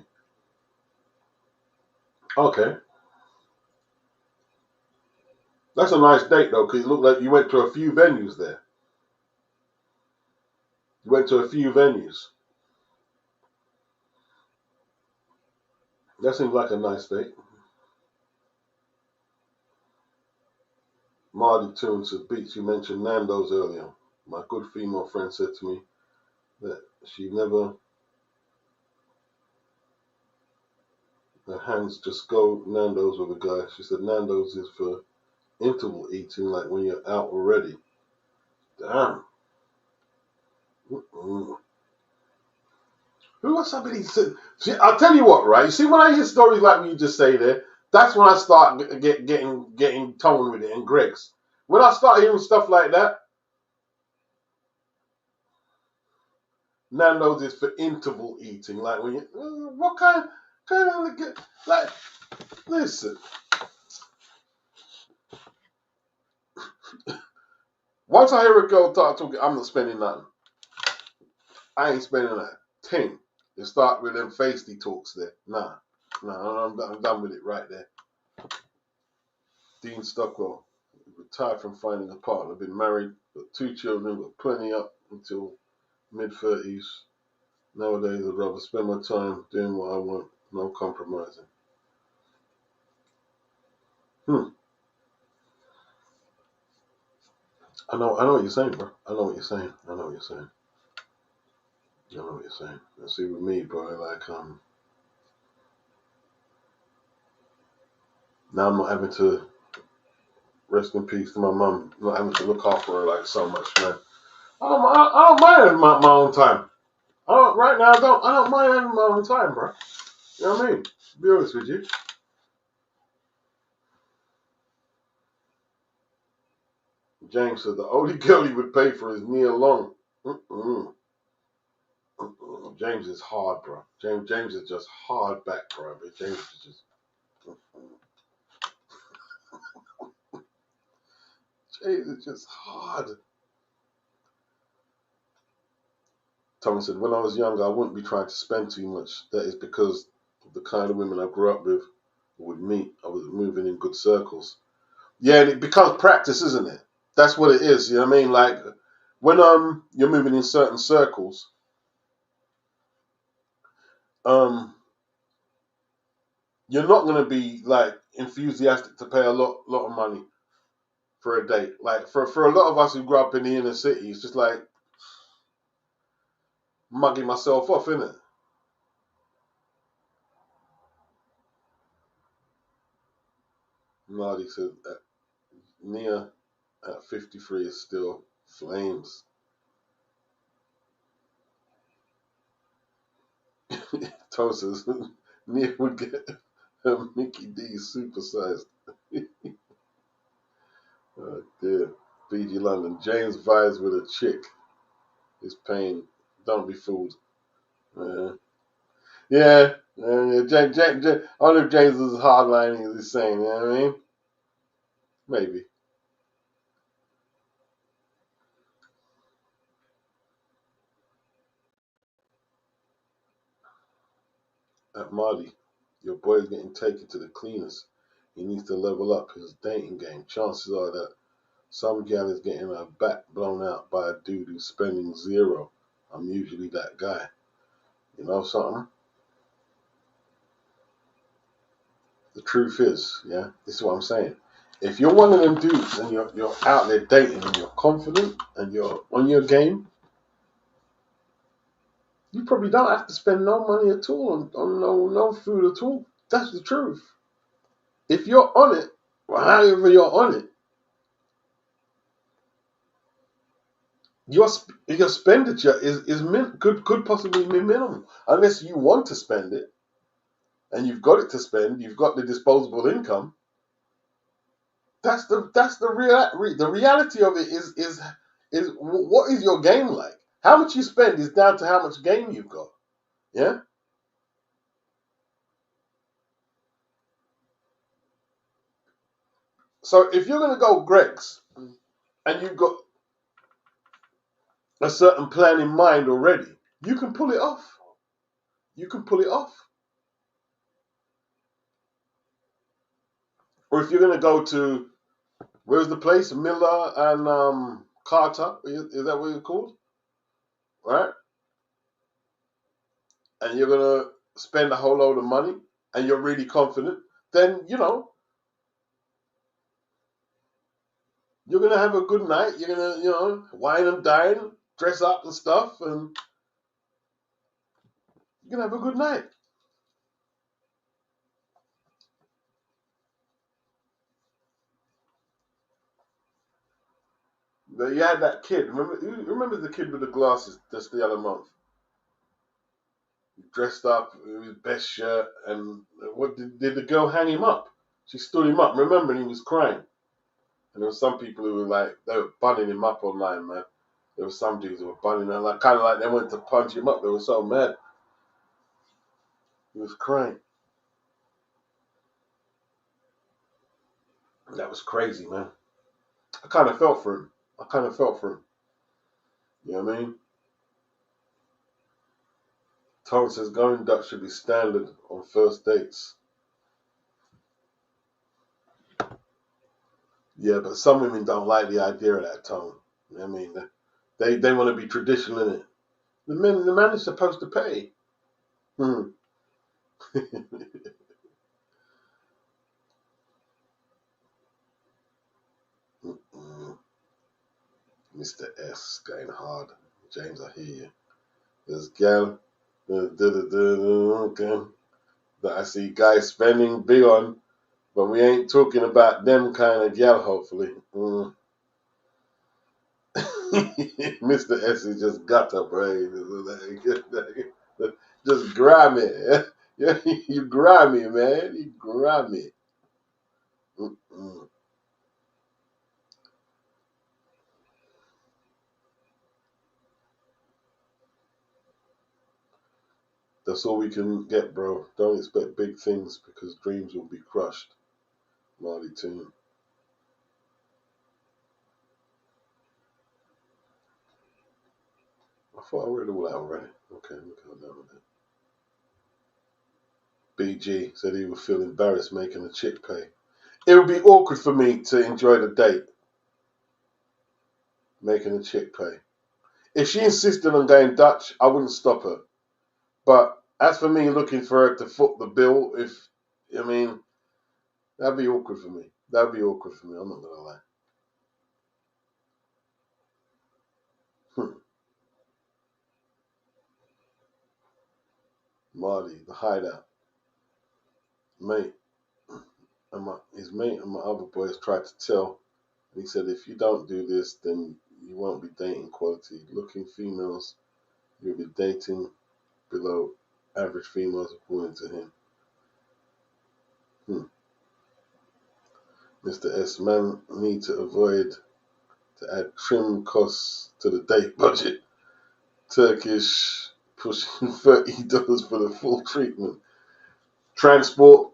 Okay. That's a nice date though, because it looked like you went to a few venues there. You went to a few venues. That seems like a nice date. Marty Toon said, Beats, you mentioned Nando's earlier. My good female friend said to me that she never, her hands just go Nando's with a guy. She said Nando's is for interval eating, like when you're out already. Damn. Mm-mm. Who was somebody said? See, I'll tell you what, right? You see, when I hear stories like what you just say there, that's when I start getting toned with it. And Greg's, when I start hearing stuff like that, Nando's is for interval eating, like when you what kind of like listen. Once I hear a girl talking, I'm not spending nothing. I ain't spending that 10. You start with them feisty talks there. Nah, I'm done with it right there. Dean Stockwell, retired from finding a partner, been married, got 2 children, got plenty up until mid-30s. Nowadays, I'd rather spend my time doing what I want, no compromising. I know what you're saying, bro. I know what you're saying. And see, with me, bro, like, now I'm not having to, rest in peace to my mum, not having to look after her like so much, man. I don't mind having my own time. Right now, I don't mind having my own time, bro. You know what I mean? To be honest with you. James said the only girl he would pay for is Nia Long. James is hard, bro. James is just hard back, bro. But James is just. James is just hard. Thomas said, when I was younger, I wouldn't be trying to spend too much. That is because of the kind of women I grew up with would meet. I was moving in good circles. Yeah, and it becomes practice, isn't it? That's what it is. You know what I mean? Like when you're moving in certain circles, you're not gonna be like enthusiastic to pay a lot of money for a date. Like for a lot of us who grew up in the inner city, it's just like mugging myself off, isn't it? Nardi said that Nia at 53 is still flames. Thomas says Nia would get her Mickey D supersized. Oh dear. BG London. James vibes with a chick. His pain. Don't be fooled. Yeah. James, I don't know if James is hardlining as he's saying, you know what I mean? Maybe. At Marty, your boy's getting taken to the cleaners. He needs to level up his dating game. Chances are that some gal is getting her back blown out by a dude who's spending zero. I'm usually that guy. You know something? The truth is, yeah, this is what I'm saying. If you're one of them dudes and you're out there dating and you're confident and you're on your game, you probably don't have to spend no money at all on no food at all. That's the truth. If you're on it, or however you're on it, your expenditure could possibly be minimal unless you want to spend it and you've got it to spend. You've got the disposable income. That's the reality of it is what is your game like? How much you spend is down to how much game you've got. Yeah. So if you're gonna go Greg's and you've got a certain plan in mind already, you can pull it off. You can pull it off. Or if you're gonna go to where's the place? Miller and Carter. Is that what it's called? Right? And you're gonna spend a whole load of money and you're really confident, then you're gonna have a good night. You're gonna, wine and dine, dress up and stuff, and you're gonna have a good night. But you had that kid. Remember the kid with the glasses just the other month? Dressed up in his best shirt, and what did the girl hang him up? She stood him up. Remember, and he was crying. And there were some people who were like, they were bunning him up online, man. There were some dudes who were bunning him, like kind of like they went to punch him up. They were so mad. He was crying. That was crazy, man. I kind of felt for him. You know what I mean? Tone says going Dutch should be standard on first dates. Yeah, but some women don't like the idea of that, Tone. I mean, they want to be traditional in it. The man is supposed to pay. Hmm. Mr. S going hard. James, I hear you. There's gal that I see guys spending big on, but we ain't talking about them kind of gal, hopefully. Mr. S is just gutter, bro. Just grimy. You grimy, man. You grimy. That's all we can get, bro. Don't expect big things because dreams will be crushed. Marley Toon. I thought I read all that already. Okay, let me go down with it. BG said he would feel embarrassed making a chick pay. It would be awkward for me to enjoy the date making a chick pay. If she insisted on going Dutch, I wouldn't stop her. But as for me looking for her to foot the bill, that'd be awkward for me. That'd be awkward for me. I'm not gonna lie. Marley, the hideout, mate, his mate and my other boys tried to tell. And he said, if you don't do this, then you won't be dating quality looking females. You'll be dating below average females, according to him. Mr. S. Man need to avoid to add trim costs to the date budget. Turkish pushing $30 for the full treatment. Transport,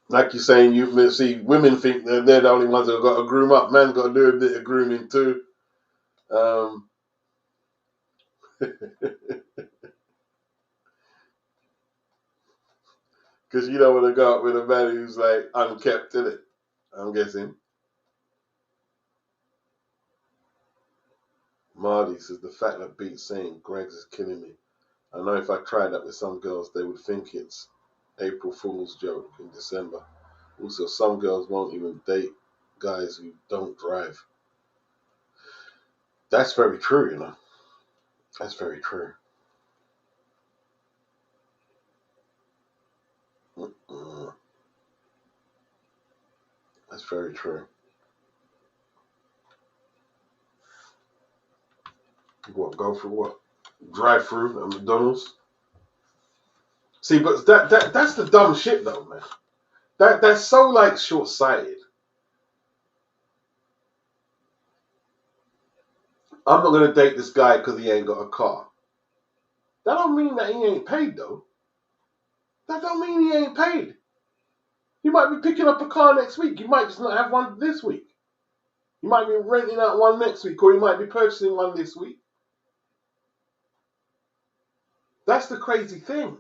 like you're saying, you see women think that they're the only ones that have got to groom up. Man's got to do a bit of grooming too. Because you don't want to go out with a man who's like unkept, in it. I'm guessing. Marty says the fact that Beat's saying Greg's is killing me. I know if I tried that with some girls, they would think it's April Fool's joke in December. Also, some girls won't even date guys who don't drive. That's very true, you know. That's very true. That's very true. What, go for what? Drive through at McDonald's? See, but that's the dumb shit though, man. That's so like short sighted. I'm not gonna date this guy because he ain't got a car. That don't mean that he ain't paid though. That don't mean he ain't paid. He might be picking up a car next week. He might just not have one this week. He might be renting out one next week, or he might be purchasing one this week. That's the crazy thing.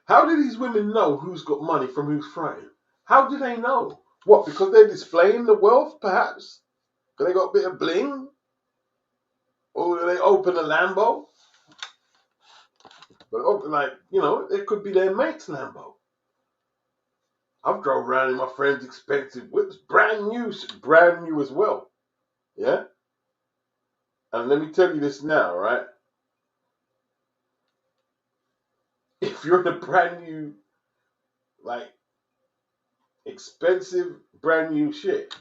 How do these women know who's got money from who's frightened? How do they know? What, because they're displaying the wealth, perhaps? Because they got a bit of bling? Or do they open a Lambo? But it could be their mate's Lambo. I've drove around in my friend's expensive whips, brand new as well. Yeah? And let me tell you this now, right? If you're in a brand new, like, expensive, brand new shit,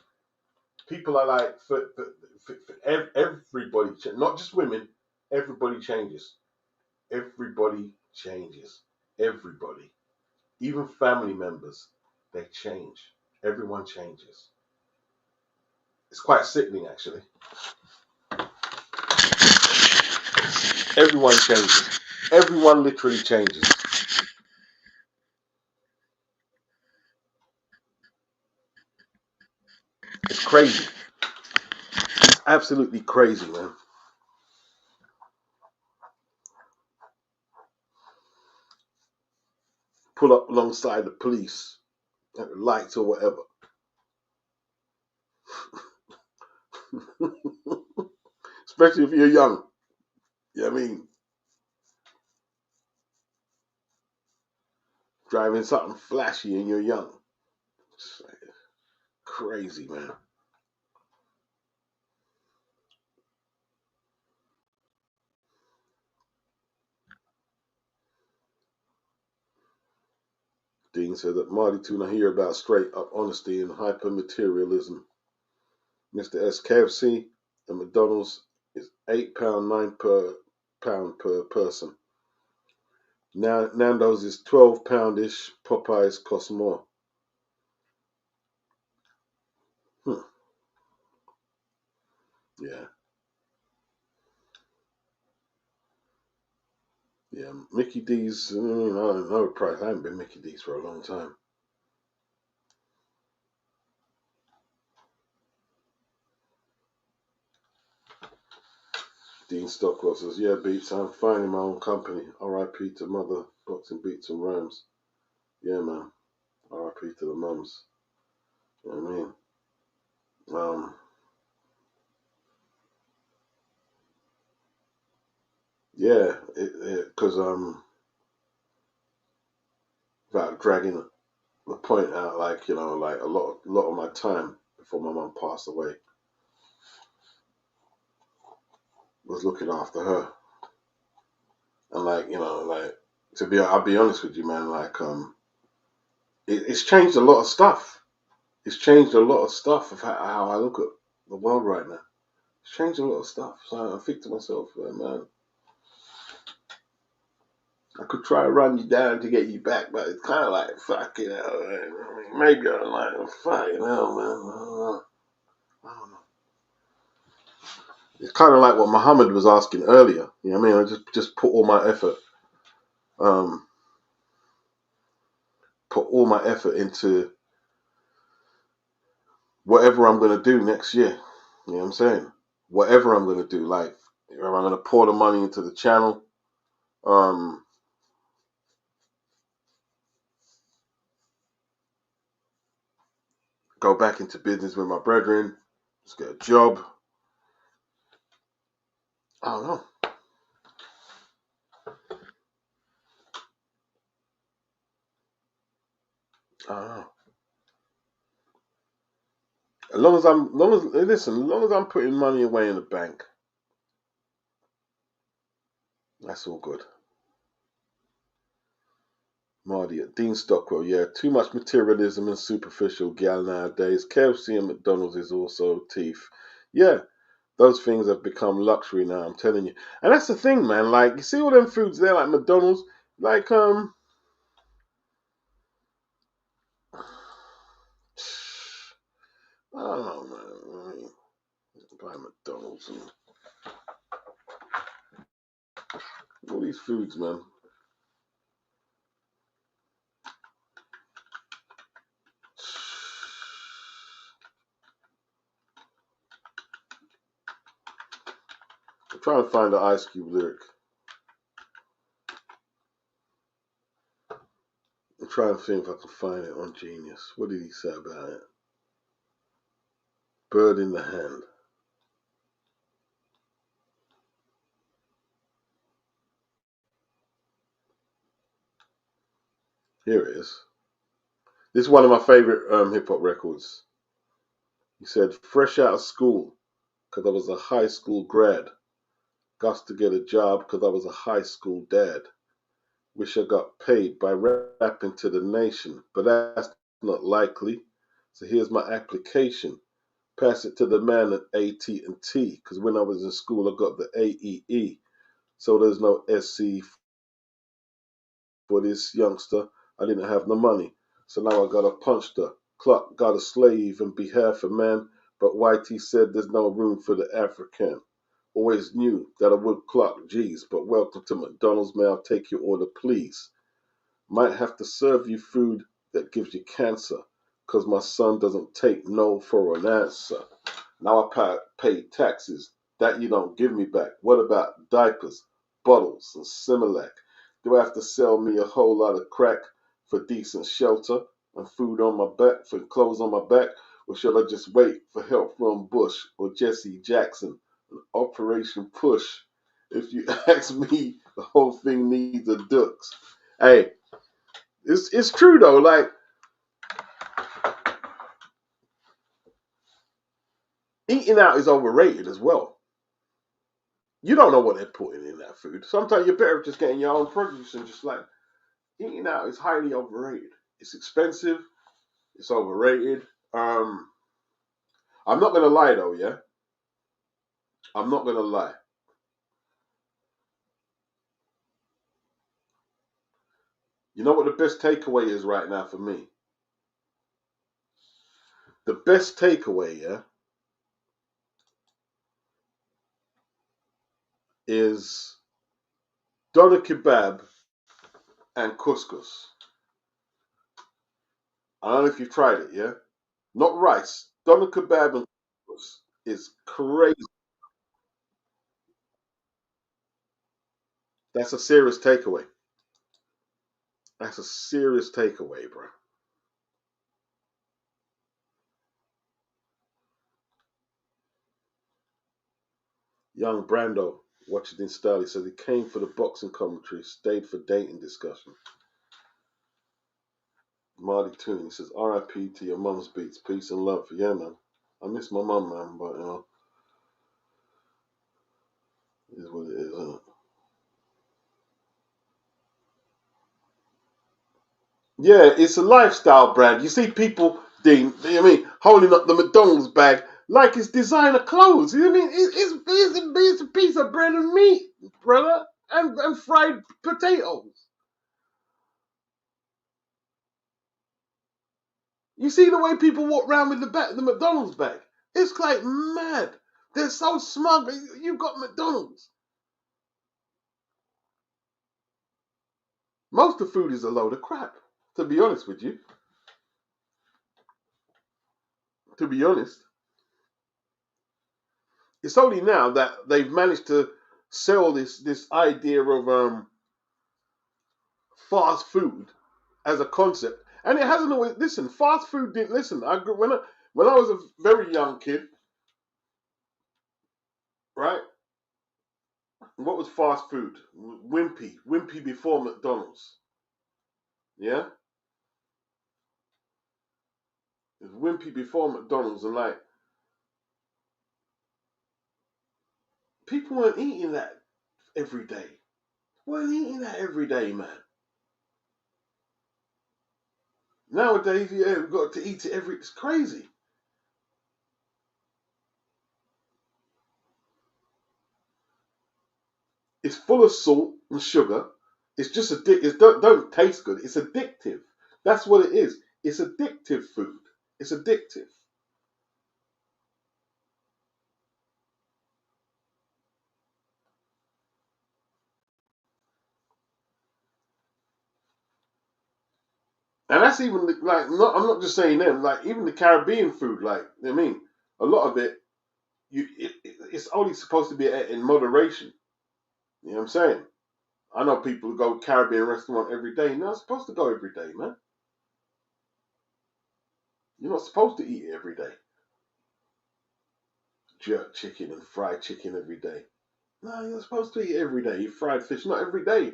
people are like, for everybody, not just women, everybody changes. Everybody changes. Everybody. Even family members, they change. Everyone changes. It's quite sickening, actually. Everyone changes. Everyone literally changes. It's crazy. It's absolutely crazy, man. pull up alongside the police at the lights or whatever. Especially if you're young. You know what I mean? Driving something flashy and you're young. It's like crazy, man. Dean said that Marty Tuna hear about straight up honesty and hyper materialism. Mr. S. KFC and McDonald's is £8, £9 per pound per person. Now Nando's is £12-ish. Popeyes costs more. Yeah. Yeah. Mickey D's, I don't know the price. I haven't been Mickey D's for a long time. Dean Stockwell says, yeah, Beats, I'm finding my own company. R.I.P. to Mother, Boxing Beats and Rhymes. Yeah, man. R.I.P. to the mums. You know what I mean? Yeah, because without dragging the point out, like, you know, like a lot of my time before my mum passed away was looking after her. And like, you know, like I'll be honest with you, man, like it's changed a lot of stuff. It's changed a lot of stuff of how I look at the world right now. It's changed a lot of stuff. So I think to myself, man, I could try to run you down to get you back, but it's kind of like, fuck, you know, I mean, maybe I'm like, fuck, you know, man, I don't know. It's kind of like what Muhammad was asking earlier. You know what I mean? I just put all my effort, into whatever I'm going to do next year. You know what I'm saying? Whatever I'm going to do, like, if I'm going to pour the money into the channel, go back into business with my brethren, just get a job. I don't know. I don't know. As long as I'm putting money away in the bank, that's all good. Marty at Dean Stockwell, yeah, too much materialism and superficial gal nowadays. KFC and McDonald's is also teeth. Yeah, those things have become luxury now, I'm telling you. And that's the thing, man. Like, you see all them foods there, like McDonald's, like, I don't know, man. I mean, buy McDonald's and all these foods, man. I'm trying to find the Ice Cube lyric. I'm trying to see if I can find it on Genius. What did he say about it? Bird in the hand. Here it is. This is one of my favorite hip hop records. He said, fresh out of school, because I was a high school grad. Got to get a job because I was a high school dad. Wish I got paid by rapping to the nation, but that's not likely. So here's my application. Pass it to the man at AT&T, because when I was in school, I got the AEE. So there's no SC for this youngster. I didn't have no money. So now I gotta punch the clock, gotta slave and be half a man. But YT said there's no room for the African. Always knew that I would clock G's, but welcome to McDonald's, may I take your order, please? Might have to serve you food that gives you cancer, 'cause my son doesn't take no for an answer. Now I pay taxes that you don't give me back. What about diapers, bottles, and Similac? Do I have to sell me a whole lot of crack for decent shelter and food on my back, for clothes on my back, or shall I just wait for help from Bush or Jesse Jackson? An Operation Push. If you ask me, the whole thing needs a dux. Hey, it's true though. Like, eating out is overrated as well. You don't know what they're putting in that food. Sometimes you're better just getting your own produce and just like eating out is highly overrated. It's expensive. It's overrated. I'm not gonna lie though, yeah. I'm not gonna lie. You know what the best takeaway is right now for me? The best takeaway, yeah, is doner kebab and couscous. I don't know if you've tried it, yeah? Not rice. Doner kebab and couscous is crazy. That's a serious takeaway. That's a serious takeaway, bro. Young Brando, watching in style, he says he came for the boxing commentary, stayed for dating discussion. Marty Toon, he says, RIP to your mum's beats, peace and love. Yeah, man. I miss my mum, man, but, it is what it is, isn't it? Yeah, it's a lifestyle brand. You see people, Dean, holding up the McDonald's bag like it's designer clothes. You know what I mean? It's a piece of bread and meat, brother, and fried potatoes. You see the way people walk around with the McDonald's bag? It's like mad. They're so smug. You've got McDonald's. Most of the food is a load of crap, to be honest with you. To be honest. It's only now that they've managed to sell this idea of fast food as a concept, and it hasn't always. Listen, fast food didn't listen. When I was a very young kid, right? What was fast food? Wimpy before McDonald's. Yeah, it was Wimpy before McDonald's, and like people weren't eating that every day. Weren't eating that every day, man. Nowadays, yeah, we've got to eat it every. It's crazy. It's full of salt and sugar. It's just It don't taste good. It's addictive. That's what it is. It's addictive food. It's addictive. And that's even like not. I'm not just saying them. Like even the Caribbean food. Like a lot of it. It's only supposed to be in moderation. You know what I'm saying? I know people who go Caribbean restaurant every day. You're not supposed to go every day, man. You're not supposed to eat it every day. Jerk chicken and fried chicken every day. No, you're supposed to eat every day. You fried fish, not every day.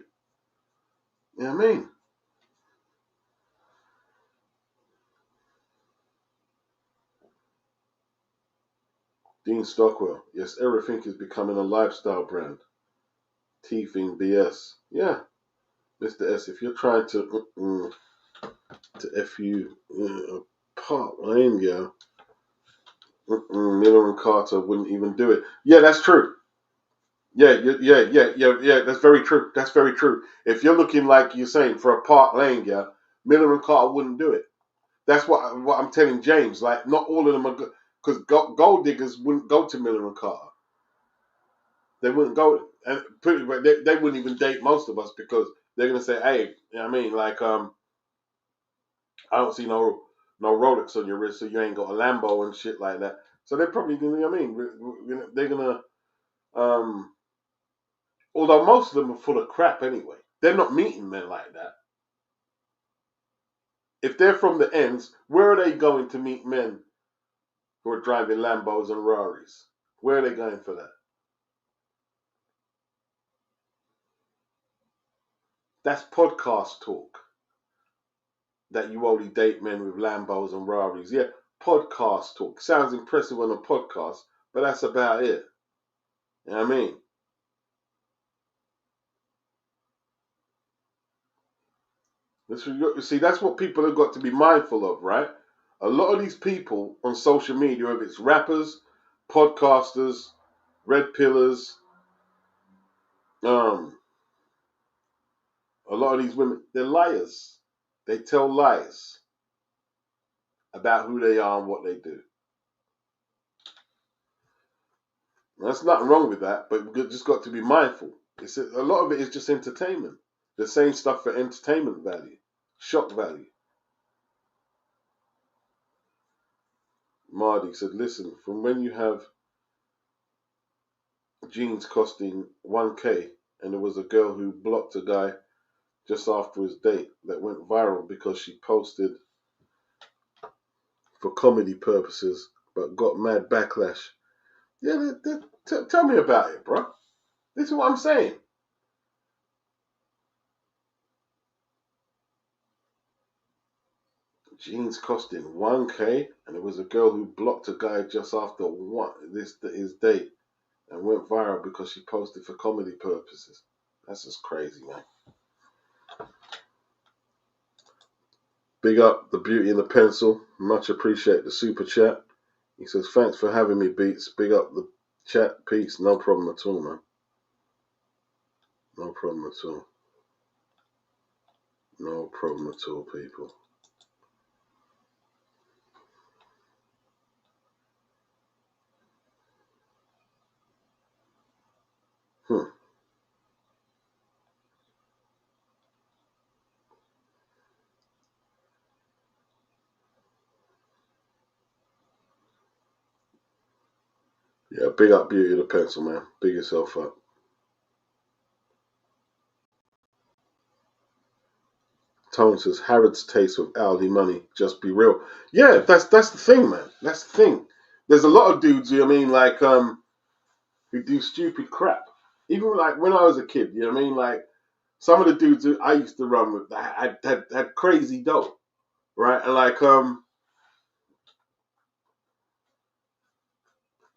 You know what I mean? Dean Stockwell. Yes, everything is becoming a lifestyle brand. Teething BS. Yeah, Mr. S. If you're trying to f you part lane, yeah. Miller and Carter wouldn't even do it. Yeah, that's true. Yeah. That's very true. That's very true. If you're looking like you're saying for a Park Lane, yeah, Miller and Carter wouldn't do it. That's what I'm telling James. Like, not all of them are good because gold diggers wouldn't go to Miller and Carter. They wouldn't go, and they wouldn't even date most of us because they're gonna say, "Hey, you know what I mean? Like, I don't see no Rolex on your wrist, so you ain't got a Lambo and shit like that." So they're probably gonna, you know what I mean? They're gonna, um, although most of them are full of crap anyway. They're not meeting men like that. if they're from the ends, where are they going to meet men who are driving Lambos and Raris? Where are they going for that? That's podcast talk. That you only date men with Lambos and Raris. Yeah, podcast talk. Sounds impressive on a podcast, but that's about it. You know what I mean? See, that's what people have got to be mindful of, right? A lot of these people on social media, whether it's rappers, podcasters, red pillars, a lot of these women, they're liars. They tell lies about who they are and what they do. There's nothing wrong with that, but we've just got to be mindful. A lot of it is just entertainment. The same stuff for entertainment value, shock value. Mardy said, listen, from when you have jeans costing 1K and there was a girl who blocked a guy just after his date that went viral because she posted for comedy purposes but got mad backlash. Yeah, tell me about it, bro. This is what I'm saying. Jeans costing 1K and there was a girl who blocked a guy just after his date and went viral because she posted for comedy purposes. That's just crazy, man. Big up the beauty in the pencil. Much appreciate the super chat. He says, thanks for having me, Beats. Big up the chat. Peace. No problem at all, man. No problem at all. No problem at all, people. Yeah, big up beauty of the pencil, man. Big yourself up. Tone says, Harrod's taste with Aldi money. Just be real. Yeah, that's the thing, man. That's the thing. There's a lot of dudes, you know what I mean, like, who do stupid crap. Even like when I was a kid, you know what I mean? Like some of the dudes who I used to run with had crazy dough, right? And like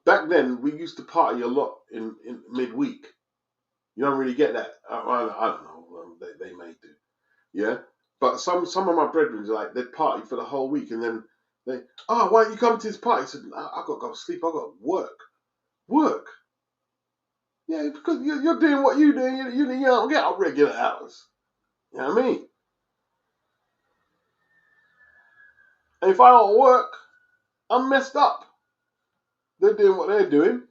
back then we used to party a lot in midweek. You don't really get that. I don't know. They may do, yeah. But some of my brethren like they'd party for the whole week and then why don't you come to this party? I said, I got to go to sleep. I got to work. Yeah, because you're doing what you do. You don't get up regular hours. You know what I mean? And if I don't work, I'm messed up. They're doing what they're doing.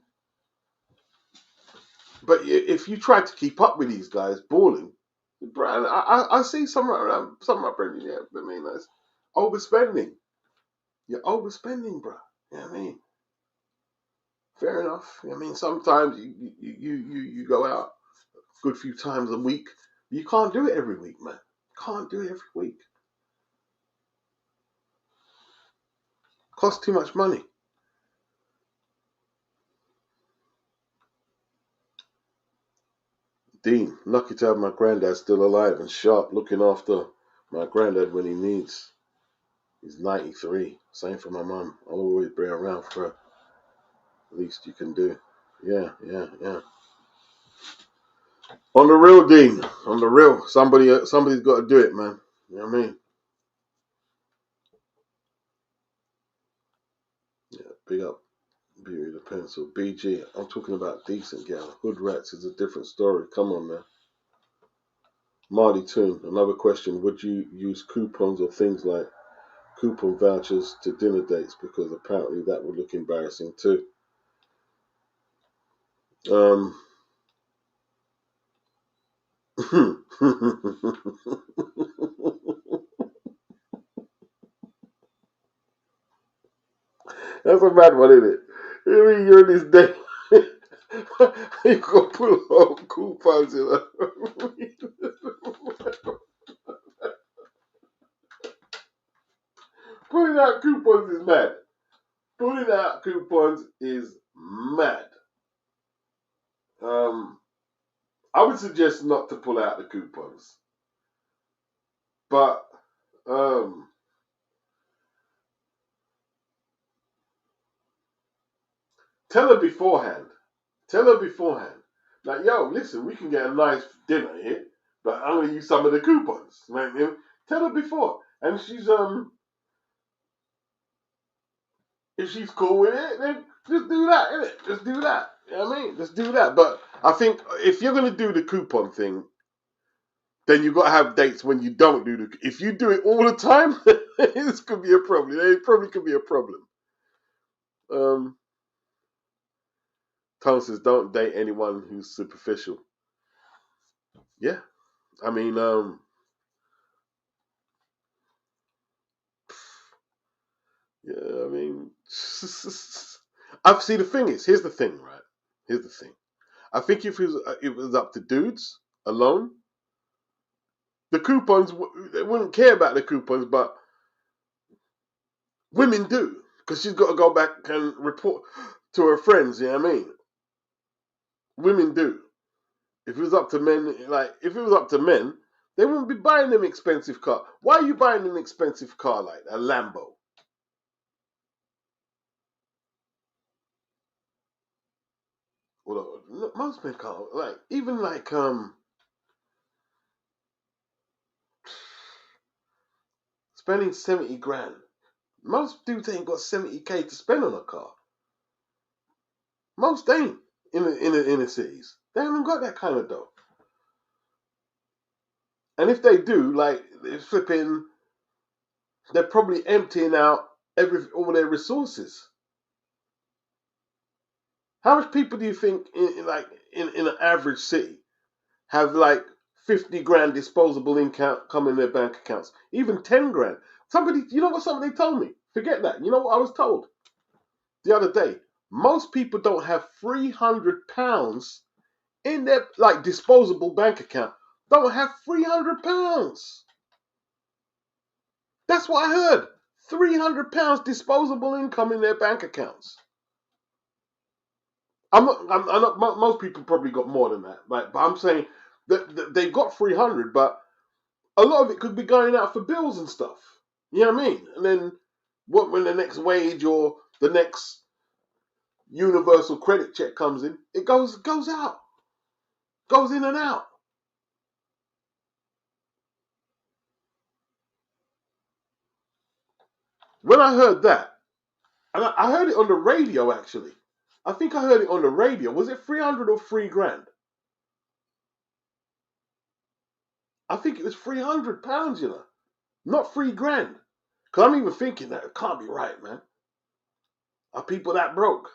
But if you try to keep up with these guys balling, I see some of my friends, yeah, I mean, that's overspending. You're overspending, bro. You know what I mean? Fair enough. I mean, sometimes you go out a good few times a week. You can't do it every week, man. Can't do it every week. Costs too much money. Dean, lucky to have my granddad still alive and sharp, looking after my granddad when he needs. He's 93. Same for my mum. I'll always be around for her. Least you can do. Yeah. On the real, Dean. On the real. Somebody's got to do it, man. You know what I mean? Yeah, big up. Beauty the pencil. BG. I'm talking about decent gal. Hood rats is a different story. Come on, man. Marty Toon. Another question. Would you use coupons or things like coupon vouchers to dinner dates? Because apparently that would look embarrassing too. That's a bad one, isn't it? I mean, you're in this day. You go pull out coupons, you know. Pulling out coupons is mad. Pulling out coupons is mad. I would suggest not to pull out the coupons. But tell her beforehand. Tell her beforehand. Like, yo, listen, we can get a nice dinner here, but I'm gonna use some of the coupons. Right? Tell her before. And she's if she's cool with it, then just do that, innit? Just do that. You know what I mean? Just do that. But I think if you're gonna do the coupon thing, then you've got to have dates when you don't do the. If you do it all the time, this could be a problem. It probably could be a problem. Tom says, don't date anyone who's superficial. Yeah, I mean, yeah, I mean, I've seen the thing is, here's the thing, right? Here's the thing. I think if it was up to dudes alone, the coupons, they wouldn't care about the coupons, but women do, because she's got to go back and report to her friends. You know what I mean? Women do. If it was up to men, if it was up to men, they wouldn't be buying them expensive car. Why are you buying an expensive car like a Lambo? Well, most men can't. Spending 70 grand. Most dudes ain't got 70K to spend on a car. Most ain't in the inner cities. They haven't got that kind of dough. And if they do, they're probably emptying out all their resources. How much people do you think in an average city have 50 grand disposable income in their bank accounts? Even 10 grand. You know what somebody told me? Forget that. You know what I was told the other day? Most people don't have £300 in their disposable bank account. Don't have £300. That's what I heard. £300 disposable income in their bank accounts. I'm not. Most people probably got more than that. But I'm saying that they've got 300, but a lot of it could be going out for bills and stuff. You know what I mean? And then when the next wage or the next universal credit check comes in, it goes out, goes in and out. When I heard that, and I heard it on the radio actually. I think I heard it on the radio. Was it 300 or 3 grand? I think it was £300, you know, not 3 grand. Because I'm even thinking that it can't be right, man. Are people that broke?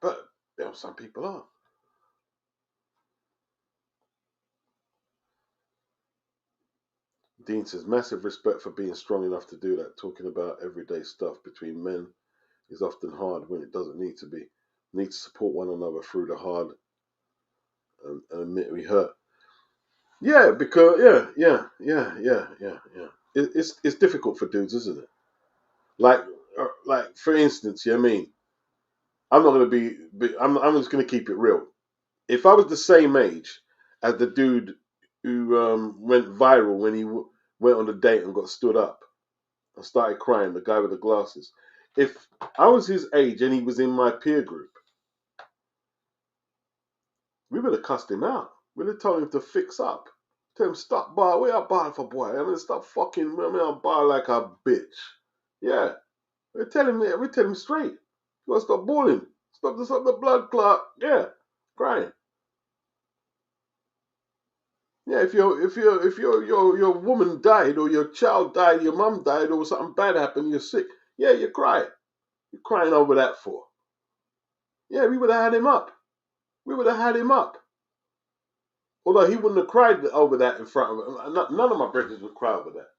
But some people are. Dean says, massive respect for being strong enough to do that. Talking about everyday stuff between men is often hard when it doesn't need to be. Need to support one another through the hard and admit we hurt. Yeah, because yeah. It's difficult for dudes, isn't it? Like for instance, you know what I mean? I'm not going to I'm just going to keep it real. If I was the same age as the dude who went viral when he went on a date and got stood up and started crying, the guy with the glasses. If I was his age and he was in my peer group, we would have cussed him out. We'd have told him to fix up. Tell him, stop bar. Where you bar for, boy? I mean, stop fucking. I mean, I'm bar like a bitch. Yeah. We tell him straight. You gotta stop balling. Stop the blood clot. Yeah. Crying. Yeah, if your woman died or your child died, your mum died or something bad happened, you're sick. Yeah, you cry. You're crying over that for. Yeah, we would have had him up. We would have had him up. Although he wouldn't have cried over that in front of him. None of my brothers would cry over that.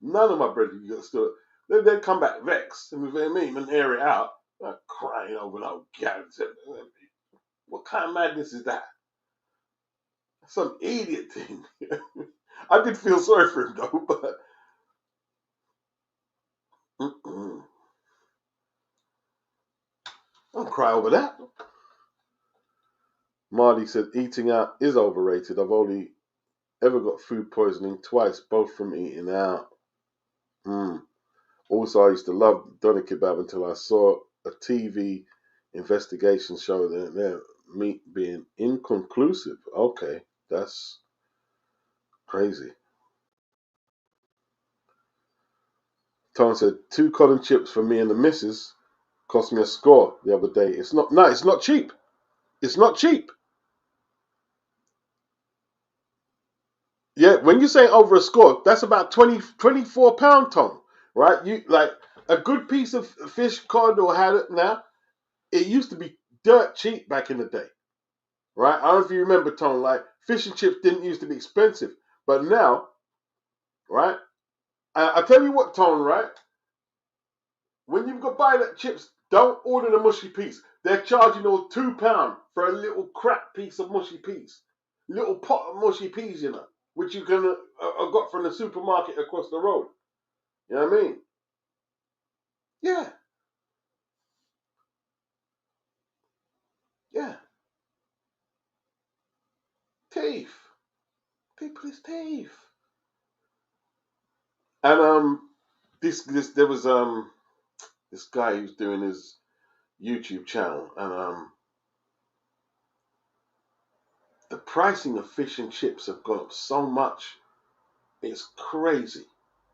None of my brothers still. They'd come back vexed, and and air it out. Like crying over no guarantee. What kind of madness is that? Some idiot thing. I did feel sorry for him though, but Mm-mm. Don't cry over that. Marley said eating out is overrated. I've only ever got food poisoning twice, both from eating out. Mm. Also, I used to love doner kebab until I saw a TV investigation show that their meat being inconclusive. Okay, that's crazy. Tom said 2 cotton chips for me and the missus cost me a score the other day. It's not no, it's not cheap. It's not cheap. Yeah, when you say over a score, that's about 24 pound, Tom. Right? You like a good piece of fish cod or had it now. It used to be dirt cheap back in the day. Right? I don't know if you remember, Tom, like fish and chips didn't used to be expensive. But now, right? I tell you what, Tom, right? When you go buy that chips, don't order the mushy piece. They're charging all £2 for a little crap piece of mushy peas. Little pot of mushy peas, you know, which you can got from the supermarket across the road. You know what I mean? Yeah, yeah. Teeth. People is teeth. And this there was this guy who's doing his YouTube channel, and the pricing of fish and chips have gone up so much. It's crazy,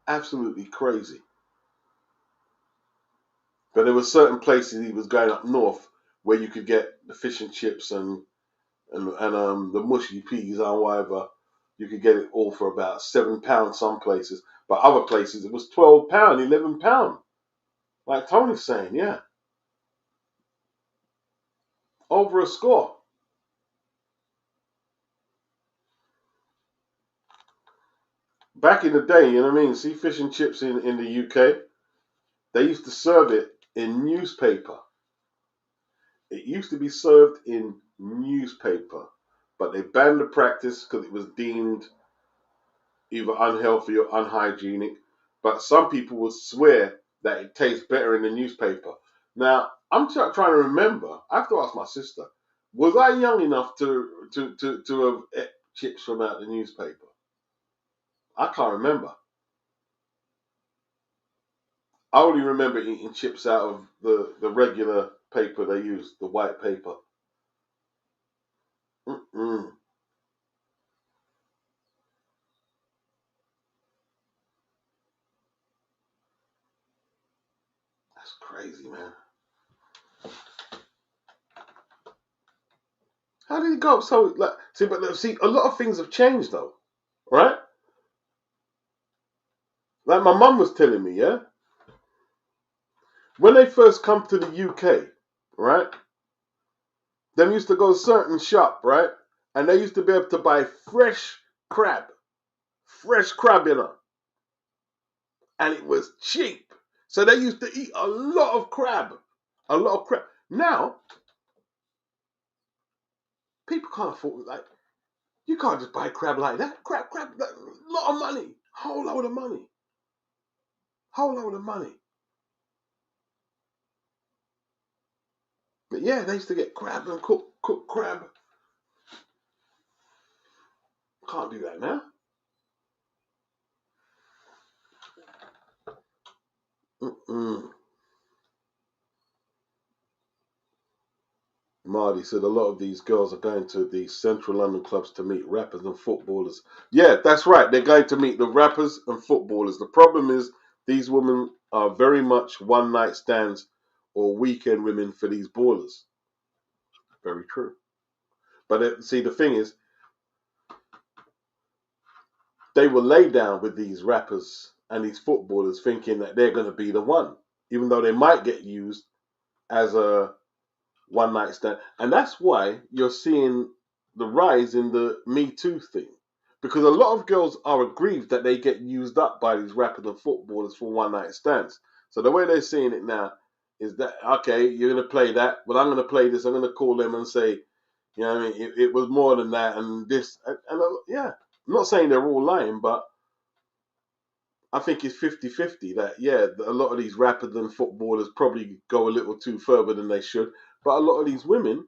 absolutely crazy. But there were certain places he was going up north where you could get the fish and chips and the mushy peas or whatever. You could get it all for about £7 some places, but other places it was £12, £11. Like Tony's saying, yeah, over a score. Back in the day, you know what I mean? See fish and chips in the UK, they used to serve it in newspaper. It used to be served in newspaper, but they banned the practice because it was deemed either unhealthy or unhygienic. But some people would swear that it tastes better in the newspaper. Now, I'm trying to remember. I have to ask my sister. Was I young enough to have ate chips from out the newspaper? I can't remember. I only remember eating chips out of the regular paper they use, the white paper. Mm-mm. That's crazy, man. How did it go up so like? See, a lot of things have changed though, right? Like my mum was telling me, yeah, when they first come to the UK, right? Them used to go to a certain shop, right? And they used to be able to buy crab, fresh crab, you know, and it was cheap. So they used to eat a lot of crab, a lot of crab. Now people can't afford like you can't just buy crab like that. Crab, like, a lot of money, whole load of money, whole load of money. But yeah, they used to get crab and cook crab. Can't do that now. Mm-mm. Marty said a lot of these girls are going to the central London clubs to meet rappers and footballers. Yeah, that's right. They're going to meet the rappers and footballers. The problem is these women are very much one night stands or weekend women for these ballers. Very true. But see, the thing is, they will lay down with these rappers and these footballers thinking that they're going to be the one, even though they might get used as a one night stand. And that's why you're seeing the rise in the Me Too thing. Because a lot of girls are aggrieved that they get used up by these rappers and footballers for one night stands. So the way they're seeing it now is that, okay, you're going to play that, but I'm going to play this. I'm going to call them and say, you know what I mean, it was more than that and this. And yeah, I'm not saying they're all lying, but I think it's 50-50 that, yeah, a lot of these rappers and footballers probably go a little too further than they should. But a lot of these women,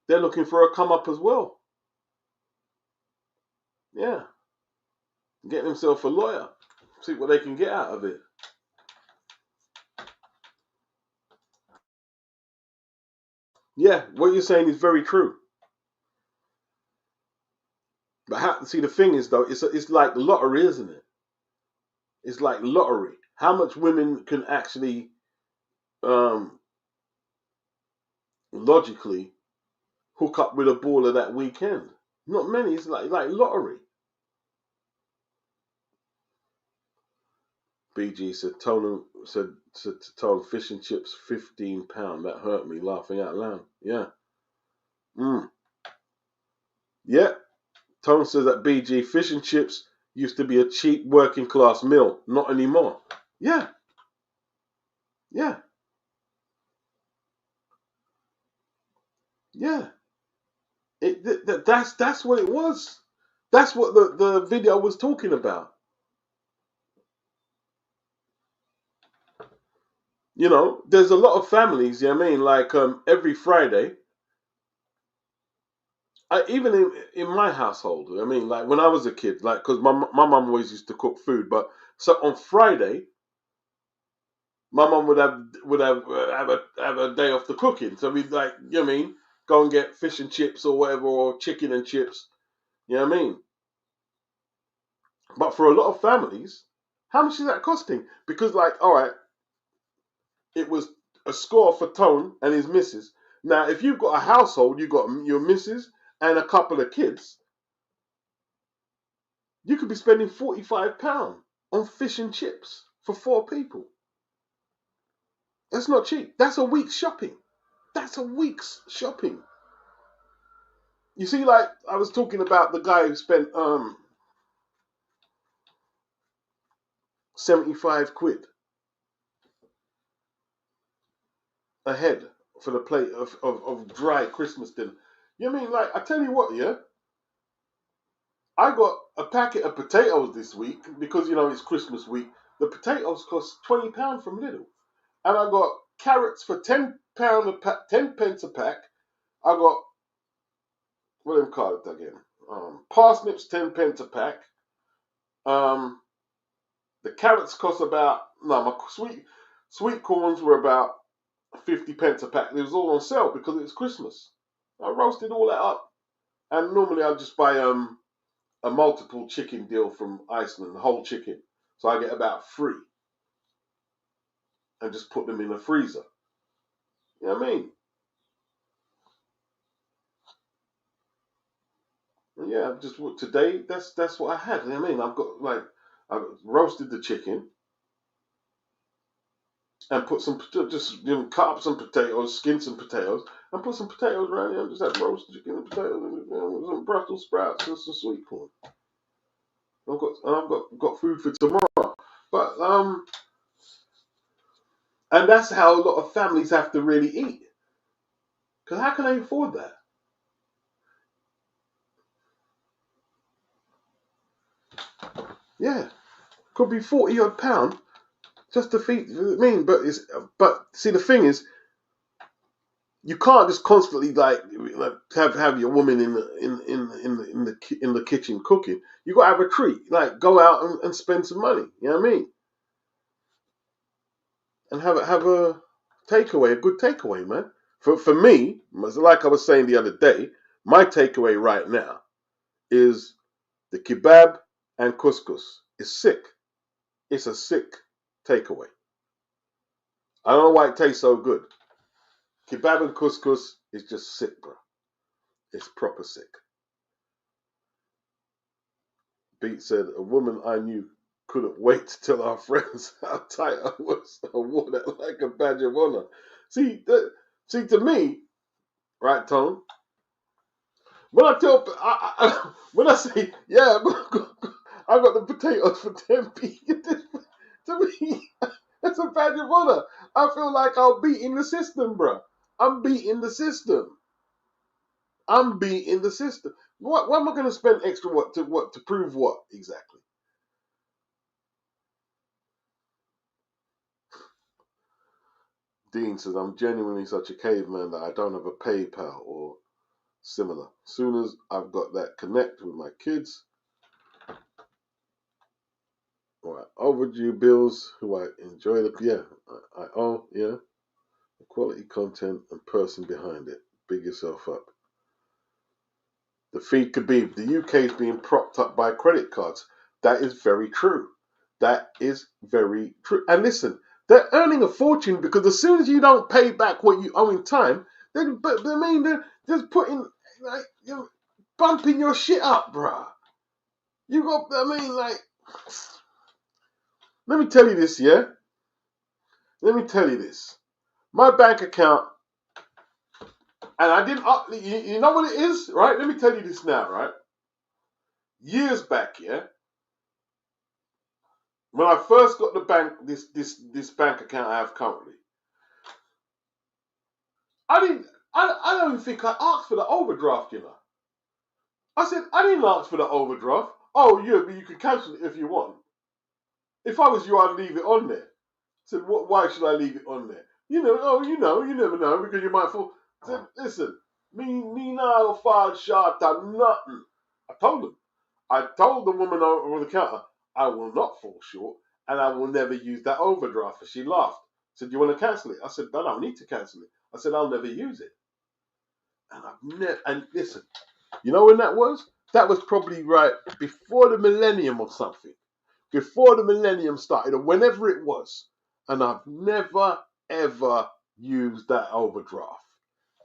they're looking for a come up as well. Yeah. Getting themselves a lawyer. See what they can get out of it. Yeah, what you're saying is very true. But see, the thing is, though, it's like lottery, isn't it? It's like lottery. How much women can actually um, logically hook up with a baller that weekend? Not many. It's like lottery. BG said, to Tone, fish and chips, £15. That hurt me, laughing out loud. Yeah. Yeah. Tone says that BG, fish and chips used to be a cheap working class meal. Not anymore. Yeah. Yeah. Yeah. That's what it was. That's what the video was talking about. You know, there's a lot of families, you know what I mean? Like every Friday, even in my household, I mean, like when I was a kid, like, because my mum always used to cook food, but so on Friday, my mum would have a day off the cooking. So we'd, like, you know what I mean, go and get fish and chips or whatever, or chicken and chips, you know what I mean? But for a lot of families, how much is that costing? Because, like, all right, it was a score for Tone and his missus. Now, if you've got a household, you've got your missus and a couple of kids, you could be spending £45 on fish and chips for 4 people. That's not cheap. That's a week's shopping. That's a week's shopping. You see, like, I was talking about the guy who spent 75 quid a head for the plate of dry Christmas dinner. You know what I mean? Like, I tell you what, yeah, I got a packet of potatoes this week because, you know, it's Christmas week. The potatoes cost £20 from Lidl. And I got carrots for £10 a pack, 10 pence a pack. I got, what do they call it again? Parsnips, 10 pence a pack. The carrots cost about, no, my sweet corns were about 50 pence a pack. It was all on sale because it was Christmas. I roasted all that up. And normally I just buy a multiple chicken deal from Iceland, whole chicken. So I get about 3 and just put them in the freezer. You know what I mean? And yeah, just today, that's what I had. You know what I mean? I roasted the chicken and put some, just, you know, cut up some potatoes, skin some potatoes, and put some potatoes around here. Just had roasted chicken and potatoes, and, you know, with some Brussels sprouts and some sweet corn. I've got food for tomorrow. But and that's how a lot of families have to really eat. Because how can they afford that? Yeah, could be 40 odd pound just to feed. You know what I mean, but see, the thing is, you can't just constantly like have your woman in the kitchen cooking. You got to have a treat, like go out and spend some money. You know what I mean? And have a takeaway, a good takeaway, man. For me, like I was saying the other day, my takeaway right now is the kebab and couscous. It's sick. It's a sick takeaway. I don't know why it tastes so good. Kebab and couscous is just sick, bro. It's proper sick. Beat said, a woman I knew couldn't wait to tell our friends how tight I was. I wore that like a badge of honor. See, to me, right, Tone? When when I say, yeah, I got the potatoes for 10p. To me, that's a badge of honor. I feel like I'm beating the system, bro. I'm beating the system. I'm beating the system. What am I going to spend extra? What to prove what exactly? Dean says, I'm genuinely such a caveman that I don't have a PayPal or similar. Soon as I've got that connect with my kids, all right, overdue bills, who I enjoy I owe, the quality content and person behind it. Big yourself up. The feed could be, the UK is being propped up by credit cards. That is very true. That is very true. And listen, they're earning a fortune because as soon as you don't pay back what you owe in time, they're just putting, like, bumping your shit up, bruh. Let me tell you this, yeah? Let me tell you this. My bank account, and I didn't up, you know what it is, right? Let me tell you this now, right? Years back, yeah? When I first got the bank, this bank account I have currently, I don't even think I asked for the overdraft, I said, I didn't ask for the overdraft. Oh, yeah, but you can cancel it if you want. If I was you, I'd leave it on there. I said, why should I leave it on there? You never know, because you might fall. I said, listen, me now fall short of nothing. I told the woman over the counter, I will not fall short, and I will never use that overdraft. And she laughed. Said, you want to cancel it? I said, I don't need to cancel it. I said, I'll never use it. And listen, you know when that was? That was probably right before the millennium or something. Before the millennium started, or whenever it was. And I've never, ever used that overdraft.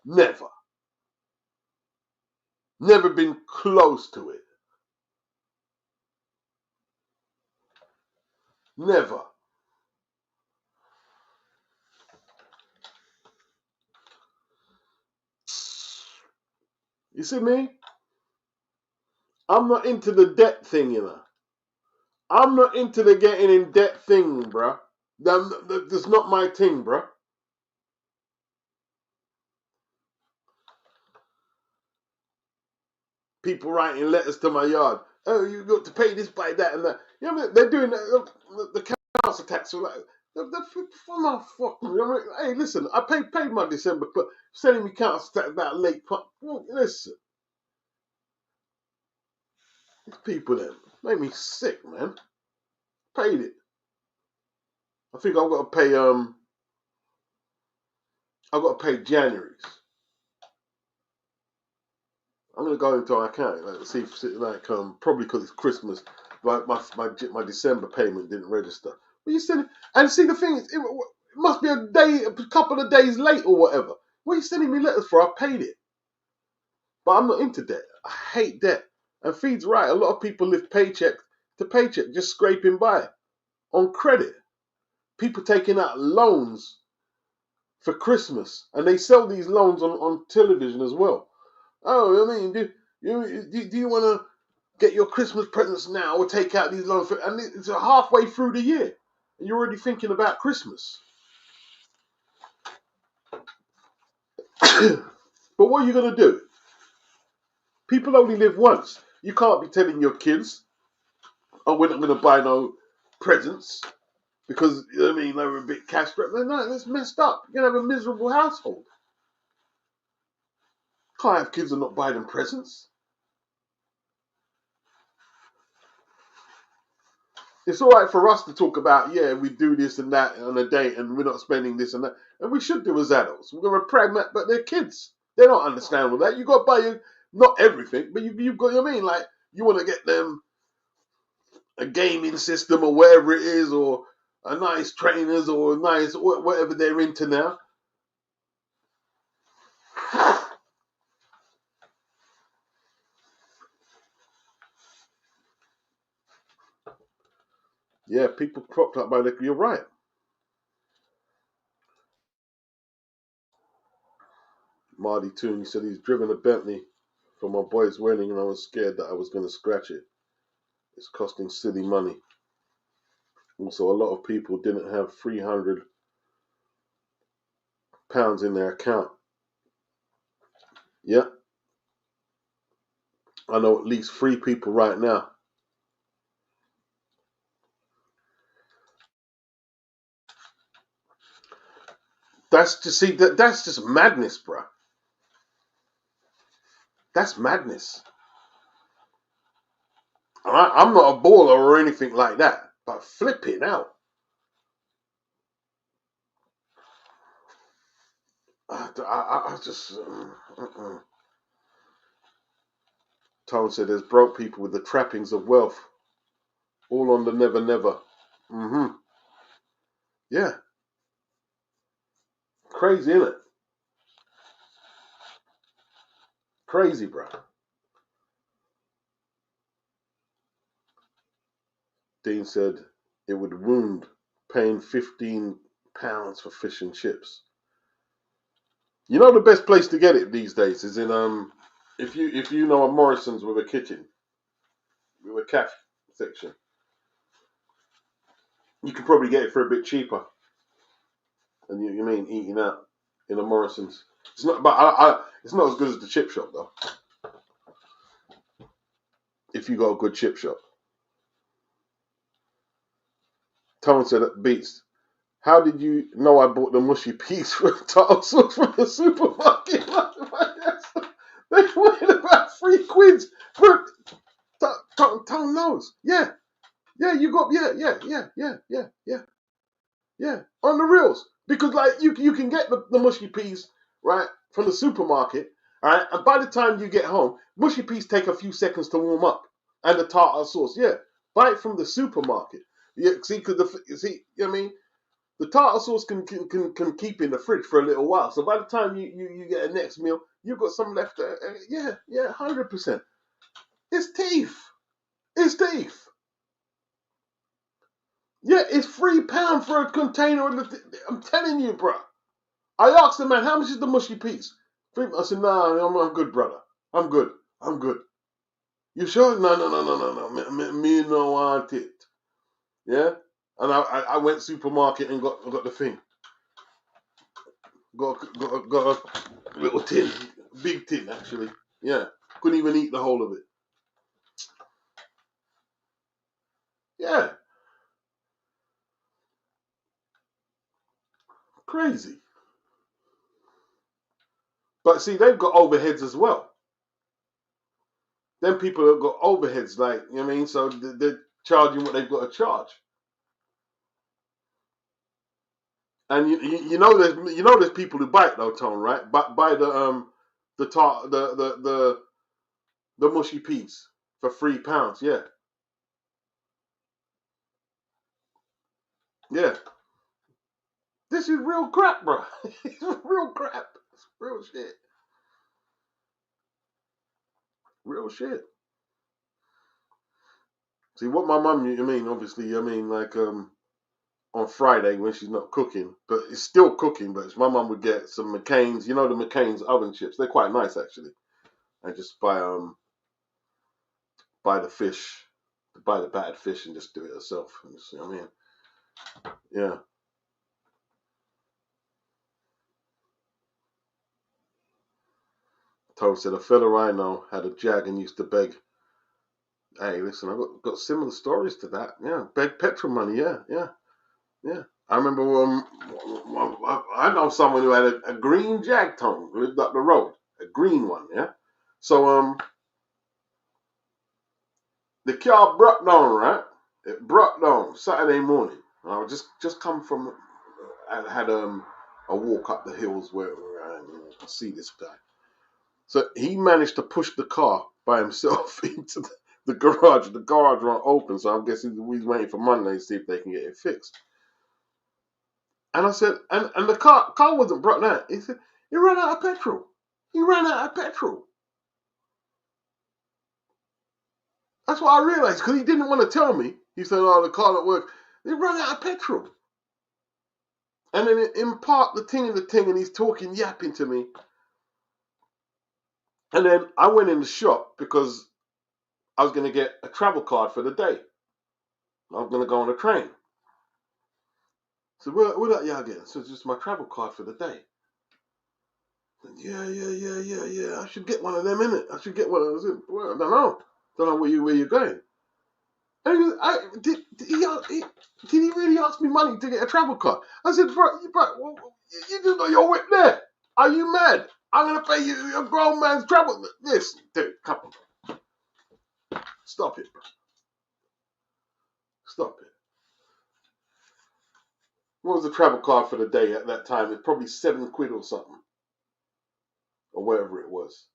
Never. Never been close to it. Never. You see me? I'm not into the debt thing, I'm not into the getting in debt thing, bruh. That's not my thing, bruh. People writing letters to my yard. Oh, you got to pay this by that and that. You know, they're doing the council tax. So like, for my fucking. Hey, listen, I paid my December, but sending me council tax about late. Listen, these people then make me sick, man. Paid it. I think I've got to pay. I've got to pay January's. I'm gonna go into our account, like, see if, like, probably because it's Christmas, like my December payment didn't register. But you send it, and see the thing is, it must be a couple of days late or whatever. What are you sending me letters for? I paid it, but I'm not into debt. I hate debt. And Feed's right. A lot of people live paycheck to paycheck, just scraping by on credit. People taking out loans for Christmas, and they sell these loans on television as well. Oh, I mean, do you want to get your Christmas presents now or take out these loans? And it's halfway through the year, and you're already thinking about Christmas. But what are you going to do? People only live once. You can't be telling your kids, oh, we're not going to buy no presents because, I mean, they were a bit cash strapped. No, that's messed up. You're going to have a miserable household. Can't have kids and not buy them presents. It's all right for us to talk about, yeah, we do this and that on a date and we're not spending this and that. And we should do as adults. We're going to pragmatic, but they're kids. They don't understand all that. You got to buy not everything, but you've got, you know what I mean? Like, you want to get them a gaming system or whatever it is, or a nice trainers or a nice, whatever they're into now. Yeah, people propped up by the, you're right. Marty Toon, he said he's driven a Bentley for my boy's wedding and I was scared that I was going to scratch it. It's costing silly money. Also, a lot of people didn't have £300 in their account. Yeah. I know at least 3 people right now. That's just see that's just madness, bruh. That's madness. I'm not a baller or anything like that, but flipping out. I just. Tone said there's broke people with the trappings of wealth, all on the never never. Mm-hmm. Yeah. Crazy, isn't it? Crazy, bro. Dean said it would wound paying £15 for fish and chips. You know the best place to get it these days is in if you know a Morrison's with a kitchen, with a cafe section, you could probably get it for a bit cheaper than you mean eating out in a Morrison's. It's not, but it's not as good as the chip shop though. If you got a good chip shop. Tone said that beats. How did you know I bought the mushy peas for tartar sauce from the supermarket? They wanted about £3. Tone knows. Yeah. Yeah, you got yeah. On the reals. Because like you can get the mushy peas, right, from the supermarket, right? And by the time you get home, mushy peas take a few seconds to warm up. And the tartar sauce, yeah. Buy it from the supermarket. Yeah, see, you know what I mean? The tartar sauce can keep in the fridge for a little while. So by the time you get a next meal, you've got some left. Yeah, 100%. It's teeth. It's teeth. Yeah, it's £3 for a container of the. I'm telling you, bro. I asked the man, how much is the mushy piece? I said, nah, I'm good, brother. I'm good. You sure? No. Me no want it. Yeah? And I went supermarket and got the thing. Got a little tin. Big tin, actually. Yeah. Couldn't even eat the whole of it. Yeah. Crazy. But see, they've got overheads as well. Then people have got overheads, like, you know what I mean? So they're charging what they've got to charge. And you know there's people who buy it though, Tone, right? But buy the mushy peas for £3. Yeah. Yeah. This is real crap, bro. It's real crap. It's real shit. Real shit. See what my mum, obviously, like on Friday when she's not cooking, but it's still cooking, but my mum would get some McCain's, the McCain's oven chips. They're quite nice actually. And just buy the fish, buy the battered fish and just do it herself. You know what I mean? Yeah. Toad said a fella I know had a jag and used to beg. Hey, listen, I got similar stories to that. Yeah, beg petrol money. Yeah. I remember I know someone who had a green jag, Tone, lived up the road, a green one. Yeah. So the car broke down, right? It broke down Saturday morning. And I was just come from. I had a walk up the hills where I see this guy. So he managed to push the car by himself into the garage. The garage won't open, so I'm guessing he's waiting for Monday to see if they can get it fixed. And I said, and the car wasn't brought down. He said, he ran out of petrol. That's what I realized, because he didn't want to tell me. He said, oh, the car don't work. He ran out of petrol. And then in part, the thing, and he's talking, yapping to me. And then I went in the shop because I was going to get a travel card for the day. I was going to go on a train. So what that y'all getting? So it's just my travel card for the day. Yeah. I should get one of them, innit? I should get one of those. Well, I don't know where you're going. And he was, did he really ask me money to get a travel card? I said, bro, you just got your whip there. Are you mad? I'm going to pay you a grown man's travel. This, dude, come on. Stop it, bro. Stop it. What was the travel card for the day at that time? It's probably £7 or something. Or whatever it was.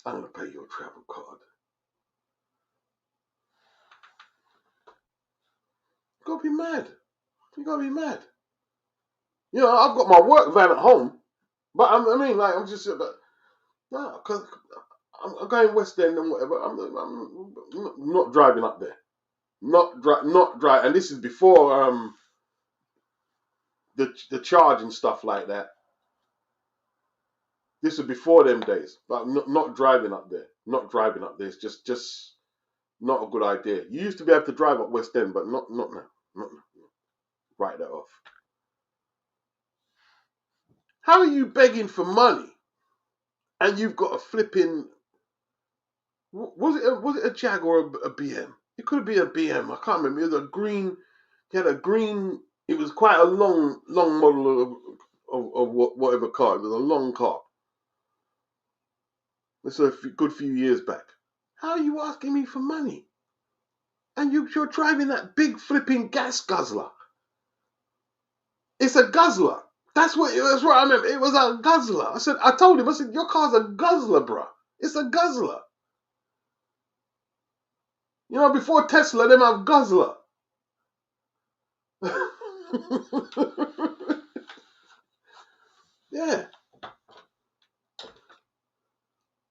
I'm going to pay your travel card. You got to be mad. You got to be mad. You know, I've got my work van at home. But I'm just, no, because I'm going West End and whatever. I'm not driving up there. Not drive. And this is before the charge and stuff like that. This is before them days. But I'm not driving up there. Not driving up there. It's just not a good idea. You used to be able to drive up West End, but not now. Not now. Write that off. How are you begging for money and you've got a flipping? Was it a Jag or a BM? It could be a BM. I can't remember. It was a green. He had a green. It was quite a long model of whatever car. It was a long car. This was a good few years back. How are you asking me for money? And you're driving that big flipping gas guzzler. It's a guzzler. That's what I meant. It was a guzzler. I told him, your car's a guzzler, bro. It's a guzzler. You know, before Tesla, them have guzzler. Yeah.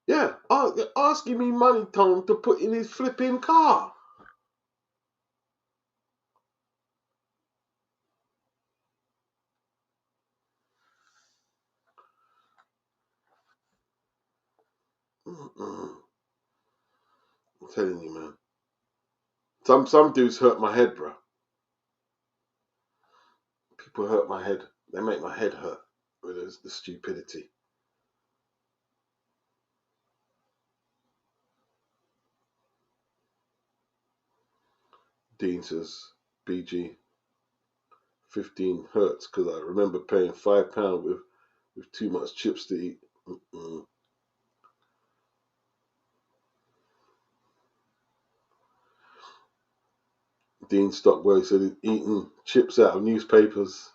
Yeah. Asking me money, Tom, to put in his flipping car. I'm telling you, man. Some dudes hurt my head, bro. People hurt my head. They make my head hurt with the stupidity. Dean says, BG, 15 hurts because I remember paying £5 with too much chips to eat. Dean Stockwell said he's eating chips out of newspapers.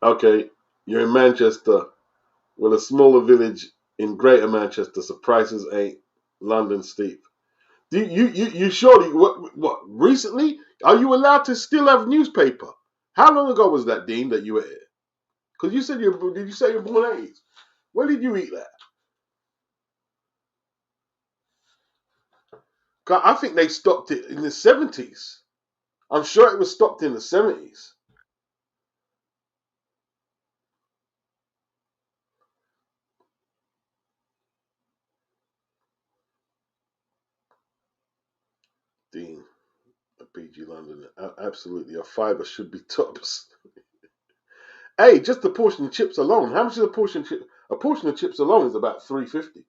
Okay, you're in Manchester. Well, a smaller village in Greater Manchester, so prices ain't London steep. You surely what recently? Are you allowed to still have newspaper? How long ago was that, Dean, that you were here? Because you said did you say you're born 80s? When did you eat that? I think they stopped it in the 70s. I'm sure it was stopped in the 70s. Dean, a PG London, absolutely. A fiver should be tops. Hey, just the portion of chips alone. How much is a portion of chips? A portion of chips alone is about $3.50.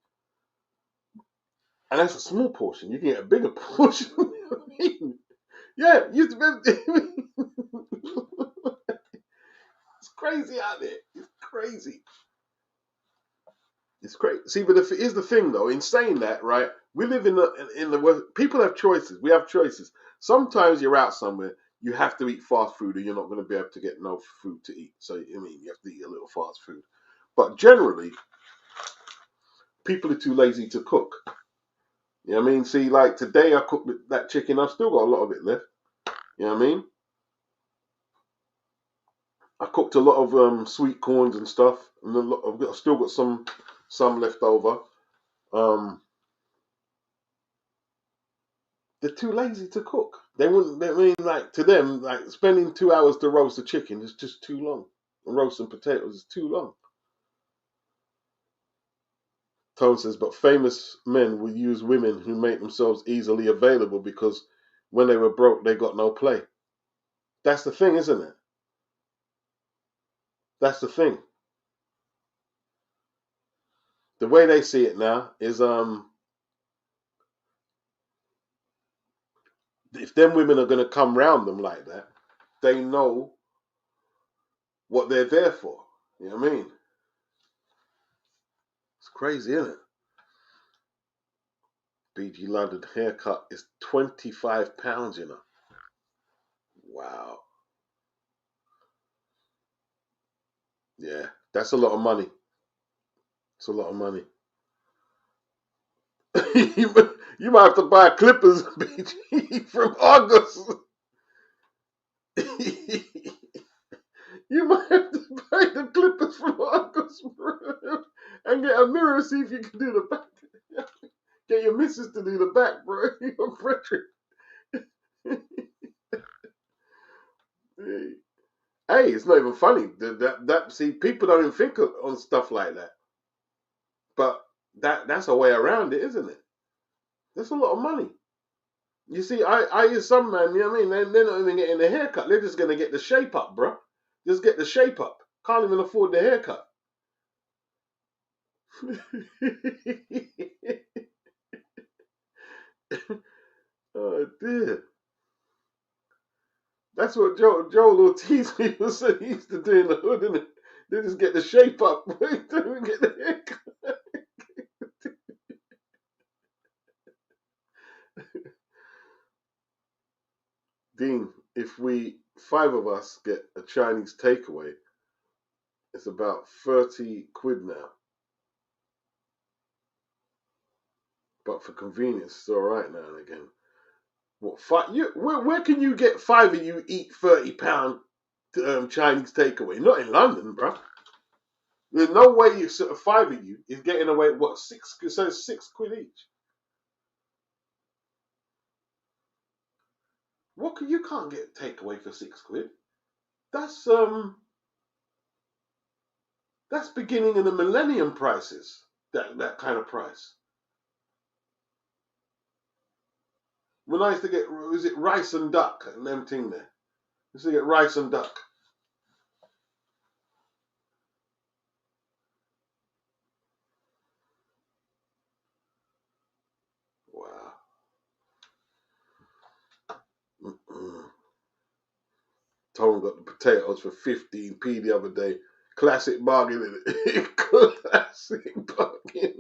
And that's a small portion. You can get a bigger portion. Yeah, it's crazy out there. It's crazy. It's crazy. See, but here's the thing, though. In saying that, right, we live in the people have choices. We have choices. Sometimes you're out somewhere, you have to eat fast food, or you're not going to be able to get no food to eat. So you have to eat a little fast food. But generally, people are too lazy to cook. You know what I mean? See, like today, I cooked that chicken. I've still got a lot of it left. You know what I mean? I cooked a lot of sweet corns and stuff, and I've still got some left over. They're too lazy to cook. They wouldn't. Like to them, like spending 2 hours to roast a chicken is just too long. And roasting potatoes is too long. Tone says, but famous men will use women who make themselves easily available because when they were broke, they got no play. That's the thing, isn't it? That's the thing. The way they see it now is if them women are going to come round them like that, they know what they're there for. You know what I mean? It's crazy, isn't it? BG London haircut is £25, you know. Wow. Yeah, that's a lot of money. It's a lot of money. You might have to buy Clippers, BG, from August. You might have to buy the Clippers from August, bro, and get a mirror, see if you can do the back. Get your missus to do the back, bro. You're pressure. Hey, it's not even funny. See, people don't even think on stuff like that. But that's a way around it, isn't it? That's a lot of money. You see, I use some man, you know what I mean? They're not even getting a haircut. They're just going to get the shape up, bro. Just get the shape up. Can't even afford the haircut. Oh, dear. That's what Joel Ortiz was saying he used to do in the hood, isn't it? They just get the shape up. They don't even get the haircut. Dean, if 5 of us get a Chinese takeaway, it's about 30 quid now. But for convenience, it's all right now and again. What, where can you get 5 of you eat £30 Chinese takeaway? Not in London, bro. There's no way you sort of 5 of you is getting away. What, 6? So it's 6 quid each. You can't get takeaway for 6 quid. That's beginning of the millennium prices. That kind of price. When I used to get, was it rice and duck and them thing there? I used to get rice and duck. Wow. Tom got the potatoes for 15p the other day. Classic bargain, isn't it? Classic bargain.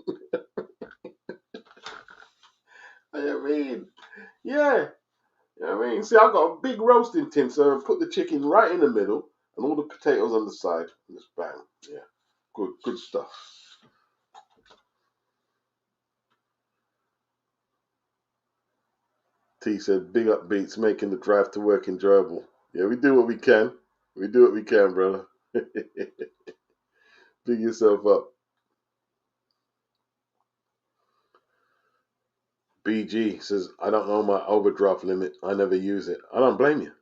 I mean, yeah. You know what I mean? See, I got a big roasting tin, so I put the chicken right in the middle and all the potatoes on the side. And just bang. Yeah. Good stuff. T said, big up Beats, making the drive to work enjoyable. Yeah, we do what we can. We do what we can, brother. Big yourself up. BG says, I don't know my overdraft limit. I never use it. I don't blame you.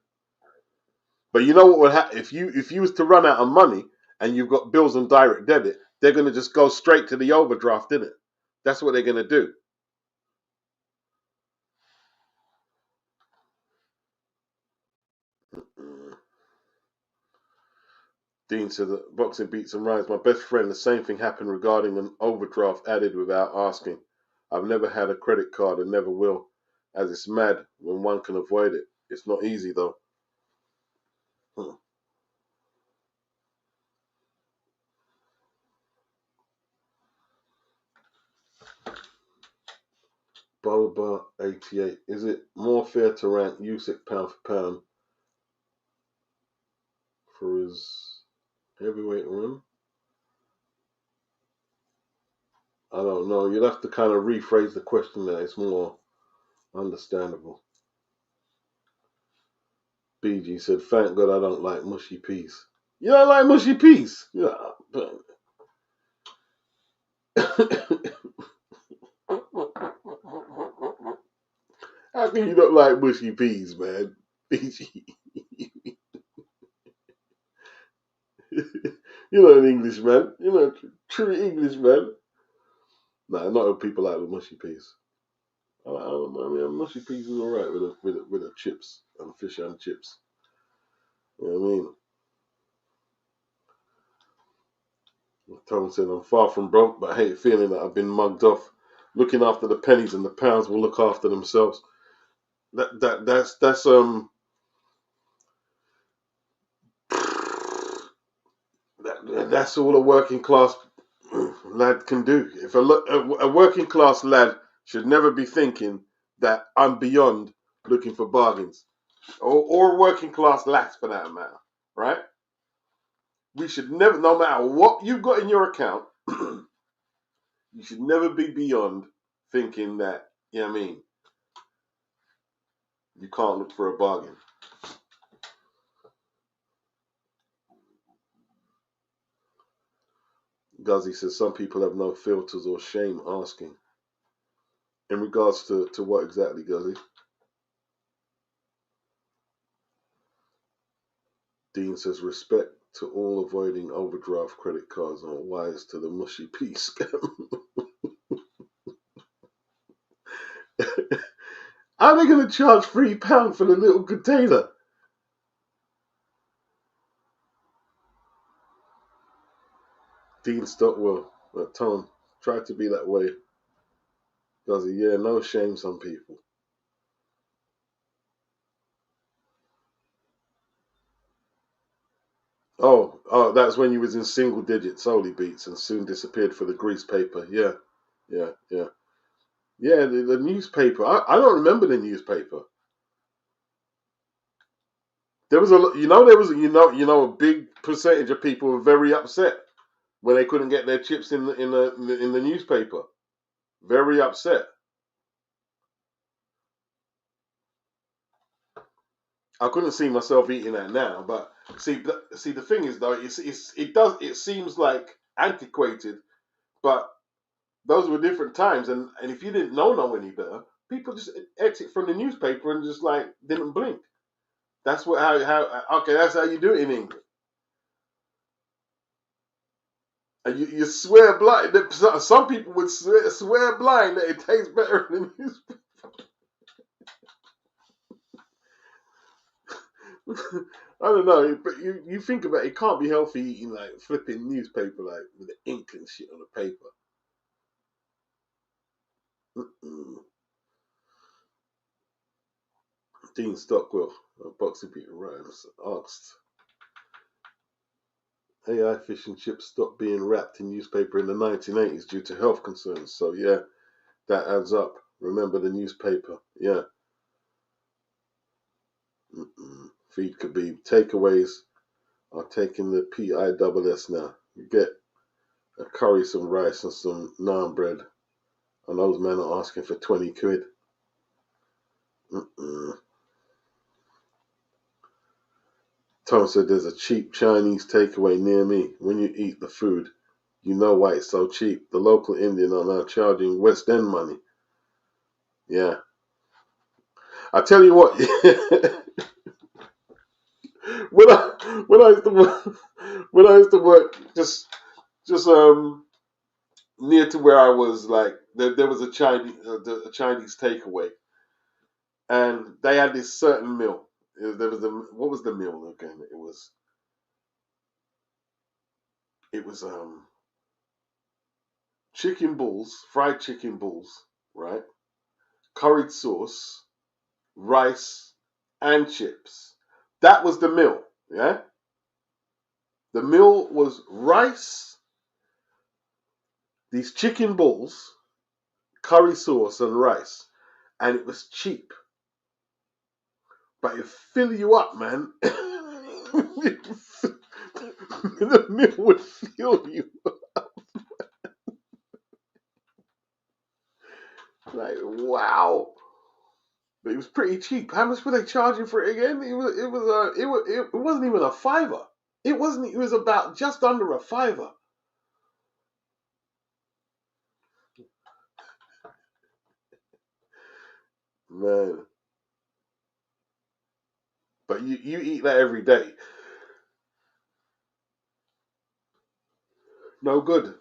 But you know what would happen? If you was to run out of money and you've got bills on direct debit, they're going to just go straight to the overdraft, isn't it? That's what they're going to do. Dean said that boxing beats and rhymes. My best friend, the same thing happened regarding an overdraft added without asking. I've never had a credit card and never will, as it's mad when one can avoid it. It's not easy though. Bulba 88. Is it more fair to rank Usyk pound for pound for his heavyweight win? I don't know. You'd have to kind of rephrase the question there. It's more understandable. BG said, thank God I don't like mushy peas. You don't like mushy peas? Yeah. How can you not like mushy peas, man? BG. You're not an Englishman. You're not a true Englishman. Nah, not all people like the mushy peas. I mean, mushy peas is alright with the chips and fish and chips. You know what I mean? Tom said, I'm far from broke, but I hate feeling that I've been mugged off. Looking after the pennies and the pounds will look after themselves. That's that's all a working class lad can do. If a working class lad should never be thinking that I'm beyond looking for bargains, or working class lads for that matter, right? We should never, no matter what you've got in your account, you should never be beyond thinking that, you know what I mean, you can't look for a bargain. Guzzy says some people have no filters or shame asking. In regards to what exactly, Guzzy? Dean says respect to all avoiding overdraft credit cards and wise to the mushy pea scam. Are they going to charge £3 for the little container? Dean Stockwell, Tom, try to be that way. Guzzy, yeah, no shame, some people. Oh, that's when you was in single digit solely beats and soon disappeared for the grease paper. Yeah. Yeah, the newspaper. I don't remember the newspaper. There was a big percentage of people were very upset when they couldn't get their chips in the newspaper. Very upset. I couldn't see myself eating that now, but see the thing is though, it seems like antiquated, but those were different times, and if you didn't know any better, people just exit from the newspaper and just like didn't blink. That's that's how you do it in England. And you swear blind. Some people would swear blind that it tastes better than newspaper. I don't know, but you think about it, it can't be healthy eating like flipping newspaper like with the ink and shit on the paper. Dean Stockwell, Boxing Peter Rhymes, asked, AI fish and chips stopped being wrapped in newspaper in the 1980s due to health concerns. So yeah, that adds up. Remember the newspaper. Yeah. Feed Khabib. Takeaways are taking the PISS now. You get a curry, some rice, and some naan bread. And those men are asking for 20 quid. Tom said there's a cheap Chinese takeaway near me. When you eat the food, you know why it's so cheap. The local Indian are now charging West End money. Yeah. I tell you what, when I used to work just near to where I was, like there was a Chinese takeaway, and they had this certain meal. There was what was the meal again? It was chicken balls, fried chicken balls, right? Curried sauce, rice, and chips. That was the meal. Yeah, the meal was rice, these chicken balls, curry sauce, and rice, and it was cheap, but it fill you up, man. The meal would fill you up. Like, wow. But it was pretty cheap. How much were they charging for it again? It wasn't even a fiver. It wasn't. It was about just under a fiver. Man. But you eat that every day. No good.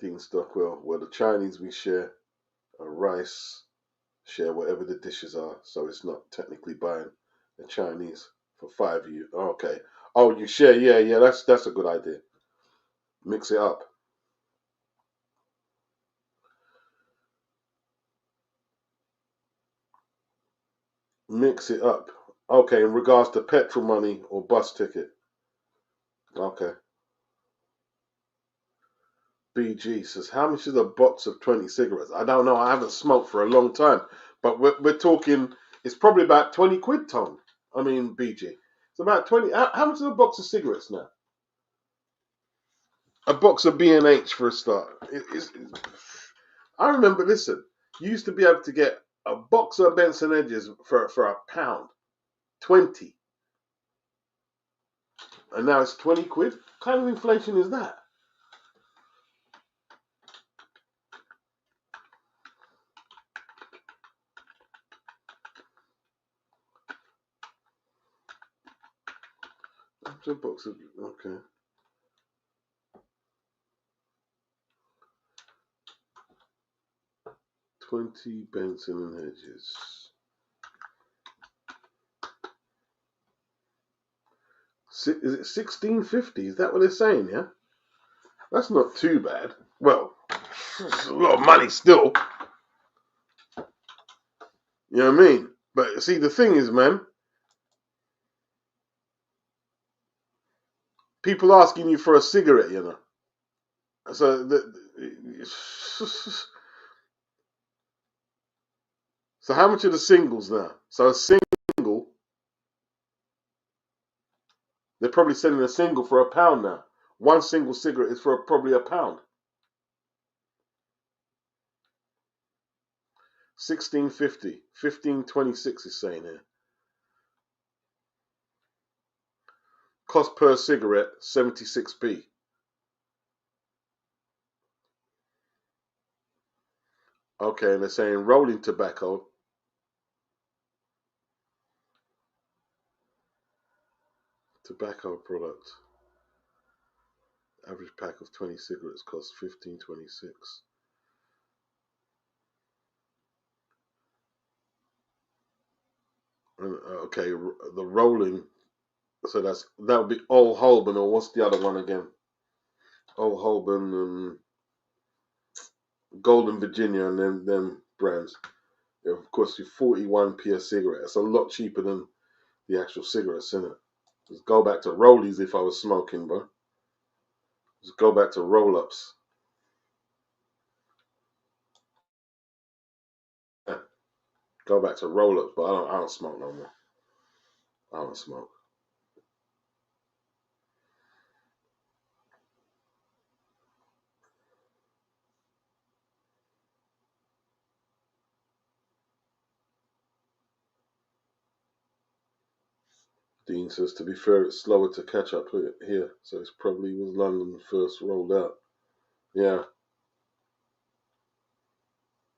Dean Stockwell. Well, the Chinese we share a rice, share whatever the dishes are, so it's not technically buying the Chinese for 5 of you. Oh, okay. Oh, you share? Yeah. That's a good idea. Mix it up. Mix it up. Okay, in regards to petrol money or bus ticket. Okay. BG says, how much is a box of 20 cigarettes? I don't know. I haven't smoked for a long time. But we're talking, it's probably about 20 quid, Tom. I mean, BG. It's about 20. How much is a box of cigarettes now? A box of B&H for a start. I remember, listen, you used to be able to get a box of Benson Hedges for £1. 20. And now it's 20 quid? What kind of inflation is that? A box of, okay. 20 Benson and Hedges. Is it 1650? Is that what they're saying, yeah? That's not too bad. Well, it's a lot of money still. You know what I mean? But see, the thing is, man, people asking you for a cigarette, you know. So, so how much are the singles now? So a single, they're probably selling a single for £1 now. One single cigarette is for probably £1. 1650, 1526 is saying here. Cost per cigarette 76p. Okay, and they're saying rolling tobacco. Tobacco product. Average pack of 20 cigarettes costs $15.26. Okay, the rolling. So that would be Old Holborn, or what's the other one again? Old Holborn and Golden Virginia, and then them brands. It of course you 41p a cigarette. It's a lot cheaper than the actual cigarettes, isn't it? Just go back to rollies if I was smoking, bro. Just go back to roll-ups. Yeah. Go back to roll-ups, but I don't smoke no more. I don't smoke. Dean says, to be fair, it's slower to catch up here, so it's probably was London first rolled out. Yeah.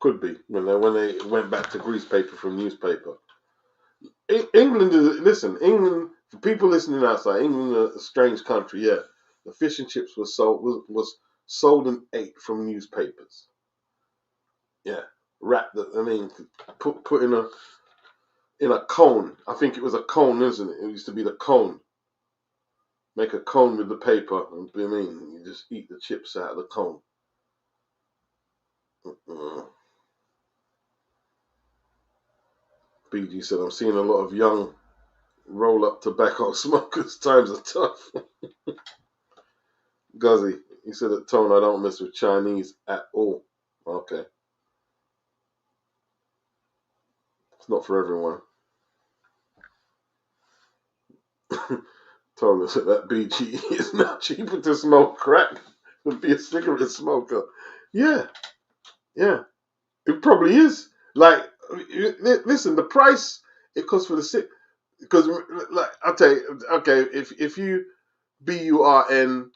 Could be, when they went back to greasepaper from newspaper. England England, for people listening outside, England is a strange country, yeah. The fish and chips was sold and ate from newspapers. Yeah. Wrapped, put in a cone. I think it was a cone, isn't it? It used to be the cone. Make a cone with the paper, and you just eat the chips out of the cone. BG said, I'm seeing a lot of young roll-up tobacco smokers. Times are tough. Guzzy, he said at Tone, I don't mess with Chinese at all. Okay. It's not for everyone. Tone said that BG is now cheaper to smoke crack than be a cigarette smoker. Yeah. Yeah. It probably is. Like, listen, the price it costs for the cigarette, because, like, I'll tell you, okay, if you BURNWEED,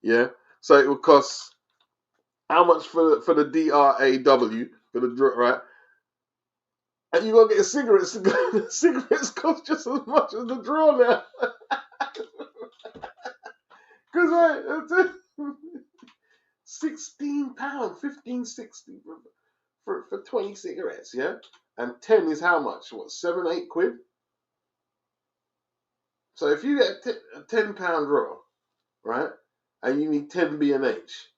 yeah, so it would cost how much for the DRAW, for the right, and you gonna get cigarettes. Cigarettes cost just as much as the draw now, because right, £16, 15.60 for 20 cigarettes, yeah, and 10 is how much? What, 7-8 quid? So if you get a £10 draw, right, and you need 10 B&H,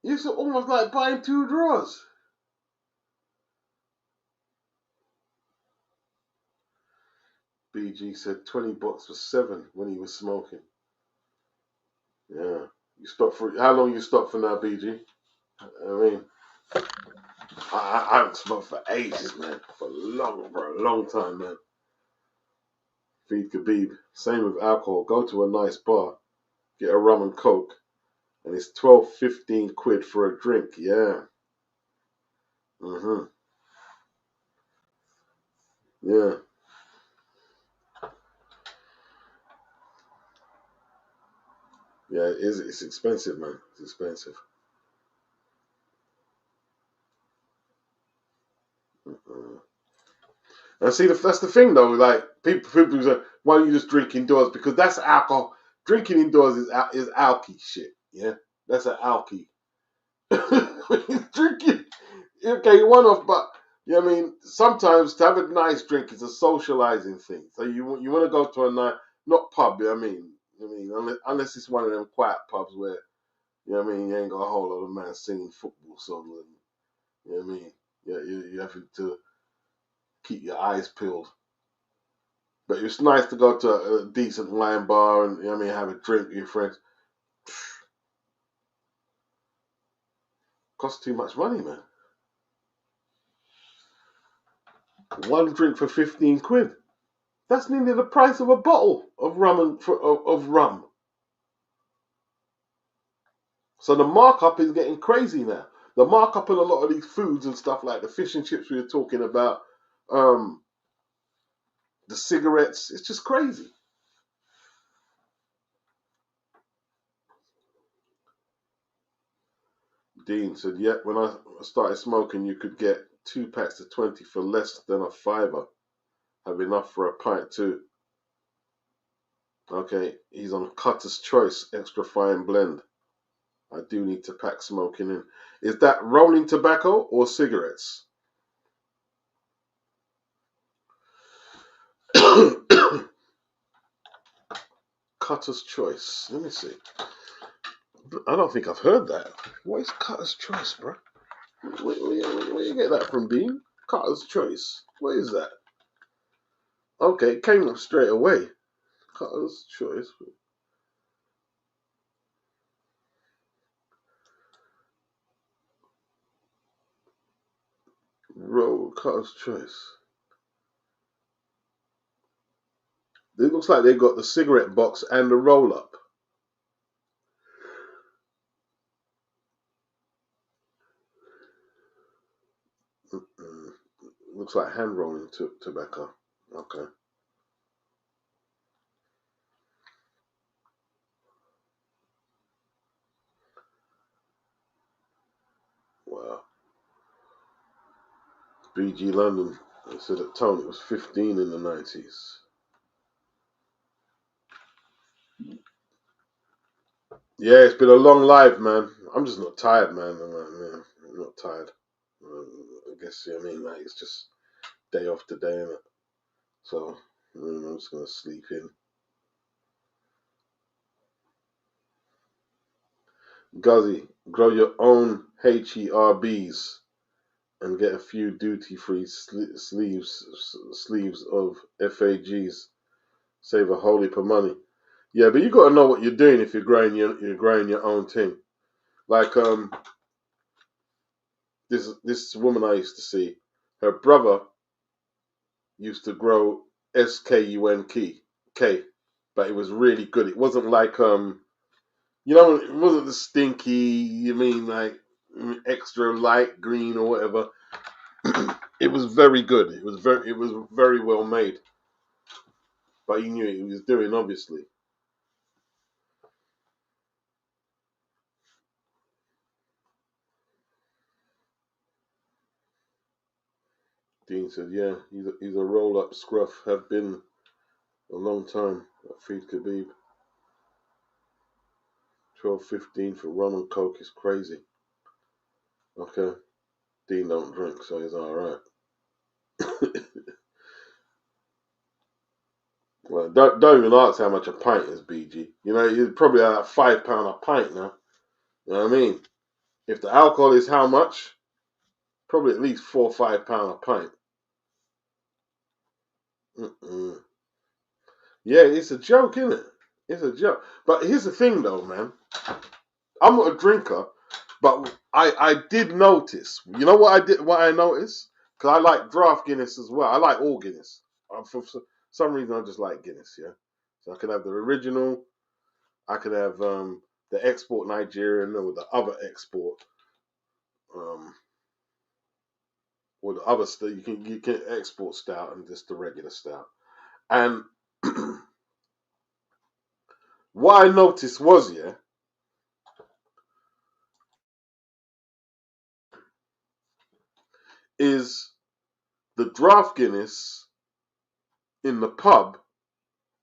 it's almost like buying 2 draws. BG said 20 bucks for 7 when he was smoking. Yeah. You stop for how long you stop for now, BG? I mean, I haven't smoked for ages, man. For a long time, man. Feed Khabib. Same with alcohol. Go to a nice bar, get a rum and coke, and it's 12, 15 quid for a drink. Yeah. Mhm. Yeah. Yeah. It is. It's expensive, man. It's expensive. Mm-mm. And see, that's the thing though. Like people say, "Why don't you just drink indoors?" Because that's alcohol. Drinking indoors is alky shit. Yeah, that's an alky. Drinking, okay, one off, but you know what I mean. Sometimes to have a nice drink is a socializing thing. So you want to go to a night, not pub. You know what I mean. Unless it's one of them quiet pubs where you know what I mean. You ain't got a whole lot of man singing football songs. And, you know what I mean. Yeah, you have to keep your eyes peeled. But it's nice to go to a decent wine bar and you know what I mean, have a drink with your friends. Costs too much money, man. One drink for 15 quid. That's nearly the price of a bottle of of rum. So the markup is getting crazy now. The markup on a lot of these foods and stuff like the fish and chips we were talking about, um, the cigarettes, it's just crazy. Dean said, yeah, when I started smoking, you could get 2 packs of 20 for less than a fiver. Have enough for a pint too. Okay, he's on Cutter's Choice Extra Fine Blend. I do need to pack smoking in. Is that rolling tobacco or cigarettes? Cutter's Choice. Let me see. I don't think I've heard that. What is Cutter's Choice, bro? Where you get that from, Dean? Cutter's Choice. What is that? Okay, it came up straight away. Cutter's Choice. Roll Cutter's Choice. It looks like they got the cigarette box and the roll up. Looks like hand rolling tobacco. Okay. Wow. BG London said at Tony was 15 in the 90s. Yeah, it's been a long life, man. I'm just not tired, man. I'm not tired. I guess, yeah, I mean, like, it's just day off today, innit? So, I'm just going to sleep in. Guzzy, grow your own HERBs and get a few duty-free sleeves of FAGs. Save a whole heap of money. Yeah, but you got to know what you're doing if you're growing your own thing. Like this woman I used to see, her brother used to grow SKUNK, but it was really good. It wasn't like it wasn't the stinky. You mean like extra light green or whatever. It was very good. It was very well made. But he knew what he was doing, obviously. Dean said, "Yeah, he's a roll-up scruff. Have been a long time at Feed Khabib. 12.15 for rum and coke is crazy." Okay, Dean don't drink, so he's all right. Well, don't even ask how much a pint is, BG. You know, it's probably like £5 a pint now. You know what I mean? If the alcohol is how much, probably at least £4 or £5 a pint. Mm-mm. Yeah, it's a joke, isn't it? It's a joke. But here's the thing, though, man. I'm not a drinker, but I did notice. You know what I did? What I noticed? Because I like draft Guinness as well. I like all Guinness. For some reason, I just like Guinness. Yeah. So I could have the original. I could have the export Nigerian or the other export. Um, or the other stuff. You can export stout and just the regular stout. And what I noticed was, yeah, is the draft Guinness in the pub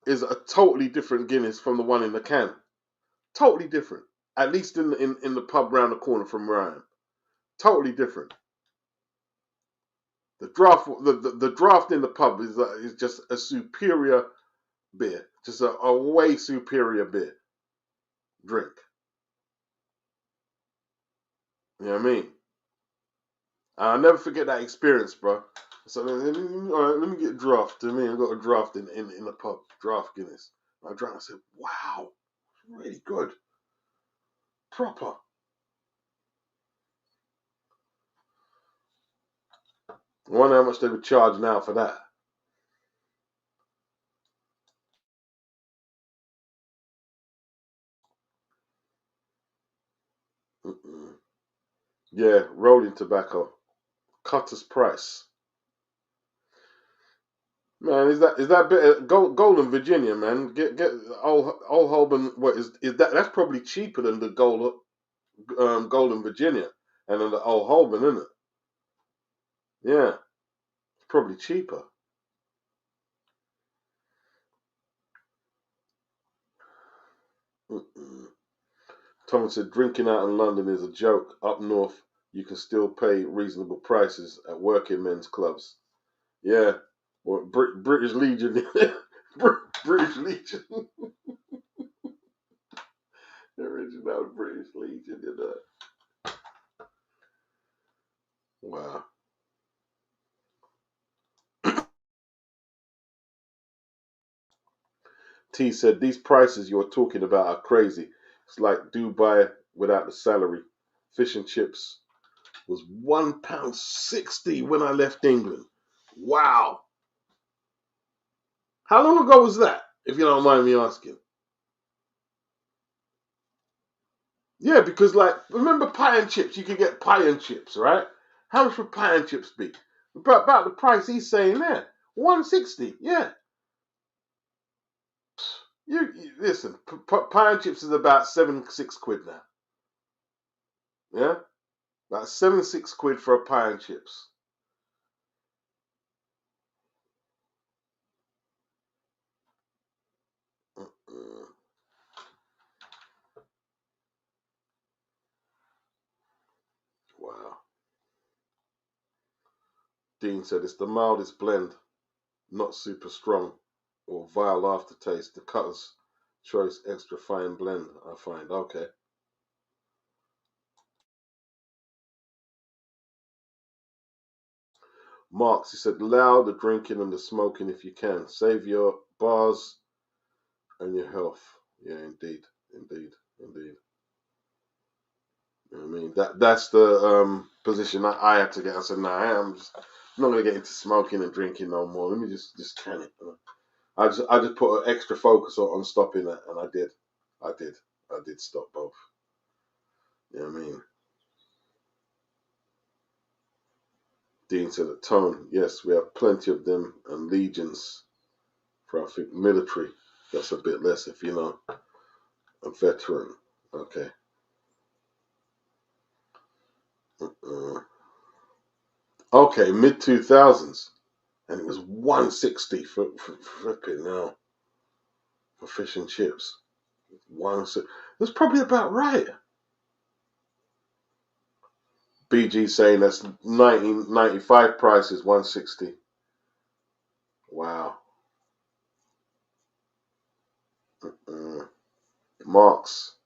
is a totally different Guinness from the one in the can. Totally different. At least in the pub round the corner from where I am. Totally different. The draft in the pub is just a superior beer. Just a way superior beer. Drink. You know what I mean? I'll never forget that experience, bro. So all right, let me get a draft. I mean, I got a draft in the pub. Draft Guinness. I drank. I said, wow, really good. Proper. I wonder how much they would charge now for that. Mm-mm. Yeah, rolling tobacco. Cutter's price. Man, is that bit of Golden Virginia, man? Get old Holborn. What is that? That's probably cheaper than the Golden Virginia and then the old Holborn, isn't it? Yeah, it's probably cheaper. Mm-mm. Thomas said drinking out in London is a joke. Up north, you can still pay reasonable prices at working men's clubs. Yeah, well, British Legion, British Legion, the original British Legion did that. Wow. T said these prices you're talking about are crazy. It's like Dubai without the salary. Fish and chips was £1.60 when I left England. Wow. How long ago was that? If you don't mind me asking. Yeah, because like remember pie and chips, you could get pie and chips, right? How much would pie and chips be? About the price he's saying there. 160, yeah. You listen, pie and chips is about 7-6 quid now. Yeah? About 7-6 quid for a pie and chips. Mm. Wow. Dean said it's the mildest blend, not super strong or vile aftertaste. The Cutter's Choice extra fine blend, I find. Okay. Marks, he said, allow the drinking and the smoking if you can. Save your bars and your health. Yeah, indeed. Indeed. Indeed. You know what I mean? That's the position I had to get. I said, nah, I'm not gonna get into smoking and drinking no more. Let me just can it. I just put an extra focus on stopping that, and I did. I did stop both. You know what I mean? Dean said at Tone, yes, we have plenty of them and legions for I think military. That's a bit less if you know a veteran. Okay. Okay, mid 2000s, and it was 160 for flipping now for fish and chips. 160. That's probably about right. BG saying that's 1995 price is 160. Wow. Marks,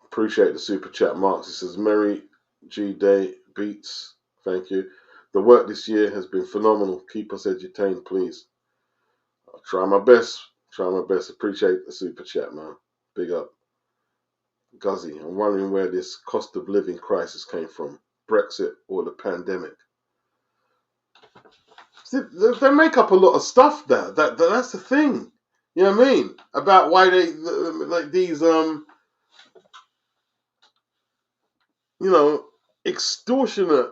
appreciate the super chat. Marks, he says Merry G Day Beats. Thank you. The work this year has been phenomenal. Keep us entertained, please. I'll try my best. Try my best. Appreciate the super chat, man. Big up. Guzzy, I'm wondering where this cost of living crisis came from. Brexit or the pandemic. See, they make up a lot of stuff there. That's the thing. You know what I mean? About why they like these extortionate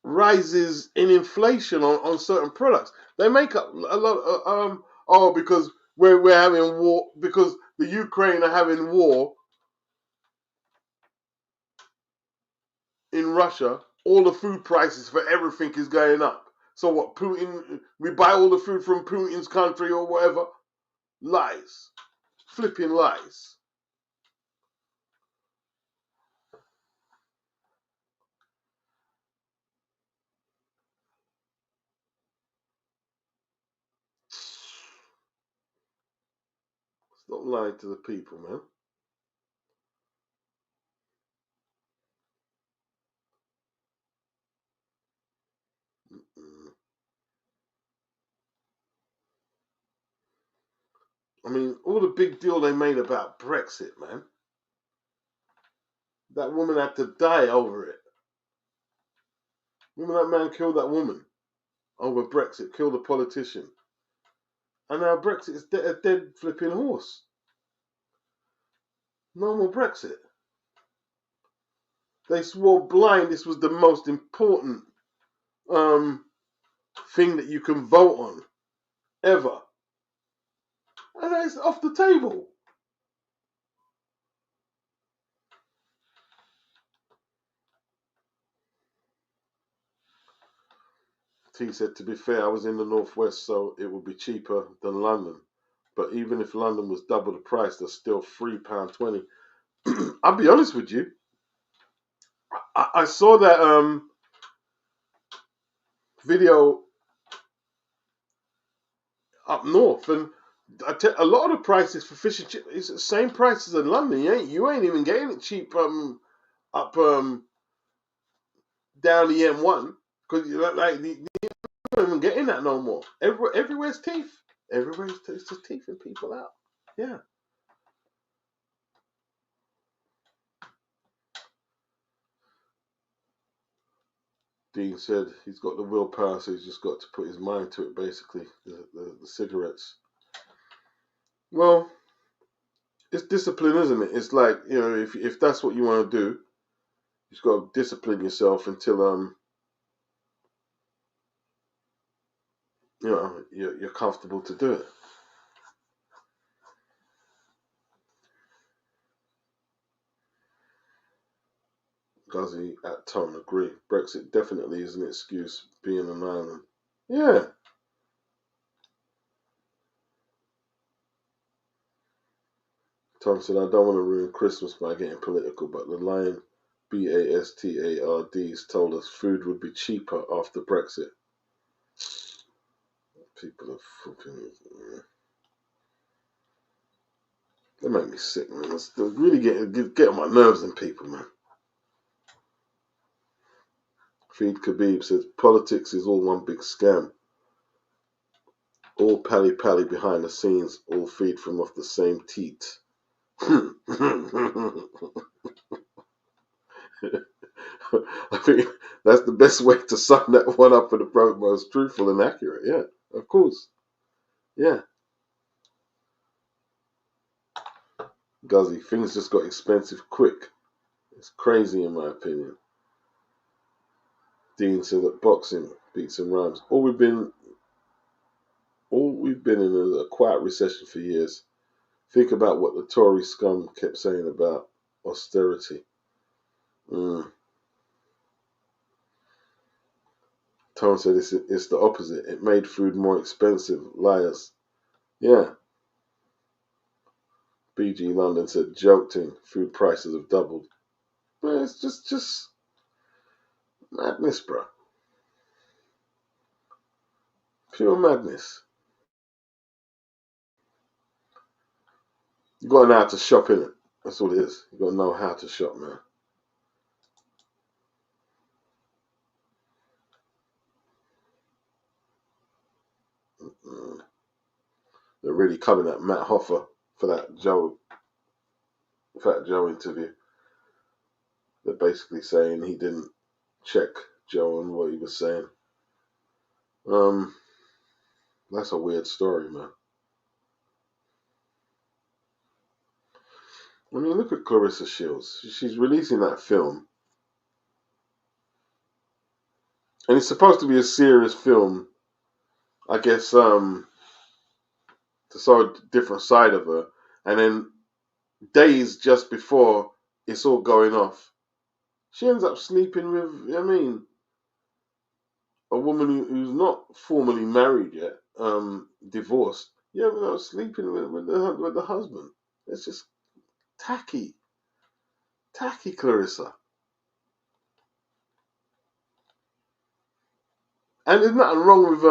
rises in inflation on certain products. They make up a lot because we're having war, because the Ukraine are having war in Russia, all the food prices for everything is going up. So what, Putin, we buy all the food from Putin's country or whatever? Lies. Flipping lies. Stop lying to the people, man. I mean, all the big deal they made about Brexit, man. That woman had to die over it. Remember that man killed that woman over Brexit, killed a politician. And now Brexit is a dead flipping horse. No more Brexit. They swore blind this was the most important thing that you can vote on ever. And it's off the table. T said, to be fair, I was in the northwest, so it would be cheaper than London. But even if London was double the price, there's still £3.20. I'll be honest with you. I saw that video up north, and a lot of the prices for fish and chips is the same prices in London. You ain't even getting it cheap up down the M1, because like you don't even getting that no more. Everywhere's teeth. Everywhere's just teething people out. Yeah. Dean said he's got the willpower, so he's just got to put his mind to it, basically, the cigarettes. Well, it's discipline, isn't it? It's like, if that's what you want to do, you've got to discipline yourself until, you're comfortable to do it. Guzzy at Tom agree. Brexit definitely is an excuse, being an island. Yeah. Tom said, I don't want to ruin Christmas by getting political, but the line BASTARDs told us food would be cheaper after Brexit. People are fucking... They make me sick, man. It's really get on my nerves, and people, man. Feed Khabib says, politics is all one big scam. All pally behind the scenes, all feed from off the same teat. I think that's the best way to sum that one up for the most truthful and accurate. Yeah, of course. Yeah. Guzzy, things just got expensive quick. It's crazy in my opinion. Dean said that boxing beats and rhymes. All we've been in is a quiet recession for years. Think about what the Tory scum kept saying about austerity. Tone said it's the opposite. It made food more expensive. Liars. Yeah. BG London said, joking, food prices have doubled. But it's just madness, bro. Pure madness. You gotta know how to shop, innit? That's all it is. You gotta know how to shop, man. They're really coming at Matt Hoffa for that Fat Joe interview. They're basically saying he didn't check Joe on what he was saying. That's a weird story, man. I mean, look at Clarissa Shields. She's releasing that film. And it's supposed to be a serious film, I guess, to show a different side of her. And then days just before it's all going off, she ends up sleeping with, a woman who's not formally married yet, divorced. Yeah, but sleeping with the husband. It's just tacky. Tacky, Clarissa. And there's nothing wrong with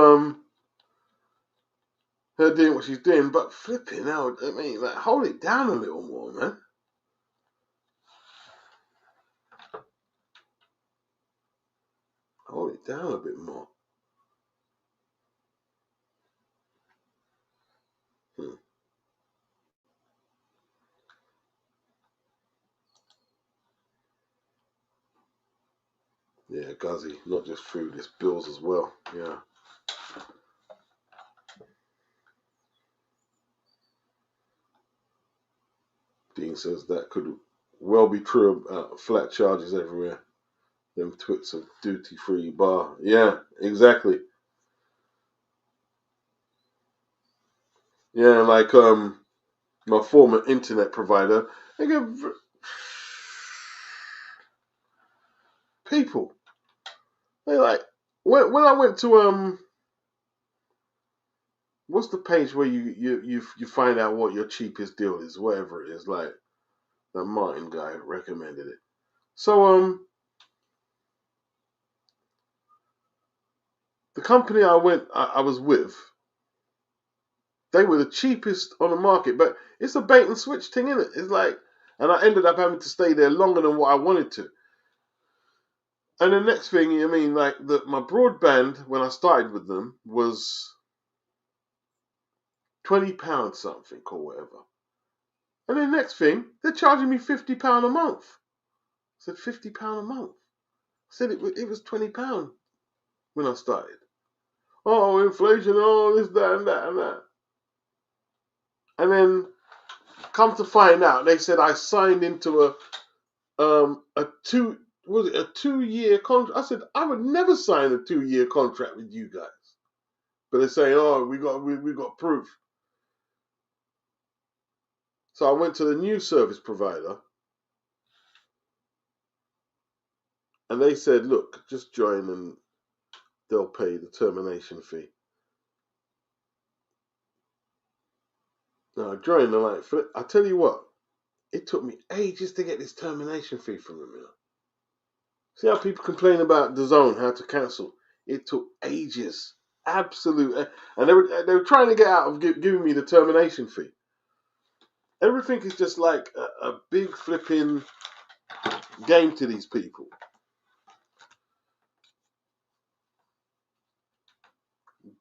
her doing what she's doing, but flipping out, hold it down a little more, man. Hold it down a bit more. Yeah, Guzzy, not just food, it's bills as well. Yeah. Dean says that could well be true about flat charges everywhere. Them twits of duty-free bar. Yeah, exactly. Yeah, like my former internet provider, they give people. They like when I went to what's the page where you find out what your cheapest deal is, whatever it is, like that Martin guy recommended it. So the company I was with, they were the cheapest on the market, but it's a bait and switch thing, isn't it? It's like, and I ended up having to stay there longer than what I wanted to. And the next thing, my broadband when I started with them was £20 something or whatever. And the next thing, they're charging me £50 a month. I said, £50 a month. I said it was £20 when I started. Oh, inflation, oh, this, that, and that, and that. And then come to find out, they said I signed into a 2-year contract. I said I would never sign a 2-year contract with you guys. But they're saying, oh, we got proof. So I went to the new service provider, and they said, look, just join and they'll pay the termination fee. Now I joined, and I tell you what, it took me ages to get this termination fee from them. See how people complain about the zone, how to cancel? It took ages, absolute, and they were trying to get out of giving me the termination fee. Everything is just like a big flipping game to these people.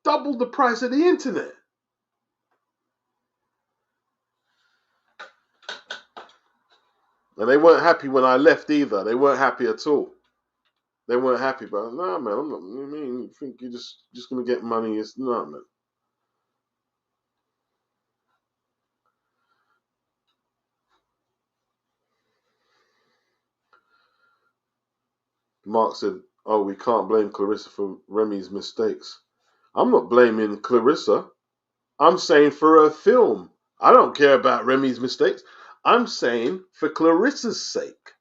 Double the price of the internet. And they weren't happy when I left either. They weren't happy at all. They weren't happy, but no, man, I'm not. You think you're just gonna get money? It's no, man. Mark said, "Oh, we can't blame Clarissa for Remy's mistakes." I'm not blaming Clarissa. I'm saying for her film. I don't care about Remy's mistakes. I'm saying for Clarissa's sake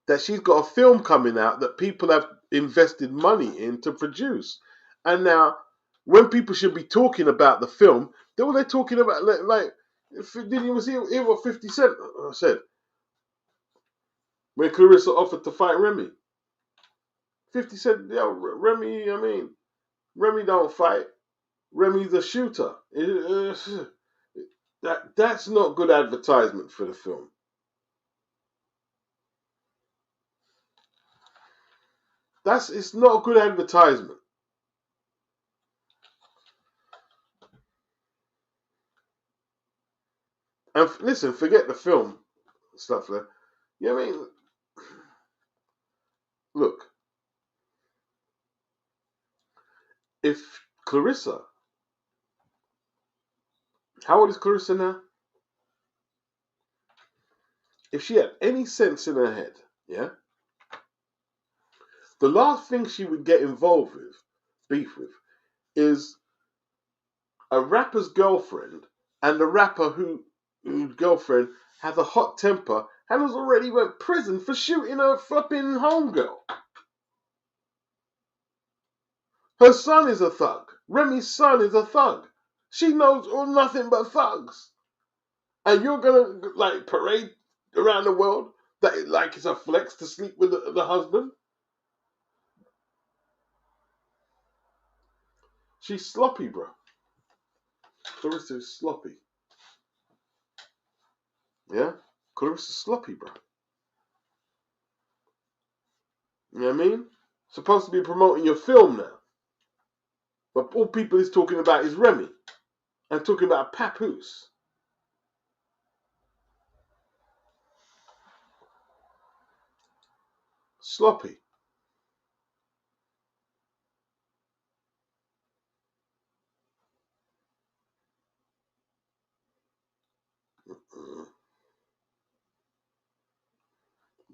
that she's got a film coming out that people have invested money in to produce. And now, when people should be talking about the film, then they're talking about, like didn't you hear what 50 Cent said? When Clarissa offered to fight Remy. 50 said, yo, Remy don't fight. Remy's a shooter. That's not good advertisement for the film. It's not good advertisement. And listen, forget the film stuff there. You know what I mean? Look, if Clarissa, how old is Clarissa now? If she had any sense in her head, yeah, the last thing she would get involved with, beef with, is a rapper's girlfriend and the rapper whose girlfriend has a hot temper and has already went to prison for shooting her flipping homegirl. Her son is a thug. Remy's son is a thug. She knows all nothing but thugs. And you're gonna like parade around the world that like it's a flex to sleep with the husband? She's sloppy, bro. Clarissa is sloppy. Yeah? Clarissa's sloppy, bro. You know what I mean? Supposed to be promoting your film now. But all people is talking about is Remy. And talking about Papoose. Sloppy.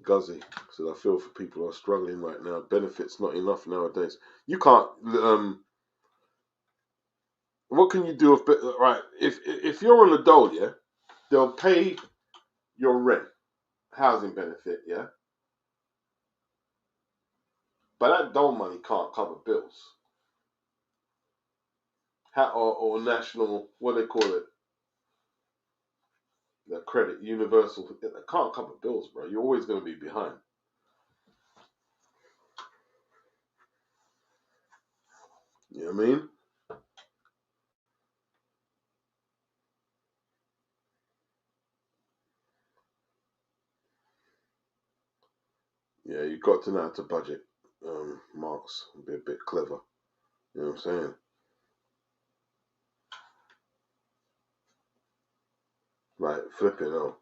Guzzy said, I feel for people who are struggling right now. Benefits not enough nowadays. You can't. What can you do if right? If you're on a dole, yeah, they'll pay your rent, housing benefit, yeah. But that dole money can't cover bills. Or national, what they call it, the credit, universal. It can't cover bills, bro. You're always going to be behind. You know what I mean? Yeah, you got to know how to budget, marks, be a bit clever. You know what I'm saying? Like flipping out.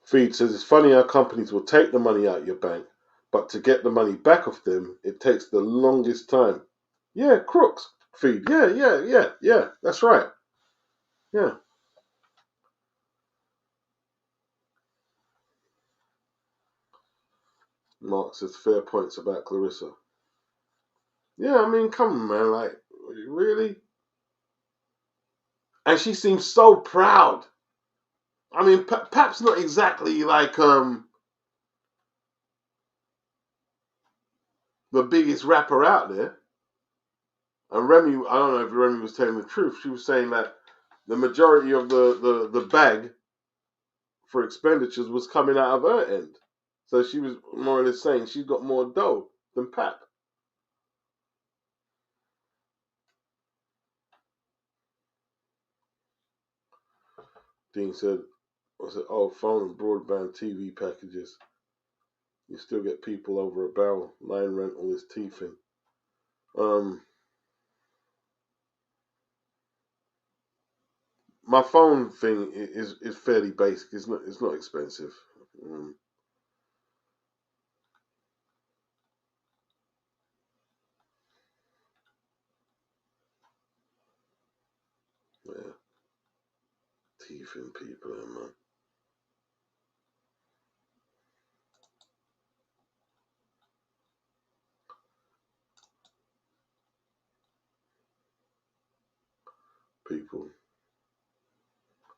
Feed says it's funny how companies will take the money out of your bank, but to get the money back off them, it takes the longest time. Yeah, crooks. Feed. Yeah. That's right. Yeah. Mark says fair points about Clarissa. Yeah, I mean, come on, man. Like, really? And she seems so proud. I mean, Pap's not exactly like the biggest rapper out there. And Remy, I don't know if Remy was telling the truth. She was saying that the majority of the bag for expenditures was coming out of her end. So she was more or less saying she's got more dough than Pap. Dean said, was it, oh, phone and broadband TV packages. You still get people over a barrel. Line rental is teething. My phone thing is fairly basic. It's not expensive. Yeah, teething people, man. People,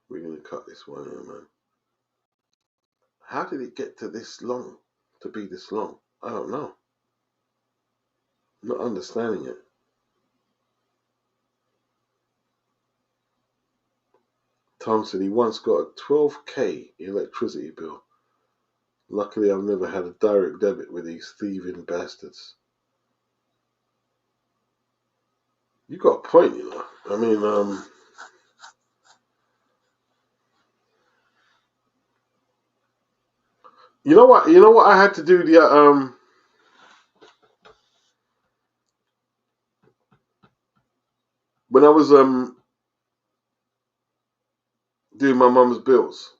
we're gonna cut this one here, man. How did it get to this long? To be this long? I don't know. I'm not understanding it. Tom said he once got a 12K electricity bill. Luckily, I've never had a direct debit with these thieving bastards. You got a point, you know. I mean, you know what? You know what I had to do when I was doing my mum's bills,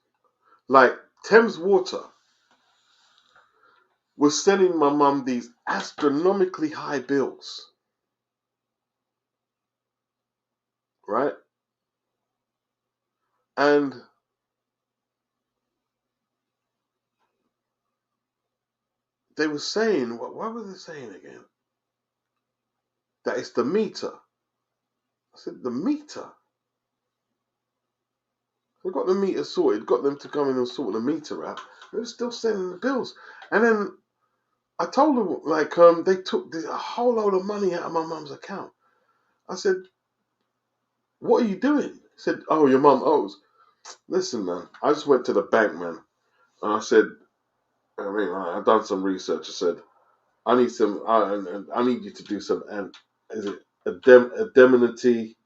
like Thames Water was sending my mum these astronomically high bills, right? And they were saying, what were they saying again? That it's the meter. I said, the meter? We got the meter sorted, got them to come in and sort the meter out. They were still sending the bills. And then I told them, like, they took a whole load of money out of my mum's account. I said, what are you doing? He said, oh, your mum owes. Listen, man, I just went to the bank, man. And I said, I've done some research. I said, I need some, I need you to do some, and is it indemnity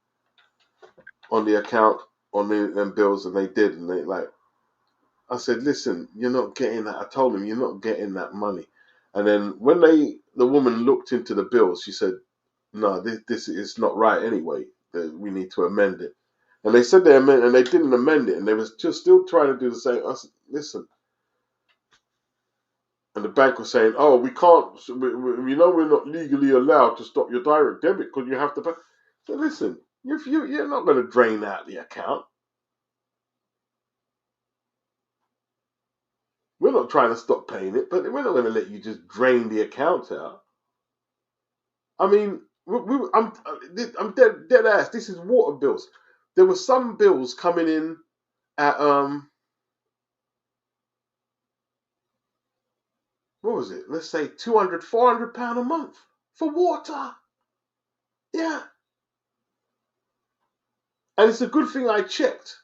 on the account on them bills? And they did. And they like, I said, listen, you're not getting that. I told them, you're not getting that money. And then when the woman looked into the bills, she said, no, this is not right anyway. We need to amend it. And they said they amended, and they didn't amend it. And they was just still trying to do the same. I said, listen. And the bank was saying, oh, we can't, we know we're not legally allowed to stop your direct debit because you have to pay. So listen, you're not going to drain out the account. We're not trying to stop paying it, but we're not going to let you just drain the account out. I mean, I'm dead ass. This is water bills. There were some bills coming in at what was it? Let's say £200, £400 a month for water. Yeah, and it's a good thing I checked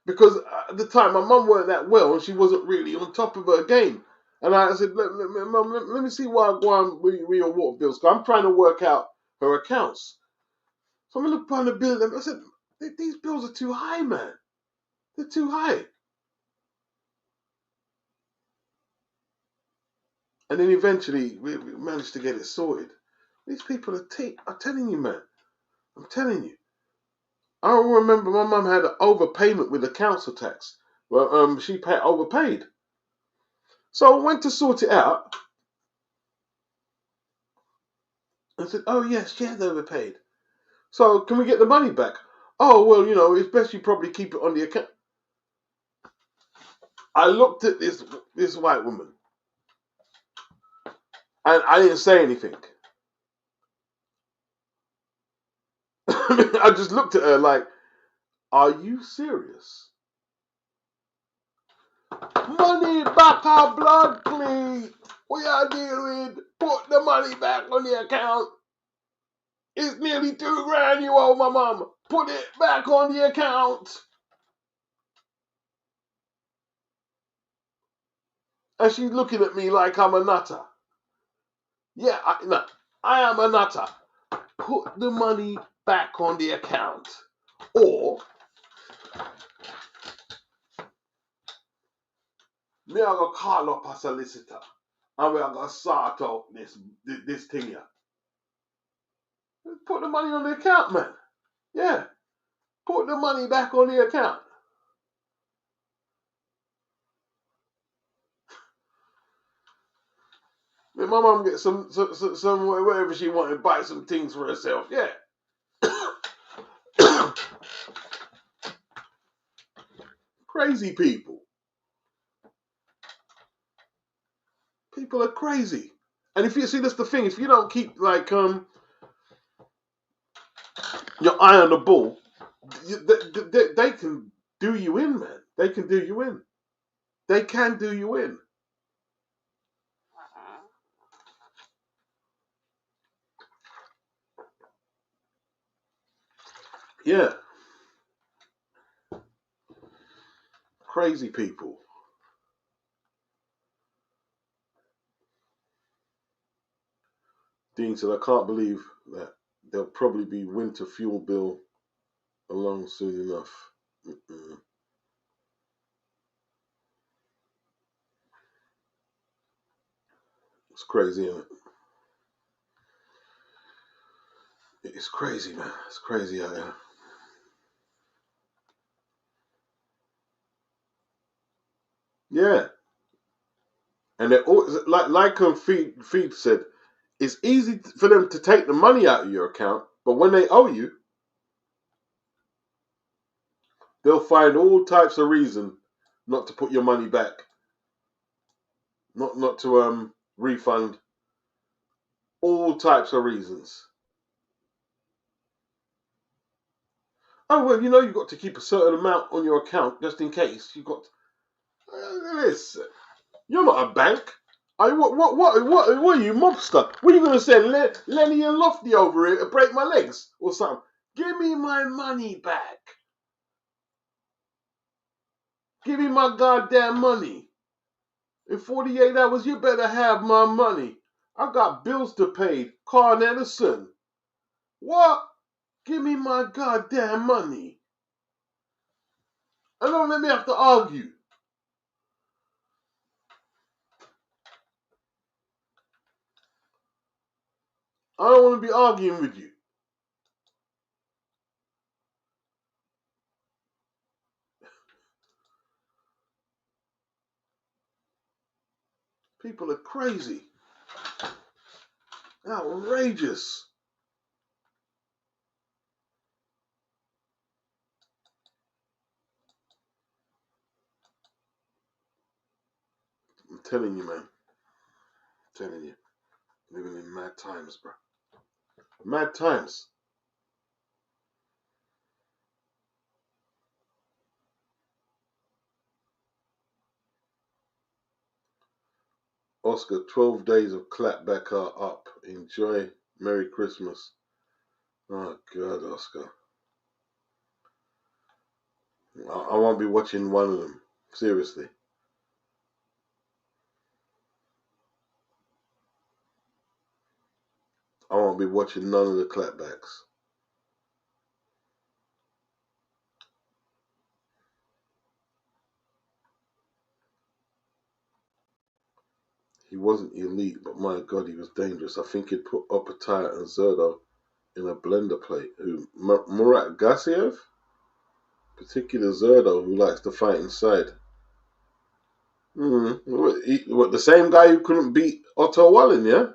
because at the time my mum weren't that well and she wasn't really on top of her game. And I said, Mum, let me see why I'm with your water bills. Because I'm trying to work out her accounts. So I'm looking on the bill. I said, these bills are too high, man. They're too high. And then eventually we managed to get it sorted. These people are I'm telling you, man. I'm telling you. I remember my mum had an overpayment with the council tax. Well, she overpaid. So I went to sort it out. I said, oh, yes, she has overpaid. So can we get the money back? Oh, well, it's best you probably keep it on the account. I looked at this white woman and I didn't say anything. I just looked at her like, are you serious? Money back our blood, please. We are dealing. Put the money back on the account. It's nearly £2,000 you owe my mum. Put it back on the account. And she's looking at me like I'm a nutter. Yeah, I am a nutter. Put the money back on the account. Or me I go call up a solicitor and we are gonna sort out this thing here. Put the money on the account, man. Yeah. Put the money back on the account. Let my mum get some whatever she wanted, buy some things for herself. Yeah. Crazy people. People are crazy. And if you see, that's the thing. If you don't keep like your eye on the ball, they can do you in, man. They can do you in. They can do you in. Yeah. Crazy people. Dean said, I can't believe that there'll probably be winter fuel bill along soon enough. Mm-mm. It's crazy, isn't it? It's crazy, man. It's crazy out here. Yeah, and they're all, like Feed said, it's easy for them to take the money out of your account, but when they owe you, they'll find all types of reason not to put your money back, not to refund, all types of reasons. Oh well, you've got to keep a certain amount on your account just in case. You've got listen. You're not a bank. What are you, mobster? What are you gonna send Lenny and Lofty over here to break my legs or something? Give me my money back. Give me my goddamn money. In 48 hours, you better have my money. I got bills to pay. Carl Edison. What? Give me my goddamn money. And don't let me have to argue. I don't want to be arguing with you. People are crazy. Outrageous. I'm telling you, man. I'm telling you. Living in mad times, bro. Mad times. Oscar, 12 days of clapback are up. Enjoy. Merry Christmas. Oh, God, Oscar. I won't be watching one of them. Seriously. I won't be watching none of the clapbacks. He wasn't elite, but my God, he was dangerous. I think he'd put Opetaya and Zerdo in a blender plate. Who Murat Gassiev? Particular Zerdo, who likes to fight inside. What, the same guy who couldn't beat Otto Wallin, yeah?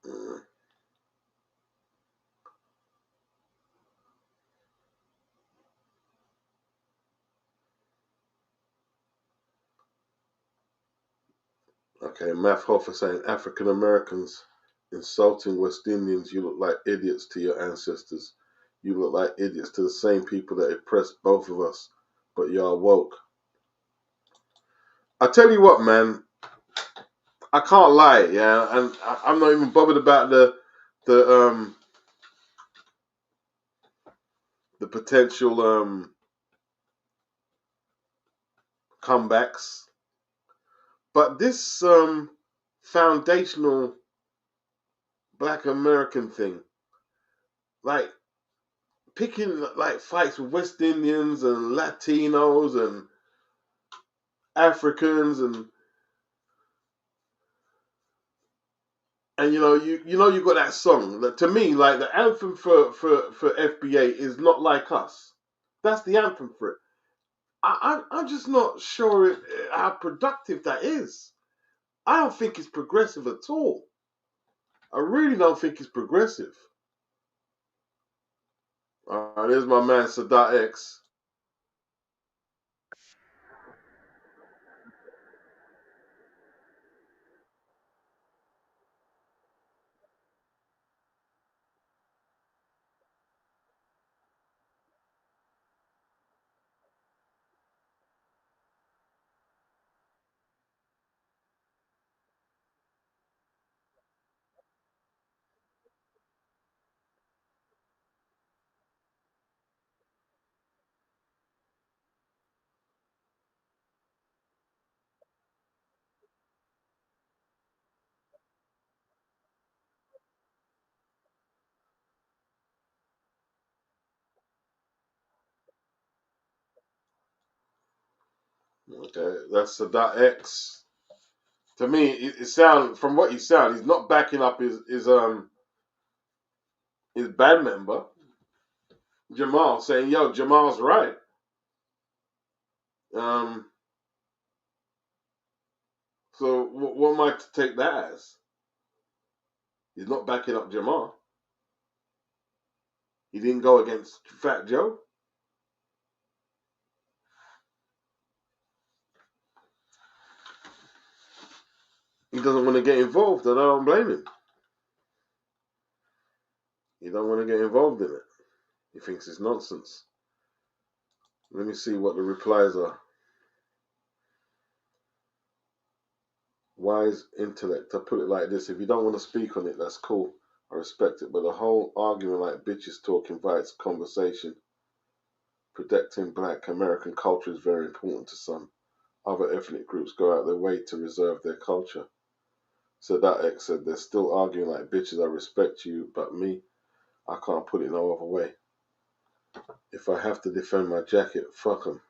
Mm. Okay, Math Hoffer saying African Americans insulting West Indians, you look like idiots to your ancestors. You look like idiots to the same people that oppressed both of us, but y'all woke. I tell you what, man, I can't lie, yeah, and I'm not even bothered about the the potential comebacks, but this foundational Black American thing, like picking like fights with West Indians and Latinos and Africans and you got that song. Like, to me, like the anthem for FBA is Not Like Us. That's the anthem for it. I'm just not sure how productive that is. I don't think it's progressive at all. I really don't think it's progressive. There's my man Sadat X. Okay, that's Sadat X. To me, it sound from what he sound, he's not backing up his band member Jamal, saying, "Yo, Jamal's right." Um, so what am I to take that as? He's not backing up Jamal. He didn't go against Fat Joe. He doesn't want to get involved, and I don't blame him. He don't want to get involved in it. He thinks it's nonsense. Let me see what the replies are. Wise intellect. I put it like this: if you don't want to speak on it, that's cool. I respect it. But the whole argument like bitches talk invites conversation. Protecting black American culture is very important to some. Other ethnic groups go out their way to reserve their culture. So that X said, they're still arguing like bitches. I respect you, but me, I can't put it no other way. If I have to defend my jacket, fuck 'em.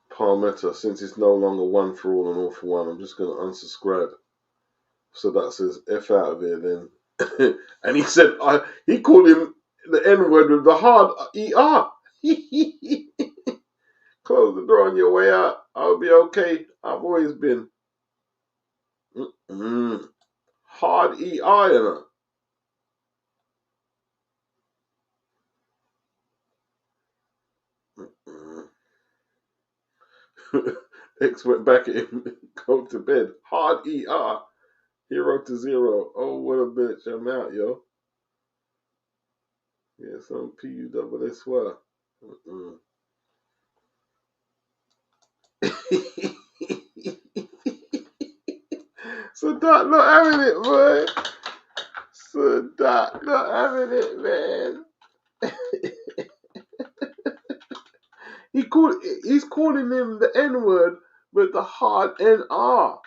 Palmetto, since it's no longer one for all and all for one, I'm just going to unsubscribe. So that says, F out of here then. And he said, he called him the N-word with the hard ER. Close the door on your way out. I'll be okay. I've always been. Hard ER, you know. X went back at him. Go to bed. Hard ER. Hero to zero. Oh, what a bitch. I'm out, yo. Yeah, some PUSS. Sadat not having it, boy. Sadat not having it, man. He's calling him the N-word with the hard NR.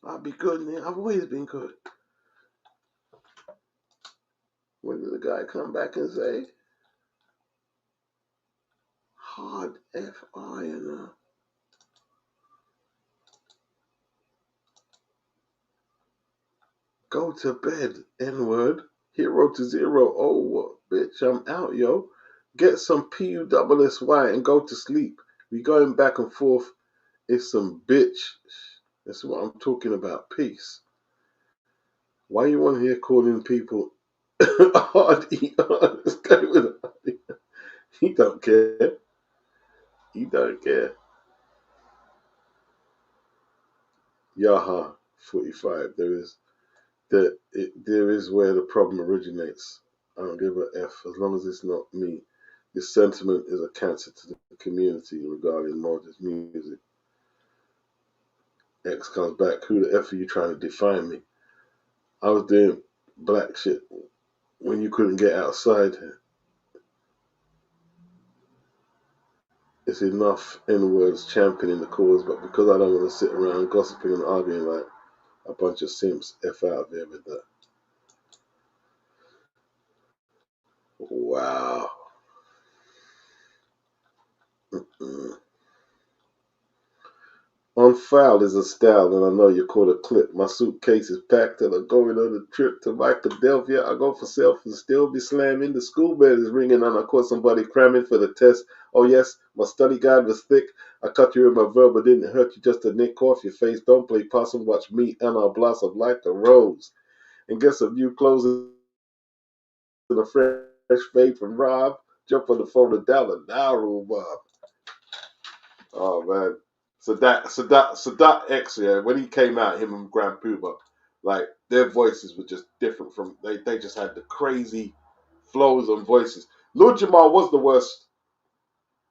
I'll be good, man. I've always been good. When did the guy come back and say hard FI and go to bed, N-word. Hero to zero. Oh, what, bitch, I'm out, yo. Get some PUSSY and go to sleep. We going back and forth. It's some bitch. That's what I'm talking about. Peace. Why you want here calling people hard ER? This guy with a hard ER. He don't care. He don't care. Yaha 45. There is where the problem originates. I don't give a F as long as it's not me. This sentiment is a cancer to the community regarding modest music. X comes back. Who the F are you trying to define me? I was doing black shit when you couldn't get outside. It's enough N-words championing the cause, but because I don't want to sit around gossiping and arguing like a bunch of simps, F out of here with that. Wow. On file is a style, and I know you caught a clip. My suitcase is packed, and I'm going on a trip to Philadelphia. I go for self and still be slamming. The school bell is ringing, and I caught somebody cramming for the test. Oh yes, my study guide was thick. I cut you in my verb, but didn't hurt you just a nick off your face. Don't play possum, watch me, and I'll blossom like a rose. And get some new clothes and a fresh fade from Rob. Jump on the phone to dial now, Bob. Oh man. So that X, yeah, when he came out, him and Grand Puba, like their voices were just different from they just had the crazy flows and voices. Lord Jamal was the worst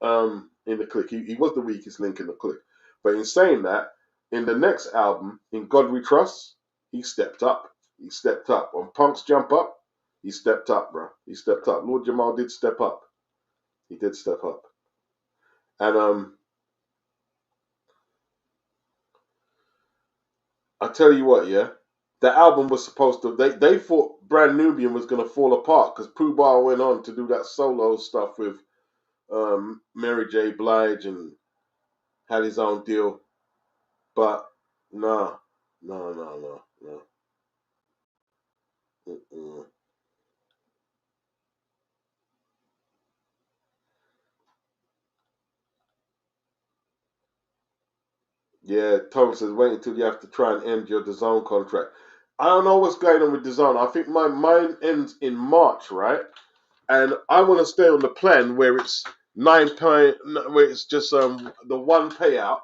in the clique. He was the weakest link in the clique. But in saying that, in the next album, in God We Trust, he stepped up. He stepped up. On Punk's Jump Up, he stepped up, bro. He stepped up. Lord Jamal did step up. He did step up. And I tell you what, yeah. the album was supposed to. They thought Brand Nubian was gonna fall apart because Pooh Bah went on to do that solo stuff with Mary J. Blige and had his own deal. But no, no, no, no, no. Mm-mm. Yeah, Tom says wait until you have to try and end your DAZN contract. I don't know what's going on with DAZN. I think mine ends in March, right? And I want to stay on the plan where it's where it's just the one payout.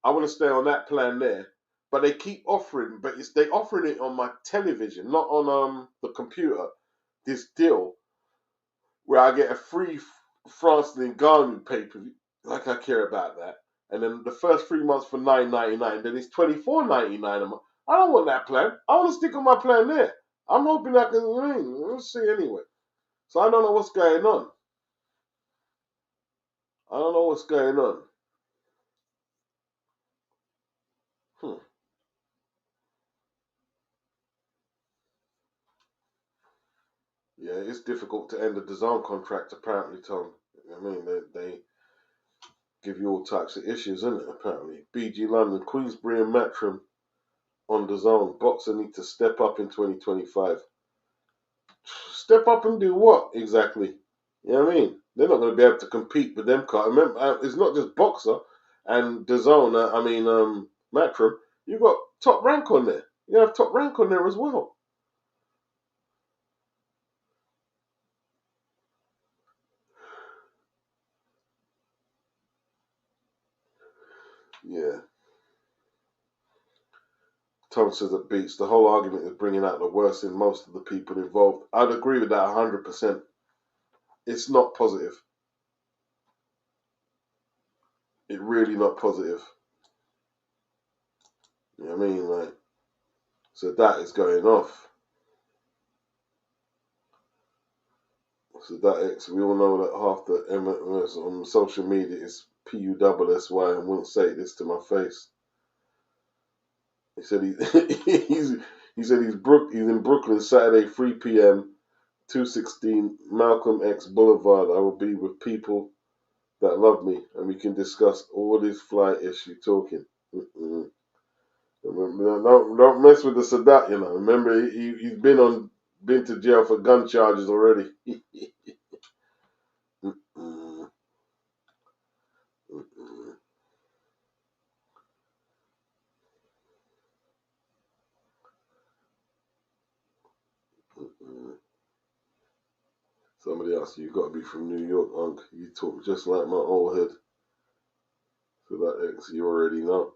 I want to stay on that plan there. But they keep offering, but they offering it on my television, not on the computer. This deal where I get a free France and Ngannou pay-per-view, like I care about that. And then the first 3 months for $9.99, then it's $24.99 a month. I don't want that plan. I want to stick on my plan there. I'm hoping I can win. We'll see anyway. So I don't know what's going on. I don't know what's going on. Hmm. Yeah, it's difficult to end a DAZN contract, apparently, Tom. I mean, they give you all types of issues, isn't it, apparently? BG London, Queensbury and Matchroom on DAZN. Boxer need to step up in 2025. Step up and do what exactly? You know what I mean? They're not going to be able to compete with them. Remember, it's not just Boxer and DAZN. Matchroom. You got Top Rank on there. You have Top Rank on there as well. Yeah. Tom says it beats. The whole argument is bringing out the worst in most of the people involved. I'd agree with that 100%. It's not positive. It's really not positive. You know what I mean? Like, so that is going off. So that X, we all know that half the MS on social media is PUSSY and wouldn't say this to my face. He said he's in Brooklyn Saturday 3 p.m. 216 Malcolm X Boulevard. I will be with people that love me and we can discuss all this flight issue talking. Mm-mm. Don't mess with the Sadat, you know. Remember he's been to jail for gun charges already. Mm-mm. Mm-mm. Mm-mm. Somebody else, you got to be from New York, Unc. You talk just like my old head. So that X, you already know.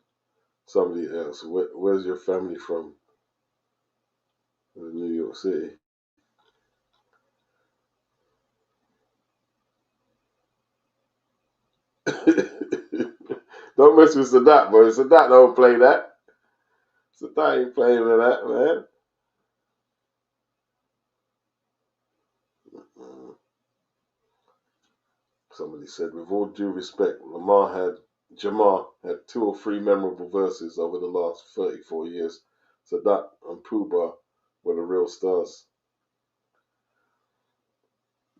Somebody else, where's your family from? New York City. Don't mess with Sadat, boy. Sadat don't play that. Sadat ain't playing with that, man. Mm. Somebody said, with all due respect, Jamar had 2 or 3 memorable verses over the last 34 years. Sadat and Pooh Bah were the real stars.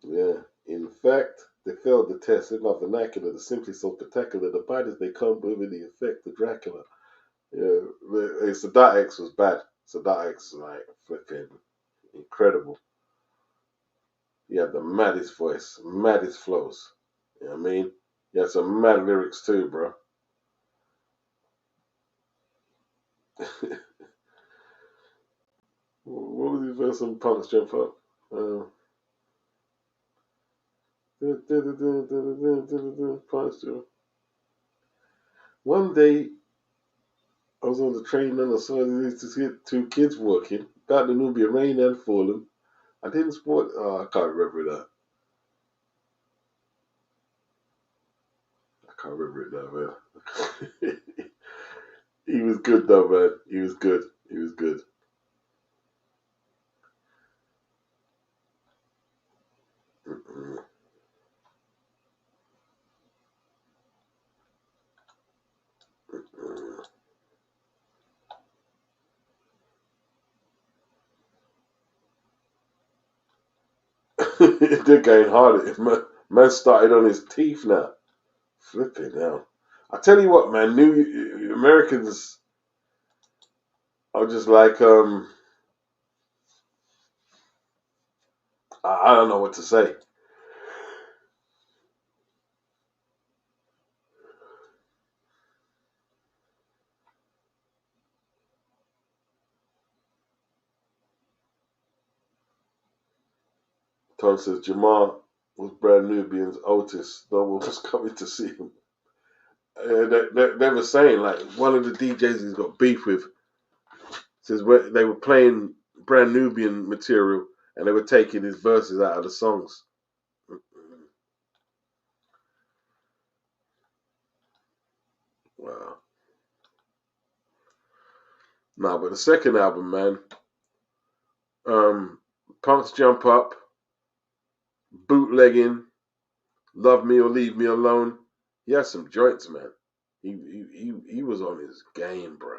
Yeah. In fact, they failed the test. They're not vernacular. They're simply so spectacular. The bite as they come with the effect of Dracula. Yeah. Sadat X was bad. Sadat X, like, flipping incredible. He had the maddest voice, maddest flows. You know what I mean? He had some mad lyrics too, bro. What was his verse on Punk's Jump Up? Punk's Jump. One day, I was on the train and I saw these 2 kids walking. About the Nubia rain had fallen. I didn't spot. Oh, I can't remember that. I can't remember it now, man. He was good though, man. He was good. He was good. Mm-mm. Mm-mm. They're going hard at him. Man started on his teeth now. Flipping now. I tell you what, man, New Americans are just like I don't know what to say. Tom says Jamal was Brand Nubian's Otis. No one was coming to see him. They were saying, like, one of the DJs he's got beef with says they were playing Brand Nubian material and they were taking his verses out of the songs. Wow. Nah, but the second album, man, Punk's Jump Up, Bootlegging, Love Me or Leave Me Alone. He has some joints, man. He was on his game, bro.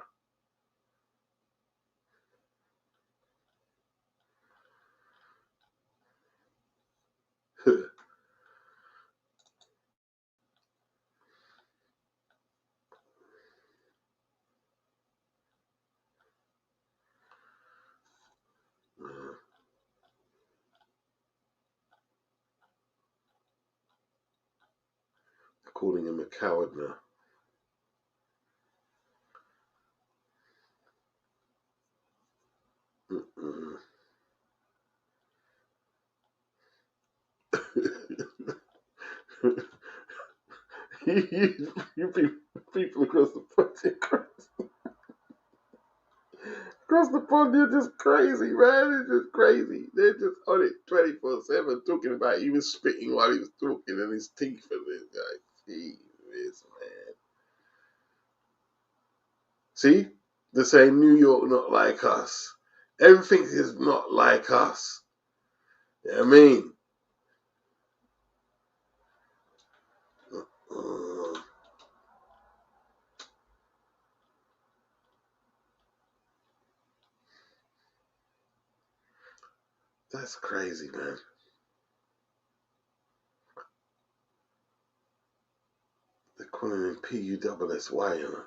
Calling him a coward now. you people across the pond, they're just crazy, man. It's just crazy. They're just on it 24/7, talking about he was spitting while he was talking and his teeth and this guy. Jeez, man. See, they're saying New York not like us. Everything is not like us. You know what I mean? That's crazy, man. They're calling him P-U-S-S-Y, you know.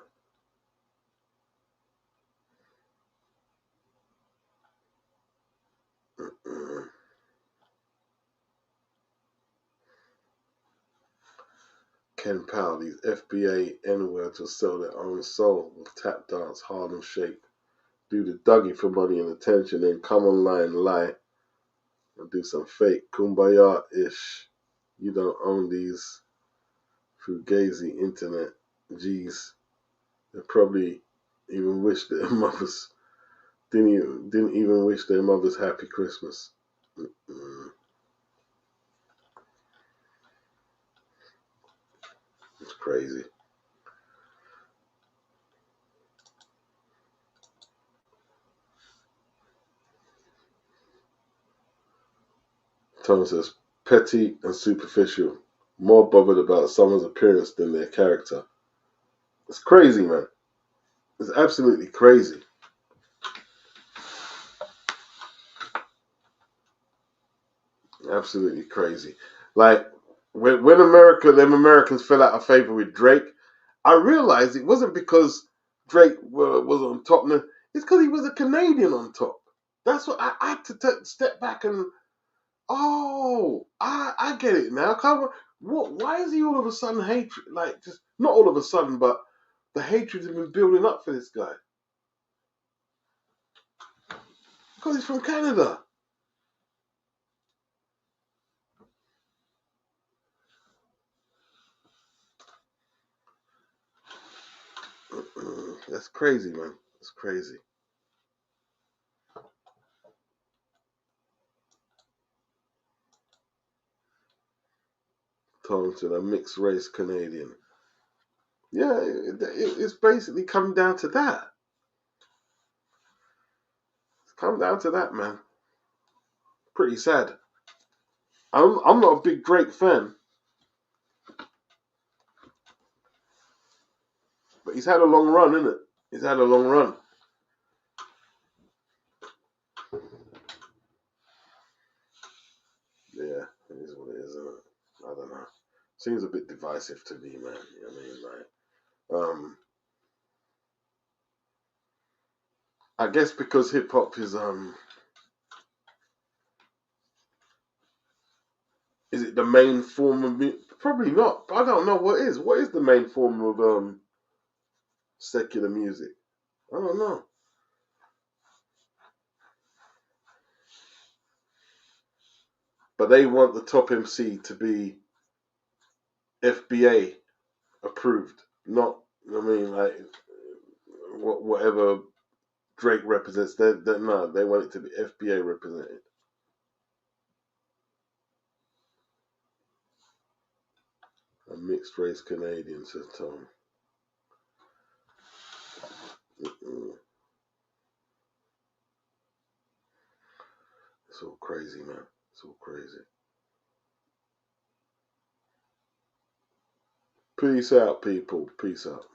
Ken Powell, these FBA N-words will sell their own soul with tap dance, Harlem Shake, do the Dougie for money and attention, then come online, lie, and do some fake kumbaya-ish. You don't own these fugazi internet G's. They probably even wish their mothers didn't even wish their mothers happy Christmas. It's crazy. Tom says, petty and superficial. More bothered about someone's appearance than their character. It's crazy, man. It's absolutely crazy. Absolutely crazy. Like, when them Americans fell out of favor with Drake, I realized it wasn't because Drake was on top. No, it's because he was a Canadian on top. That's what I had to step back and, I get it now. Why is he all of a sudden hatred? Like, just, not all of a sudden, but the hatred has been building up for this guy. Because he's from Canada. That's crazy, man. It's crazy. Taunton, a mixed race Canadian. Yeah, it's basically come down to that. It's come down to that, man. Pretty sad. I'm not a big Drake fan, but he's had a long run, isn't it? He's had a long run. Yeah, Seems a bit divisive to me, man. You know what I mean? Like, I guess because hip hop is it the main form of music? Probably not. I don't know what is. What is the main form of secular music? I don't know. But they want the top MC to be FBA approved, not. I mean, like whatever Drake represents. No, they want it to be FBA represented. A mixed race Canadian, says Tom. It's all crazy, man. It's all crazy. Peace out, people. Peace out.